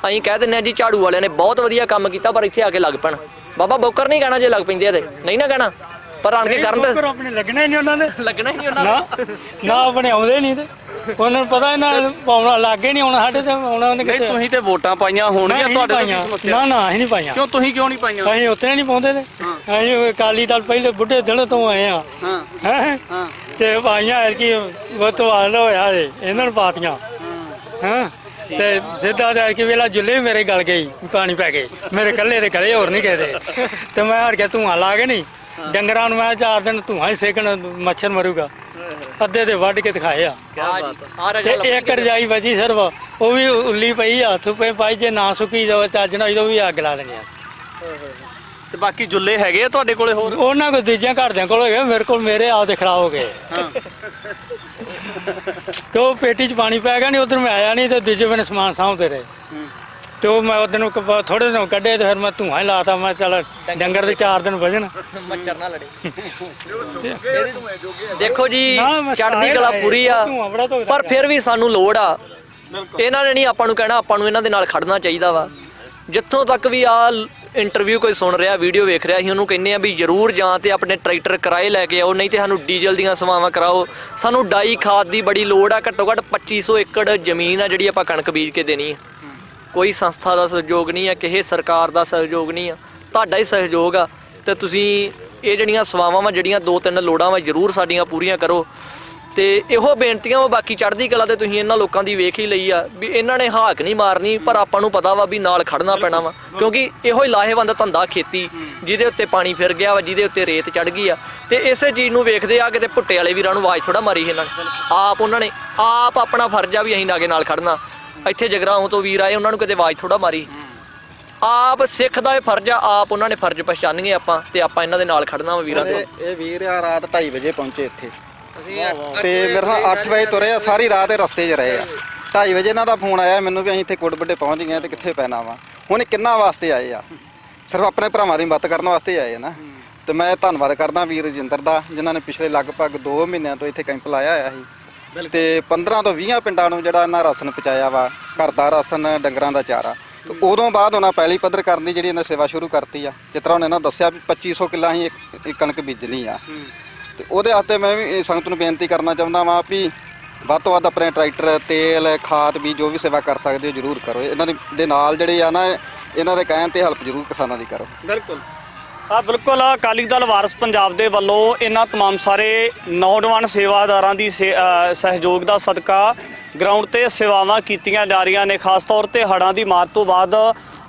ਅਸੀਂ ਕਹਿ ਦਿੰਦੇ ਹਾਂ ਜੀ ਝਾੜੂ ਵਾਲਿਆਂ ਨੇ ਬਹੁਤ ਵਧੀਆ ਕੰਮ ਕੀਤਾ, ਪਰ ਇੱਥੇ ਆ ਕੇ ਲੱਗ ਪੈਣ। ਬਾਬਾ ਬੌਕਰ ਨਹੀਂ ਕਹਿਣਾ ਜੇ ਲੱਗ ਪੈਂਦੇ ਆ ਤੇ ਨਹੀਂ ਨਾ ਕਹਿਣਾ, ਪਰ ਆਣ ਕੇ ਕਰਨ ਤੇ ਆਪਣੇ ਲੱਗਣਾ ਹੀ ਨਹੀਂ ਉਹਨਾਂ ਦੇ, ਲੱਗਣਾ ਹੀ ਨਹੀਂ ਉਹਨਾਂ ਨਾ ਆਪਣੇ ਆਉਂਦੇ ਨਹੀਂ ਤੇ ਉਹਨਾਂ ਨੂੰ ਪਤਾ ਇਹਨਾਂ ਪਾਉਣਾ ਲੱਗੇ ਨਹੀਂ ਆਉਣਾ, ਸਾਡੇ ਤੇ ਆਉਣਾ ਉਹਨੇ ਨਹੀਂ, ਤੁਸੀਂ ਤੇ ਵੋਟਾਂ ਪਾਈਆਂ ਹੋਣਗੀਆਂ, ਤੁਹਾਡੇ ਨਾਲ ਕੀ ਸਮੱਸਿਆ? ਨਾ ਅਸੀਂ ਨਹੀਂ ਪਾਈਆਂ। ਤੁਸੀਂ ਕਿਉਂ ਨਹੀਂ ਪਾਈਆਂ? ਅਸੀਂ ਉੱਥੇ ਨਹੀਂ ਪਾਉਂਦੇ ਤੇ ਅਸੀਂ ਅਕਾਲੀ ਦਲ ਪਹਿਲੇ ਬੁੱਢੇ ਦਿਨ ਤੋਂ ਆਏ ਆ, ਹਾਂ ਤੇ ਪਾਈਆਂ ਕਿ ਵਤਵਾਲ ਹੋਇਆ ਇਹਨਾਂ ਨੂੰ ਪਾਤੀਆਂ। ਹਾਂ, ਤੇ ਸਿੱਧਾ ਜਾ ਕੇ ਵੇਲਾ ਜੁੱਲੇ ਮੇਰੇ ਗਲ ਗਈ, ਪਾਣੀ ਪੈ ਗਏ ਮੇਰੇ ਕੱਲੇ ਦੇ ਗਲੇ, ਹੋਰ ਨਹੀਂ ਕਹਦੇ। ਤੇ ਮੈਂ ਹਰ ਕੇ ਧੂਆਂ ਲਾ ਕੇ ਨਹੀਂ, ਡੰਗਰਾਂ ਨੂੰ ਮੈਂ 4 ਦਿਨ ਧੂਆਂ ਹੀ ਸੇਕਣ, ਮੱਛਰ ਮਰੂਗਾ। ਅੱਧੇ ਦੇ ਵੱਢ ਕੇ ਦਿਖਾਏ ਆ, ਤੇ ਇੱਕ ਰਜਾਈ ਵਜੀ ਸਿਰਫ, ਉਹ ਵੀ ਉੱਲੀ ਪਈ, ਹੱਥ ਪੇ ਪਾਈ, ਜੇ ਨਾ ਸੁੱਕੀ ਜਾਵੇ ਚੱਜ ਨਾਲ ਉਹ ਵੀ ਅੱਗ ਲਾ ਦੇਣੀ ਆ। ਤੇ ਬਾਕੀ ਜੁੱਲੇ ਹੈਗੇ ਆ ਤੁਹਾਡੇ ਕੋਲੇ ਹੋਰ? ਉਹਨਾਂ ਕੋਲ ਦੂਜਿਆਂ ਘਰਦਿਆਂ ਕੋਲ ਹੈਗੇ, ਮੇਰੇ ਕੋਲ ਮੇਰੇ ਆਪਦੇ ਖਰਾਬ ਹੋ ਗਏ। ਤੇ ਉਹ ਪੇਟੀ 'ਚ ਪਾਣੀ ਪੈ ਗਿਆ ਨਹੀਂ, ਉਧਰ ਮੈਂ ਆਇਆ ਨਹੀਂ, ਤੇ ਦੂਜੇ ਬੰਨੇ ਸਮਾਨ ਸਾਂਭਦੇ ਰਹੇ। ਤੇ ਉਹ ਮੈਂ ਉਧਰ ਨੂੰ ਥੋੜੇ ਦਿਨ ਕੱਢੇ, ਤੇ ਫਿਰ ਮੈਂ ਧੂਆਂ ਹੀ ਲਾਤਾ। ਮੈਂ ਚੱਲ ਡੰਗਰ ਦੇ 4 ਦਿਨ ਵਜਣ, ਮੱਛਰ ਨਾ ਲੜੇ। ਦੇਖੋ ਜੀ, ਚੜ੍ਹਦੀ ਕਲਾ ਪੂਰੀ ਆ, ਪਰ ਫਿਰ ਵੀ ਸਾਨੂੰ ਲੋੜ ਆ ਇਹਨਾਂ ਨੇ ਨਹੀਂ ਆਪਾਂ ਨੂੰ ਕਹਿਣਾ, ਆਪਾਂ ਨੂੰ ਇਹਨਾਂ ਦੇ ਨਾਲ ਖੜਨਾ ਚਾਹੀਦਾ ਵਾ। ਜਿੱਥੋਂ ਤੱਕ ਵੀ ਆ ਇੰਟਰਵਿਊ ਕੋਈ ਸੁਣ ਰਿਹਾ, ਵੀਡੀਓ ਵੇਖ ਰਿਹਾ, ਅਸੀਂ ਉਹਨੂੰ ਕਹਿੰਦੇ ਆ ਵੀ ਜ਼ਰੂਰ ਜਾਂ ਤੇ ਆਪਣੇ ਟਰੈਕਟਰ ਕਿਰਾਏ ਲੈ ਕੇ ਆਓ, ਨਹੀਂ ਤੇ ਸਾਨੂੰ ਡੀਜ਼ਲ ਦੀਆਂ ਸੇਵਾਵਾਂ ਕਰਾਓ। ਸਾਨੂੰ ਡਾਈ ਖਾਦ ਦੀ ਬੜੀ ਲੋੜ ਆ। ਘੱਟੋ ਘੱਟ 2500 ਏਕੜ ਜ਼ਮੀਨ ਆ ਜਿਹੜੀ ਆਪਾਂ ਕਣਕ ਬੀਜ ਕੇ ਦੇਣੀ ਆ। ਕੋਈ ਸੰਸਥਾ ਦਾ ਸਹਿਯੋਗ ਨਹੀਂ ਆ, ਕਿਸੇ ਸਰਕਾਰ ਦਾ ਸਹਿਯੋਗ ਨਹੀਂ ਆ, ਤੁਹਾਡਾ ਹੀ ਸਹਿਯੋਗ ਆ। ਤੇ ਤੁਸੀਂ ਇਹ ਜਿਹੜੀਆਂ ਸੇਵਾਵਾਂ ਵਾ, ਜਿਹੜੀਆਂ 2-3 ਲੋੜਾਂ ਵਾ, ਜ਼ਰੂਰ ਸਾਡੀਆਂ ਪੂਰੀਆਂ ਕਰੋ। ਤੇ ਇਹੋ ਬੇਨਤੀਆਂ ਵਾ। ਬਾਕੀ ਚੜ੍ਹਦੀ ਕਲਾ ਤੇ ਤੁਸੀਂ ਇਹਨਾਂ ਲੋਕਾਂ ਦੀ ਵੇਖ ਹੀ ਲਈ ਆ ਵੀ ਇਹਨਾਂ ਨੇ ਹਾਕ ਨਹੀਂ ਮਾਰਨੀ, ਪਰ ਆਪਾਂ ਨੂੰ ਪਤਾ ਵਾ ਵੀ ਨਾਲ ਖੜਨਾ ਪੈਣਾ ਵਾ, ਕਿਉਂਕਿ ਇਹੋ ਹੀ ਲਾਹੇਵੰਦ ਧੰਦਾ ਖੇਤੀ, ਜਿਹਦੇ ਉੱਤੇ ਪਾਣੀ ਫਿਰ ਗਿਆ ਵਾ, ਜਿਹਦੇ ਉੱਤੇ ਰੇਤ ਚੜ ਗਈ ਆ। ਤੇ ਇਸੇ ਚੀਜ਼ ਨੂੰ ਵੇਖਦੇ ਆ ਕਿਤੇ ਭੁੱਟੇ ਵਾਲੇ ਵੀਰਾਂ ਨੂੰ ਆਵਾਜ਼ ਥੋੜਾ ਮਾਰੀ ਇਹਨਾਂ ਨੇ। ਆਪ ਉਹਨਾਂ ਨੇ ਆਪ ਆਪਣਾ ਫਰਜ਼ ਆ ਵੀ ਅਸੀਂ ਲਾਗੇ ਨਾਲ ਖੜਨਾ। ਇੱਥੇ ਜਗਰਾਓਂ ਤੋਂ ਵੀਰ ਆਏ, ਉਹਨਾਂ ਨੂੰ ਕਿਤੇ ਆਵਾਜ਼ ਥੋੜਾ ਮਾਰੀ। ਆਪ ਸਿੱਖ ਦਾ ਇਹ ਫਰਜ਼ ਆ, ਆਪ ਉਹਨਾਂ ਨੇ ਫਰਜ਼ ਪਛਾਣੀਏ ਆਪਾਂ, ਤੇ ਆਪਾਂ ਇਹਨਾਂ ਦੇ ਨਾਲ ਖੜਨਾ ਵਾ ਵੀਰਾਂ ਤੋਂ। ਇਹ ਵੀਰ ਆ ਰਾਤ 2:30 ਵਜੇ ਪਹੁੰਚੇ ਇੱਥੇ ਤੇ ਮੇਰੇ ਨਾਲ 8 ਵਜੇ ਤੁਰੇ ਆ, ਸਾਰੀ ਰਾਤ ਇਹ ਰਸਤੇ 'ਚ ਰਹੇ ਆ। 2:30 ਵਜੇ ਇਹਨਾਂ ਦਾ ਫੋਨ ਆਇਆ ਮੈਨੂੰ ਵੀ ਅਸੀਂ ਇੱਥੇ ਕੋਟਬੱਡੇ ਪਹੁੰਚ ਗਏ ਤੇ ਕਿੱਥੇ ਪੈਣਾ ਵਾ। ਹੁਣ ਕਿੰਨਾ ਵਾਸਤੇ ਆਏ ਆ? ਸਿਰਫ ਆਪਣੇ ਭਰਾਵਾਂ ਦੀ ਮਦਦ ਕਰਨ ਵਾਸਤੇ ਆਏ ਆ ਨਾ। ਤੇ ਮੈਂ ਧੰਨਵਾਦ ਕਰਦਾ ਵੀਰ ਰਜਿੰਦਰ ਦਾ, ਜਿਨ੍ਹਾਂ ਨੇ ਪਿਛਲੇ ਲਗਭਗ 2 ਮਹੀਨਿਆਂ ਤੋਂ ਇੱਥੇ ਕੈਂਪ ਲਾਇਆ ਹੋਇਆ ਸੀ ਤੇ 15 ਤੋਂ 20 ਪਿੰਡਾਂ ਨੂੰ ਜਿਹੜਾ ਇਹਨਾਂ ਰਾਸ਼ਨ ਪਹੁੰਚਾਇਆ ਵਾ, ਘਰ ਦਾ ਰਾਸ਼ਨ, ਡੰਗਰਾਂ ਦਾ ਚਾਰਾ। ਤੇ ਉਦੋਂ ਬਾਅਦ ਉਹਨਾਂ ਪਹਿਲੀ ਪੱਧਰ ਕਰਨ ਦੀ ਜਿਹੜੀ ਇਹਨਾਂ ਸੇਵਾ ਸ਼ੁਰੂ ਕਰਤੀ ਆ। ਜਿਸ ਤਰ੍ਹਾਂ ਉਹਨਾਂ ਨੇ ਦੱਸਿਆ ਵੀ 2500 ਕਿੱਲਾ ਅਸੀਂ ਇੱਕ ਕਣਕ ਬੀਜਣੀ ਆ। ਤੇ ਉਹਦੇ ਵਾਸਤੇ ਮੈਂ ਵੀ ਸੰਗਤ ਨੂੰ ਬੇਨਤੀ ਕਰਨਾ ਚਾਹੁੰਦਾ ਵਾਂ ਵੀ ਵੱਧ ਤੋਂ ਵੱਧ ਆਪਣੇ ਟਰੈਕਟਰ, ਤੇਲ, ਖਾਦ ਵੀ ਜੋ ਵੀ ਸੇਵਾ ਕਰ ਸਕਦੇ ਹੋ ਜ਼ਰੂਰ ਕਰੋ। ਇਹਨਾਂ ਦੇ ਨਾਲ ਜਿਹੜੇ ਆ ਨਾ, ਇਹਨਾਂ ਦੇ ਕਹਿਣ ਤੇ ਹੈਲਪ ਜ਼ਰੂਰ ਕਿਸਾਨਾਂ ਦੀ ਕਰੋ। ਬਿਲਕੁਲ ਬਿਲਕੁਲ। ਅਕਾਲੀ ਦਲ ਵਾਰਸ ਪੰਜਾਬ ਦੇ ਵੱਲੋਂ ਇਹਨਾਂ तमाम ਸਾਰੇ ਨੌਜਵਾਨ ਸੇਵਾਦਾਰਾਂ ਦੀ ਸਹਿਯੋਗ ਦਾ ਸਦਕਾ ਗਰਾਊਂਡ ਤੇ ਸੇਵਾਵਾਂ ਕੀਤੀਆਂ ਜਾ ਰਹੀਆਂ ਨੇ। ਖਾਸ ਤੌਰ ਤੇ ਹੜ੍ਹਾਂ ਦੀ ਮਾਰ ਤੋਂ ਬਾਅਦ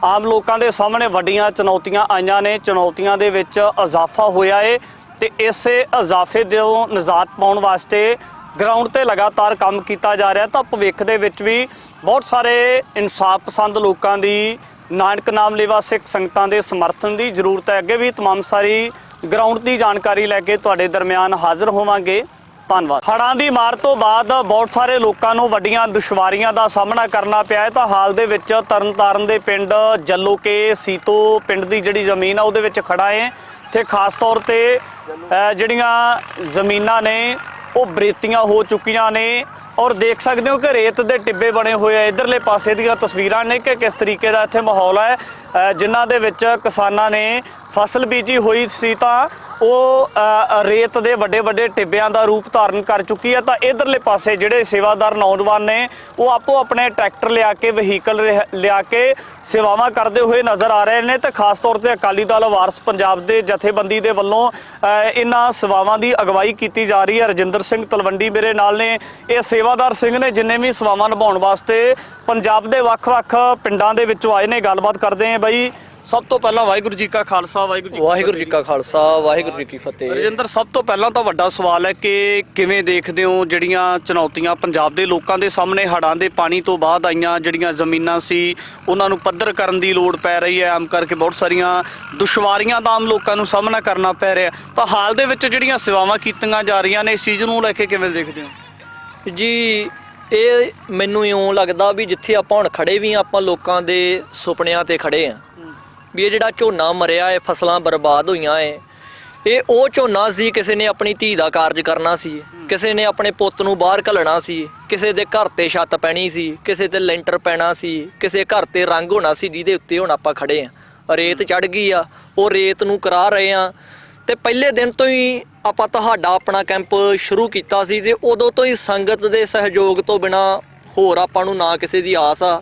ਆਮ ਲੋਕਾਂ ਦੇ ਸਾਹਮਣੇ ਵੱਡੀਆਂ ਚੁਣੌਤੀਆਂ ਆਈਆਂ ਨੇ। ਚੁਣੌਤੀਆਂ ਦੇ ਵਿੱਚ ਇਜ਼ਾਫਾ ਹੋਇਆ ਏ ਤੇ ਇਸੇ ਇਜ਼ਾਫੇ ਤੋਂ ਨਿਜਾਤ ਪਾਉਣ ਵਾਸਤੇ ਗਰਾਊਂਡ ਤੇ ਲਗਾਤਾਰ ਕੰਮ ਕੀਤਾ ਜਾ ਰਿਹਾ। ਤਾਂ ਭਵਿੱਖ ਦੇ ਵਿੱਚ ਵੀ ਬਹੁਤ ਸਾਰੇ ਇਨਸਾਫ ਪਸੰਦ ਲੋਕਾਂ ਦੀ, ਨਾਨਕ ਨਾਮ ਲੇਵਾ ਸਿੱਖ ਸੰਗਤਾਂ ਦੇ ਸਮਰਥਨ ਦੀ ਜ਼ਰੂਰਤ ਹੈ। ਅੱਗੇ ਵੀ तमाम ਸਾਰੀ ਗਰਾਊਂਡ ਦੀ ਜਾਣਕਾਰੀ ਲੈ ਕੇ ਤੁਹਾਡੇ ਦਰਮਿਆਨ ਹਾਜ਼ਰ ਹੋਵਾਂਗੇ। ਧੰਨਵਾਦ। ਹੜ੍ਹਾਂ ਦੀ ਮਾਰ ਤੋਂ ਬਾਅਦ ਬਹੁਤ ਸਾਰੇ ਲੋਕਾਂ ਨੂੰ ਵੱਡੀਆਂ ਦੁਸ਼ਵਾਰੀਆਂ ਦਾ ਸਾਹਮਣਾ ਕਰਨਾ ਪਿਆ ਹੈ। ਤਾਂ ਹਾਲ ਦੇ ਵਿੱਚ ਤਰਨਤਾਰਨ ਦੇ ਪਿੰਡ ਜੱਲੋਕੇ ਸੀਤੋ ਪਿੰਡ ਦੀ ਜਿਹੜੀ ਜ਼ਮੀਨ ਆ ਉਹਦੇ ਵਿੱਚ ਖੜਾ ਹੈ। ਤੇ ਖਾਸ ਤੌਰ ਤੇ ਜਿਹੜੀਆਂ ਜ਼ਮੀਨਾਂ ਨੇ ਉਹ ਬਰੇਤੀਆਂ ਹੋ ਚੁੱਕੀਆਂ ਨੇ ਔਰ ਦੇਖ ਸਕਦੇ ਹੋ ਕਿ ਰੇਤ ਦੇ ਟਿੱਬੇ ਬਣੇ ਹੋਏ ਆ। ਇਧਰਲੇ ਪਾਸੇ ਦੀਆਂ ਤਸਵੀਰਾਂ ਨੇ ਕਿ ਕਿਸ ਤਰੀਕੇ ਦਾ ਇੱਥੇ ਮਾਹੌਲ ਹੈ, ਜਿਨ੍ਹਾਂ ਦੇ ਵਿੱਚ ਕਿਸਾਨਾਂ ਨੇ ਫਸਲ ਬੀਜੀ ਹੋਈ ਸੀ ਤਾਂ ਉਹ ਰੇਤ ਦੇ ਵੱਡੇ ਵੱਡੇ ਟਿੱਬਿਆਂ ਦਾ ਰੂਪ ਧਾਰਨ ਕਰ ਚੁੱਕੀ ਹੈ। ਤਾਂ ਇਧਰਲੇ ਪਾਸੇ ਜਿਹੜੇ ਸੇਵਾਦਾਰ ਨੌਜਵਾਨ ਨੇ ਉਹ ਆਪੋ ਆਪਣੇ ਟਰੈਕਟਰ ਲਿਆ ਕੇ, ਵਹੀਕਲ ਲਿਆ ਕੇ ਸੇਵਾਵਾਂ ਕਰਦੇ ਹੋਏ ਨਜ਼ਰ ਆ ਰਹੇ ਨੇ। ਤੇ ਖਾਸ ਤੌਰ ਤੇ ਅਕਾਲੀ ਦਲ ਵਾਰਸ ਪੰਜਾਬ ਦੇ ਜਥੇਬੰਦੀ ਦੇ ਵੱਲੋਂ ਇਹਨਾਂ ਸੇਵਾਵਾਂ ਦੀ ਅਗਵਾਈ ਕੀਤੀ ਜਾ ਰਹੀ ਹੈ। ਰਜਿੰਦਰ ਸਿੰਘ ਤਲਵੰਡੀ ਮੇਰੇ ਨਾਲ ਨੇ। ਇਹ ਸੇਵਾਦਾਰ ਸਿੰਘ ਨੇ ਜਿੰਨੇ ਵੀ ਸੇਵਾਵਾਂ ਨਿਭਾਉਣ ਵਾਸਤੇ ਪੰਜਾਬ ਦੇ ਵੱਖ-ਵੱਖ ਪਿੰਡਾਂ ਦੇ ਵਿੱਚੋਂ ਆਏ ਨੇ। ਗੱਲਬਾਤ ਕਰਦੇ ਹਾਂ ਬਾਈ। ਸਭ ਤੋਂ ਪਹਿਲਾਂ ਵਾਹਿਗੁਰੂ ਜੀ ਕਾ ਖਾਲਸਾ, ਵਾਹਿਗੁਰੂ ਜੀ ਕਾ ਖਾਲਸਾ, ਵਾਹਿਗੁਰੂ ਜੀ ਕੀ ਫਤਿਹ। ਰਜਿੰਦਰ, ਸਭ ਤੋਂ ਪਹਿਲਾਂ ਤਾਂ ਵੱਡਾ ਸਵਾਲ ਹੈ ਕਿ ਕਿਵੇਂ ਦੇਖਦੇ ਹੋ ਜਿਹੜੀਆਂ ਚੁਣੌਤੀਆਂ ਪੰਜਾਬ ਦੇ ਲੋਕਾਂ ਦੇ ਸਾਹਮਣੇ ਹੜ੍ਹਾਂ ਦੇ ਪਾਣੀ ਤੋਂ ਬਾਅਦ ਆਈਆਂ, ਜਿਹੜੀਆਂ ਜ਼ਮੀਨਾਂ ਸੀ ਉਹਨਾਂ ਨੂੰ ਪੱਧਰ ਕਰਨ ਦੀ ਲੋੜ ਪੈ ਰਹੀ ਹੈ। ਆਮ ਕਰਕੇ ਬਹੁਤ ਸਾਰੀਆਂ ਦੁਸ਼ਵਾਰੀਆਂ ਦਾ ਆਮ ਲੋਕਾਂ ਨੂੰ ਸਾਹਮਣਾ ਕਰਨਾ ਪੈ ਰਿਹਾ। ਤਾਂ ਹਾਲ ਦੇ ਵਿੱਚ ਜਿਹੜੀਆਂ ਸੇਵਾਵਾਂ ਕੀਤੀਆਂ ਜਾ ਰਹੀਆਂ ਨੇ, ਇਸ ਚੀਜ਼ ਨੂੰ ਲੈ ਕੇ ਕਿਵੇਂ ਦੇਖਦੇ ਹੋ ਜੀ? ਇਹ ਮੈਨੂੰ ਇਉਂ ਲੱਗਦਾ ਵੀ ਜਿੱਥੇ ਆਪਾਂ ਹੁਣ ਖੜੇ ਵੀ ਆਪਾਂ ਲੋਕਾਂ ਦੇ ਸੁਪਨਿਆਂ ਤੇ ਖੜੇ ਆ ਵੀ ਇਹ ਜਿਹੜਾ ਝੋਨਾ ਮਰਿਆ ਹੈ, ਫਸਲਾਂ ਬਰਬਾਦ ਹੋਈਆਂ ਹੈ, ਇਹ ਉਹ ਝੋਨਾ ਸੀ ਕਿਸੇ ਨੇ ਆਪਣੀ ਧੀ ਦਾ ਕਾਰਜ ਕਰਨਾ ਸੀ, ਕਿਸੇ ਨੇ ਆਪਣੇ ਪੁੱਤ ਨੂੰ ਬਾਹਰ ਘੱਲਣਾ ਸੀ, ਕਿਸੇ ਦੇ ਘਰ ਤੇ ਛੱਤ ਪੈਣੀ ਸੀ, ਕਿਸੇ ਤੇ ਲੈਂਟਰ ਪੈਣਾ ਸੀ, ਕਿਸੇ ਘਰ ਤੇ ਰੰਗ ਹੋਣਾ ਸੀ, ਜਿਹਦੇ ਉੱਤੇ ਹੁਣ ਆਪਾਂ ਖੜੇ ਆ। ਰੇਤ ਚੜ ਗਈ ਆ, ਉਹ ਰੇਤ ਨੂੰ ਕਰਾ ਰਹੇ ਆ। ਤੇ ਪਹਿਲੇ ਦਿਨ ਤੋਂ ਹੀ ਆਪਾਂ ਤੁਹਾਡਾ ਆਪਣਾ ਕੈਂਪ ਸ਼ੁਰੂ ਕੀਤਾ ਸੀ ਤੇ ਉਦੋਂ ਤੋਂ ਹੀ ਸੰਗਤ ਦੇ ਸਹਿਯੋਗ ਤੋਂ ਬਿਨਾ ਹੋਰ ਆਪਾਂ ਨੂੰ ਨਾ ਕਿਸੇ ਦੀ ਆਸ ਆ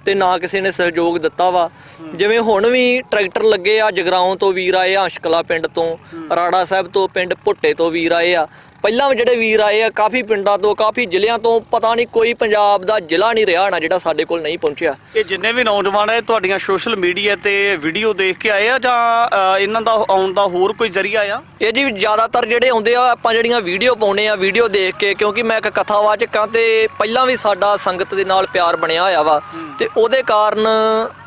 ਤੇ ਨਾ ਕਿਸੇ ਨੇ ਸਹਿਯੋਗ ਦਿੱਤਾ ਵਾ। ਜਿਵੇਂ ਹੁਣ ਵੀ ਟਰੈਕਟਰ ਲੱਗੇ ਆ, ਜਗਰਾਓਂ ਤੋਂ ਵੀਰ ਆਏ ਆ, ਅੰਸ਼ਕਲਾ ਪਿੰਡ ਤੋਂ, ਰਾੜਾ ਸਾਹਿਬ ਤੋਂ, ਪਿੰਡ ਭੁੱਟੇ ਤੋਂ ਵੀਰ ਆਏ ਆ। ਪਹਿਲਾਂ ਜਿਹੜੇ ਵੀਰ ਆਏ ਆ ਕਾਫੀ ਪਿੰਡਾਂ ਤੋਂ, ਕਾਫੀ ਜ਼ਿਲ੍ਹਿਆਂ ਤੋਂ, ਪਤਾ ਨਹੀਂ ਕੋਈ ਪੰਜਾਬ ਦਾ ਜ਼ਿਲ੍ਹਾ ਨਹੀਂ ਰਿਹਾ ਨਾ ਜਿਹੜਾ ਸਾਡੇ ਕੋਲ ਨਹੀਂ ਪਹੁੰਚਿਆ। ਇਹ ਜਿੰਨੇ ਵੀ ਨੌਜਵਾਨ ਹੈ ਤੁਹਾਡੀਆਂ ਸੋਸ਼ਲ ਮੀਡੀਆ ਤੇ ਵੀਡੀਓ ਦੇਖ ਕੇ ਆਏ ਆ ਜਾਂ ਇਹਨਾਂ ਦਾ ਆਉਣ ਦਾ ਹੋਰ ਕੋਈ ਜ਼ਰੀਆ ਆ? ਇਹ ਜੀ ਜ਼ਿਆਦਾਤਰ ਜਿਹੜੇ ਆਉਂਦੇ ਆ, ਆਪਾਂ ਜਿਹੜੀਆਂ ਵੀਡੀਓ ਪਾਉਂਦੇ ਆ, ਵੀਡੀਓ ਦੇਖ ਕੇ, ਕਿਉਂਕਿ ਮੈਂ ਇੱਕ ਕਥਾਵਾਚਕ ਹਾਂ ਤੇ ਪਹਿਲਾਂ ਵੀ ਸਾਡਾ ਸੰਗਤ ਦੇ ਨਾਲ ਪਿਆਰ ਬਣਿਆ ਹੋਇਆ ਵਾ ਤੇ ਉਹਦੇ ਕਾਰਨ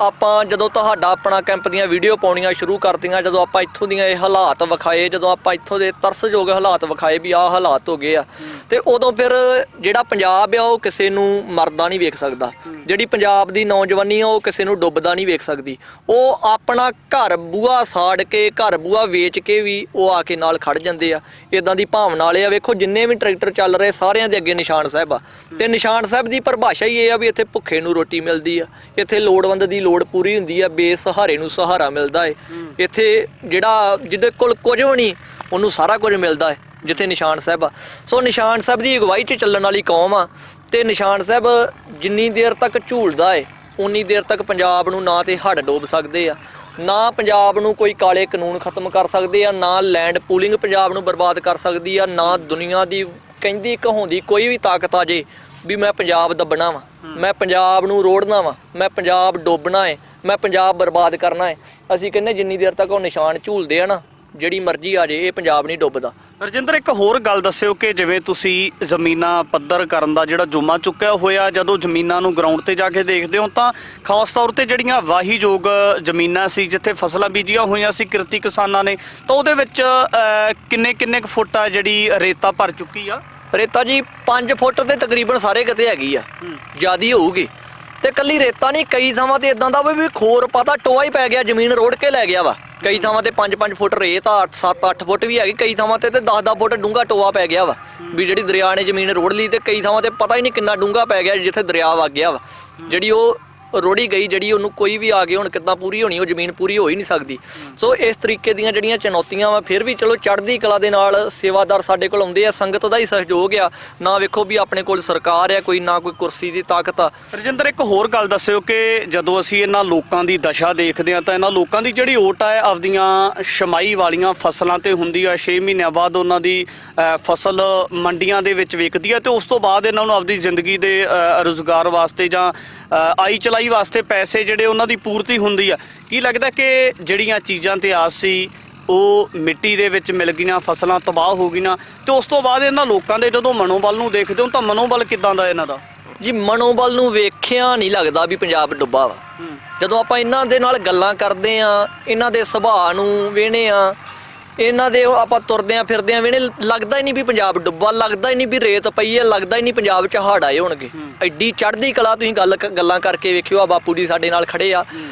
ਆਪਾਂ ਜਦੋਂ ਤੁਹਾਡਾ ਆਪਣਾ ਕੈਂਪ ਦੀਆਂ ਵੀਡੀਓ ਪਾਉਣੀਆਂ ਸ਼ੁਰੂ ਕਰਤੀਆਂ, ਜਦੋਂ ਆਪਾਂ ਇੱਥੋਂ ਦੀਆਂ ਇਹ ਹਾਲਾਤ ਵਿਖਾਏ, ਜਦੋਂ ਆਪਾਂ ਇੱਥੋਂ ਦੇ ਤਰਸਯੋਗ ਹਾਲਾਤ ਵਿਖਾਏ ਵੀ ਆਹ ਹਾਲਾਤ ਹੋ ਗਏ ਆ ਤੇ ਉਦੋਂ ਫਿਰ ਜਿਹੜਾ ਪੰਜਾਬ ਆ ਉਹ ਕਿਸੇ ਨੂੰ ਮਰਦਾ ਨਹੀਂ ਵੇਖ ਸਕਦਾ, ਜਿਹੜੀ ਪੰਜਾਬ ਦੀ ਨੌਜਵਾਨੀ ਆ ਉਹ ਕਿਸੇ ਨੂੰ ਡੁੱਬਦਾ ਨਹੀਂ ਵੇਖ ਸਕਦੀ। ਉਹ ਆਪਣਾ ਘਰ ਬੂਹਾ ਸਾੜ ਕੇ, ਘਰ ਬੂਹਾ ਵੇਚ ਕੇ ਵੀ ਉਹ ਆ ਕੇ ਨਾਲ ਖੜ ਜਾਂਦੇ ਆ। ਇਦਾਂ ਦੀ ਭਾਵਨਾ ਵਾਲੇ ਆ। ਵੇਖੋ ਜਿੰਨੇ ਵੀ ਟਰੈਕਟਰ ਚੱਲ ਰਹੇ ਸਾਰਿਆਂ ਦੇ ਅੱਗੇ ਨਿਸ਼ਾਨ ਸਾਹਿਬ ਆ, ਤੇ ਨਿਸ਼ਾਨ ਸਾਹਿਬ ਦੀ ਪਰਿਭਾਸ਼ਾ ਹੀ ਇਹ ਆ ਵੀ ਇੱਥੇ ਭੁੱਖੇ ਨੂੰ ਰੋਟੀ ਮਿਲਦੀ ਆ, ਇੱਥੇ ਲੋੜਵੰਦ ਦੀ ਲੋੜ ਪੂਰੀ ਹੁੰਦੀ ਆ, ਬੇਸਹਾਰੇ ਨੂੰ ਸਹਾਰਾ ਮਿਲਦਾ ਏ। ਇੱਥੇ ਜਿਹੜਾ ਜਿਹਦੇ ਕੋਲ ਕੁਝ ਵੀ ਨਹੀਂ ਉਹਨੂੰ ਸਾਰਾ ਕੁਝ ਮਿਲਦਾ ਹੈ ਜਿੱਥੇ ਨਿਸ਼ਾਨ ਸਾਹਿਬ ਆ। ਸੋ ਨਿਸ਼ਾਨ ਸਾਹਿਬ ਦੀ ਅਗਵਾਈ 'ਚ ਚੱਲਣ ਵਾਲੀ ਕੌਮ ਆ, ਤੇ ਨਿਸ਼ਾਨ ਸਾਹਿਬ ਜਿੰਨੀ ਦੇਰ ਤੱਕ ਝੂਲਦਾ ਏ ਉਨੀ ਦੇਰ ਤੱਕ ਪੰਜਾਬ ਨੂੰ ਨਾ ਤੇ ਹੱਡ ਡੋਬ ਸਕਦੇ ਆ, ਨਾ ਪੰਜਾਬ ਨੂੰ ਕੋਈ ਕਾਲੇ ਕਾਨੂੰਨ ਖਤਮ ਕਰ ਸਕਦੇ ਆ, ਨਾ ਲੈਂਡ ਪੂਲਿੰਗ ਪੰਜਾਬ ਨੂੰ ਬਰਬਾਦ ਕਰ ਸਕਦੀ ਆ, ਨਾ ਦੁਨੀਆ ਦੀ ਕਹਿੰਦੀ ਕਹਾਉਂਦੀ ਕੋਈ ਵੀ ਤਾਕਤ ਆ ਜੇ ਵੀ ਮੈਂ ਪੰਜਾਬ ਦੱਬਣਾ ਵਾ, ਮੈਂ ਪੰਜਾਬ ਨੂੰ ਰੋੜਨਾ ਵਾ, ਮੈਂ ਪੰਜਾਬ ਡੋਬਣਾ ਏ, ਮੈਂ ਪੰਜਾਬ ਬਰਬਾਦ ਕਰਨਾ ਏ। ਅਸੀਂ ਕਹਿੰਦੇ ਜਿੰਨੀ ਦੇਰ ਤੱਕ ਉਹ ਨਿਸ਼ਾਨ ਝੂਲਦੇ ਆ ਨਾ, ਜਿਹੜੀ ਮਰਜ਼ੀ ਆ ਜੇ ਇਹ ਪੰਜਾਬ ਨਹੀਂ ਡੁੱਬਦਾ। ਰਜਿੰਦਰ, ਇੱਕ ਹੋਰ ਗੱਲ ਦੱਸਿਓ ਕਿ ਜਿਵੇਂ ਤੁਸੀਂ ਜ਼ਮੀਨਾਂ ਪੱਧਰ ਕਰਨ ਦਾ ਜਿਹੜਾ ਜੁਮਾ ਚੁੱਕਿਆ ਹੋਇਆ, ਜਦੋਂ ਜ਼ਮੀਨਾਂ ਨੂੰ ਗਰਾਊਂਡ ਤੇ ਜਾ ਕੇ ਦੇਖਦੇ ਹੋ ਤਾਂ ਖਾਸ ਤੌਰ ਤੇ ਜਿਹੜੀਆਂ ਵਾਹੀਯੋਗ ਜ਼ਮੀਨਾਂ ਸੀ ਜਿੱਥੇ ਫਸਲਾਂ ਬੀਜੀਆਂ ਹੋਈਆਂ ਸੀ ਕਿਰਤੀ ਕਿਸਾਨਾਂ ਨੇ, ਤਾਂ ਉਹਦੇ ਵਿੱਚ ਕਿੰਨੇ ਕੁ ਫੁੱਟ ਆ ਜਿਹੜੀ ਰੇਤਾ ਭਰ ਚੁੱਕੀ ਆ? ਰੇਤਾ ਜੀ 5 ਫੁੱਟ ਤੇ ਤਕਰੀਬਨ ਸਾਰੇ ਕਿਤੇ ਹੈਗੀ ਆ, ਜ਼ਿਆਦੀ ਹੋਊਗੀ। ਤੇ ਕੱਲੀ ਰੇਤਾ ਨਹੀਂ, ਕਈ ਥਾਵਾਂ ਤੇ ਇਦਾਂ ਦਾ ਵੀ ਖੋਰ ਪਤਾ ਟੋਆ ਹੀ ਪੈ ਗਿਆ, ਜ਼ਮੀਨ ਰੋੜ ਕੇ ਲੈ ਗਿਆ ਵਾ। ਕਈ ਥਾਵਾਂ ਤੇ 5-5 ਫੁੱਟ ਰੇਤ ਆ, 7-8 ਫੁੱਟ ਵੀ ਹੈਗੀ, ਕਈ ਥਾਵਾਂ ਤੇ 10-10 ਫੁੱਟ ਡੂੰਘਾ ਟੋਆ ਪੈ ਗਿਆ ਵਾ ਵੀ ਜਿਹੜੀ ਦਰਿਆ ਨੇ ਜ਼ਮੀਨ ਰੋੜ ਲਈ। ਤੇ ਕਈ ਥਾਵਾਂ ਤੇ ਪਤਾ ਹੀ ਨਹੀਂ ਕਿੰਨਾ ਡੂੰਘਾ ਪੈ ਗਿਆ ਜਿੱਥੇ ਦਰਿਆ ਵਗ ਗਿਆ ਵਾ, ਜਿਹੜੀ ਉਹ ਰੋੜੀ ਗਈ, ਜਿਹੜੀ ਉਹਨੂੰ ਕੋਈ ਵੀ ਆ ਕੇ ਹੁਣ ਕਿੱਦਾਂ ਪੂਰੀ ਹੋਣੀ, ਉਹ ਜ਼ਮੀਨ ਪੂਰੀ ਹੋ ਹੀ ਨਹੀਂ ਸਕਦੀ। ਸੋ ਇਸ ਤਰੀਕੇ ਦੀਆਂ ਜਿਹੜੀਆਂ ਚੁਣੌਤੀਆਂ ਵਾ, ਫਿਰ ਵੀ ਚਲੋ ਚੜ੍ਹਦੀ ਕਲਾ ਦੇ ਨਾਲ ਸੇਵਾਦਾਰ ਸਾਡੇ ਕੋਲ ਆਉਂਦੇ ਆ, ਸੰਗਤ ਦਾ ਹੀ ਸਹਿਯੋਗ ਆ, ਨਾ ਵੇਖੋ ਵੀ ਆਪਣੇ ਕੋਲ ਸਰਕਾਰ ਆ ਕੋਈ, ਨਾ ਕੋਈ ਕੁਰਸੀ ਦੀ ਤਾਕਤ ਆ। ਰਜਿੰਦਰ, ਇੱਕ ਹੋਰ ਗੱਲ ਦੱਸਿਓ ਕਿ ਜਦੋਂ ਅਸੀਂ ਇਹਨਾਂ ਲੋਕਾਂ ਦੀ ਦਸ਼ਾ ਦੇਖਦੇ ਹਾਂ ਤਾਂ ਇਹਨਾਂ ਲੋਕਾਂ ਦੀ ਜਿਹੜੀ ਓਟ ਹੈ ਆਪਦੀਆਂ ਛਮਾਈ ਵਾਲੀਆਂ ਫਸਲਾਂ ਤੇ ਹੁੰਦੀ ਆ, 6 ਮਹੀਨਿਆਂ ਬਾਅਦ ਉਹਨਾਂ ਦੀ ਫਸਲ ਮੰਡੀਆਂ ਦੇ ਵਿੱਚ ਵਿਕਦੀ ਹੈ ਤੇ ਉਸ ਤੋਂ ਬਾਅਦ ਇਹਨਾਂ ਨੂੰ ਆਪਦੀ ਜ਼ਿੰਦਗੀ ਦੇ ਰੁਜ਼ਗਾਰ ਵਾਸਤੇ ਜਾਂ ਆਈ ਚਲਾਈ ਵਾਸਤੇ ਪੈਸੇ ਜਿਹੜੇ ਉਹਨਾਂ ਦੀ ਪੂਰਤੀ ਹੁੰਦੀ ਆ। ਕੀ ਲੱਗਦਾ ਕਿ ਜਿਹੜੀਆਂ ਚੀਜ਼ਾਂ ਤੇ ਆਸ ਸੀ ਉਹ ਮਿੱਟੀ ਦੇ ਵਿੱਚ ਮਿਲ ਗਈਆਂ, ਫਸਲਾਂ ਤਬਾਹ ਹੋ ਗਈਆਂ, ਤੇ ਉਸ ਤੋਂ ਬਾਅਦ ਇਹਨਾਂ ਲੋਕਾਂ ਦੇ ਜਦੋਂ ਮਨੋਬਲ ਨੂੰ ਦੇਖਦੇ ਹੋ ਤਾਂ ਮਨੋਬਲ ਕਿੱਦਾਂ ਦਾ ਇਹਨਾਂ ਦਾ? ਜੀ ਮਨੋਬਲ ਨੂੰ ਵੇਖਿਆ ਨਹੀਂ ਲੱਗਦਾ ਵੀ ਪੰਜਾਬ ਡੁੱਬਾ ਵਾ। ਜਦੋਂ ਆਪਾਂ ਇਹਨਾਂ ਦੇ ਨਾਲ ਗੱਲਾਂ ਕਰਦੇ ਆ, ਇਹਨਾਂ ਦੇ ਸੁਭਾਅ ਨੂੰ ਵੇਖਦੇ ਆ, ਇਹਨਾਂ ਦੇ ਆਪਾਂ ਤੁਰਦੇ ਆ ਫਿਰਦੇ ਆ ਵੇਖਦੇ, ਲੱਗਦਾ ਹੀ ਨਹੀਂ ਵੀ ਪੰਜਾਬ ਡੁੱਬਾ, ਲੱਗਦਾ ਹੀ ਨਹੀਂ ਵੀ ਰੇਤ ਪਈ ਹੈ, ਲੱਗਦਾ ਹੀ ਨਹੀਂ ਪੰਜਾਬ 'ਚ ਹੜ੍ਹ ਆਏ ਹੋਣਗੇ। ਐਡੀ ਚੜ੍ਹਦੀ ਕਲਾ ਤੁਸੀਂ ਗੱਲਾਂ ਕਰਕੇ ਵੇਖਿਓ, ਆ ਬਾਪੂ ਜੀ ਸਾਡੇ ਨਾਲ ਖੜੇ ਆ,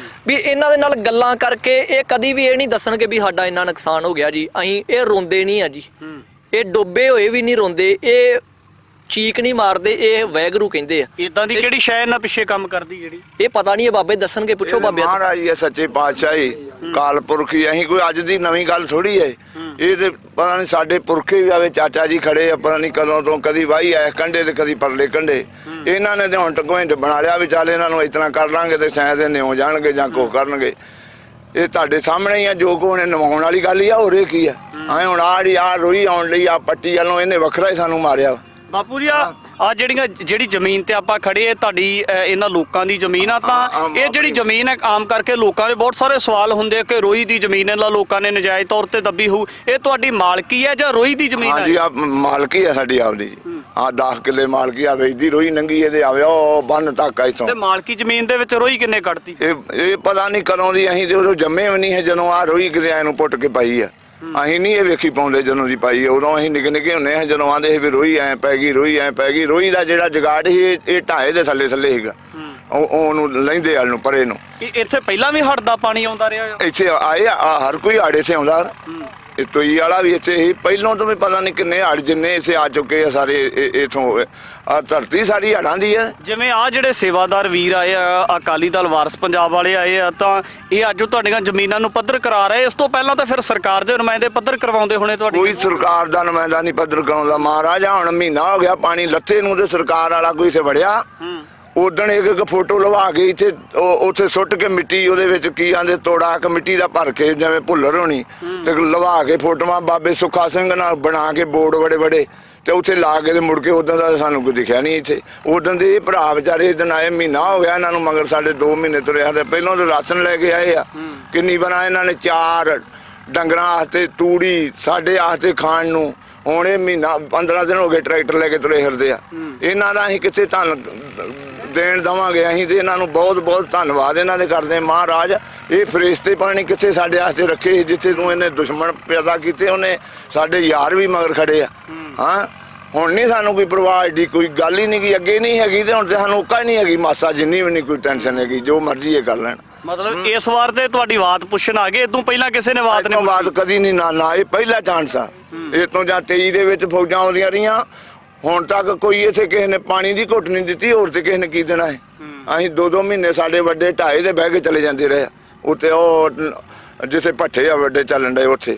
ਵੀ ਇਹਨਾਂ ਦੇ ਨਾਲ ਗੱਲਾਂ ਕਰਕੇ ਇਹ ਕਦੀ ਵੀ ਇਹ ਨਹੀਂ ਦੱਸਣਗੇ ਵੀ ਸਾਡਾ ਇੰਨਾ ਨੁਕਸਾਨ ਹੋ ਗਿਆ ਜੀ। ਅਸੀਂ ਇਹ ਰੋਂਦੇ ਨਹੀਂ ਆ ਜੀ, ਇਹ ਡੁੱਬੇ ਹੋਏ ਵੀ ਨਹੀਂ ਰੋਂਦੇ, ਇਹ ਚੀਕ ਨਹੀਂ ਮਾਰਦੇ, ਇਹ ਵੈਗਰੂ ਕਹਿੰਦੇ ਆ। ਇਦਾਂ ਦੀ ਕਿਹੜੀ ਸ਼ੈ ਇਹਨਾਂ ਪਿੱਛੇ ਕੰਮ ਕਰਦੀ ਜਿਹੜੀ? ਇਹ ਪਤਾ ਨਹੀਂ, ਇਹ ਬਾਬੇ ਦੱਸਣਗੇ, ਪੁੱਛੋ ਬਾਬੇ। ਮਹਾਰਾਜ ਹੀ ਆ, ਸੱਚੇ ਪਾਤਸ਼ਾਹੀ ਕਾਲ ਪੁਰਖ ਹੀ। ਅਸੀਂ ਕੋਈ ਅੱਜ ਦੀ ਨਵੀਂ ਗੱਲ ਥੋੜੀ ਹੈ ਇਹ, ਤੇ ਪਤਾ ਨਹੀਂ ਸਾਡੇ ਪੁਰਖੇ ਵੀ ਆਵੇ, ਚਾਚਾ ਜੀ ਖੜੇ ਆ, ਪਤਾ ਨਹੀਂ ਕਦੋਂ ਤੋਂ, ਕਦੀ ਵਾਹੀ ਐ ਕੰਢੇ ਤੇ ਕਦੀ ਪਰਲੇ ਕੰਢੇ। ਇਹਨਾਂ ਨੇ ਤੇ ਹੁਣ ਟਕੋਇੰਡ ਬਣਾ ਲਿਆ ਵੀ ਚੱਲ ਇਹਨਾਂ ਨੂੰ ਇਤਨਾ ਕਰ ਲਾਂਗੇ ਤੇ ਸ਼ਾਇਦ ਇਹ ਨਿਉ ਜਾਣਗੇ ਜਾਂ ਕੁਛ ਕਰਨਗੇ। ਇਹ ਤੁਹਾਡੇ ਸਾਹਮਣੇ ਹੀ ਆ, ਜੋ ਕੋ ਉਹਨੇ ਨਿਵਾਉਣ ਵਾਲੀ ਗੱਲ ਹੀ ਆ, ਹੋਰ ਇਹ ਕੀ ਆ? ਐ ਹੁਣ ਆ ਰੋਈ ਆਉਣ ਲਈ ਆ ਪੱਟੀ ਵੱਲੋਂ ਇਹਨੇ ਵੱਖਰਾ ਹੀ ਸਾਨੂੰ ਮਾਰਿਆ। ਬਾਪੂ ਜੀ ਆ ਜਿਹੜੀ ਜ਼ਮੀਨ ਤੇ ਆਪਾਂ ਖੜੇ ਆ, ਤੁਹਾਡੀ ਇਹਨਾਂ ਲੋਕਾਂ ਦੀ ਜ਼ਮੀਨ ਆ, ਤਾਂ ਇਹ ਜਿਹੜੀ ਜ਼ਮੀਨ ਹੈ ਆਮ ਕਰਕੇ ਲੋਕਾਂ ਦੇ ਬਹੁਤ ਸਾਰੇ ਸਵਾਲ ਹੁੰਦੇ ਆ ਕਿ ਰੋਈ ਦੀ ਜ਼ਮੀਨ ਇਹਨਾਂ ਲੋਕਾਂ ਨੇ ਨਜਾਇਜ਼ ਤੌਰ ਤੇ ਦੱਬੀ ਹੋਊ, ਇਹ ਤੁਹਾਡੀ ਮਾਲਕੀ ਹੈ ਜਾਂ ਰੋਈ ਦੀ ਜ਼ਮੀਨ ਹੈ? ਹਾਂਜੀ, ਆ ਮਾਲਕੀ ਆ ਸਾਡੀ ਆਪਦੀ, ਆ 10 ਕਿੱਲੇ ਮਾਲਕੀ ਆ, ਵੇਚਦੀ ਰੋਈ ਨੰਗੀ ਇਹਦੇ ਆਵੇ ਉਹ ਬੰਨ ਤੱਕ ਇਥੋਂ। ਤੇ ਮਾਲਕੀ ਜ਼ਮੀਨ ਦੇ ਵਿੱਚ ਰੋਈ ਕਿੰਨੇ ਕੱਢਤੀ? ਇਹ ਪਤਾ ਨਹੀਂ ਕਦੋਂ ਦੀ, ਅਸੀਂ ਤੇ ਉਦੋਂ ਜੰਮੇ ਵੀ ਨਹੀਂ ਹੈ ਜਦੋਂ ਆ ਰੋਈ ਕਿਤੇ ਐ ਨੂੰ ਪੁੱਟ ਕੇ ਪਾਈ ਆ। ਅਸੀਂ ਨਹੀਂ ਇਹ ਵੇਖੀ ਪਾਉਂਦੇ ਜਦੋਂ ਦੀ ਪਾਈ, ਉਦੋਂ ਅਸੀਂ ਨਿੱਕੇ ਨਿੱਕੇ ਹੁੰਦੇ ਹਾਂ ਜਦੋਂ ਆਂਦੇ ਸੀ ਵੀ ਰੋਈ ਐ ਪੈ ਗਈ, ਰੋਈ ਐ ਪੈ ਗਈ। ਰੋਈ ਦਾ ਜਿਹੜਾ ਜਗਾੜ ਸੀ ਇਹ ਢਾਏ ਦੇ ਥੱਲੇ ਸੀਗਾ, ਉਹਨੂੰ ਲੈਂਦੇ ਵਾਲ ਨੂੰ ਪਰੇ ਨੂੰ। ਇੱਥੇ ਪਹਿਲਾਂ ਵੀ ਹੜ੍ਹ ਦਾ ਪਾਣੀ ਆਉਂਦਾ ਰਿਹਾ? ਇੱਥੇ ਆਏ ਹਰ ਕੋਈ ਆੜੇ ਸੇ ਆਉਂਦਾ, ਇਹ ਤੋਈ ਵਾਲਾ ਵੀ ਇੱਥੇ ਹੀ ਪਹਿਲੋਂ ਤੋਂ ਵੀ ਪਤਾ ਨਹੀਂ ਕਿੰਨੇ ਹੜ ਜਿੰਨੇ ਇੱਥੇ ਆ ਚੁੱਕੇ ਆ ਸਾਰੇ। ਇਥੋਂ ਆ ਧਰਤੀ ਸਾਰੀ ਹੜਾਂ ਦੀ ਹੈ। ਜਿਵੇਂ ਆ ਜਿਹੜੇ ਸੇਵਾਦਾਰ ਵੀਰ ਆਏ ਆ, ਅਕਾਲੀ ਦਲ ਵਾਰਸ ਪੰਜਾਬ ਵਾਲੇ ਆਏ ਆ, ਤਾਂ ਇਹ ਅੱਜ ਤੁਹਾਡੀਆਂ ਜ਼ਮੀਨਾਂ ਨੂੰ ਪੱਧਰ ਕਰਾ ਰਹੇ। ਇਸ ਤੋਂ ਪਹਿਲਾਂ ਤਾਂ ਫਿਰ ਸਰਕਾਰ ਦੇ ਨੁਮਾਇੰਦੇ ਪੱਧਰ ਕਰਵਾਉਂਦੇ ਹੋਣੇ ਤੁਹਾਡੀ? ਕੋਈ ਸਰਕਾਰ ਦਾ ਨੁਮਾਇੰਦਾ ਨਹੀਂ ਪੱਧਰ ਕਰਾਉਂਦਾ ਮਹਾਰਾਜ। ਹੁਣ ਮਹੀਨਾ ਹੋ ਗਿਆ ਪਾਣੀ ਲੱਥੇ ਨੂੰ ਤੇ ਸਰਕਾਰ ਵਾਲਾ ਕੋਈ ਇੱਥੇ ਵੜਿਆ। ਉਦਣ ਇੱਕ ਫੋਟੋ ਲਵਾ ਕੇ ਇੱਥੇ ਉੱਥੇ ਸੁੱਟ ਕੇ ਮਿੱਟੀ ਉਹਦੇ ਵਿੱਚ ਕੀ ਆਂਦੇ ਤੋੜਾ ਕ ਮਿੱਟੀ ਦਾ ਭਰ ਕੇ ਜਿਵੇਂ ਭੁੱਲਰ ਹੋਣੀ ਤੇ ਲਵਾ ਕੇ ਫੋਟੋਆਂ ਬਾਬੇ ਸੁੱਖਾ ਸਿੰਘ ਨਾਲ ਬਣਾ ਕੇ ਬੋਰਡ ਬੜੇ ਤੇ ਉੱਥੇ ਲਾ ਕੇ ਤੇ ਮੁੜ ਕੇ ਉਦੋਂ ਦਾ ਸਾਨੂੰ ਕੋਈ ਦਿਖਿਆ ਨਹੀਂ ਇੱਥੇ। ਉਦੋਂ ਦੇ ਇਹ ਭਰਾ ਵਿਚਾਰੇ ਦਿਨ ਆਏ, ਮਹੀਨਾ ਹੋ ਗਿਆ ਇਹਨਾਂ ਨੂੰ, ਮਗਰ ਸਾਡੇ 2 ਮਹੀਨੇ ਤੁਰਿਆ ਤੇ ਪਹਿਲਾਂ ਤਾਂ ਰਾਸ਼ਨ ਲੈ ਕੇ ਆਏ ਆ। ਕਿੰਨੀ ਵਾਰ ਇਹਨਾਂ ਨੇ 4 ਡੰਗਰਾਂ ਵਾਸਤੇ ਤੂੜੀ, ਸਾਡੇ ਵਾਸਤੇ ਖਾਣ ਨੂੰ। ਹੁਣ ਇਹ ਮਹੀਨਾ 15 ਦਿਨ ਹੋ ਗਏ ਟਰੈਕਟਰ ਲੈ ਕੇ ਤੁਰੇ ਫਿਰਦੇ ਆ। ਇਹਨਾਂ ਦਾ ਅਸੀਂ ਕਿੱਥੇ ਧੰਨ ਦੇਣ ਦੇਵਾਂਗੇ? ਅਸੀਂ ਤੇ ਇਹਨਾਂ ਨੂੰ ਬਹੁਤ ਬਹੁਤ ਧੰਨਵਾਦ ਇਹਨਾਂ ਦੇ ਕਰਦੇ। ਮਹਾਰਾਜ ਇਹ ਫਰਿਸ਼ਤੇ ਪਾਣੀ ਕਿੱਥੇ ਸਾਡੇ ਵਾਸਤੇ ਰੱਖੇ, ਜਿੱਥੇ ਤੂੰ ਇਹਨੇ ਦੁਸ਼ਮਣ ਪੈਦਾ ਕੀਤੇ ਉਹਨੇ ਸਾਡੇ ਯਾਰ ਵੀ ਮਗਰ ਖੜੇ ਆ। ਹਾਂ ਹੁਣ ਨਹੀਂ ਸਾਨੂੰ ਕੋਈ ਪਰਵਾਹ ਦੀ ਕੋਈ ਗੱਲ ਹੀ ਨਹੀਂ, ਕਿ ਅੱਗੇ ਨਹੀਂ ਹੈਗੀ ਤੇ ਹੁਣ ਤੇ ਸਾਨੂੰ ਔਕਾ ਨਹੀਂ ਹੈਗੀ ਮਾਸਾ, ਜਿੰਨੀ ਵੀ ਨਹੀਂ ਕੋਈ ਟੈਨਸ਼ਨ ਹੈਗੀ, ਜੋ ਮਰਜ਼ੀ ਇਹ ਕਰ ਲੈਣ। ਮਤਲਬ ਇਸ ਵਾਰ ਤੇ ਤੁਹਾਡੀ ਬਾਤ ਪੁੱਛਣ ਆ ਗਏ, ਇਦੋਂ ਪਹਿਲਾਂ ਕਿਸੇ ਨੇ ਬਾਤ ਇਹ ਨਹੀਂ ਤੋਂ ਬਾਅਦ ਕਦੀ ਨਹੀਂ, ਨਾ ਇਹ ਪਹਿਲਾ ਚਾਂਸ ਆ। ਇਹ ਤੋਂ ਜਾਂ 23 ਦੇ ਵਿੱਚ ਫੌਜਾਂ ਆਉਂਦੀਆਂ ਰਹੀਆਂ, ਹੁਣ ਤੱਕ ਕੋਈ ਇੱਥੇ ਕਿਸੇ ਨੇ ਪਾਣੀ ਦੀ ਘੁੱਟ ਨਹੀਂ ਦਿੱਤੀ, ਹੋਰ ਤੇ ਕਿਸੇ ਨੇ ਕੀ ਦੇਣਾ ਹੈ। ਅਸੀਂ 2-2 ਮਹੀਨੇ ਸਾਡੇ ਵੱਡੇ ਢਾਏ ਤੇ ਬਹਿ ਕੇ ਚਲੇ ਜਾਂਦੇ ਰਹੇ ਉੱਥੇ, ਉਹ ਜਿਸੇ ਭੱਠੇ ਆ ਵੱਡੇ ਚੱਲਣ ਡਏ ਉੱਥੇ।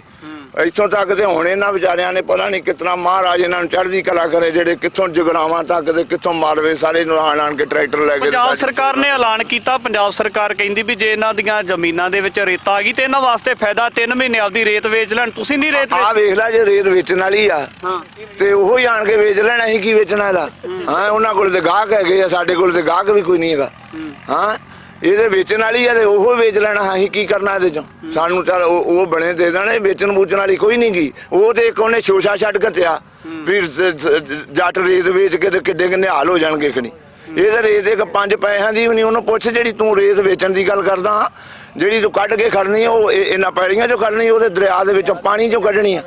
ਇੱਥੋਂ ਤੱਕ ਤੇ ਹੁਣ ਇਹਨਾਂ ਵਿਚਾਰਿਆਂ ਨੇ ਪਤਾ ਨਹੀਂ ਕਿਤਨਾ ਮਹਾਰਾਜ ਇਹਨਾਂ ਨੂੰ ਚੜ੍ਹਦੀ ਕਲਾ ਕਰੇ, ਜਿਹੜੇ ਕਿੱਥੋਂ ਜਗਰਾਵਾਂ ਤੱਕ ਤੇ ਕਿੱਥੋਂ ਮਾਲਵੇ ਸਾਰੇ ਨੂੰ ਆਣ ਕੇ ਟਰੈਕਟਰ ਲੈ ਕੇ। ਪੰਜਾਬ ਸਰਕਾਰ ਨੇ ਐਲਾਨ ਕੀਤਾ, ਪੰਜਾਬ ਸਰਕਾਰ ਕਹਿੰਦੀ ਵੀ ਜੇ ਇਹਨਾਂ ਦੀਆਂ ਜ਼ਮੀਨਾਂ ਦੇ ਵਿੱਚ ਰੇਤਾ ਆ ਗਈ ਤੇ ਇਹਨਾਂ ਵਾਸਤੇ ਫਾਇਦਾ 3 ਮਹੀਨੇ ਆਪਦੀ ਰੇਤ ਵੇਚ ਲੈਣ। ਤੁਸੀਂ ਨਹੀਂ ਰੇਤ ਆ ਵੇਖ ਲੈ, ਜੇ ਰੇਤ ਵੇਚਣ ਵਾਲੀ ਆ ਤੇ ਉਹੋ ਹੀ ਆਣ ਕੇ ਵੇਚ ਲੈਣਾ, ਅਸੀਂ ਕੀ ਵੇਚਣਾ ਇਹਦਾ? ਹਾਂ ਉਹਨਾਂ ਕੋਲ ਤੇ ਗਾਹਕ ਹੈਗੇ ਆ, ਸਾਡੇ ਕੋਲ ਤੇ ਗਾਹਕ ਵੀ ਕੋਈ ਨਹੀਂ ਹੈਗਾ। ਹਾਂ ਇਹਦੇ ਵੇਚਣ ਵਾਲੀ ਆ ਤੇ ਉਹ ਵੇਚ ਲੈਣਾ, ਅਸੀਂ ਕੀ ਕਰਨਾ ਇਹਦੇ ਚੋਂ? ਸਾਨੂੰ ਚੱਲ ਉਹ ਬਣੇ ਦੇ ਦੇਣੇ, ਵੇਚਣ ਵੂਚਣ ਵਾਲੀ ਕੋਈ ਨਹੀਂ ਗਈ। ਉਹ ਤੇ ਇੱਕ ਉਹਨੇ ਸ਼ੋਸ਼ਾ ਛੱਡ ਘੱਤਿਆ ਵੀ ਜੱਟ ਰੇਤ ਵੇਚ ਕੇ ਤੇ ਕਿੱਡੇ ਕਿੰਨੇ ਹਾਲ ਹੋ ਜਾਣਗੇ ਕਿ ਨਹੀਂ। ਇਹ ਤਾਂ ਰੇਤ ਇੱਕ 5 ਪੈਸਿਆਂ ਦੀ ਵੀ ਨਹੀਂ। ਉਹਨੂੰ ਪੁੱਛ ਜਿਹੜੀ ਤੂੰ ਰੇਤ ਵੇਚਣ ਦੀ ਗੱਲ ਕਰਦਾ, ਜਿਹੜੀ ਤੂੰ ਕੱਢ ਕੇ ਖੜਨੀ ਉਹ ਇਹਨਾਂ ਪੈੜੀਆਂ ਚੋਂ ਕੱਢਣੀ, ਉਹਦੇ ਦਰਿਆ ਦੇ ਵਿੱਚੋਂ ਪਾਣੀ ਚੋਂ ਕੱਢਣੀ ਆ,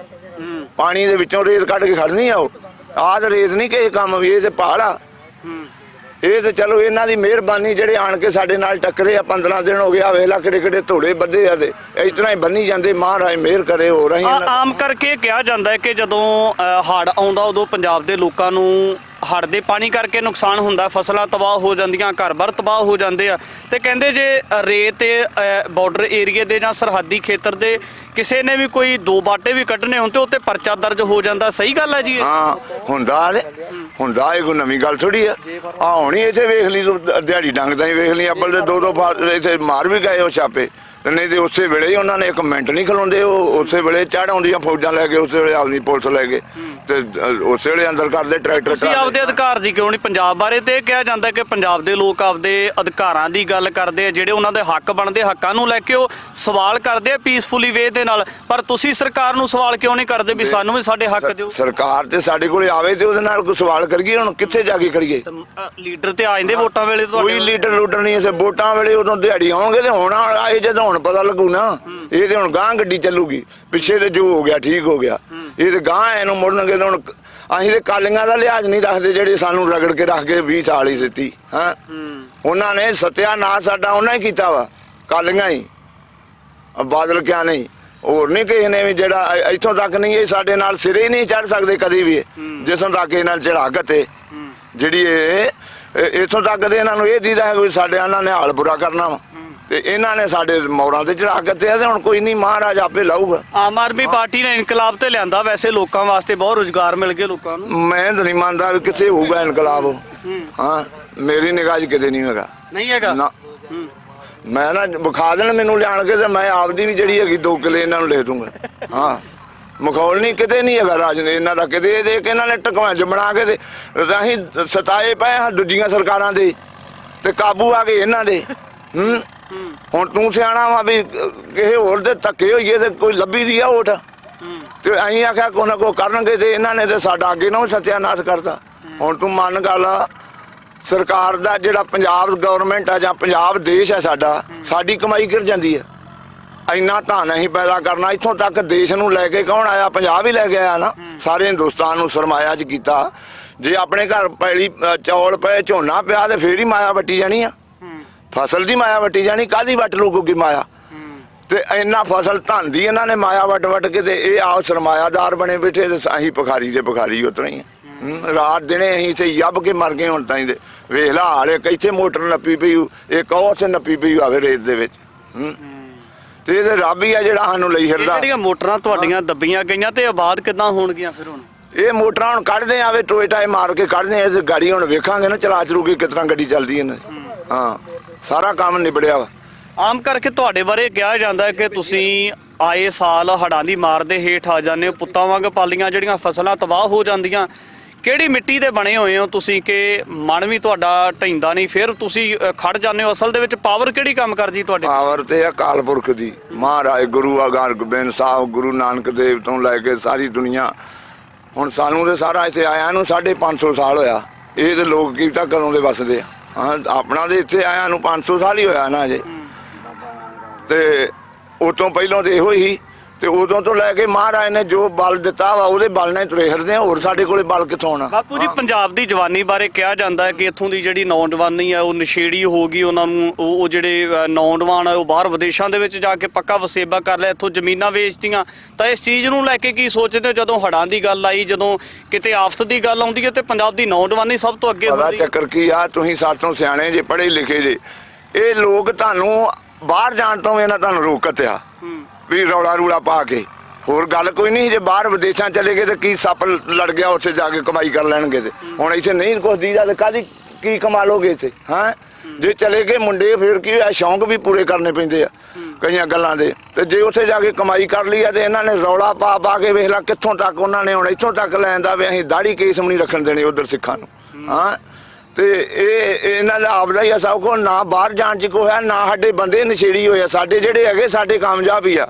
ਪਾਣੀ ਦੇ ਵਿੱਚੋਂ ਰੇਤ ਕੱਢ ਕੇ ਖੜਨੀ ਆ। ਉਹ ਆਹ ਤਾਂ ਰੇਤ ਨਹੀਂ ਕਿਸੇ ਕੰਮ ਵੀ, ਇਹ ਤੇ ਪਹਾੜ ਆ। ਇਹ ਤੇ ਚਲੋ ਇਹਨਾਂ ਦੀ ਮਿਹਰਬਾਨੀ, ਜਿਹੜੇ ਆਣ ਕੇ ਸਾਡੇ ਨਾਲ ਟੱਕਰੇ ਆ। 15 ਦਿਨ ਹੋ ਗਿਆ, ਵੇਖ ਲਾ ਕਿਹੜੇ ਕਿਹੜੇ ਧੋੜੇ ਬੱਧੇ ਆ ਤੇ ਇਸ ਤਰ੍ਹਾਂ ਹੀ ਬੰਨੀ ਜਾਂਦੇ। ਮਹਾਰਾਜ ਮਿਹਰ ਕਰੇ। ਹੋ ਰਹੀ ਆਮ ਕਰਕੇ ਕਿਹਾ ਜਾਂਦਾ ਹੈ ਕਿ ਜਦੋਂ ਹੜ੍ਹ ਆਉਂਦਾ ਉਦੋਂ ਪੰਜਾਬ ਦੇ ਲੋਕਾਂ ਨੂੰ ਹੜ੍ਹ ਦੇ ਪਾਣੀ ਕਰਕੇ ਨੁਕਸਾਨ ਹੁੰਦਾ, ਫਸਲਾਂ ਤਬਾਹ ਹੋ ਜਾਂਦੀਆਂ, ਘਰ-ਬਾਰ ਤਬਾਹ ਹੋ ਜਾਂਦੇ ਆ। ਤੇ ਕਹਿੰਦੇ ਜੇ ਰੇਤ ਤੇ ਬਾਰਡਰ ਏਰੀਏ ਦੇ ਜਾਂ ਸਰਹੱਦੀ ਖੇਤਰ ਦੇ ਕਿਸੇ ਨੇ ਵੀ ਕੋਈ 2 ਬਾਟੇ ਵੀ ਕੱਢਣੇ ਹੋਣ ਤੇ ਉੱਤੇ ਪਰਚਾ ਦਰਜ ਹੋ ਜਾਂਦਾ। ਸਹੀ ਗੱਲ ਹੈ ਜੀ? ਹਾਂ ਹੁੰਦਾ ਇਹ ਕੋਈ ਨਵੀਂ ਗੱਲ ਥੋੜੀ ਆ। ਹੁਣੀ ਇੱਥੇ ਵੇਖ ਲਈ ਤੂੰ, ਦਿਹਾੜੀ ਡੰਗਦਾ ਹੀ ਵੇਖ ਲਈ, ਅੱਬਲ ਦੇ 2 ਇੱਥੇ ਮਾਰ ਵੀ ਗਏ ਉਹ ਛਾਪੇ, ਨਹੀਂ ਤੇ ਉਸੇ ਵੇਲੇ ਹੀ ਉਹਨਾਂ ਨੇ 1 ਮਿੰਟ ਨਹੀਂ ਖਲੋਂਦੇ। ਉਹ ਉਸੇ ਵੇਲੇ ਚੜ੍ਹ ਆਉਂਦੀਆਂ ਫੌਜਾਂ ਲੈ ਕੇ, ਉਸੇ ਵੇਲੇ ਆਪਣੀ ਪੁਲਿਸ ਲੈ ਕੇ ਤੇ ਉਸੇ ਵੇਲੇ ਅੰਦਰ ਕਰਦੇ ਟਰੈਕਟਰ। ਤੁਸੀਂ ਆਪਦੇ ਅਧਿਕਾਰ ਦੀ ਕਿਉਂ ਨਹੀਂ? ਪੰਜਾਬ ਬਾਰੇ ਤੇ ਕਿਹਾ ਜਾਂਦਾ ਕਿ ਪੰਜਾਬ ਦੇ ਲੋਕ ਆਪਦੇ ਅਧਿਕਾਰਾਂ ਦੀ ਗੱਲ ਕਰਦੇ ਆ, ਜਿਹੜੇ ਉਹਨਾਂ ਦੇ ਹੱਕ ਬਣਦੇ, ਹੱਕਾਂ ਨੂੰ ਲੈ ਕੇ ਉਹ ਸਵਾਲ ਕਰਦੇ ਆ ਪੀਸਫੁਲੀ ਵੇ ਦੇ ਨਾਲ। ਪਰ ਤੁਸੀਂ ਸਰਕਾਰ ਨੂੰ ਸਵਾਲ ਕਿਉਂ ਨਹੀਂ ਕਰਦੇ ਵੀ ਸਾਨੂੰ ਵੀ ਸਾਡੇ ਹੱਕ ਦਿਓ? ਸਰਕਾਰ ਤੇ ਸਾਡੇ ਕੋਲੇ ਆਵੇ ਤੇ ਉਹਦੇ ਨਾਲ ਕੋਈ ਸਵਾਲ ਕਰੀਏ। ਹੁਣ ਕਿੱਥੇ ਜਾ ਕੇ ਕਰੀਏ? ਲੀਡਰ ਤੇ ਆ ਜਾਂਦੇ ਵੋਟਾਂ ਵੇਲੇ। ਕੋਈ ਲੀਡਰ ਲੂਡਰ ਨਹੀਂ ਇਸੇ ਵੋਟਾਂ ਵੇਲੇ, ਉਦੋਂ ਦਿਹਾੜੀ ਆਉਣਗੇ ਤੇ ਹੁਣ ਆਏ ਜਦੋਂ ਹੁਣ ਪਤਾ ਲੱਗੂ ਨਾ। ਇਹ ਤੇ ਹੁਣ ਗਾਂ ਗੱਡੀ ਚੱਲੂਗੀ, ਪਿੱਛੇ ਤੇ ਜੋ ਹੋ ਗਿਆ ਠੀਕ ਹੋ ਗਿਆ। ਇਹ ਤੇ ਗਾਂ ਇਹਨੂੰ ਮੁੜਨਗੇ ਤੇ ਹੁਣ ਅਸੀਂ ਤੇ ਕਾਲੀਆਂ ਦਾ ਲਿਹਾਜ਼ ਨਹੀਂ ਰੱਖਦੇ, ਜਿਹੜੇ ਸਾਨੂੰ ਰਗੜ ਕੇ ਰੱਖ ਕੇ 20 ਸਾਲ ਹੀ ਦਿੱਤੀ। ਹਾਂ ਉਹਨਾਂ ਨੇ ਸਤਿਆਨਾਸ਼ ਸਾਡਾ ਉਹਨਾਂ ਹੀ ਕੀਤਾ ਵਾ, ਕਾਲੀਆਂ ਹੀ, ਬਾਦਲ ਕਿਆ ਨਹੀਂ, ਹੋਰ ਨਹੀਂ ਕਿਸੇ ਨੇ ਵੀ। ਜਿਹੜਾ ਇੱਥੋਂ ਤੱਕ ਨਹੀਂ, ਇਹ ਸਾਡੇ ਨਾਲ ਸਿਰੇ ਨਹੀਂ ਚੜ੍ਹ ਸਕਦੇ ਕਦੀ ਵੀ, ਜਿੱਥੋਂ ਤੱਕ ਇਹਨਾਂ ਚੜਾ ਕੇ ਜਿਹੜੀ ਇਹ ਇੱਥੋਂ ਤੱਕ ਦੇ ਇਹਨਾਂ ਨੂੰ ਇਹ ਦੀਦਾ ਹੈ ਵੀ ਸਾਡੇ ਇਹਨਾਂ ਨੇ ਹਾਲ ਬੁਰਾ ਕਰਨਾ ਵਾ, ਤੇ ਇਹਨਾਂ ਨੇ ਸਾਡੇ ਮੌਰਾਂ ਤੇ ਚੜਾ ਕੇ ਤੇ ਹੁਣ ਕੋਈ ਨਹੀਂ, ਮਹਾਰਾਜ ਆਪੇ ਲਾਊਗਾ। ਆਮ ਆਦਮੀ ਪਾਰਟੀ ਨੇ ਇਨਕਲਾਬ ਤੇ ਲਿਆਂਦਾ, ਵੈਸੇ ਲੋਕਾਂ ਵਾਸਤੇ ਬਹੁਤ ਰੁਜ਼ਗਾਰ ਮਿਲ ਗਏ ਲੋਕਾਂ ਨੂੰ। ਮੈਂ ਤਾਂ ਨਹੀਂ ਮੰਨਦਾ ਵੀ ਕਿੱਥੇ ਹੋਊਗਾ ਇਨਕਲਾਬ। ਹਾਂ ਮੇਰੀ ਨਿਗਾਹ 'ਚ ਕਿਤੇ ਨਹੀਂ ਹੈਗਾ। ਨਹੀਂ ਹੈਗਾ ਨਾ। ਮੈਂ ਨਾ ਵਿਖਾ ਦੇਣ ਮੈਨੂੰ ਲਿਆਣ ਕੇ ਤੇ ਮੈਂ ਆਪਦੀ ਵੀ ਜਿਹੜੀ ਹੈਗੀ 2 ਕਿੱਲੇ ਇਹਨਾਂ ਨੂੰ ਲੈ ਦੂੰਗਾ। ਹਾਂ ਮਖੌਲ ਨਹੀਂ, ਕਿਤੇ ਨਹੀਂ ਹੈਗਾ ਰਾਜ ਨੇ ਇਹਨਾਂ ਦਾ ਕਿਤੇ। ਦੇ ਕੇ ਇਹਨਾਂ ਨੇ ਟਕਵਾਂਜ ਬਣਾ ਕੇ ਤੇ ਅਸੀਂ ਸਤਾਏ ਪਏ ਹਾਂ ਦੂਜੀਆਂ ਸਰਕਾਰਾਂ ਦੇ, ਤੇ ਕਾਬੂ ਆ ਗਏ ਇਹਨਾਂ ਦੇ। ਹੁਣ ਤੂੰ ਸਿਆਣਾ ਵਾ ਵੀ ਕਿਸੇ ਹੋਰ ਦੇ ਧੱਕੇ ਹੋਈਏ ਤੇ ਕੋਈ ਲੱਭੀ ਦੀ ਆ ਓਟ, ਤੇ ਅਸੀਂ ਆਖਿਆ ਕੋਈ ਨਾ ਕੋਈ ਕਰਨਗੇ, ਤੇ ਇਹਨਾਂ ਨੇ ਤੇ ਸਾਡਾ ਅੱਗੇ ਨਾ ਸਤਿਆਨਾਸ਼ ਕਰਤਾ। ਹੁਣ ਤੂੰ ਮੰਨ ਗੱਲ, ਸਰਕਾਰ ਦਾ ਜਿਹੜਾ ਪੰਜਾਬ ਗਵਰਨਮੈਂਟ ਆ ਜਾਂ ਪੰਜਾਬ ਦੇਸ਼ ਆ ਸਾਡਾ, ਸਾਡੀ ਕਮਾਈ ਗਿਰ ਜਾਂਦੀ ਆ। ਇੰਨਾ ਧਨ ਅਸੀਂ ਪੈਦਾ ਕਰਨਾ, ਇੱਥੋਂ ਤੱਕ ਦੇਸ਼ ਨੂੰ ਲੈ ਕੇ ਕੌਣ ਆਇਆ? ਪੰਜਾਬ ਹੀ ਲੈ ਕੇ ਆਇਆ ਨਾ। ਸਾਰੇ ਹਿੰਦੁਸਤਾਨ ਨੂੰ ਸਰਮਾਇਆ 'ਚ ਕੀਤਾ। ਜੇ ਆਪਣੇ ਘਰ ਪੈਲੀ ਚੌਲ ਪਏ, ਝੋਨਾ ਪਿਆ, ਤੇ ਫੇਰ ਹੀ ਮਾਇਆ ਵੱਟੀ ਜਾਣੀ ਆ। ਫਸਲ ਦੀ ਮਾਇਆ ਵੱਟੀ ਜਾਣੀ, ਕਾਹਦੀ ਵੱਟ ਲੂਗੀ ਮਾਇਆ? ਤੇ ਇੰਨਾ ਫਸਲ ਧਨ ਦੀ ਇਹਨਾਂ ਨੇ ਮਾਇਆ ਵੱਟ ਕੇ ਤੇ ਇਹ ਆਪ ਸਰਮਾਇਆਦਾਰ ਬਣੇ ਬੈਠੇ, ਤੇ ਅਸੀਂ ਭਿਖਾਰੀ ਦੇ ਭਿਖਾਰੀ ਉਤਰੇ ਹੀ ਆ। ਰਾਤ ਦਿਨੇ ਅਸੀਂ ਇੱਥੇ ਯੱਬ ਕੇ ਮਰ ਗਏ। ਹੁਣ ਤਾਈਂ ਦੇ ਵੇਖ ਲਾ ਹਾਲ, ਇੱਕ ਇੱਥੇ ਮੋਟਰ ਨੱਪੀ ਪਈ, ਇੱਕ ਉੱਥੇ ਨੱਪੀ ਪਈ ਆਵੇ ਰੇਤ ਦੇ ਵਿੱਚ। ਤੇ ਇਹ ਰੱਬ ਹੀ ਆ ਜਿਹੜਾ ਸਾਨੂੰ ਲਈ ਫਿਰਦਾ। ਜਿਹੜੀਆਂ ਮੋਟਰਾਂ ਤੁਹਾਡੀਆਂ ਦੱਬੀਆਂ ਗਈਆਂ ਤੇ ਆਬਾਦ ਕਿੱਦਾਂ ਹੋਣਗੀਆਂ ਫਿਰ? ਹੁਣ ਇਹ ਮੋਟਰਾਂ ਹੁਣ ਕੱਢਦੇ ਆਵੇ, ਟੋਏ ਟਾਏ ਮਾਰ ਕੇ ਕੱਢਦੇ ਆ। ਗਾੜੀ ਹੁਣ ਵੇਖਾਂਗੇ ਨਾ ਚਲਾ ਚਰੂ ਕੇ ਕਿਸ ਤਰ੍ਹਾਂ ਗੱਡੀ ਚੱਲਦੀ ਇਹਨਾਂ ਦੀ। ਹਾਂ ਸਾਰਾ ਕੰਮ ਨਿਬੜਿਆ ਵਾ। ਆਮ ਕਰਕੇ ਤੁਹਾਡੇ ਬਾਰੇ ਕਿਹਾ ਜਾਂਦਾ ਹੈ ਕਿ ਤੁਸੀਂ ਆਏ ਸਾਲ ਹੜ੍ਹਾਂ ਦੀ ਮਾਰ ਦੇ ਹੇਠ ਆ ਜਾਂਦੇ ਹੋ, ਪੁੱਤਾਂ ਵਾਂਗ ਪਾਲੀਆਂ ਜਿਹੜੀਆਂ ਫਸਲਾਂ ਤਬਾਹ ਹੋ ਜਾਂਦੀਆਂ। ਕਿਹੜੀ ਮਿੱਟੀ ਦੇ ਬਣੇ ਹੋਏ ਹੋ ਤੁਸੀਂ ਕਿ ਮਨ ਵੀ ਤੁਹਾਡਾ ਢੈਂਦਾ ਨਹੀਂ, ਫਿਰ ਤੁਸੀਂ ਖੜ ਜਾਂਦੇ ਹੋ? ਅਸਲ ਦੇ ਵਿੱਚ ਪਾਵਰ ਕਿਹੜੀ ਕੰਮ ਕਰਦੀ ਤੁਹਾਡੇ? ਪਾਵਰ ਤੇ ਅਕਾਲ ਪੁਰਖ ਦੀ, ਮਹਾਰਾਜ ਗੁਰੂ ਆਗਰ ਗੋਬਿੰਦ ਸਾਹਿਬ, ਗੁਰੂ ਨਾਨਕ ਦੇਵ ਤੋਂ ਲੈ ਕੇ ਸਾਰੀ ਦੁਨੀਆ। ਹੁਣ ਸਾਨੂੰ ਤੇ ਸਾਰਾ ਇੱਥੇ ਆਇਆ ਨੂੰ 550 ਸਾਲ ਹੋਇਆ। ਇਹ ਤੇ ਲੋਕ ਕੀ ਤਾਂ ਕਦੋਂ ਦੇ ਵਸਦੇ ਆ। ਹਾਂ ਆਪਣਾ ਦੇ ਇੱਥੇ ਆਇਆ ਨੂੰ 500 ਸਾਲ ਹੀ ਹੋਇਆ ਨਾ ਅਜੇ, ਤੇ ਉਹ ਤੋਂ ਪਹਿਲਾਂ ਤੇ ਇਹੋ ਹੀ। ਤੇ ਉਦੋਂ ਤੋਂ ਲੈ ਕੇ ਮਹਾਰਾਜ ਨੇ ਜੋ ਬਲ ਦਿੱਤਾ ਵਾ ਉਹਦੇ ਬਲ ਨਾਲ ਹੀ ਤੁਰੇ ਫਿਰਦੇ ਆ, ਹੋਰ ਸਾਡੇ ਕੋਲੇ ਬਲ ਕਿੱਥੋਂ ਆਉਣਾ। ਬਾਪੂ ਜੀ ਪੰਜਾਬ ਦੀ ਜਵਾਨੀ ਬਾਰੇ ਕਿਹਾ ਜਾਂਦਾ ਹੈ ਕਿ ਇੱਥੋਂ ਦੀ ਜਿਹੜੀ ਨੌਜਵਾਨੀ ਹੈ ਉਹ ਨਸ਼ੇੜੀ ਹੋ ਗਈ, ਉਹਨਾਂ ਨੂੰ ਉਹ ਜਿਹੜੇ ਨੌਜਵਾਨ ਆ ਉਹ ਬਾਹਰ ਵਿਦੇਸ਼ਾਂ ਦੇ ਵਿੱਚ ਜਾ ਕੇ ਪੱਕਾ ਵਸੇਬਾ ਕਰ ਲਿਆ, ਇੱਥੋਂ ਜ਼ਮੀਨਾਂ ਵੇਚਤੀਆਂ। ਤਾਂ ਇਸ ਚੀਜ਼ ਨੂੰ ਲੈ ਕੇ ਕੀ ਸੋਚਦੇ ਹੋ? ਜਦੋਂ ਹੜ੍ਹਾਂ ਦੀ ਗੱਲ ਆਈ, ਜਦੋਂ ਕਿਤੇ ਆਫਤ ਦੀ ਗੱਲ ਆਉਂਦੀ ਹੈ ਤੇ ਪੰਜਾਬ ਦੀ ਨੌਜਵਾਨੀ ਸਭ ਤੋਂ ਅੱਗੇ ਪਤਾ ਹੁੰਦੀ ਹੈ। ਚੱਕਰ ਕੀ ਆ, ਤੁਸੀਂ ਸਾਤੋਂ ਸਿਆਣੇ ਜੇ, ਪੜ੍ਹੇ ਲਿਖੇ ਜੇ, ਇਹ ਲੋਕ ਤੁਹਾਨੂੰ ਬਾਹਰ ਜਾਣ ਤੋਂ ਇਹਨਾਂ ਤੁਹਾਨੂੰ ਰੋਕਤਿਆ ਵੀ ਰੌਲਾ ਰੂਲਾ ਪਾ ਕੇ। ਹੋਰ ਗੱਲ ਕੋਈ ਨਹੀਂ, ਜੇ ਬਾਹਰ ਵਿਦੇਸ਼ਾਂ ਚਲੇ ਗਏ ਤੇ ਕੀ ਸੱਪ ਲੜ ਗਿਆ ਉੱਥੇ ਜਾ ਕੇ ਕਮਾਈ ਕਰ ਲੈਣਗੇ। ਤੇ ਹੁਣ ਇੱਥੇ ਨਹੀਂ ਕੁਛ ਦੀਦਾ ਤੇ ਕਾਹਦੀ ਕੀ ਕਮਾ ਲੋਗੇ ਇੱਥੇ? ਹਾਂ, ਜੇ ਚਲੇ ਗਏ ਮੁੰਡੇ ਫਿਰ ਕੀ ਆ, ਸ਼ੌਂਕ ਵੀ ਪੂਰੇ ਕਰਨੇ ਪੈਂਦੇ ਆ ਕਈਆਂ ਗੱਲਾਂ ਦੇ। ਤੇ ਜੇ ਉੱਥੇ ਜਾ ਕੇ ਕਮਾਈ ਕਰ ਲਈ ਆ ਤੇ ਇਹਨਾਂ ਨੇ ਰੌਲਾ ਪਾ ਪਾ ਕੇ ਵੇਖ ਲਾ ਕਿੱਥੋਂ ਤੱਕ ਉਹਨਾਂ ਨੇ ਹੁਣ ਇੱਥੋਂ ਤੱਕ ਲੈਣ ਦਾ ਵੀ ਅਸੀਂ ਦਾੜੀ ਕੇਸ ਵੀ ਨਹੀਂ ਰੱਖਣ ਦੇਣੇ ਉਧਰ ਸਿੱਖਾਂ ਨੂੰ। ਹਾਂ, ਤੇ ਇਹ ਇਹਨਾਂ ਦਾ ਆਪਦਾ ਹੀ ਆ ਸਭ ਕੁਛ, ਨਾ ਬਾਹਰ ਜਾਣ ਚ ਕੋਈ ਹੈ, ਨਾ ਸਾਡੇ ਬੰਦੇ ਨਸ਼ੇੜੀ ਹੋਏ ਆ। ਸਾਡੇ ਜਿਹੜੇ ਹੈਗੇ ਸਾਡੇ ਕਾਮਯਾਬ ਹੀ ਆ,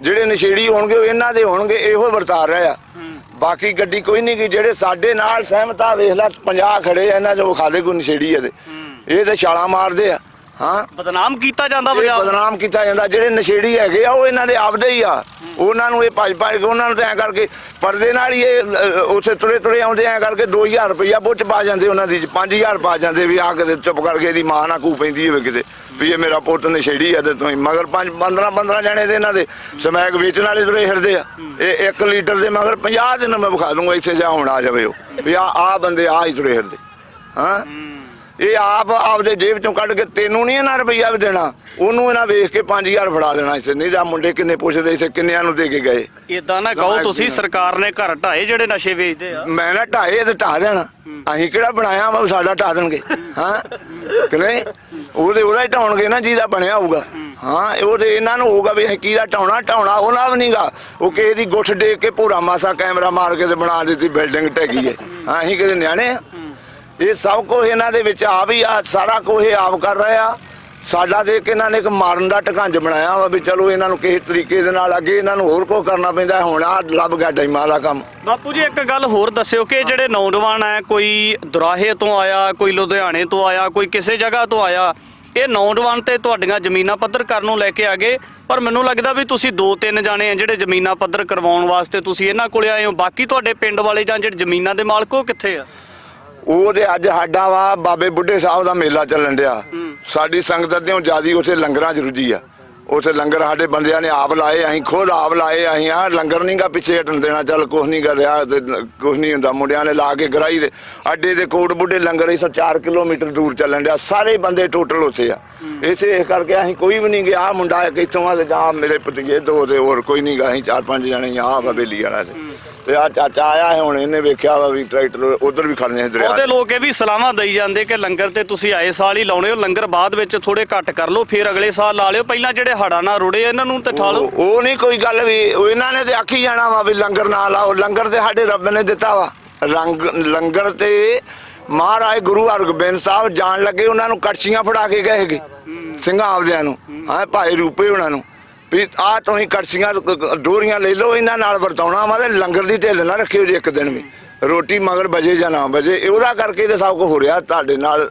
ਜਿਹੜੇ ਨਸ਼ੇੜੀ ਹੋਣਗੇ ਉਹ ਇਹਨਾਂ ਦੇ ਹੋਣਗੇ, ਇਹੋ ਵਰਤਾ ਰਿਹਾ ਆ। ਬਾਕੀ ਗੱਡੀ ਕੋਈ ਨਹੀਂ, ਕਿ ਜਿਹੜੇ ਸਾਡੇ ਨਾਲ ਸਹਿਮਤ ਆ ਵੇਖ ਲੈ 50 ਖੜੇ ਆ, ਇਹਨਾਂ ਚੋਂ ਖਾਲੇ ਕੋਈ ਨਸ਼ੇੜੀ ਆ ਤੇ ਇਹ ਤੇ ਛਾਲਾਂ ਮਾਰਦੇ ਆ। ਹਾਂ, ਬਦਨਾਮ ਕੀਤਾ ਜਾਂਦਾ ਇਹ ਪੰਜਾਬ। ਬਦਨਾਮ ਕੀਤਾ ਜਾਂਦਾ। ਜਿਹੜੇ ਨਸ਼ੇੜੀ ਹੈਗੇ ਆ ਉਹ ਇਹਨਾਂ ਦੇ ਆਪਦੇ ਹੀ ਆ, ਉਹਨਾਂ ਨੂੰ ਇਹ ਭੱਜ ਕੇ ਉਹਨਾਂ ਨੂੰ ਤਾਂ ਐਂ ਕਰਕੇ ਪਰਦੇ ਨਾਲ ਹੀ ਇਹ ਉੱਥੇ ਤੁਰੇ ਆਉਂਦੇ ਐਂ ਕਰਕੇ 2000 ਰੁਪਈਆ ਬੁੱਚ ਪਾ ਜਾਂਦੇ ਉਹਨਾਂ ਦੀ, 5000 ਪਾ ਜਾਂਦੇ ਵੀ ਆ ਕਿਤੇ ਚੁੱਪ ਕਰਕੇ ਇਹਦੀ ਮਾਂ ਨਾ ਕੂ ਪੈਂਦੀ ਹੋਵੇ ਕਿਤੇ ਵੀ ਇਹ ਮੇਰਾ ਪੁੱਤ ਨਸ਼ੇੜੀ ਆ। ਤੇ ਤੁਸੀਂ ਮਗਰ 15 ਜਣੇ ਦੇ ਇਹਨਾਂ ਦੇ ਸਮੈਕ ਵੇਚਣ ਵਾਲੇ ਤੁਰੇ ਫਿਰਦੇ ਆ। ਇਹ 1 ਲੀਟਰ ਦੇ ਮਗਰ 50 ਦਿਨ ਮੈਂ ਵਿਖਾ ਦੂੰਗਾ ਇੱਥੇ ਜਾ ਹੁਣ ਆ ਜਾਵੇ ਉਹ ਵੀ ਆ ਬੰਦੇ ਆ ਹੀ ਤੁਰੇ ਫਿਰਦੇ। ਹਾਂ, ਇਹ ਆਪਦੇ ਜੇਬ ਚੋਂ ਕੱਢ ਕੇ ਤੈਨੂੰ ਨਹੀਂ ਇਹਨਾਂ ਰੁਪਈਆ ਵੀ ਦੇਣਾ, ਉਹਨੂੰ ਇਹਨਾਂ ਵੇਖ ਕੇ 5000 ਫੜਾ ਦੇਣਾ। ਇਸੇ ਨਹੀਂ ਜਾਂ ਮੁੰਡੇ ਕਿੰਨੇ ਪੁੱਛਦੇ ਇਸੇ ਕਿੰਨਿਆਂ ਨੂੰ ਦੇ ਕੇ ਗਏ। ਇਦਾਂ ਨਾ ਕਹੋ ਤੁਸੀਂ, ਸਰਕਾਰ ਨੇ ਘਰ ਢਾਏ ਜਿਹੜੇ ਨਸ਼ੇ ਵੇਚਦੇ ਆ। ਮੈਂ ਨਾ ਢਾਏ ਤੇ ਢਾ ਦੇਣਾ, ਅਸੀਂ ਕਿਹੜਾ ਬਣਾਇਆ ਵਾ ਸਾਡਾ ਢਾ ਦੇਣਗੇ? ਹਾਂ ਕਿ ਨਹੀਂ, ਉਹਦਾ ਹੀ ਢਾਉਣਗੇ ਨਾ ਜਿਹਦਾ ਬਣਿਆ ਹੋਊਗਾ। ਹਾਂ, ਉਹ ਤੇ ਇਹਨਾਂ ਨੂੰ ਹੋਊਗਾ ਵੀ ਅਸੀਂ ਕਿਹਦਾ ਢਾਉਣਾ ਉਹਨਾਂ ਵੀ ਨਹੀਂਗਾ। ਉਹ ਕਿਸੇ ਦੀ ਗੁੱਠ ਡੇਕ ਕੇ ਪੂਰਾ ਮਾਸਾ ਕੈਮਰਾ ਮਾਰ ਕੇ ਤੇ ਬਣਾ ਦਿੱਤੀ ਬਿਲਡਿੰਗ ਢਹਿ ਹੈ। ਹਾਂ, ਅਸੀਂ ਕਿਤੇ ਨਿਆਣੇ ਆ? ਇਹ ਸਭ ਕੁਝ ਇਹਨਾਂ ਦੇ ਵਿੱਚ ਆ ਵੀ ਆ, ਸਾਰਾ ਕੁਝ ਇਹ ਆਪ ਕਰ ਰਹੇ ਆ। ਸਾਡਾ ਦੇਖ ਕੇ ਇਹਨਾਂ ਨੇ ਇੱਕ ਮਾਰਨ ਦਾ ਢਕੰਜ ਬਣਾਇਆ ਵਾ ਵੀ ਚਲੋ ਇਹਨਾਂ ਨੂੰ ਕਿਸੇ ਤਰੀਕੇ ਦੇ ਨਾਲ ਅੱਗੇ ਇਹਨਾਂ ਨੂੰ ਹੋਰ ਕੁਝ ਕਰਨਾ ਪੈਂਦਾ। ਹੁਣ ਆ ਲੱਭ ਗਿਆ ਡੈਮਾਂ ਦਾ ਕੰਮ। ਬਾਪੂ ਜੀ ਇੱਕ ਗੱਲ ਹੋਰ ਦੱਸਿਓ ਕਿ ਜਿਹੜੇ ਨੌਜਵਾਨ ਹੈ, ਕੋਈ ਦੁਰਾਹੇ ਤੋਂ ਆਇਆ, ਕੋਈ ਲੁਧਿਆਣੇ ਤੋਂ ਆਇਆ, ਕੋਈ ਕਿਸੇ ਜਗ੍ਹਾ ਤੋਂ ਆਇਆ, ਇਹ ਨੌਜਵਾਨ ਤੇ ਤੁਹਾਡੀਆਂ ਜ਼ਮੀਨਾਂ ਪੱਧਰ ਕਰਨ ਨੂੰ ਲੈ ਕੇ ਆ ਗਏ। ਪਰ ਮੈਨੂੰ ਲੱਗਦਾ ਵੀ ਤੁਸੀਂ 2-3 ਜਾਣੇ ਆ ਜਿਹੜੇ ਜ਼ਮੀਨਾਂ ਪੱਧਰ ਕਰਵਾਉਣ ਵਾਸਤੇ ਤੁਸੀਂ ਇਹਨਾਂ ਕੋਲੇ ਆਏ ਹੋ। ਬਾਕੀ ਤੁਹਾਡੇ ਪਿੰਡ ਵਾਲੇ ਜਾਂ ਜਿਹੜੇ ਜ਼ਮੀਨਾਂ ਦੇ ਮਾਲਕ ਉਹ ਕਿੱਥੇ ਆ? ਉਹ ਤੇ ਅੱਜ ਸਾਡਾ ਵਾ ਬਾਬੇ ਬੁੱਢੇ ਸਾਹਿਬ ਦਾ ਮੇਲਾ ਚੱਲਣ ਡਿਆ। ਸਾਡੀ ਸੰਗਤ ਅੱਧਿਓਂ ਜ਼ਿਆਦੀ ਉੱਥੇ ਲੰਗਰਾਂ 'ਚ ਰੁੱਝੀ ਆ। ਉੱਥੇ ਲੰਗਰ ਸਾਡੇ ਬੰਦਿਆਂ ਨੇ ਆਪ ਲਾਏ, ਅਸੀਂ ਖੁਦ ਆਪ ਲਾਏ। ਅਸੀਂ ਆ ਲੰਗਰ ਨਹੀਂ ਗਾ ਪਿੱਛੇ ਹਟਣ ਦੇਣਾ, ਚੱਲ ਕੁਛ ਨਹੀਂ ਕਰ ਰਿਹਾ ਤੇ ਕੁਛ ਨਹੀਂ ਹੁੰਦਾ। ਮੁੰਡਿਆਂ ਨੇ ਲਾ ਕੇ ਗਰਾਈ ਦੇ ਅੱਡੇ ਦੇ ਕੋਟ ਬੁੱਢੇ ਲੰਗਰ ਇਸ 4 ਕਿਲੋਮੀਟਰ ਦੂਰ ਚੱਲਣ ਡਿਆ। ਸਾਰੇ ਬੰਦੇ ਟੋਟਲ ਉੱਥੇ ਆ। ਇਸ ਕਰਕੇ ਅਸੀਂ ਕੋਈ ਵੀ ਨਹੀਂ ਗਿਆ। ਆਹ ਮੁੰਡਾ ਕਿੱਥੋਂ ਆ ਤੇ ਜਾਂ ਮੇਰੇ ਭਤੀਜੇ ਦੋ ਤੇ ਹੋਰ ਕੋਈ ਨਹੀਂ ਗਾ। ਅਸੀਂ 4-5 ਜਣੇ ਆ ਬੇਲੀ ਵਾਲਾ ਤੇ ਆ ਚਾਚਾ ਆਇਆ ਹੈ, ਹੁਣ ਇਹਨੇ ਵੇਖਿਆ ਵਾ ਵੀ ਟਰੈਕਟਰ ਉਧਰ ਵੀ ਖੜਨੇ ਦਰਿਆ। ਉਹਦੇ ਲੋਕ ਇਹ ਵੀ ਸਲਾਹਾਂ ਦੇਈ ਜਾਂਦੇ ਕਿ ਲੰਗਰ ਤੇ ਤੁਸੀਂ ਆਏ ਸਾਲ ਹੀ ਲਾਉਣੇ ਹੋ, ਲੰਗਰ ਬਾਅਦ ਵਿੱਚ ਥੋੜੇ ਘੱਟ ਕਰ ਲਓ, ਫਿਰ ਅਗਲੇ ਸਾਲ ਲਾ ਲਿਓ। ਪਹਿਲਾਂ ਜਿਹੜੇ ਹੜ੍ਹਾਂ ਨਾਲ ਰੁੜੇ ਇਹਨਾਂ ਨੂੰ ਤੇ ਠਾ ਲਓ। ਉਹ ਨਹੀਂ ਕੋਈ ਗੱਲ ਵੀ, ਇਹਨਾਂ ਨੇ ਤੇ ਆਖੀ ਜਾਣਾ ਵਾ ਵੀ ਲੰਗਰ ਨਾ ਲਾਓ। ਲੰਗਰ ਤੇ ਸਾਡੇ ਰੱਬ ਨੇ ਦਿੱਤਾ ਵਾ। ਲੰਗਰ ਤੇ ਮਹਾਰਾਜ ਗੁਰੂ ਹਰਗੋਬਿੰਦ ਸਾਹਿਬ ਜਾਣ ਲੱਗੇ ਉਹਨਾਂ ਨੂੰ ਕੜਛੀਆਂ ਫੜਾ ਕੇ ਗਏ ਹੈਗੇ ਸਿੰਘਾਂ ਆਪਦਿਆਂ ਨੂੰ। ਹਾਂ, ਭਾਈ ਰੂਪੇ ਉਹਨਾਂ ਨੂੰ ਵੀ ਆਹ ਤੁਸੀਂ ਕੜਛੀਆਂ ਡੋਰੀਆਂ ਲੈ ਲਓ, ਇਹਨਾਂ ਨਾਲ ਵਰਤਾਉਣਾ ਵਾ। ਤੇ ਲੰਗਰ ਦੀ ਢਿੱਲ ਨਾ ਰੱਖਿਓ ਜੇ ਇੱਕ ਦਿਨ ਵੀ, ਰੋਟੀ ਮਗਰ ਵਜੇ ਜਾਂ ਨਾ ਵਜੇ। ਉਹਦਾ ਕਰਕੇ ਤੇ ਸਭ ਕੁਝ ਹੋ ਰਿਹਾ ਤੁਹਾਡੇ ਨਾਲ।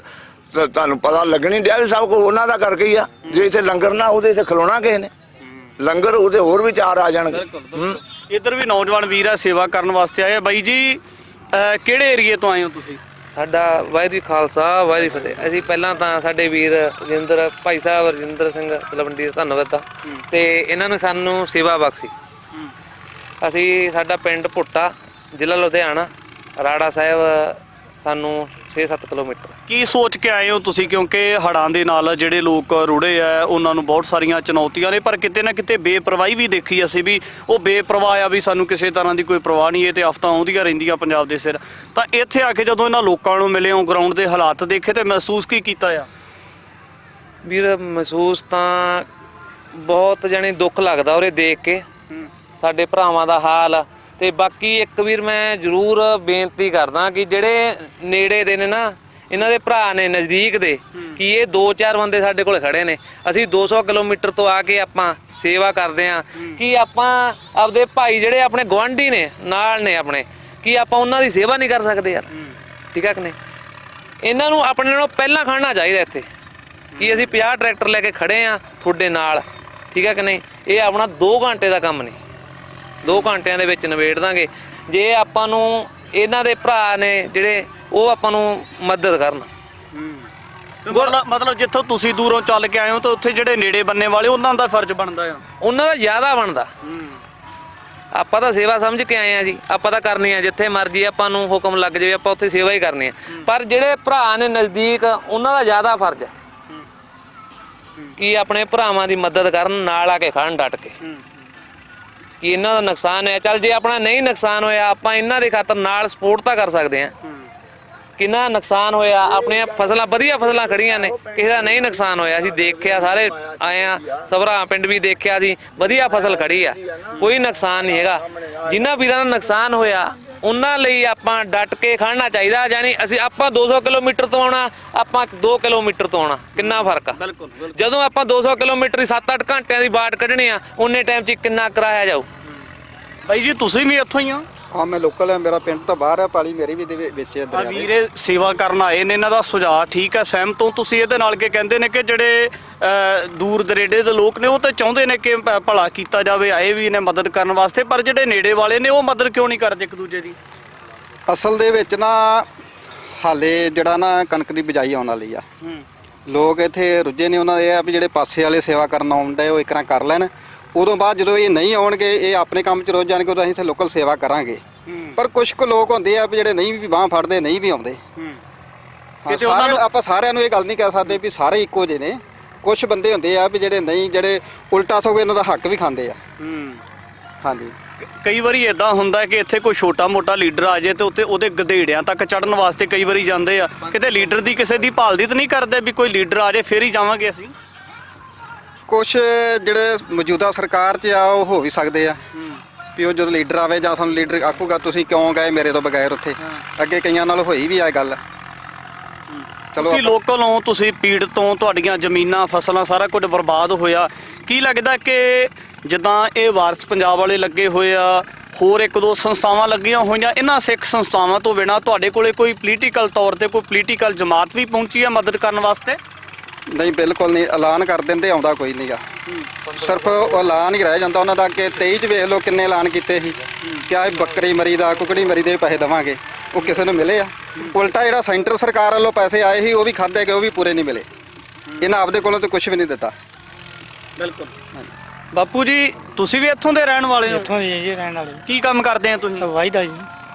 ਤੁਹਾਨੂੰ ਪਤਾ ਲੱਗਣੀ ਡਿਆ ਵੀ ਸਭ ਕੁਝ ਉਹਨਾਂ ਦਾ ਕਰਕੇ ਹੀ ਆ। ਜੇ ਇੱਥੇ ਲੰਗਰ ਨਾ ਉਹਦੇ ਤੇ ਖਲੋਣਾ ਕਿਸੇ ਨੇ, ਲੰਗਰ ਉਹਦੇ ਹੋਰ ਵੀ ਚਾਰ ਆ ਜਾਣਗੇ। ਇੱਧਰ ਵੀ ਨੌਜਵਾਨ ਵੀਰ ਆ ਸੇਵਾ ਕਰਨ ਵਾਸਤੇ ਆਏ। ਬਾਈ ਜੀ ਕਿਹੜੇ ਏਰੀਏ ਤੋਂ ਆਏ ਹੋ ਤੁਸੀਂ? ਸਾਡਾ ਵਾਹਿਗੁਰੂ ਖਾਲਸਾ ਵਾਹਿਗੁਰੂ ਫਤਿਹ। ਅਸੀਂ ਪਹਿਲਾਂ ਤਾਂ ਸਾਡੇ ਵੀਰ ਰਜਿੰਦਰ ਭਾਈ ਸਾਹਿਬ ਰਜਿੰਦਰ ਸਿੰਘ ਤਲਵੰਡੀ ਦਾ ਧੰਨਵਾਦ ਆ ਤੇ ਇਹਨਾਂ ਨੇ ਸਾਨੂੰ ਸੇਵਾ ਬਖਸ਼ੀ। ਅਸੀਂ ਸਾਡਾ ਪਿੰਡ ਪੁੱਟਾ ਜ਼ਿਲ੍ਹਾ ਲੁਧਿਆਣਾ, ਰਾੜਾ ਸਾਹਿਬ ਸਾਨੂੰ 6-7 ਕਿਲੋਮੀਟਰ। ਕੀ ਸੋਚ ਕੇ ਆਏ ਹੋ ਤੁਸੀਂ? ਕਿਉਂਕਿ ਹੜ੍ਹਾਂ ਦੇ ਨਾਲ ਜਿਹੜੇ ਲੋਕ ਰੁੜੇ ਆ ਉਹਨਾਂ ਨੂੰ ਬਹੁਤ ਸਾਰੀਆਂ ਚੁਣੌਤੀਆਂ ਨੇ, ਪਰ ਕਿਤੇ ਨਾ ਕਿਤੇ ਬੇਪਰਵਾਹੀ ਵੀ ਦੇਖੀ ਅਸੀਂ ਵੀ। ਉਹ ਬੇਪਰਵਾਹ ਆ ਵੀ ਸਾਨੂੰ ਕਿਸੇ ਤਰ੍ਹਾਂ ਦੀ ਕੋਈ ਪਰਵਾਹ ਨਹੀਂ। ਇਹ ਤੇ ਆਫਤਾਂ ਆਉਂਦੀਆਂ ਰਹਿੰਦੀਆਂ ਪੰਜਾਬ ਦੇ ਸਿਰ। ਤਾਂ ਇੱਥੇ ਆ ਕੇ ਜਦੋਂ ਇਹਨਾਂ ਲੋਕਾਂ ਨੂੰ ਮਿਲੇ ਹੋ, ਗਰਾਊਂਡ ਦੇ ਹਾਲਾਤ ਦੇਖੇ ਤੇ ਮਹਿਸੂਸ ਕੀ ਕੀਤਾ ਆ? ਵੀਰ ਮਹਿਸੂਸ ਤਾਂ ਬਹੁਤ ਜਾਣੀ ਦੁੱਖ ਲੱਗਦਾ ਉਰੇ ਦੇਖ ਕੇ ਸਾਡੇ ਭਰਾਵਾਂ ਦਾ ਹਾਲ। ਤੇ ਬਾਕੀ ਇੱਕ ਵੀਰ ਮੈਂ ਜ਼ਰੂਰ ਬੇਨਤੀ ਕਰਦਾ ਕਿ ਜਿਹੜੇ ਨੇੜੇ ਦੇ ਨੇ ਨਾ, ਇਹਨਾਂ ਦੇ ਭਰਾ ਨੇ ਨਜ਼ਦੀਕ ਦੇ, ਕਿ ਇਹ 2-4 ਬੰਦੇ ਸਾਡੇ ਕੋਲ ਖੜੇ ਨੇ। ਅਸੀਂ 200 ਕਿਲੋਮੀਟਰ ਤੋਂ ਆ ਕੇ ਆਪਾਂ ਸੇਵਾ ਕਰਦੇ ਆ ਕਿ ਆਪਾਂ ਆਪਦੇ ਭਾਈ ਜਿਹੜੇ ਆਪਣੇ ਗੁਆਂਢੀ ਨੇ ਨਾਲ ਨੇ ਆਪਣੇ, ਕਿ ਆਪਾਂ ਉਹਨਾਂ ਦੀ ਸੇਵਾ ਨਹੀਂ ਕਰ ਸਕਦੇ ਯਾਰ? ਠੀਕ ਹੈ ਕਿ ਨਹੀਂ? ਇਹਨਾਂ ਨੂੰ ਆਪਣੇ ਨਾਲੋਂ ਪਹਿਲਾਂ ਖੜਨਾ ਚਾਹੀਦਾ ਇੱਥੇ, ਕਿ ਅਸੀਂ 50 ਟਰੈਕਟਰ ਲੈ ਕੇ ਖੜੇ ਆ ਤੁਹਾਡੇ ਨਾਲ। ਠੀਕ ਹੈ ਕਿ ਨਹੀਂ? ਇਹ ਆਪਣਾ 2 ਘੰਟੇ ਦਾ ਕੰਮ ਨਹੀਂ, 2 ਘੰਟਿਆਂ ਦੇ ਵਿੱਚ ਨਿਬੇੜ ਦਾਂਗੇ ਜੇ ਆਪਾਂ ਨੂੰ ਇਹਨਾਂ ਦੇ ਭਰਾ ਨੇ ਜਿਹੜੇ ਉਹ ਆਪਾਂ ਨੂੰ ਮਦਦ ਕਰਨ। ਮਤਲਬ ਜਿੱਥੋਂ ਤੁਸੀਂ ਦੂਰੋਂ ਚੱਲ ਕੇ ਆਏ ਹੋ ਤਾਂ ਉੱਥੇ ਜਿਹੜੇ ਨੇੜੇ ਬੰਨੇ ਵਾਲੇ ਉਹਨਾਂ ਦਾ ਫਰਜ਼ ਬਣਦਾ ਆ। ਉਹਨਾਂ ਦਾ ਜ਼ਿਆਦਾ ਬਣਦਾ। ਆਪਾਂ ਤਾਂ ਸੇਵਾ ਸਮਝ ਕੇ ਆਏ ਆ ਜੀ, ਆਪਾਂ ਤਾਂ ਕਰਨੀ ਆ ਜਿੱਥੇ ਮਰਜੀ ਆਪਾਂ ਨੂੰ ਹੁਕਮ ਲੱਗ ਜਾਵੇ ਆਪਾਂ ਉੱਥੇ ਸੇਵਾ ਹੀ ਕਰਨੀ ਆ। ਪਰ ਜਿਹੜੇ ਭਰਾ ਨੇ ਨਜ਼ਦੀਕ ਉਹਨਾਂ ਦਾ ਜ਼ਿਆਦਾ ਫਰਜ਼ ਹੈ ਕਿ ਆਪਣੇ ਭਰਾਵਾਂ ਦੀ ਮਦਦ ਕਰਨ, ਨਾਲ ਆ ਕੇ ਖੜਨ ਡਟ ਕੇ ਕਿ ਇਹਨਾਂ ਦਾ ਨੁਕਸਾਨ ਹੋਇਆ। ਚੱਲ ਜੇ ਆਪਣਾ ਨਹੀਂ ਨੁਕਸਾਨ ਹੋਇਆ ਆਪਾਂ ਇਹਨਾਂ ਦੇ ਖਾਤਰ ਨਾਲ ਸਪੋਰਟ ਤਾਂ ਕਰ ਸਕਦੇ ਆ। ਕਿੰਨਾ ਨੁਕਸਾਨ ਹੋਇਆ, ਆਪਣੀਆਂ ਫਸਲਾਂ ਵਧੀਆ ਫਸਲਾਂ ਖੜੀਆਂ ਨੇ, ਕਿਸੇ ਦਾ ਨਹੀਂ ਨੁਕਸਾਨ ਹੋਇਆ। ਅਸੀਂ ਦੇਖਿਆ, ਸਾਰੇ ਆਏ ਆ, ਸਭਰਾ ਪਿੰਡ ਵੀ ਦੇਖਿਆ ਸੀ, ਵਧੀਆ ਫਸਲ ਖੜੀ ਆ, ਕੋਈ ਨੁਕਸਾਨ ਨਹੀਂ ਹੈਗਾ। ਜਿਨ੍ਹਾਂ ਵੀਰਾਂ ਦਾ ਨੁਕਸਾਨ ਹੋਇਆ ਉਹਨਾਂ ਲਈ ਆਪਾਂ ਡਟ ਕੇ ਖੜਨਾ ਚਾਹੀਦਾ। ਯਾਨੀ ਅਸੀਂ ਆਪਾਂ 200 ਕਿਲੋਮੀਟਰ ਤੋਂ ਆਉਣਾ, ਆਪਾਂ 2 ਕਿਲੋਮੀਟਰ ਤੋਂ ਆਉਣਾ, ਕਿੰਨਾ ਫਰਕ ਆ। ਜਦੋਂ ਆਪਾਂ 200 ਕਿਲੋਮੀਟਰ 7-8 ਘੰਟਿਆਂ ਦੀ ਬਾਟ ਕੱਢਣੀ ਆ, ਉਨੇ ਟਾਈਮ 'ਚ ਕਿੰਨਾ ਕਿਰਾਇਆ ਜਾਊ। ਬਾਈ ਜੀ ਤੁਸੀਂ ਵੀ ਇੱਥੋਂ ਹੀ ਆ? ਹਾਂ, ਮੈਂ ਲੋਕਲ ਆ, ਮੇਰਾ ਪਿੰਡ ਤਾਂ ਬਾਹਰ ਹੈ, ਪਾਲੀ ਮੇਰੀ ਵੀ ਦੇ ਵਿੱਚ ਹੈ ਆ ਦਰਿਆ ਦੇ। ਵੀਰੇ ਸੇਵਾ ਕਰਨ ਆਏ ਨੇ, ਇਹਨਾਂ ਦਾ ਸੁਝਾਅ ਠੀਕ ਹੈ, ਸਹਿਮਤ ਹੋ ਤੁਸੀਂ ਇਹਦੇ ਨਾਲ? ਕਿ ਕਹਿੰਦੇ ਨੇ ਕਿ ਜਿਹੜੇ ਦੂਰ ਦਰੇਡੇ ਦੇ ਲੋਕ ਨੇ ਉਹ ਤਾਂ ਚਾਹੁੰਦੇ ਨੇ ਕਿ ਭਲਾ ਕੀਤਾ ਜਾਵੇ, ਆਏ ਵੀ ਨੇ ਮਦਦ ਕਰਨ ਵਾਸਤੇ, ਪਰ ਜਿਹੜੇ ਨੇੜੇ ਵਾਲੇ ਨੇ ਉਹ ਮਦਦ ਕਿਉਂ ਨਹੀਂ ਕਰਦੇ ਇੱਕ ਦੂਜੇ ਦੀ? ਅਸਲ ਦੇ ਵਿੱਚ ਨਾ ਹਾਲੇ ਜਿਹੜਾ ਨਾ ਕਣਕ ਦੀ ਬਿਜਾਈ ਆਉਣ ਵਾਲੀ ਆ, ਲੋਕ ਇੱਥੇ ਰੁੱਝੇ ਨੇ। ਉਹਨਾਂ ਦਾ ਇਹ ਆ ਵੀ ਜਿਹੜੇ ਪਾਸੇ ਵਾਲੇ ਸੇਵਾ ਕਰਨ ਆਉਂਦੇ ਉਹ ਇੱਕ ਤਰ੍ਹਾਂ ਕਰ ਲੈਣ, ਉਦੋਂ ਬਾਅਦ ਜਦੋਂ ਇਹ ਨਹੀਂ ਆਉਣਗੇ, ਇਹ ਆਪਣੇ ਕੰਮ 'ਚ ਰੁੱਝ ਜਾਣਗੇ, ਉਦੋਂ ਅਸੀਂ ਇੱਥੇ ਲੋਕਲ ਸੇਵਾ ਕਰਾਂਗੇ। ਪਰ ਕੁਝ ਕੁ ਲੋਕ ਹੁੰਦੇ ਆ ਵੀ ਜਿਹੜੇ ਨਹੀਂ ਵੀ ਬਾਂਹ ਫੜਦੇ, ਨਹੀਂ ਵੀ ਆਉਂਦੇ। ਆਪਾਂ ਸਾਰਿਆਂ ਨੂੰ ਇਹ ਗੱਲ ਨਹੀਂ ਕਹਿ ਸਕਦੇ ਵੀ ਸਾਰੇ ਇੱਕੋ ਜਿਹੇ ਨੇ। ਕੁਝ ਬੰਦੇ ਹੁੰਦੇ ਆ ਵੀ ਜਿਹੜੇ ਨਹੀਂ, ਜਿਹੜੇ ਉਲਟਾ ਸਗੋਂ ਇਹਨਾਂ ਦਾ ਹੱਕ ਵੀ ਖਾਂਦੇ ਆ। ਹਾਂਜੀ, ਕਈ ਵਾਰੀ ਇਦਾਂ ਹੁੰਦਾ ਕਿ ਇੱਥੇ ਕੋਈ ਛੋਟਾ ਮੋਟਾ ਲੀਡਰ ਆ ਜਾਏ ਤੇ ਉੱਤੇ ਉਹਦੇ ਗਧੇੜਿਆਂ ਤੱਕ ਚੜਨ ਵਾਸਤੇ ਕਈ ਵਾਰੀ ਜਾਂਦੇ ਆ। ਕਿਤੇ ਲੀਡਰ ਦੀ ਕਿਸੇ ਦੀ ਭਾਲਦੀ ਤਾਂ ਨਹੀਂ ਕਰਦੇ ਵੀ ਕੋਈ ਲੀਡਰ ਆ ਜਾਏ ਫੇਰ ਹੀ ਜਾਵਾਂਗੇ ਅਸੀਂ? ਕੁਛ ਜਿਹੜੇ ਮੌਜੂਦਾ ਸਰਕਾਰ 'ਚ ਆ ਉਹ ਹੋ ਵੀ ਸਕਦੇ ਆ ਵੀ ਉਹ ਜਦੋਂ ਲੀਡਰ ਆਵੇ ਜਾਂ ਸਾਨੂੰ ਲੀਡਰ ਆਖੂਗਾ ਤੁਸੀਂ ਕਿਉਂ ਗਏ ਮੇਰੇ ਤੋਂ ਬਗੈਰ ਉੱਥੇ। ਅੱਗੇ ਕਈਆਂ ਨਾਲ ਹੋਈ ਵੀ ਆ ਗੱਲ। ਚਲੋ ਤੁਸੀਂ ਲੋਕਲ ਹੋ, ਤੁਸੀਂ ਪੀੜਤ ਤੋਂ, ਤੁਹਾਡੀਆਂ ਜ਼ਮੀਨਾਂ ਫਸਲਾਂ ਸਾਰਾ ਕੁਝ ਬਰਬਾਦ ਹੋਇਆ। ਕੀ ਲੱਗਦਾ ਕਿ ਜਿੱਦਾਂ ਇਹ ਵਾਰਸ ਪੰਜਾਬ ਵਾਲੇ ਲੱਗੇ ਹੋਏ ਆ, ਹੋਰ 1-2 ਸੰਸਥਾਵਾਂ ਲੱਗੀਆਂ ਹੋਈਆਂ, ਇਹਨਾਂ ਸਿੱਖ ਸੰਸਥਾਵਾਂ ਤੋਂ ਬਿਨਾਂ ਤੁਹਾਡੇ ਕੋਲੇ ਕੋਈ ਪੋਲੀਟੀਕਲ ਤੌਰ ਤੇ ਕੋਈ ਪੋਲੀਟੀਕਲ ਜਮਾਤ ਵੀ ਪਹੁੰਚੀ ਹੈ ਮਦਦ ਕਰਨ ਵਾਸਤੇ? ਨਹੀਂ, ਬਿਲਕੁਲ ਨਹੀਂ। ਐਲਾਨ ਕਰ ਦਿੰਦੇ, ਆਉਂਦਾ ਕੋਈ ਨਹੀਂਗਾ। ਸਿਰਫ ਐਲਾਨ ਹੀ ਰਹਿ ਜਾਂਦਾ ਉਹਨਾਂ ਦਾ। ਕਿ 23 'ਚ ਵੇਖ ਲਓ ਕਿੰਨੇ ਐਲਾਨ ਕੀਤੇ ਸੀ ਕਿ ਆਹ ਬੱਕਰੀ ਮਰੀ ਦਾ, ਕੁਕੜੀ ਮਰੀ ਦੇ ਪੈਸੇ ਦੇਵਾਂਗੇ, ਉਹ ਕਿਸੇ ਨੂੰ ਮਿਲੇ ਆ? ਉਲਟਾ ਜਿਹੜਾ ਸੈਂਟਰ ਸਰਕਾਰ ਵੱਲੋਂ ਪੈਸੇ ਆਏ ਸੀ ਉਹ ਵੀ ਖਾਧੇ ਗਏ, ਉਹ ਵੀ ਪੂਰੇ ਨਹੀਂ ਮਿਲੇ। ਇਹਨਾਂ ਆਪਦੇ ਕੋਲੋਂ ਤਾਂ ਕੁਝ ਵੀ ਨਹੀਂ ਦਿੱਤਾ। ਬਿਲਕੁਲ। ਬਾਪੂ ਜੀ ਤੁਸੀਂ ਵੀ ਇੱਥੋਂ ਦੇ ਰਹਿਣ ਵਾਲੇ ਹੋ? ਇੱਥੋਂ ਦੀ ਜੀ ਰਹਿਣ ਵਾਲੇ। ਕੀ ਕੰਮ ਕਰਦੇ ਆ ਤੁਸੀਂ? ਵਾਹੀ ਦਾ ਜੀ।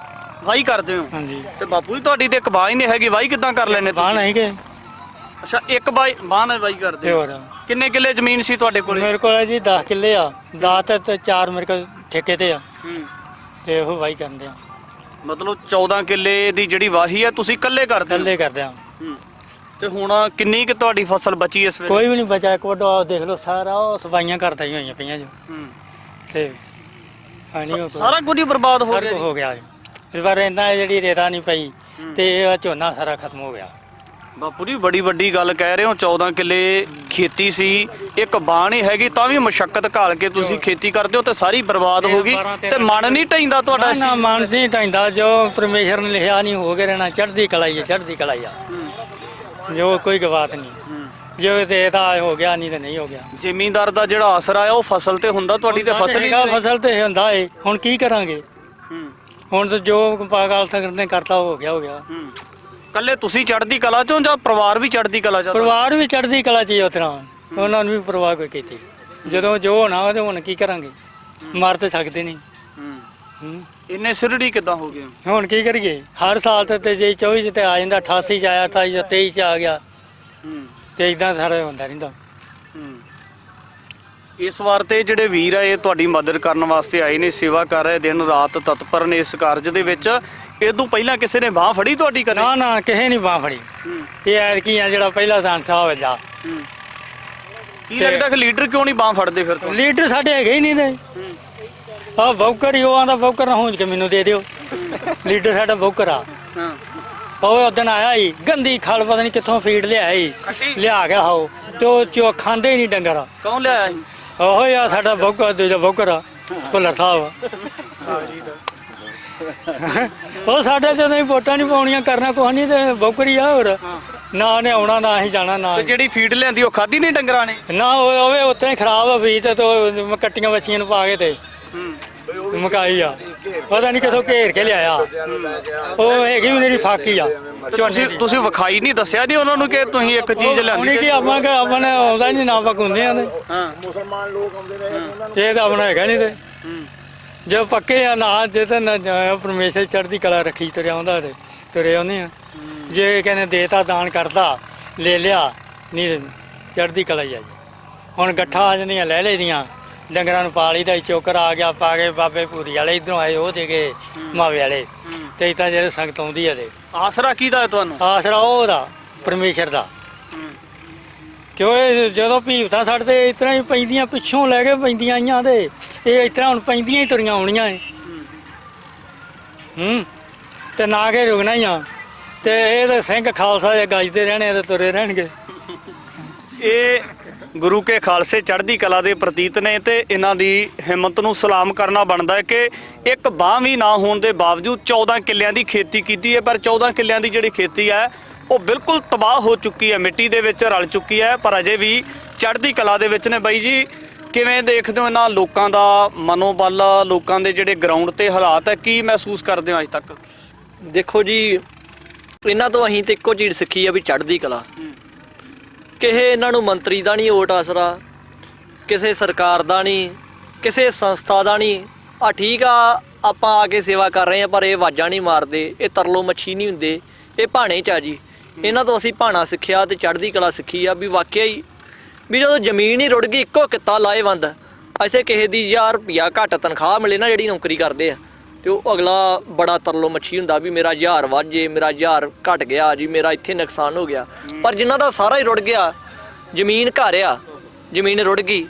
ਵਾਹੀ ਕਰਦੇ ਹੋ? ਹਾਂਜੀ। ਤੇ ਬਾਪੂ ਜੀ ਤੁਹਾਡੀ ਤੇ ਇੱਕ ਬਾਹ ਹੀ ਨਹੀਂ ਹੈਗੀ, ਵਾਹੀ ਕਿੱਦਾਂ ਕਰ ਲੈਣੇ ਬਾਹ ਤੁਸੀਂ? ਨਹੀਂ ਕਿ ਅੱਛਾ, ਇੱਕ ਬਾਹ ਨਾਲ ਵਾਹੀ ਕਰਦੇ ਹੋ। ਹੋਰ ਕਿੰਨੇ ਕਿੱਲੇ ਜ਼ਮੀਨ ਸੀ ਤੁਹਾਡੇ ਕੋਲੇ? ਮੇਰੇ ਕੋਲ ਜੀ 10 ਕਿੱਲੇ ਆ। 10 ਤੇ 4 ਮੇਰੇ ਕੋਲ ਠੇਕੇ ਤੇ ਆ ਤੇ ਉਹ ਵਾਹੀ ਕਰਦੇ ਆ। ਮਤਲਬ 14 ਕਿੱਲੇ ਦੀ ਜਿਹੜੀ ਵਾਹੀ ਆ ਤੁਸੀਂ ਇਕੱਲੇ ਕਰਦੇ ਹੋ? ਇਕੱਲੇ ਕਰਦੇ ਆ। ਤੇ ਹੁਣ ਕਿੰਨੀ ਕਿ ਤੁਹਾਡੀ ਫਸਲ ਬਚੀ ਇਸ ਵੇਲੇ? ਕੋਈ ਵੀ ਨਹੀਂ ਬਚਾ। ਇੱਕ ਵੱਡਾ ਦੇਖ ਲਓ ਸਾਰਾ ਉਹ ਸਫਾਈਆਂ ਕਰਦਾ ਹੀ ਹੋਈਆਂ ਪਈਆਂ ਜੋ। ਤੇ ਹਾਂਜੀ, ਸਾਰਾ ਕੁਝ ਹੀ ਬਰਬਾਦ ਹੋ ਸਾਰਾ ਗਿਆ ਕੁਝ ਹੋ ਗਿਆ। ਇਸ ਵਾਰ ਇੰਨਾ ਜਿਹੜੀ ਰੇਤਾ ਨਹੀਂ ਪਈ ਤੇ ਇਹ ਝੋਨਾ ਸਾਰਾ ਖਤਮ ਹੋ ਗਿਆ। ਬਾਪੂ ਜੀ ਬੜੀ ਵੱਡੀ ਗੱਲ ਕਹਿ ਰਹੇ ਹੋ। 14 ਕਿੱਲੇ ਖੇਤੀ ਸੀ, ਇੱਕ ਬਾਣ ਹੀ ਹੈਗੀ, ਤਾਂ ਵੀ ਮੁਸ਼ੱਕਤ ਘਾਲ ਕੇ ਤੁਸੀਂ ਖੇਤੀ ਕਰਦੇ ਹੋ ਤੇ ਸਾਰੀ ਬਰਬਾਦ ਹੋ ਗਈ। ਤੇ ਮਨ ਨਹੀਂ ਢੈਂਦਾ ਤੁਹਾਡਾ? ਨਾ, ਮਨ ਨਹੀਂ ਢੈਂਦਾ। ਜੋ ਪਰਮੇਸ਼ਰ ਨੇ ਲਿਖਿਆ ਨਹੀਂ ਹੋ ਕੇ ਰਹਿਣਾ। ਚੜ੍ਹਦੀ ਕਲਾਈ ਹੈ, ਚੜ੍ਹਦੀ ਕਲਾਈ ਆ, ਜੋ ਕੋਈ ਗਵਾਤ ਨਹੀਂ। ਜੋ ਤੇ ਇਹਦਾ ਹੋ ਗਿਆ, ਨਹੀਂ ਤੇ ਨਹੀਂ ਹੋ ਗਿਆ। ਜ਼ਿਮੀਂਦਾਰ ਦਾ ਜਿਹੜਾ ਆਸਰਾ ਆ ਉਹ ਫਸਲ ਤੇ ਹੁੰਦਾ, ਤੁਹਾਡੀ ਤੇ ਫਸਲ ਹੀ ਨਹੀਂ। ਫਸਲ ਤੇ ਹੁੰਦਾ ਏ। ਹੁਣ ਕੀ ਕਰਾਂਗੇ? ਹੁਣ ਤਾਂ ਜੋ ਪਾਗਲ ਸਕਦੇ ਕਰਤਾ ਹੋ ਗਿਆ, ਹੋ ਗਿਆ। ਕੱਲੇ ਤੁਸੀਂ ਚੜ੍ਹਦੀ ਕਲਾ ਚੋਂ ਜਾਂ ਪਰਿਵਾਰ ਵੀ ਚੜ੍ਹਦੀ ਕਲਾ ਚ? ਪਰਿਵਾਰ ਵੀ ਚੜ੍ਹਦੀ ਕਲਾ ਚ ਹੀ ਉਸ ਤਰ੍ਹਾਂ। ਉਹਨਾਂ ਨੂੰ ਵੀ ਪਰਵਾਹ ਕੋਈ ਕੀਤੀ। ਜਦੋਂ ਜੋ ਹੋਣਾ ਤੇ ਹੁਣ ਕੀ ਕਰਾਂਗੇ? ਮਰ ਤੇ ਸਕਦੇ ਨਹੀਂ। ਇੰਨੇ ਸਿਰੜੀ ਕਿੱਦਾਂ ਹੋ ਗਏ? ਹੁਣ ਕੀ ਕਰੀਏ? ਹਰ ਸਾਲ ਤੇ ਜੇ 24 ਚ ਤੇ ਆ ਜਾਂਦਾ, 88 ਚ ਆਇਆ, 28 ਚ, 23 ਚ ਆ ਗਿਆ, ਤੇ ਇਦਾਂ ਸਾਰਾ ਹੁੰਦਾ ਰਹਿੰਦਾ। ਇਸ ਵਾਰ ਤੇ ਜਿਹੜੇ ਵੀਰ ਆ ਇਹ ਤੁਹਾਡੀ ਮਦਦ ਕਰਨ ਵਾਸਤੇ ਆਏ ਨੇ, ਸੇਵਾ ਕਰ ਰਹੇ, ਦਿਨ ਰਾਤ ਤਤਪਰ ਨੇ ਇਸ ਕਾਰਜ ਦੇ ਵਿੱਚ। ਇਹ ਤੋਂ ਪਹਿਲਾਂ ਕਿਸੇ ਨੇ ਬਾਹ ਫੜੀ ਤੁਹਾਡੀ ਕਦੇ? ਨਾ ਨਾ, ਕਿਸੇ ਨਹੀਂ ਬਾਹ ਫੜੀ। ਇਹ ਐਰ ਕੀ ਆ ਜਿਹੜਾ ਪਹਿਲਾ ਸੰਸਾ ਹੋਵੇ ਜਾ। ਕੀ ਲੱਗਦਾ ਕਿ ਲੀਡਰ ਕਿਉਂ ਨਹੀਂ ਬਾਹ ਫੜਦੇ ਫਿਰ? ਲੀਡਰ ਸਾਡੇ ਹੈਗੇ ਹੀ ਨਹੀਂ ਨੇ। ਆ ਬੌਕਰ ਹੀ ਉਹ ਆਂਦਾ, ਬੌਕਰ ਨਾ ਹੁੰਜ ਕੇ ਮੈਨੂੰ ਦੇ ਦਿਓ। ਲੀਡਰ ਸਾਡਾ ਬੌਕਰ ਆ। ਉਹ ਉਦਣ ਆਇਆ ਹੀ, ਗੰਦੀ ਖਲ ਪਤਾ ਨਹੀਂ ਕਿੱਥੋਂ ਫੀਡ ਲਿਆਈ, ਲਿਆ ਗਿਆ ਹੋ ਤੇ ਉਹ ਚੋ ਖਾਂਦੇ ਹੀ ਨਹੀਂ ਡੰਗਰ। ਕੌਣ ਲਿਆਇਆ ਸੀ? ਉਹ ਆ ਸਾਡਾ ਬੌਕਰ, ਦੂਜਾ ਬੌਕਰ ਆ, ਭੁੱਲਰ ਸਾਹਿਬ। ਉਹ ਸਾਡੇ ਜਦੋਂ ਵੋਟਾਂ ਨਹੀਂ ਪਾਉਣੀਆਂ, ਕਰਨਾ ਕੁਛ ਨਹੀਂ, ਤੇ ਬੌਕਰ ਹੀ ਆ। ਹੋਰ ਨਾ ਨੇ ਆਉਣਾ, ਨਾ ਹੀ ਜਾਣਾ। ਨਾ ਜਿਹੜੀ ਫੀਡ ਲਿਆਂਦੀ ਉਹ ਖਾਧੀ ਨਹੀਂ ਡੰਗਰਾਂ ਨੇ? ਨਾ, ਉਹ ਉਤਨੇ ਖਰਾਬ ਆ ਵੀ ਤੇ ਕੱਟੀਆਂ ਵੱਛੀਆਂ ਨੂੰ ਪਾ ਕੇ ਤੇ ਮਕਾਈ ਆ ਪਤਾ ਨਹੀਂ ਕਿਥੋਂ ਘੇਰ ਕੇ ਲਿਆਇਆ ਉਹ ਹੈਗੀ ਵੀ ਮੇਰੀ ਫਾਕੀ ਆ ਤੁਸੀਂ ਵਿਖਾਈ ਨਹੀਂ ਦੱਸਿਆ ਨਹੀਂ ਉਹਨਾਂ ਨੂੰ ਕਿ ਤੁਸੀਂ ਇੱਕ ਚੀਜ਼ ਉਹਨੇ ਲਿਆਂਦੀ ਕੀ ਆਪਾਂ ਨੇ ਆਉਂਦਾ ਨਹੀਂ ਨਾ ਪਕਾਉਂਦੇ ਆ ਹਾਂ ਮੁਸਲਮਾਨ ਲੋਕ ਆਉਂਦੇ ਰਹੇ ਉਹਨਾਂ ਨੂੰ ਇਹ ਤਾਂ ਆਪਣਾ ਹੈਗਾ ਨਹੀਂ ਤੇ ਜੇ ਪੱਕੇ ਆ ਨਾ ਜੇ ਤਾਂ ਪਰਮੇਸ਼ਰ ਚੜ੍ਹਦੀ ਕਲਾ ਰੱਖੀ ਤੁਰਿਆ ਆਉਂਦਾ ਤੇ ਤੁਰੇ ਆਉਂਦੇ ਆ ਜੇ ਕਹਿੰਦੇ ਦੇਤਾ ਦਾਨ ਕਰਦਾ ਲੈ ਲਿਆ ਨਹੀਂ ਚੜ੍ਹਦੀ ਕਲਾ ਹੀ ਆ ਜੀ ਹੁਣ ਗੱਠਾਂ ਆ ਜਾਂਦੀਆਂ ਲੈ ਲਈਆਂ ਡੰਗਰਾਂ ਨੂੰ ਪਾ ਲਈਦਾ ਚੋਕਰ ਆ ਗਿਆ ਪਾ ਕੇ ਬਾਬੇ ਭੂਰੀ ਵਾਲੇ ਇਧਰੋਂ ਆਏ ਉਹ ਦੇ ਗਏ ਮਾਵੇ ਵਾਲੇ ਤੇ ਤਾਂ ਜਿਹੜੇ ਸੰਗਤ ਆਉਂਦੀ ਆ ਤੇ ਆਸਰਾ ਕਿਹਦਾ ਹੈ ਤੁਹਾਨੂੰ ਆਸਰਾ ਉਹਦਾ ਪਰਮੇਸ਼ਰ ਦਾ ਕਿਉਂ ਇਹ ਜਦੋਂ ਭੀਵਤਾਂ ਛੱਡਦੇ ਇਸ ਤਰ੍ਹਾਂ ਹੀ ਪੈਂਦੀਆਂ ਪਿੱਛੋਂ ਲੈ ਕੇ ਪੈਂਦੀਆਂ ਆਈਆਂ ਤੇ ਇਹ ਇਸ ਤਰ੍ਹਾਂ ਹੁਣ ਪੈਂਦੀਆਂ ਹੀ ਤੁਰੀਆਂ ਆਉਣੀਆਂ ਤੇ ਨਾ ਕੇ ਰੁਕਣਾ ਹੀ ਆ ਤੇ ਇਹ ਤਾਂ ਸਿੰਘ ਖਾਲਸਾ ਦੇ ਗੱਜਦੇ ਰਹਿਣੇ ਤੇ ਤੁਰੇ ਰਹਿਣਗੇ ਇਹ ਗੁਰੂ ਕੇ ਖਾਲਸੇ ਚੜ੍ਹਦੀ ਕਲਾ ਦੇ ਪ੍ਰਤੀਤ ਨੇ ਤੇ ਇਹਨਾਂ ਦੀ ਹਿੰਮਤ ਨੂੰ ਸਲਾਮ ਕਰਨਾ ਬਣਦਾ ਹੈ ਕਿ ਇੱਕ ਬਾਂਹ ਵੀ ਨਾ ਹੋਣ ਦੇ ਬਾਵਜੂਦ 14 ਕਿੱਲਿਆਂ ਦੀ ਖੇਤੀ ਕੀਤੀ ਹੈ ਪਰ 14 ਕਿੱਲਿਆਂ ਦੀ ਜਿਹੜੀ ਖੇਤੀ ਹੈ ਉਹ ਬਿਲਕੁਲ ਤਬਾਹ ਹੋ ਚੁੱਕੀ ਹੈ ਮਿੱਟੀ ਦੇ ਵਿੱਚ ਰਲ ਚੁੱਕੀ ਹੈ ਪਰ ਅਜੇ ਵੀ ਚੜ੍ਹਦੀ ਕਲਾ ਦੇ ਵਿੱਚ ਨੇ। ਬਾਈ ਜੀ ਕਿਵੇਂ ਦੇਖਦੇ ਹੋ ਇਹਨਾਂ ਲੋਕਾਂ ਦਾ ਮਨੋਬਲ ਲੋਕਾਂ ਦੇ ਜਿਹੜੇ ਗਰਾਊਂਡ ਤੇ ਹਾਲਾਤ ਹੈ ਕੀ ਮਹਿਸੂਸ ਕਰਦੇ ਹੋ ਅੱਜ ਤੱਕ? ਦੇਖੋ ਜੀ ਇਹਨਾਂ ਤੋਂ ਅਸੀਂ ਤੇ ਇੱਕੋ ਚੀਜ਼ ਸਿੱਖੀ ਆ ਵੀ ਚੜ੍ਹਦੀ ਕਲਾ ਕਿਸੇ ਇਹਨਾਂ ਨੂੰ ਮੰਤਰੀ ਦਾ ਨਹੀਂ ਓਟ ਆਸਰਾ ਕਿਸੇ ਸਰਕਾਰ ਦਾ ਨਹੀਂ ਕਿਸੇ ਸੰਸਥਾ ਦਾ ਨਹੀਂ ਆ ਠੀਕ ਆ ਆਪਾਂ ਆ ਕੇ ਸੇਵਾ ਕਰ ਰਹੇ ਆ ਪਰ ਇਹ ਆਵਾਜ਼ਾਂ ਨਹੀਂ ਮਾਰਦੇ ਇਹ ਤਰਲੋ ਮੱਛੀ ਨਹੀਂ ਹੁੰਦੇ ਇਹ ਭਾਣੇ ਚ ਆ ਜੀ ਇਹਨਾਂ ਤੋਂ ਅਸੀਂ ਭਾਣਾ ਸਿੱਖਿਆ ਤੇ ਚੜ੍ਹਦੀ ਕਲਾ ਸਿੱਖੀ ਆ ਵੀ ਵਾਕਿਆ ਹੀ ਵੀ ਜਦੋਂ ਜ਼ਮੀਨ ਹੀ ਰੁੜ ਗਈ ਇੱਕੋ ਕਿੱਤਾ ਲਾਹੇਵੰਦ ਐਸੇ ਕਿਸੇ ਦੀ 1000 ਰੁਪਿਆ ਘੱਟ ਤਨਖਾਹ ਮਿਲੇ ਨਾ ਜਿਹੜੀ ਨੌਕਰੀ ਕਰਦੇ ਆ ਤੇ ਉਹ ਅਗਲਾ ਬੜਾ ਤਰਲੋ ਮੱਛੀ ਹੁੰਦਾ ਵੀ ਮੇਰਾ 1000 ਵੱਧ ਜੇ ਮੇਰਾ 1000 ਘਟ ਗਿਆ ਜੀ ਮੇਰਾ ਇੱਥੇ ਨੁਕਸਾਨ ਹੋ ਗਿਆ ਪਰ ਜਿਨ੍ਹਾਂ ਦਾ ਸਾਰਾ ਹੀ ਰੁੜ ਗਿਆ ਜ਼ਮੀਨ ਘਰ ਆ ਜ਼ਮੀਨ ਰੁੜ ਗਈ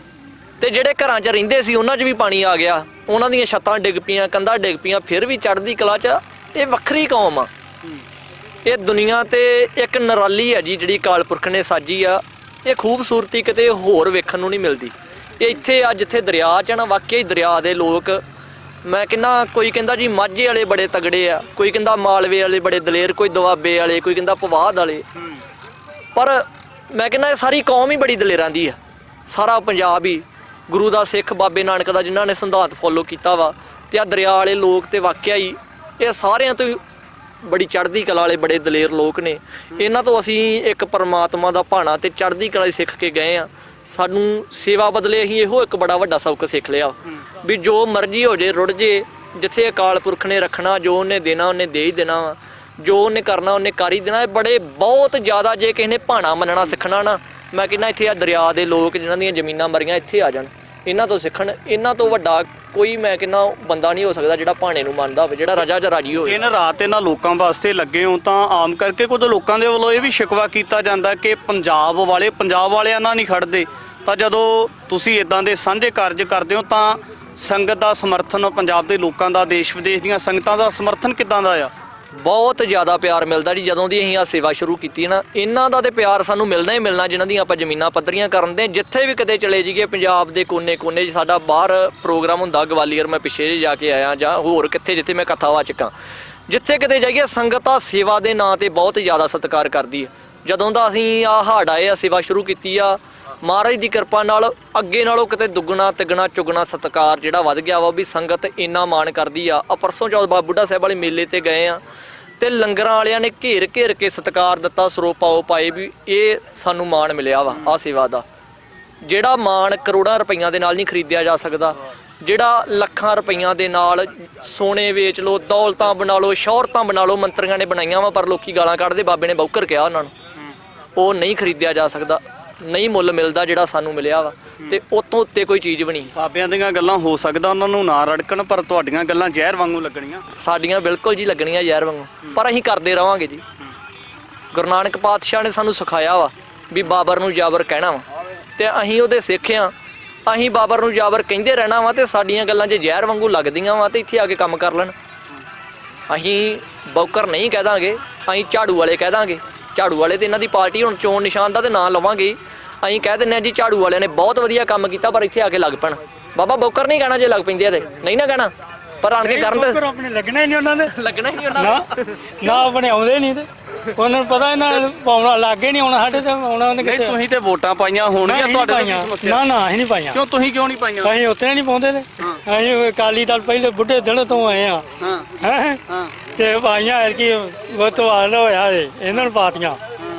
ਤੇ ਜਿਹੜੇ ਘਰਾਂ 'ਚ ਰਹਿੰਦੇ ਸੀ ਉਹਨਾਂ 'ਚ ਵੀ ਪਾਣੀ ਆ ਗਿਆ ਉਹਨਾਂ ਦੀਆਂ ਛੱਤਾਂ ਡਿੱਗ ਪਈਆਂ ਕੰਧਾਂ ਡਿੱਗ ਪਈਆਂ ਫਿਰ ਵੀ ਚੜ੍ਹਦੀ ਕਲਾ 'ਚ ਇਹ ਵੱਖਰੀ ਕੌਮ ਆ ਇਹ ਦੁਨੀਆ ਤੇ ਇੱਕ ਨਿਰਾਲੀ ਆ ਜੀ ਜਿਹੜੀ ਅਕਾਲ ਪੁਰਖ ਨੇ ਸਾਜੀ ਆ ਇਹ ਖੂਬਸੂਰਤੀ ਕਿਤੇ ਹੋਰ ਵੇਖਣ ਨੂੰ ਨਹੀਂ ਮਿਲਦੀ ਇਹ ਇੱਥੇ ਆ ਜਿੱਥੇ ਦਰਿਆ 'ਚ ਨਾ ਵਾਕਿਆ ਹੀ ਦਰਿਆ ਦੇ ਲੋਕ ਮੈਂ ਕਹਿੰਦਾ ਕੋਈ ਕਹਿੰਦਾ ਜੀ ਮਾਝੇ ਵਾਲੇ ਬੜੇ ਤਗੜੇ ਆ ਕੋਈ ਕਹਿੰਦਾ ਮਾਲਵੇ ਵਾਲੇ ਬੜੇ ਦਲੇਰ ਕੋਈ ਦੁਆਬੇ ਵਾਲੇ ਕੋਈ ਕਹਿੰਦਾ ਪਵਾਦ ਵਾਲੇ ਪਰ ਮੈਂ ਕਹਿੰਦਾ ਇਹ ਸਾਰੀ ਕੌਮ ਹੀ ਬੜੀ ਦਲੇਰਾਂ ਦੀ ਆ ਸਾਰਾ ਪੰਜਾਬ ਹੀ ਗੁਰੂ ਦਾ ਸਿੱਖ ਬਾਬੇ ਨਾਨਕ ਦਾ ਜਿਨ੍ਹਾਂ ਨੇ ਸਿਧਾਂਤ ਫੋਲੋ ਕੀਤਾ ਵਾ ਤੇ ਆ ਦਰਿਆ ਵਾਲੇ ਲੋਕ ਤੇ ਵਾਕਿਆ ਹੀ ਇਹ ਸਾਰਿਆਂ ਤੋਂ ਬੜੀ ਚੜ੍ਹਦੀ ਕਲਾ ਵਾਲੇ ਬੜੇ ਦਲੇਰ ਲੋਕ ਨੇ ਇਹਨਾਂ ਤੋਂ ਅਸੀਂ ਇੱਕ ਪਰਮਾਤਮਾ ਦਾ ਭਾਣਾ ਤੇ ਚੜ੍ਹਦੀ ਕਲਾ ਸਿੱਖ ਕੇ ਗਏ ਆ ਸਾਨੂੰ ਸੇਵਾ ਬਦਲੇ ਅਸੀਂ ਇਹੋ ਇੱਕ ਬੜਾ ਵੱਡਾ ਸਬਕ ਸਿੱਖ ਲਿਆ ਵੀ ਜੋ ਮਰਜ਼ੀ ਹੋ ਜੇ ਰੁੜ ਜੇ ਜਿੱਥੇ ਅਕਾਲ ਪੁਰਖ ਨੇ ਰੱਖਣਾ ਜੋ ਉਹਨੇ ਦੇਣਾ ਉਹਨੇ ਦੇ ਹੀ ਦੇਣਾ ਵਾ ਜੋ ਉਹਨੇ ਕਰਨਾ ਉਹਨੇ ਕਰ ਹੀ ਦੇਣਾ ਇਹ ਬੜੇ ਬਹੁਤ ਜ਼ਿਆਦਾ ਜੇ ਕਿਸੇ ਨੇ ਭਾਣਾ ਮੰਨਣਾ ਸਿੱਖਣਾ ਨਾ ਮੈਂ ਕਹਿੰਦਾ ਇੱਥੇ ਆ ਦਰਿਆ ਦੇ ਲੋਕ ਜਿਨ੍ਹਾਂ ਦੀਆਂ ਜ਼ਮੀਨਾਂ ਮਰੀਆਂ ਇੱਥੇ ਆ ਜਾਣ ਇਹਨਾਂ ਤੋਂ ਸਿੱਖਣ ਇਹਨਾਂ ਤੋਂ ਵੱਡਾ ਕੋਈ ਮੈਂ ਕਹਿੰਦਾ ਬੰਦਾ ਨਹੀਂ ਹੋ ਸਕਦਾ ਜਿਹੜਾ ਭਾਣੇ ਨੂੰ ਮੰਨਦਾ ਹੋਵੇ ਜਿਹੜਾ ਰਜਾ ਜਾਂ ਰਾਜੀ ਹੋਵੇ ਦਿਨ ਰਾਤ ਇਹਨਾਂ ਲੋਕਾਂ ਵਾਸਤੇ ਲੱਗੇ ਹੋ ਤਾਂ ਆਮ ਕਰਕੇ ਕੁਝ ਲੋਕਾਂ ਦੇ ਵੱਲੋਂ ਇਹ ਵੀ ਸ਼ਿਕਵਾ ਕੀਤਾ ਜਾਂਦਾ ਕਿ ਪੰਜਾਬ ਵਾਲਿਆਂ ਨਾਲ ਨਹੀਂ ਖੜਦੇ ਤਾਂ ਜਦੋਂ ਤੁਸੀਂ ਇਦਾਂ ਦੇ ਸਾਂਝੇ ਕਾਰਜ ਕਰਦੇ ਹੋ ਤਾਂ ਸੰਗਤ ਦਾ ਸਮਰਥਨ ਪੰਜਾਬ ਦੇ ਲੋਕਾਂ ਦਾ ਦੇਸ਼ ਵਿਦੇਸ਼ ਦੀਆਂ ਸੰਗਤਾਂ ਦਾ ਸਮਰਥਨ ਕਿੱਦਾਂ ਦਾ ਆ? ਬਹੁਤ ਜ਼ਿਆਦਾ ਪਿਆਰ ਮਿਲਦਾ ਜੀ ਜਦੋਂ ਦੀ ਅਸੀਂ ਆ ਸੇਵਾ ਸ਼ੁਰੂ ਕੀਤੀ ਨਾ ਇਹਨਾਂ ਦਾ ਤੇ ਪਿਆਰ ਸਾਨੂੰ ਮਿਲਣਾ ਹੀ ਮਿਲਣਾ ਜਿਨ੍ਹਾਂ ਦੀਆਂ ਆਪਾਂ ਜ਼ਮੀਨਾਂ ਪੱਧਰੀਆਂ ਕਰਨ ਦੇ ਜਿੱਥੇ ਵੀ ਕਿਤੇ ਚਲੇ ਜਾਈਏ ਪੰਜਾਬ ਦੇ ਕੋਨੇ-ਕੋਨੇ 'ਚ ਸਾਡਾ ਬਾਹਰ ਪ੍ਰੋਗਰਾਮ ਹੁੰਦਾ ਗਵਾਲੀਅਰ ਮੈਂ ਪਿੱਛੇ ਜਿਹੇ ਜਾ ਕੇ ਆਇਆ ਜਾਂ ਹੋਰ ਕਿੱਥੇ ਜਿੱਥੇ ਮੈਂ ਕਥਾ ਵਾ ਚੁੱਕਾ ਜਿੱਥੇ ਕਿਤੇ ਜਾਈਏ ਸੰਗਤ ਆ ਸੇਵਾ ਦੇ ਨਾਂ ਤੇ ਬਹੁਤ ਜ਼ਿਆਦਾ ਸਤਿਕਾਰ ਕਰਦੀ ਹੈ ਜਦੋਂ ਦਾ ਅਸੀਂ ਆ ਹਾੜ ਆਏ ਆ ਸੇਵਾ ਸ਼ੁਰੂ ਕੀਤੀ ਆ ਮਹਾਰਾਜ ਦੀ ਕਿਰਪਾ ਨਾਲ ਅੱਗੇ ਨਾਲੋਂ ਕਿਤੇ ਦੁੱਗਣਾ ਤਿੱਗਣਾ ਚੁਗਣਾ ਸਤਿਕਾਰ ਜਿਹੜਾ ਵੱਧ ਗਿਆ ਵਾ ਵੀ ਸੰਗਤ ਇੰਨਾ ਮਾਣ ਕਰਦੀ ਆ ਪਰਸੋਂ ਚੌਥ ਬਾਬਾ ਬੁੱਢਾ ਸਾਹਿਬ ਵਾਲੇ ਮੇਲੇ ਤੇ ਗਏ ਆ ਤੇ ਲੰਗਰਾਂ ਵਾਲਿਆਂ ਨੇ ਘੇਰ ਕੇ ਸਤਿਕਾਰ ਦਿੱਤਾ ਸਰੋਪਾਓ ਪਾਏ ਵੀ ਇਹ ਸਾਨੂੰ ਮਾਣ ਮਿਲਿਆ ਵਾ ਆ ਸੇਵਾ ਦਾ ਜਿਹੜਾ ਮਾਣ ਕਰੋੜਾਂ ਰੁਪਈਆਂ ਦੇ ਨਾਲ ਨਹੀਂ ਖਰੀਦਿਆ ਜਾ ਸਕਦਾ ਜਿਹੜਾ ਲੱਖਾਂ ਰੁਪਈਆਂ ਦੇ ਨਾਲ ਸੋਨੇ ਵੇਚ ਲਓ ਦੌਲਤਾਂ ਬਣਾ ਲਓ ਸ਼ੌਹਰਤਾਂ ਬਣਾ ਲਓ ਮੰਤਰੀਆਂ ਨੇ ਬਣਾਈਆਂ ਵਾ ਪਰ ਲੋਕੀ ਗਾਲਾਂ ਕੱਢਦੇ ਬਾਬੇ ਨੇ ਬੌਕਰ ਕਿਹਾ ਉਹਨਾਂ ਨੂੰ ਉਹ ਨਹੀਂ ਖਰੀਦਿਆ ਜਾ ਸਕਦਾ ਨਹੀਂ ਮੁੱਲ ਮਿਲਦਾ ਜਿਹੜਾ ਸਾਨੂੰ ਮਿਲਿਆ ਵਾ ਤੇ ਉਤੋਂ ਉੱਤੇ ਕੋਈ ਚੀਜ਼ ਵੀ ਨਹੀਂ ਬਾਬਿਆਂ ਦੀਆਂ ਗੱਲਾਂ ਹੋ ਸਕਦਾ ਉਹਨਾਂ ਨੂੰ ਨਾ ਰੜਕਣ ਪਰ ਤੁਹਾਡੀਆਂ ਗੱਲਾਂ ਜ਼ਹਿਰ ਵਾਂਗੂ ਲੱਗਣੀਆਂ ਸਾਡੀਆਂ ਬਿਲਕੁਲ ਜੀ ਲੱਗਣੀਆਂ ਜ਼ਹਿਰ ਵਾਂਗੂ ਪਰ ਅਸੀਂ ਕਰਦੇ ਰਵਾਂਗੇ ਜੀ ਗੁਰੂ ਨਾਨਕ ਪਾਤਸ਼ਾਹ ਨੇ ਸਾਨੂੰ ਸਿਖਾਇਆ ਵਾ ਵੀ ਬਾਬਰ ਨੂੰ ਜਾਬਰ ਕਹਿਣਾ ਵਾ ਤੇ ਅਸੀਂ ਉਹਦੇ ਸਿੱਖ ਆ ਅਸੀਂ ਬਾਬਰ ਨੂੰ ਜਾਬਰ ਕਹਿੰਦੇ ਰਹਿਣਾ ਵਾ ਤੇ ਸਾਡੀਆਂ ਗੱਲਾਂ ਜੇ ਜ਼ਹਿਰ ਵਾਂਗੂ ਲੱਗਦੀਆਂ ਵਾ ਤੇ ਇੱਥੇ ਆ ਕੇ ਕੰਮ ਕਰ ਲੈਣ ਅਸੀਂ ਬੌਕਰ ਨਹੀਂ ਕਹਿ ਦਾਂਗੇ ਅਸੀਂ ਝਾੜੂ ਵਾਲੇ ਕਹਿ ਦਾਂਗੇ ਝਾੜੂ ਵਾਲੇ ਤੇ ਇਹਨਾਂ ਦੀ ਪਾਰਟੀ ਹੁਣ ਚੋਣ ਨਿਸ਼ਾਨ ਦਾ ਤੇ ਨਾਂ ਲਵਾਂਗੇ ਅਸੀਂ ਕਹਿ ਦਿੰਦੇ ਹਾਂ ਜੀ ਝਾੜੂ ਵਾਲਿਆਂ ਨੇ ਬਹੁਤ ਵਧੀਆ ਕੰਮ ਕੀਤਾ ਪਰ ਇੱਥੇ ਆ ਕੇ ਲੱਗ ਪੈਣ ਬਾਬਾ ਬੌਕਰ ਨਹੀਂ ਕਹਿਣਾ ਜੇ ਲੱਗ ਪੈਂਦੇ ਆ ਤੇ ਨਹੀਂ ਨਾ ਕਹਿਣਾ ਪਰ ਆਣ ਕੇ ਕਰਨ ਤੇ ਆਪਣੇ ਲੱਗਣਾ ਹੀ ਨਹੀਂ ਉਹਨਾਂ ਦੇ ਲੱਗਣਾ ਹੀ ਨਹੀਂ ਉਹਨਾਂ ਨਾ ਆਪਣੇ ਆਉਂਦੇ ਨਹੀਂ ਤੇ ਉਹਨਾਂ ਨੂੰ ਪਤਾ ਇਹਨਾਂ ਪਾਉਣਾ ਲੱਗੇ ਨਹੀਂ ਆਉਣਾ ਸਾਡੇ ਤੇ ਆਉਣਾ ਉਹਨੇ ਨਹੀਂ ਕਿੱਥੇ ਤੁਸੀਂ ਤੇ ਵੋਟਾਂ ਪਾਈਆਂ ਹੋਣਗੀਆਂ, ਤੁਹਾਡੇ ਤੇ ਕੀ ਸਮੱਸਿਆ? ਨਾ ਅਸੀਂ ਨਹੀਂ ਪਾਈਆਂ। ਕਿਉਂ ਤੁਸੀਂ ਕਿਉਂ ਨਹੀਂ ਪਾਈਆਂ? ਅਸੀਂ ਉੱਥੇ ਨਹੀਂ ਪਾਉਂਦੇ ਤੇ ਅਸੀਂ ਅਕਾਲੀ ਦਲ ਪਹਿਲੇ ਬੁੱਢੇ ਦਿਨ ਤੋਂ ਆਏ ਆ ਹਾਂ ਹੈਂ ਹਾਂ ਤੇ ਪਾਈਆਂ ਕਿ ਉਹ ਤੋਂ ਹਾਲ ਹੋਇਆ ਏ ਇਹਨਾਂ ਨੂੰ ਪਾਤੀਆਂ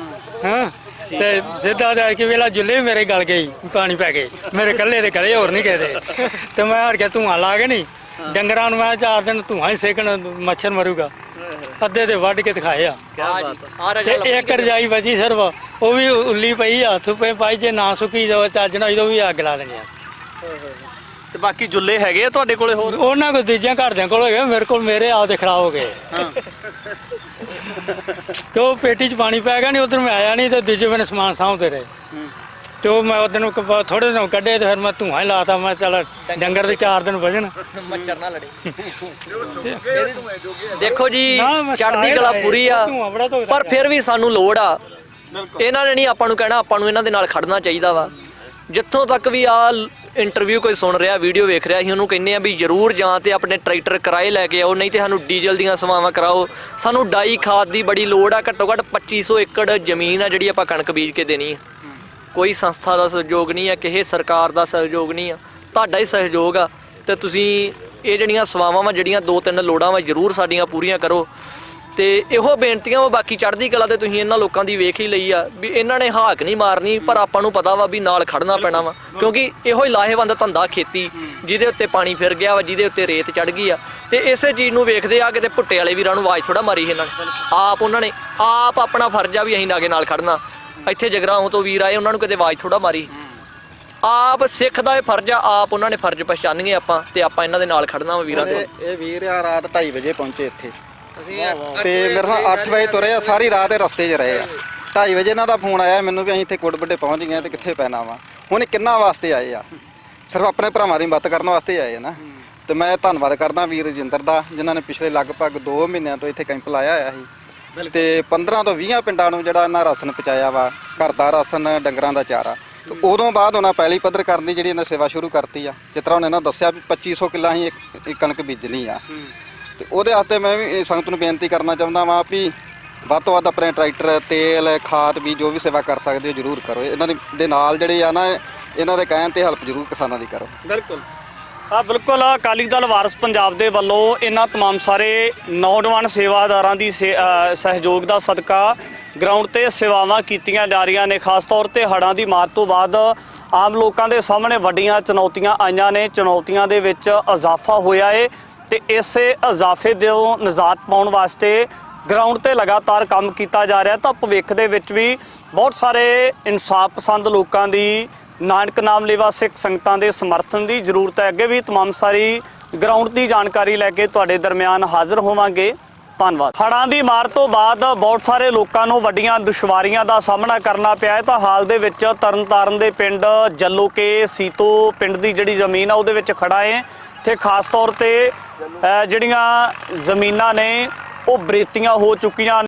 ਹਾਂ ਤੇ ਸਿੱਧਾ ਦੇ ਕਿ ਵੇਲਾ ਜੁੱਲੇ ਮੇਰੇ ਗਲ ਗਈ ਪਾਣੀ ਪੈ ਗਏ ਮੇਰੇ ਕੱਲੇ ਦੇ ਗਲੇ ਹੋਰ ਨਹੀਂ ਕਹਦੇ ਤੇ ਮੈਂ ਹਰ ਕੇ ਧੂਆਂ ਲਾ ਕੇ ਨਹੀਂ ਡੰਗਰਾਂ ਨੂੰ ਮੈਂ 4 ਦਿਨ ਧੂਆਂ ਹੀ ਸੇਕਣ ਮੱਛਰ ਮਰੂਗਾ ਅੱਧੇ ਤੇ ਵੱਢ ਕੇ ਦਿਖਾਏ ਆ ਤੇ ਇੱਕ ਰਜਾਈ ਬਚੀ ਸਿਰਫ ਉਹ ਵੀ ਉੱਲੀ ਪਈ ਹੱਥ ਪੇ ਪਾਈ ਜੇ ਨਾ ਸੁੱਕੀ ਜਾਵੇ ਚੱਜ ਨਾਲ ਉਦੋਂ ਵੀ ਅੱਗ ਲਾ ਦੇਣੀ ਆ ਤੇ ਬਾਕੀ ਜੁੱਲੇ ਹੈਗੇ ਆ ਤੁਹਾਡੇ ਕੋਲੇ ਹੋਰ? ਉਹਨਾਂ ਕੋਲ ਦੂਜਿਆਂ ਘਰਦਿਆਂ ਕੋਲ ਹੈਗੇ ਮੇਰੇ ਕੋਲ ਮੇਰੇ ਆਪਦੇ ਖਰਾਬ ਹੋ ਗਏ ਤੇ ਉਹ ਪੇਟੀ 'ਚ ਪਾਣੀ ਪੈ ਗਿਆ ਨਹੀਂ ਉਧਰ ਮੈਂ ਆਇਆ ਨਹੀਂ ਤੇ ਦੂਜੇ ਬੰਨੇ ਸਮਾਨ ਸਾਂਭਦੇ ਰਹੇ ਤੇ ਉਹ ਮੈਂ ਉਹਦੇ ਨੂੰ ਥੋੜੇ ਦਿਨ ਕੱਢੇ ਤੇ ਫਿਰ ਮੈਂ ਧੂਆਂ ਹੀ ਲਾਤਾ ਮੈਂ ਚੱਲ ਡੰਗਰ ਦੇ 4 ਦਿਨ ਵਜਣ ਮੱਛਰ ਨਾ ਲੜੇ ਦੇਖੋ ਜੀ ਨਾ, ਮੈਂ ਚੜ੍ਹਦੀ ਕਲਾ ਪੂਰੀ ਆ ਧੂੰਆਂ ਬੜਾ ਧੁਖਦਾ ਪਰ ਫਿਰ ਵੀ ਸਾਨੂੰ ਲੋੜ ਆ ਇਹਨਾਂ ਨੇ ਨਹੀਂ ਆਪਾਂ ਨੂੰ ਕਹਿਣਾ ਆਪਾਂ ਨੂੰ ਇਹਨਾਂ ਦੇ ਨਾਲ ਖੜਨਾ ਚਾਹੀਦਾ ਵਾ ਜਿੱਥੋਂ ਤੱਕ ਵੀ ਆ ਇੰਟਰਵਿਊ ਕੋਈ ਸੁਣ ਰਿਹਾ ਵੀਡੀਓ ਵੇਖ ਰਿਹਾ ਅਸੀਂ ਉਹਨੂੰ ਕਹਿੰਦੇ ਆ ਵੀ ਜ਼ਰੂਰ ਜਾਂ ਤੇ ਆਪਣੇ ਟਰੈਕਟਰ ਕਿਰਾਏ ਲੈ ਕੇ ਆਓ ਨਹੀਂ ਤੇ ਸਾਨੂੰ ਡੀਜ਼ਲ ਦੀਆਂ ਸੇਵਾਵਾਂ ਕਰਾਓ ਸਾਨੂੰ ਡਾਈ ਖਾਦ ਦੀ ਬੜੀ ਲੋੜ ਆ ਘੱਟੋ ਘੱਟ 2500 ਏਕੜ ਜ਼ਮੀਨ ਆ ਜਿਹੜੀ ਆਪਾਂ ਕਣਕ ਬੀਜ ਕੇ ਦੇਣੀ ਆ ਕੋਈ ਸੰਸਥਾ ਦਾ ਸਹਿਯੋਗ ਨਹੀਂ ਆ ਕਿਸੇ ਸਰਕਾਰ ਦਾ ਸਹਿਯੋਗ ਨਹੀਂ ਆ ਤੁਹਾਡਾ ਹੀ ਸਹਿਯੋਗ ਆ ਤੇ ਤੁਸੀਂ ਇਹ ਜਿਹੜੀਆਂ ਸੇਵਾਵਾਂ ਵਾ ਜਿਹੜੀਆਂ 2-3 ਲੋੜਾਂ ਵਾ ਜ਼ਰੂਰ ਸਾਡੀਆਂ ਪੂਰੀਆਂ ਕਰੋ ਤੇ ਇਹੋ ਬੇਨਤੀਆਂ ਵਾ ਬਾਕੀ ਚੜ੍ਹਦੀ ਕਲਾ ਤੇ ਤੁਸੀਂ ਇਹਨਾਂ ਲੋਕਾਂ ਦੀ ਵੇਖ ਹੀ ਲਈ ਆ ਵੀ ਇਹਨਾਂ ਨੇ ਹਾਕ ਨਹੀਂ ਮਾਰਨੀ ਪਰ ਆਪਾਂ ਨੂੰ ਪਤਾ ਵਾ ਵੀ ਨਾਲ ਖੜਨਾ ਪੈਣਾ ਵਾ ਕਿਉਂਕਿ ਇਹੋ ਹੀ ਲਾਹੇਵੰਦ ਧੰਦਾ ਖੇਤੀ ਜਿਹਦੇ ਉੱਤੇ ਪਾਣੀ ਫਿਰ ਗਿਆ ਵਾ ਜਿਹਦੇ ਉੱਤੇ ਰੇਤ ਚੜ ਗਈ ਆ ਤੇ ਇਸੇ ਚੀਜ਼ ਨੂੰ ਵੇਖਦੇ ਆ ਕਿਤੇ ਭੁੱਟੇ ਵਾਲੇ ਵੀਰਾਂ ਨੂੰ ਆਵਾਜ਼ ਥੋੜਾ ਮਾਰੀ ਇਹਨਾਂ ਨੇ ਆਪ ਉਹਨਾਂ ਨੇ ਆਪ ਆਪਣਾ ਫਰਜ਼ ਆ ਵੀ ਅਸੀਂ ਲਾਗੇ ਨਾਲ ਖੜਨਾ ਇੱਥੇ ਜਗਰਾਉਂ ਤੋਂ ਵੀਰ ਆਏ ਉਹਨਾਂ ਨੂੰ ਕਿਤੇ ਆਵਾਜ਼ ਥੋੜਾ ਮਾਰੀ ਆਪ ਸਿੱਖ ਦਾ ਇਹ ਫਰਜ਼ ਆ ਆਪ ਉਹਨਾਂ ਨੇ ਫਰਜ਼ ਪਛਾਣੀਏ ਆਪਾਂ ਤੇ ਆਪਾਂ ਇਹਨਾਂ ਦੇ ਨਾਲ ਖੜਨਾ ਵਾ ਵੀਰਾਂ ਤੋਂ ਇਹ ਵੀਰ ਆ ਰਾਤ 2:30 ਵਜੇ ਪਹੁੰਚੇ ਇੱਥੇ ਤੇ ਮੇਰੇ ਨਾਲ 8 ਵਜੇ ਤੁਰੇ ਆ ਸਾਰੀ ਰਾਤ ਇਹ ਰਸਤੇ 'ਚ ਰਹੇ ਆ 2:30 ਵਜੇ ਇਹਨਾਂ ਦਾ ਫੋਨ ਆਇਆ ਮੈਨੂੰ ਵੀ ਅਸੀਂ ਇੱਥੇ ਕੋਟਬੱਡੇ ਪਹੁੰਚ ਗਏ ਤੇ ਕਿੱਥੇ ਪੈਣਾ ਵਾ ਹੁਣ ਇਹ ਕਿੰਨਾ ਵਾਸਤੇ ਆਏ ਆ ਸਿਰਫ ਆਪਣੇ ਭਰਾਵਾਂ ਦੀ ਮਦਦ ਕਰਨ ਵਾਸਤੇ ਆਏ ਆ ਨਾ ਤੇ ਮੈਂ ਧੰਨਵਾਦ ਕਰਦਾ ਵੀਰ ਰਜਿੰਦਰ ਦਾ ਜਿਨ੍ਹਾਂ ਨੇ ਪਿਛਲੇ ਲਗਭਗ 2 ਮਹੀਨਿਆਂ ਤੋਂ ਇੱਥੇ ਕੈਂਪ ਲਾਇਆ ਹੋਇਆ ਸੀ ਤੇ 15 ਤੋਂ 20 ਪਿੰਡਾਂ ਨੂੰ ਜਿਹੜਾ ਇਹਨਾਂ ਰਾਸ਼ਨ ਪਹੁੰਚਾਇਆ ਵਾ ਘਰ ਦਾ ਰਾਸ਼ਨ ਡੰਗਰਾਂ ਦਾ ਚਾਰਾ ਤੇ ਉਦੋਂ ਬਾਅਦ ਉਹਨਾਂ ਪਹਿਲੀ ਪੱਧਰ ਕਰਨ ਦੀ ਜਿਹੜੀ ਇਹਨਾਂ ਸੇਵਾ ਸ਼ੁਰੂ ਕਰਤੀ ਆ ਜਿਸ ਤਰ੍ਹਾਂ ਉਹਨਾਂ ਦੱਸਿਆ ਵੀ 2500 ਕਿੱਲਾ ਅਸੀਂ ਇੱਕ ਕਣਕ ਬੀਜਣੀ ਆ ਤੇ ਉਹਦੇ ਵਾਸਤੇ ਮੈਂ ਵੀ ਸੰਗਤ ਨੂੰ ਬੇਨਤੀ ਕਰਨਾ ਚਾਹੁੰਦਾ ਵਾਂ ਵੀ ਵੱਧ ਤੋਂ ਵੱਧ ਆਪਣੇ ਟਰੈਕਟਰ ਤੇਲ ਖਾਦ ਵੀ ਜੋ ਵੀ ਸੇਵਾ ਕਰ ਸਕਦੇ ਹੋ ਜ਼ਰੂਰ ਕਰੋ ਇਹਨਾਂ ਦੇ ਨਾਲ ਜਿਹੜੇ ਆ ਨਾ ਇਹਨਾਂ ਦੇ ਕਹਿਣ ਤੇ ਹੈਲਪ ਜ਼ਰੂਰ ਕਿਸਾਨਾਂ ਦੀ ਕਰੋ ਬਿਲਕੁਲ ਬਿਲਕੁਲ ਅਕਾਲੀ ਦਲ ਵਾਰਸ ਪੰਜਾਬ ਦੇ ਵੱਲੋਂ ਇਹਨਾਂ तमाम ਸਾਰੇ ਨੌਜਵਾਨ ਸੇਵਾਦਾਰਾਂ ਦੀ ਸਹਿਯੋਗ ਦਾ ਸਦਕਾ ਗਰਾਊਂਡ ਤੇ ਸੇਵਾਵਾਂ ਕੀਤੀਆਂ ਜਾ ਰਹੀਆਂ ਨੇ ਖਾਸ ਤੌਰ ਤੇ ਹੜ੍ਹਾਂ ਦੀ ਮਾਰ ਤੋਂ ਬਾਅਦ ਆਮ ਲੋਕਾਂ ਦੇ ਸਾਹਮਣੇ ਵੱਡੀਆਂ ਚੁਣੌਤੀਆਂ ਆਈਆਂ ਨੇ ਚੁਣੌਤੀਆਂ ਦੇ ਵਿੱਚ ਇਜ਼ਾਫਾ ਹੋਇਆ ਏ ਤੇ ਇਸੇ ਇਜ਼ਾਫੇ ਤੋਂ ਨਿਜਾਤ ਪਾਉਣ ਵਾਸਤੇ ਗਰਾਊਂਡ ਤੇ ਲਗਾਤਾਰ ਕੰਮ ਕੀਤਾ ਜਾ ਰਿਹਾ ਤਾਂ ਭਵਿੱਖ ਦੇ ਵਿੱਚ ਵੀ ਬਹੁਤ ਸਾਰੇ ਇਨਸਾਫ ਪਸੰਦ ਲੋਕਾਂ ਦੀ ਨਾਨਕ ਨਾਮ ਲੇਵਾ ਸਿੱਖ ਸੰਗਤਾਂ ਦੇ ਸਮਰਥਨ ਦੀ ਜ਼ਰੂਰਤ ਹੈ ਅੱਗੇ ਵੀ तमाम ਸਾਰੀ ਗਰਾਊਂਡ ਦੀ ਜਾਣਕਾਰੀ ਲੈ ਕੇ ਤੁਹਾਡੇ ਦਰਮਿਆਨ ਹਾਜ਼ਰ ਹੋਵਾਂਗੇ ਧੰਨਵਾਦ ਹੜ੍ਹਾਂ ਦੀ ਮਾਰ ਤੋਂ ਬਾਅਦ ਬਹੁਤ ਸਾਰੇ ਲੋਕਾਂ ਨੂੰ ਵੱਡੀਆਂ ਦੁਸ਼ਵਾਰੀਆਂ ਦਾ ਸਾਹਮਣਾ ਕਰਨਾ ਪਿਆ ਹੈ ਤਾਂ ਹਾਲ ਦੇ ਵਿੱਚ ਤਰਨਤਾਰਨ ਦੇ ਪਿੰਡ ਜੱਲੋਕੇ ਸੀਤੋ ਪਿੰਡ ਦੀ ਜਿਹੜੀ ਜ਼ਮੀਨ ਆ ਉਹਦੇ ਵਿੱਚ ਖੜਾ ਹੈ ਤੇ ਖਾਸ ਤੌਰ ਤੇ ਜਿਹੜੀਆਂ ਜ਼ਮੀਨਾਂ ਨੇ ਉਹ ਬਰੇਤੀਆਂ ਹੋ ਚੁੱਕੀਆਂ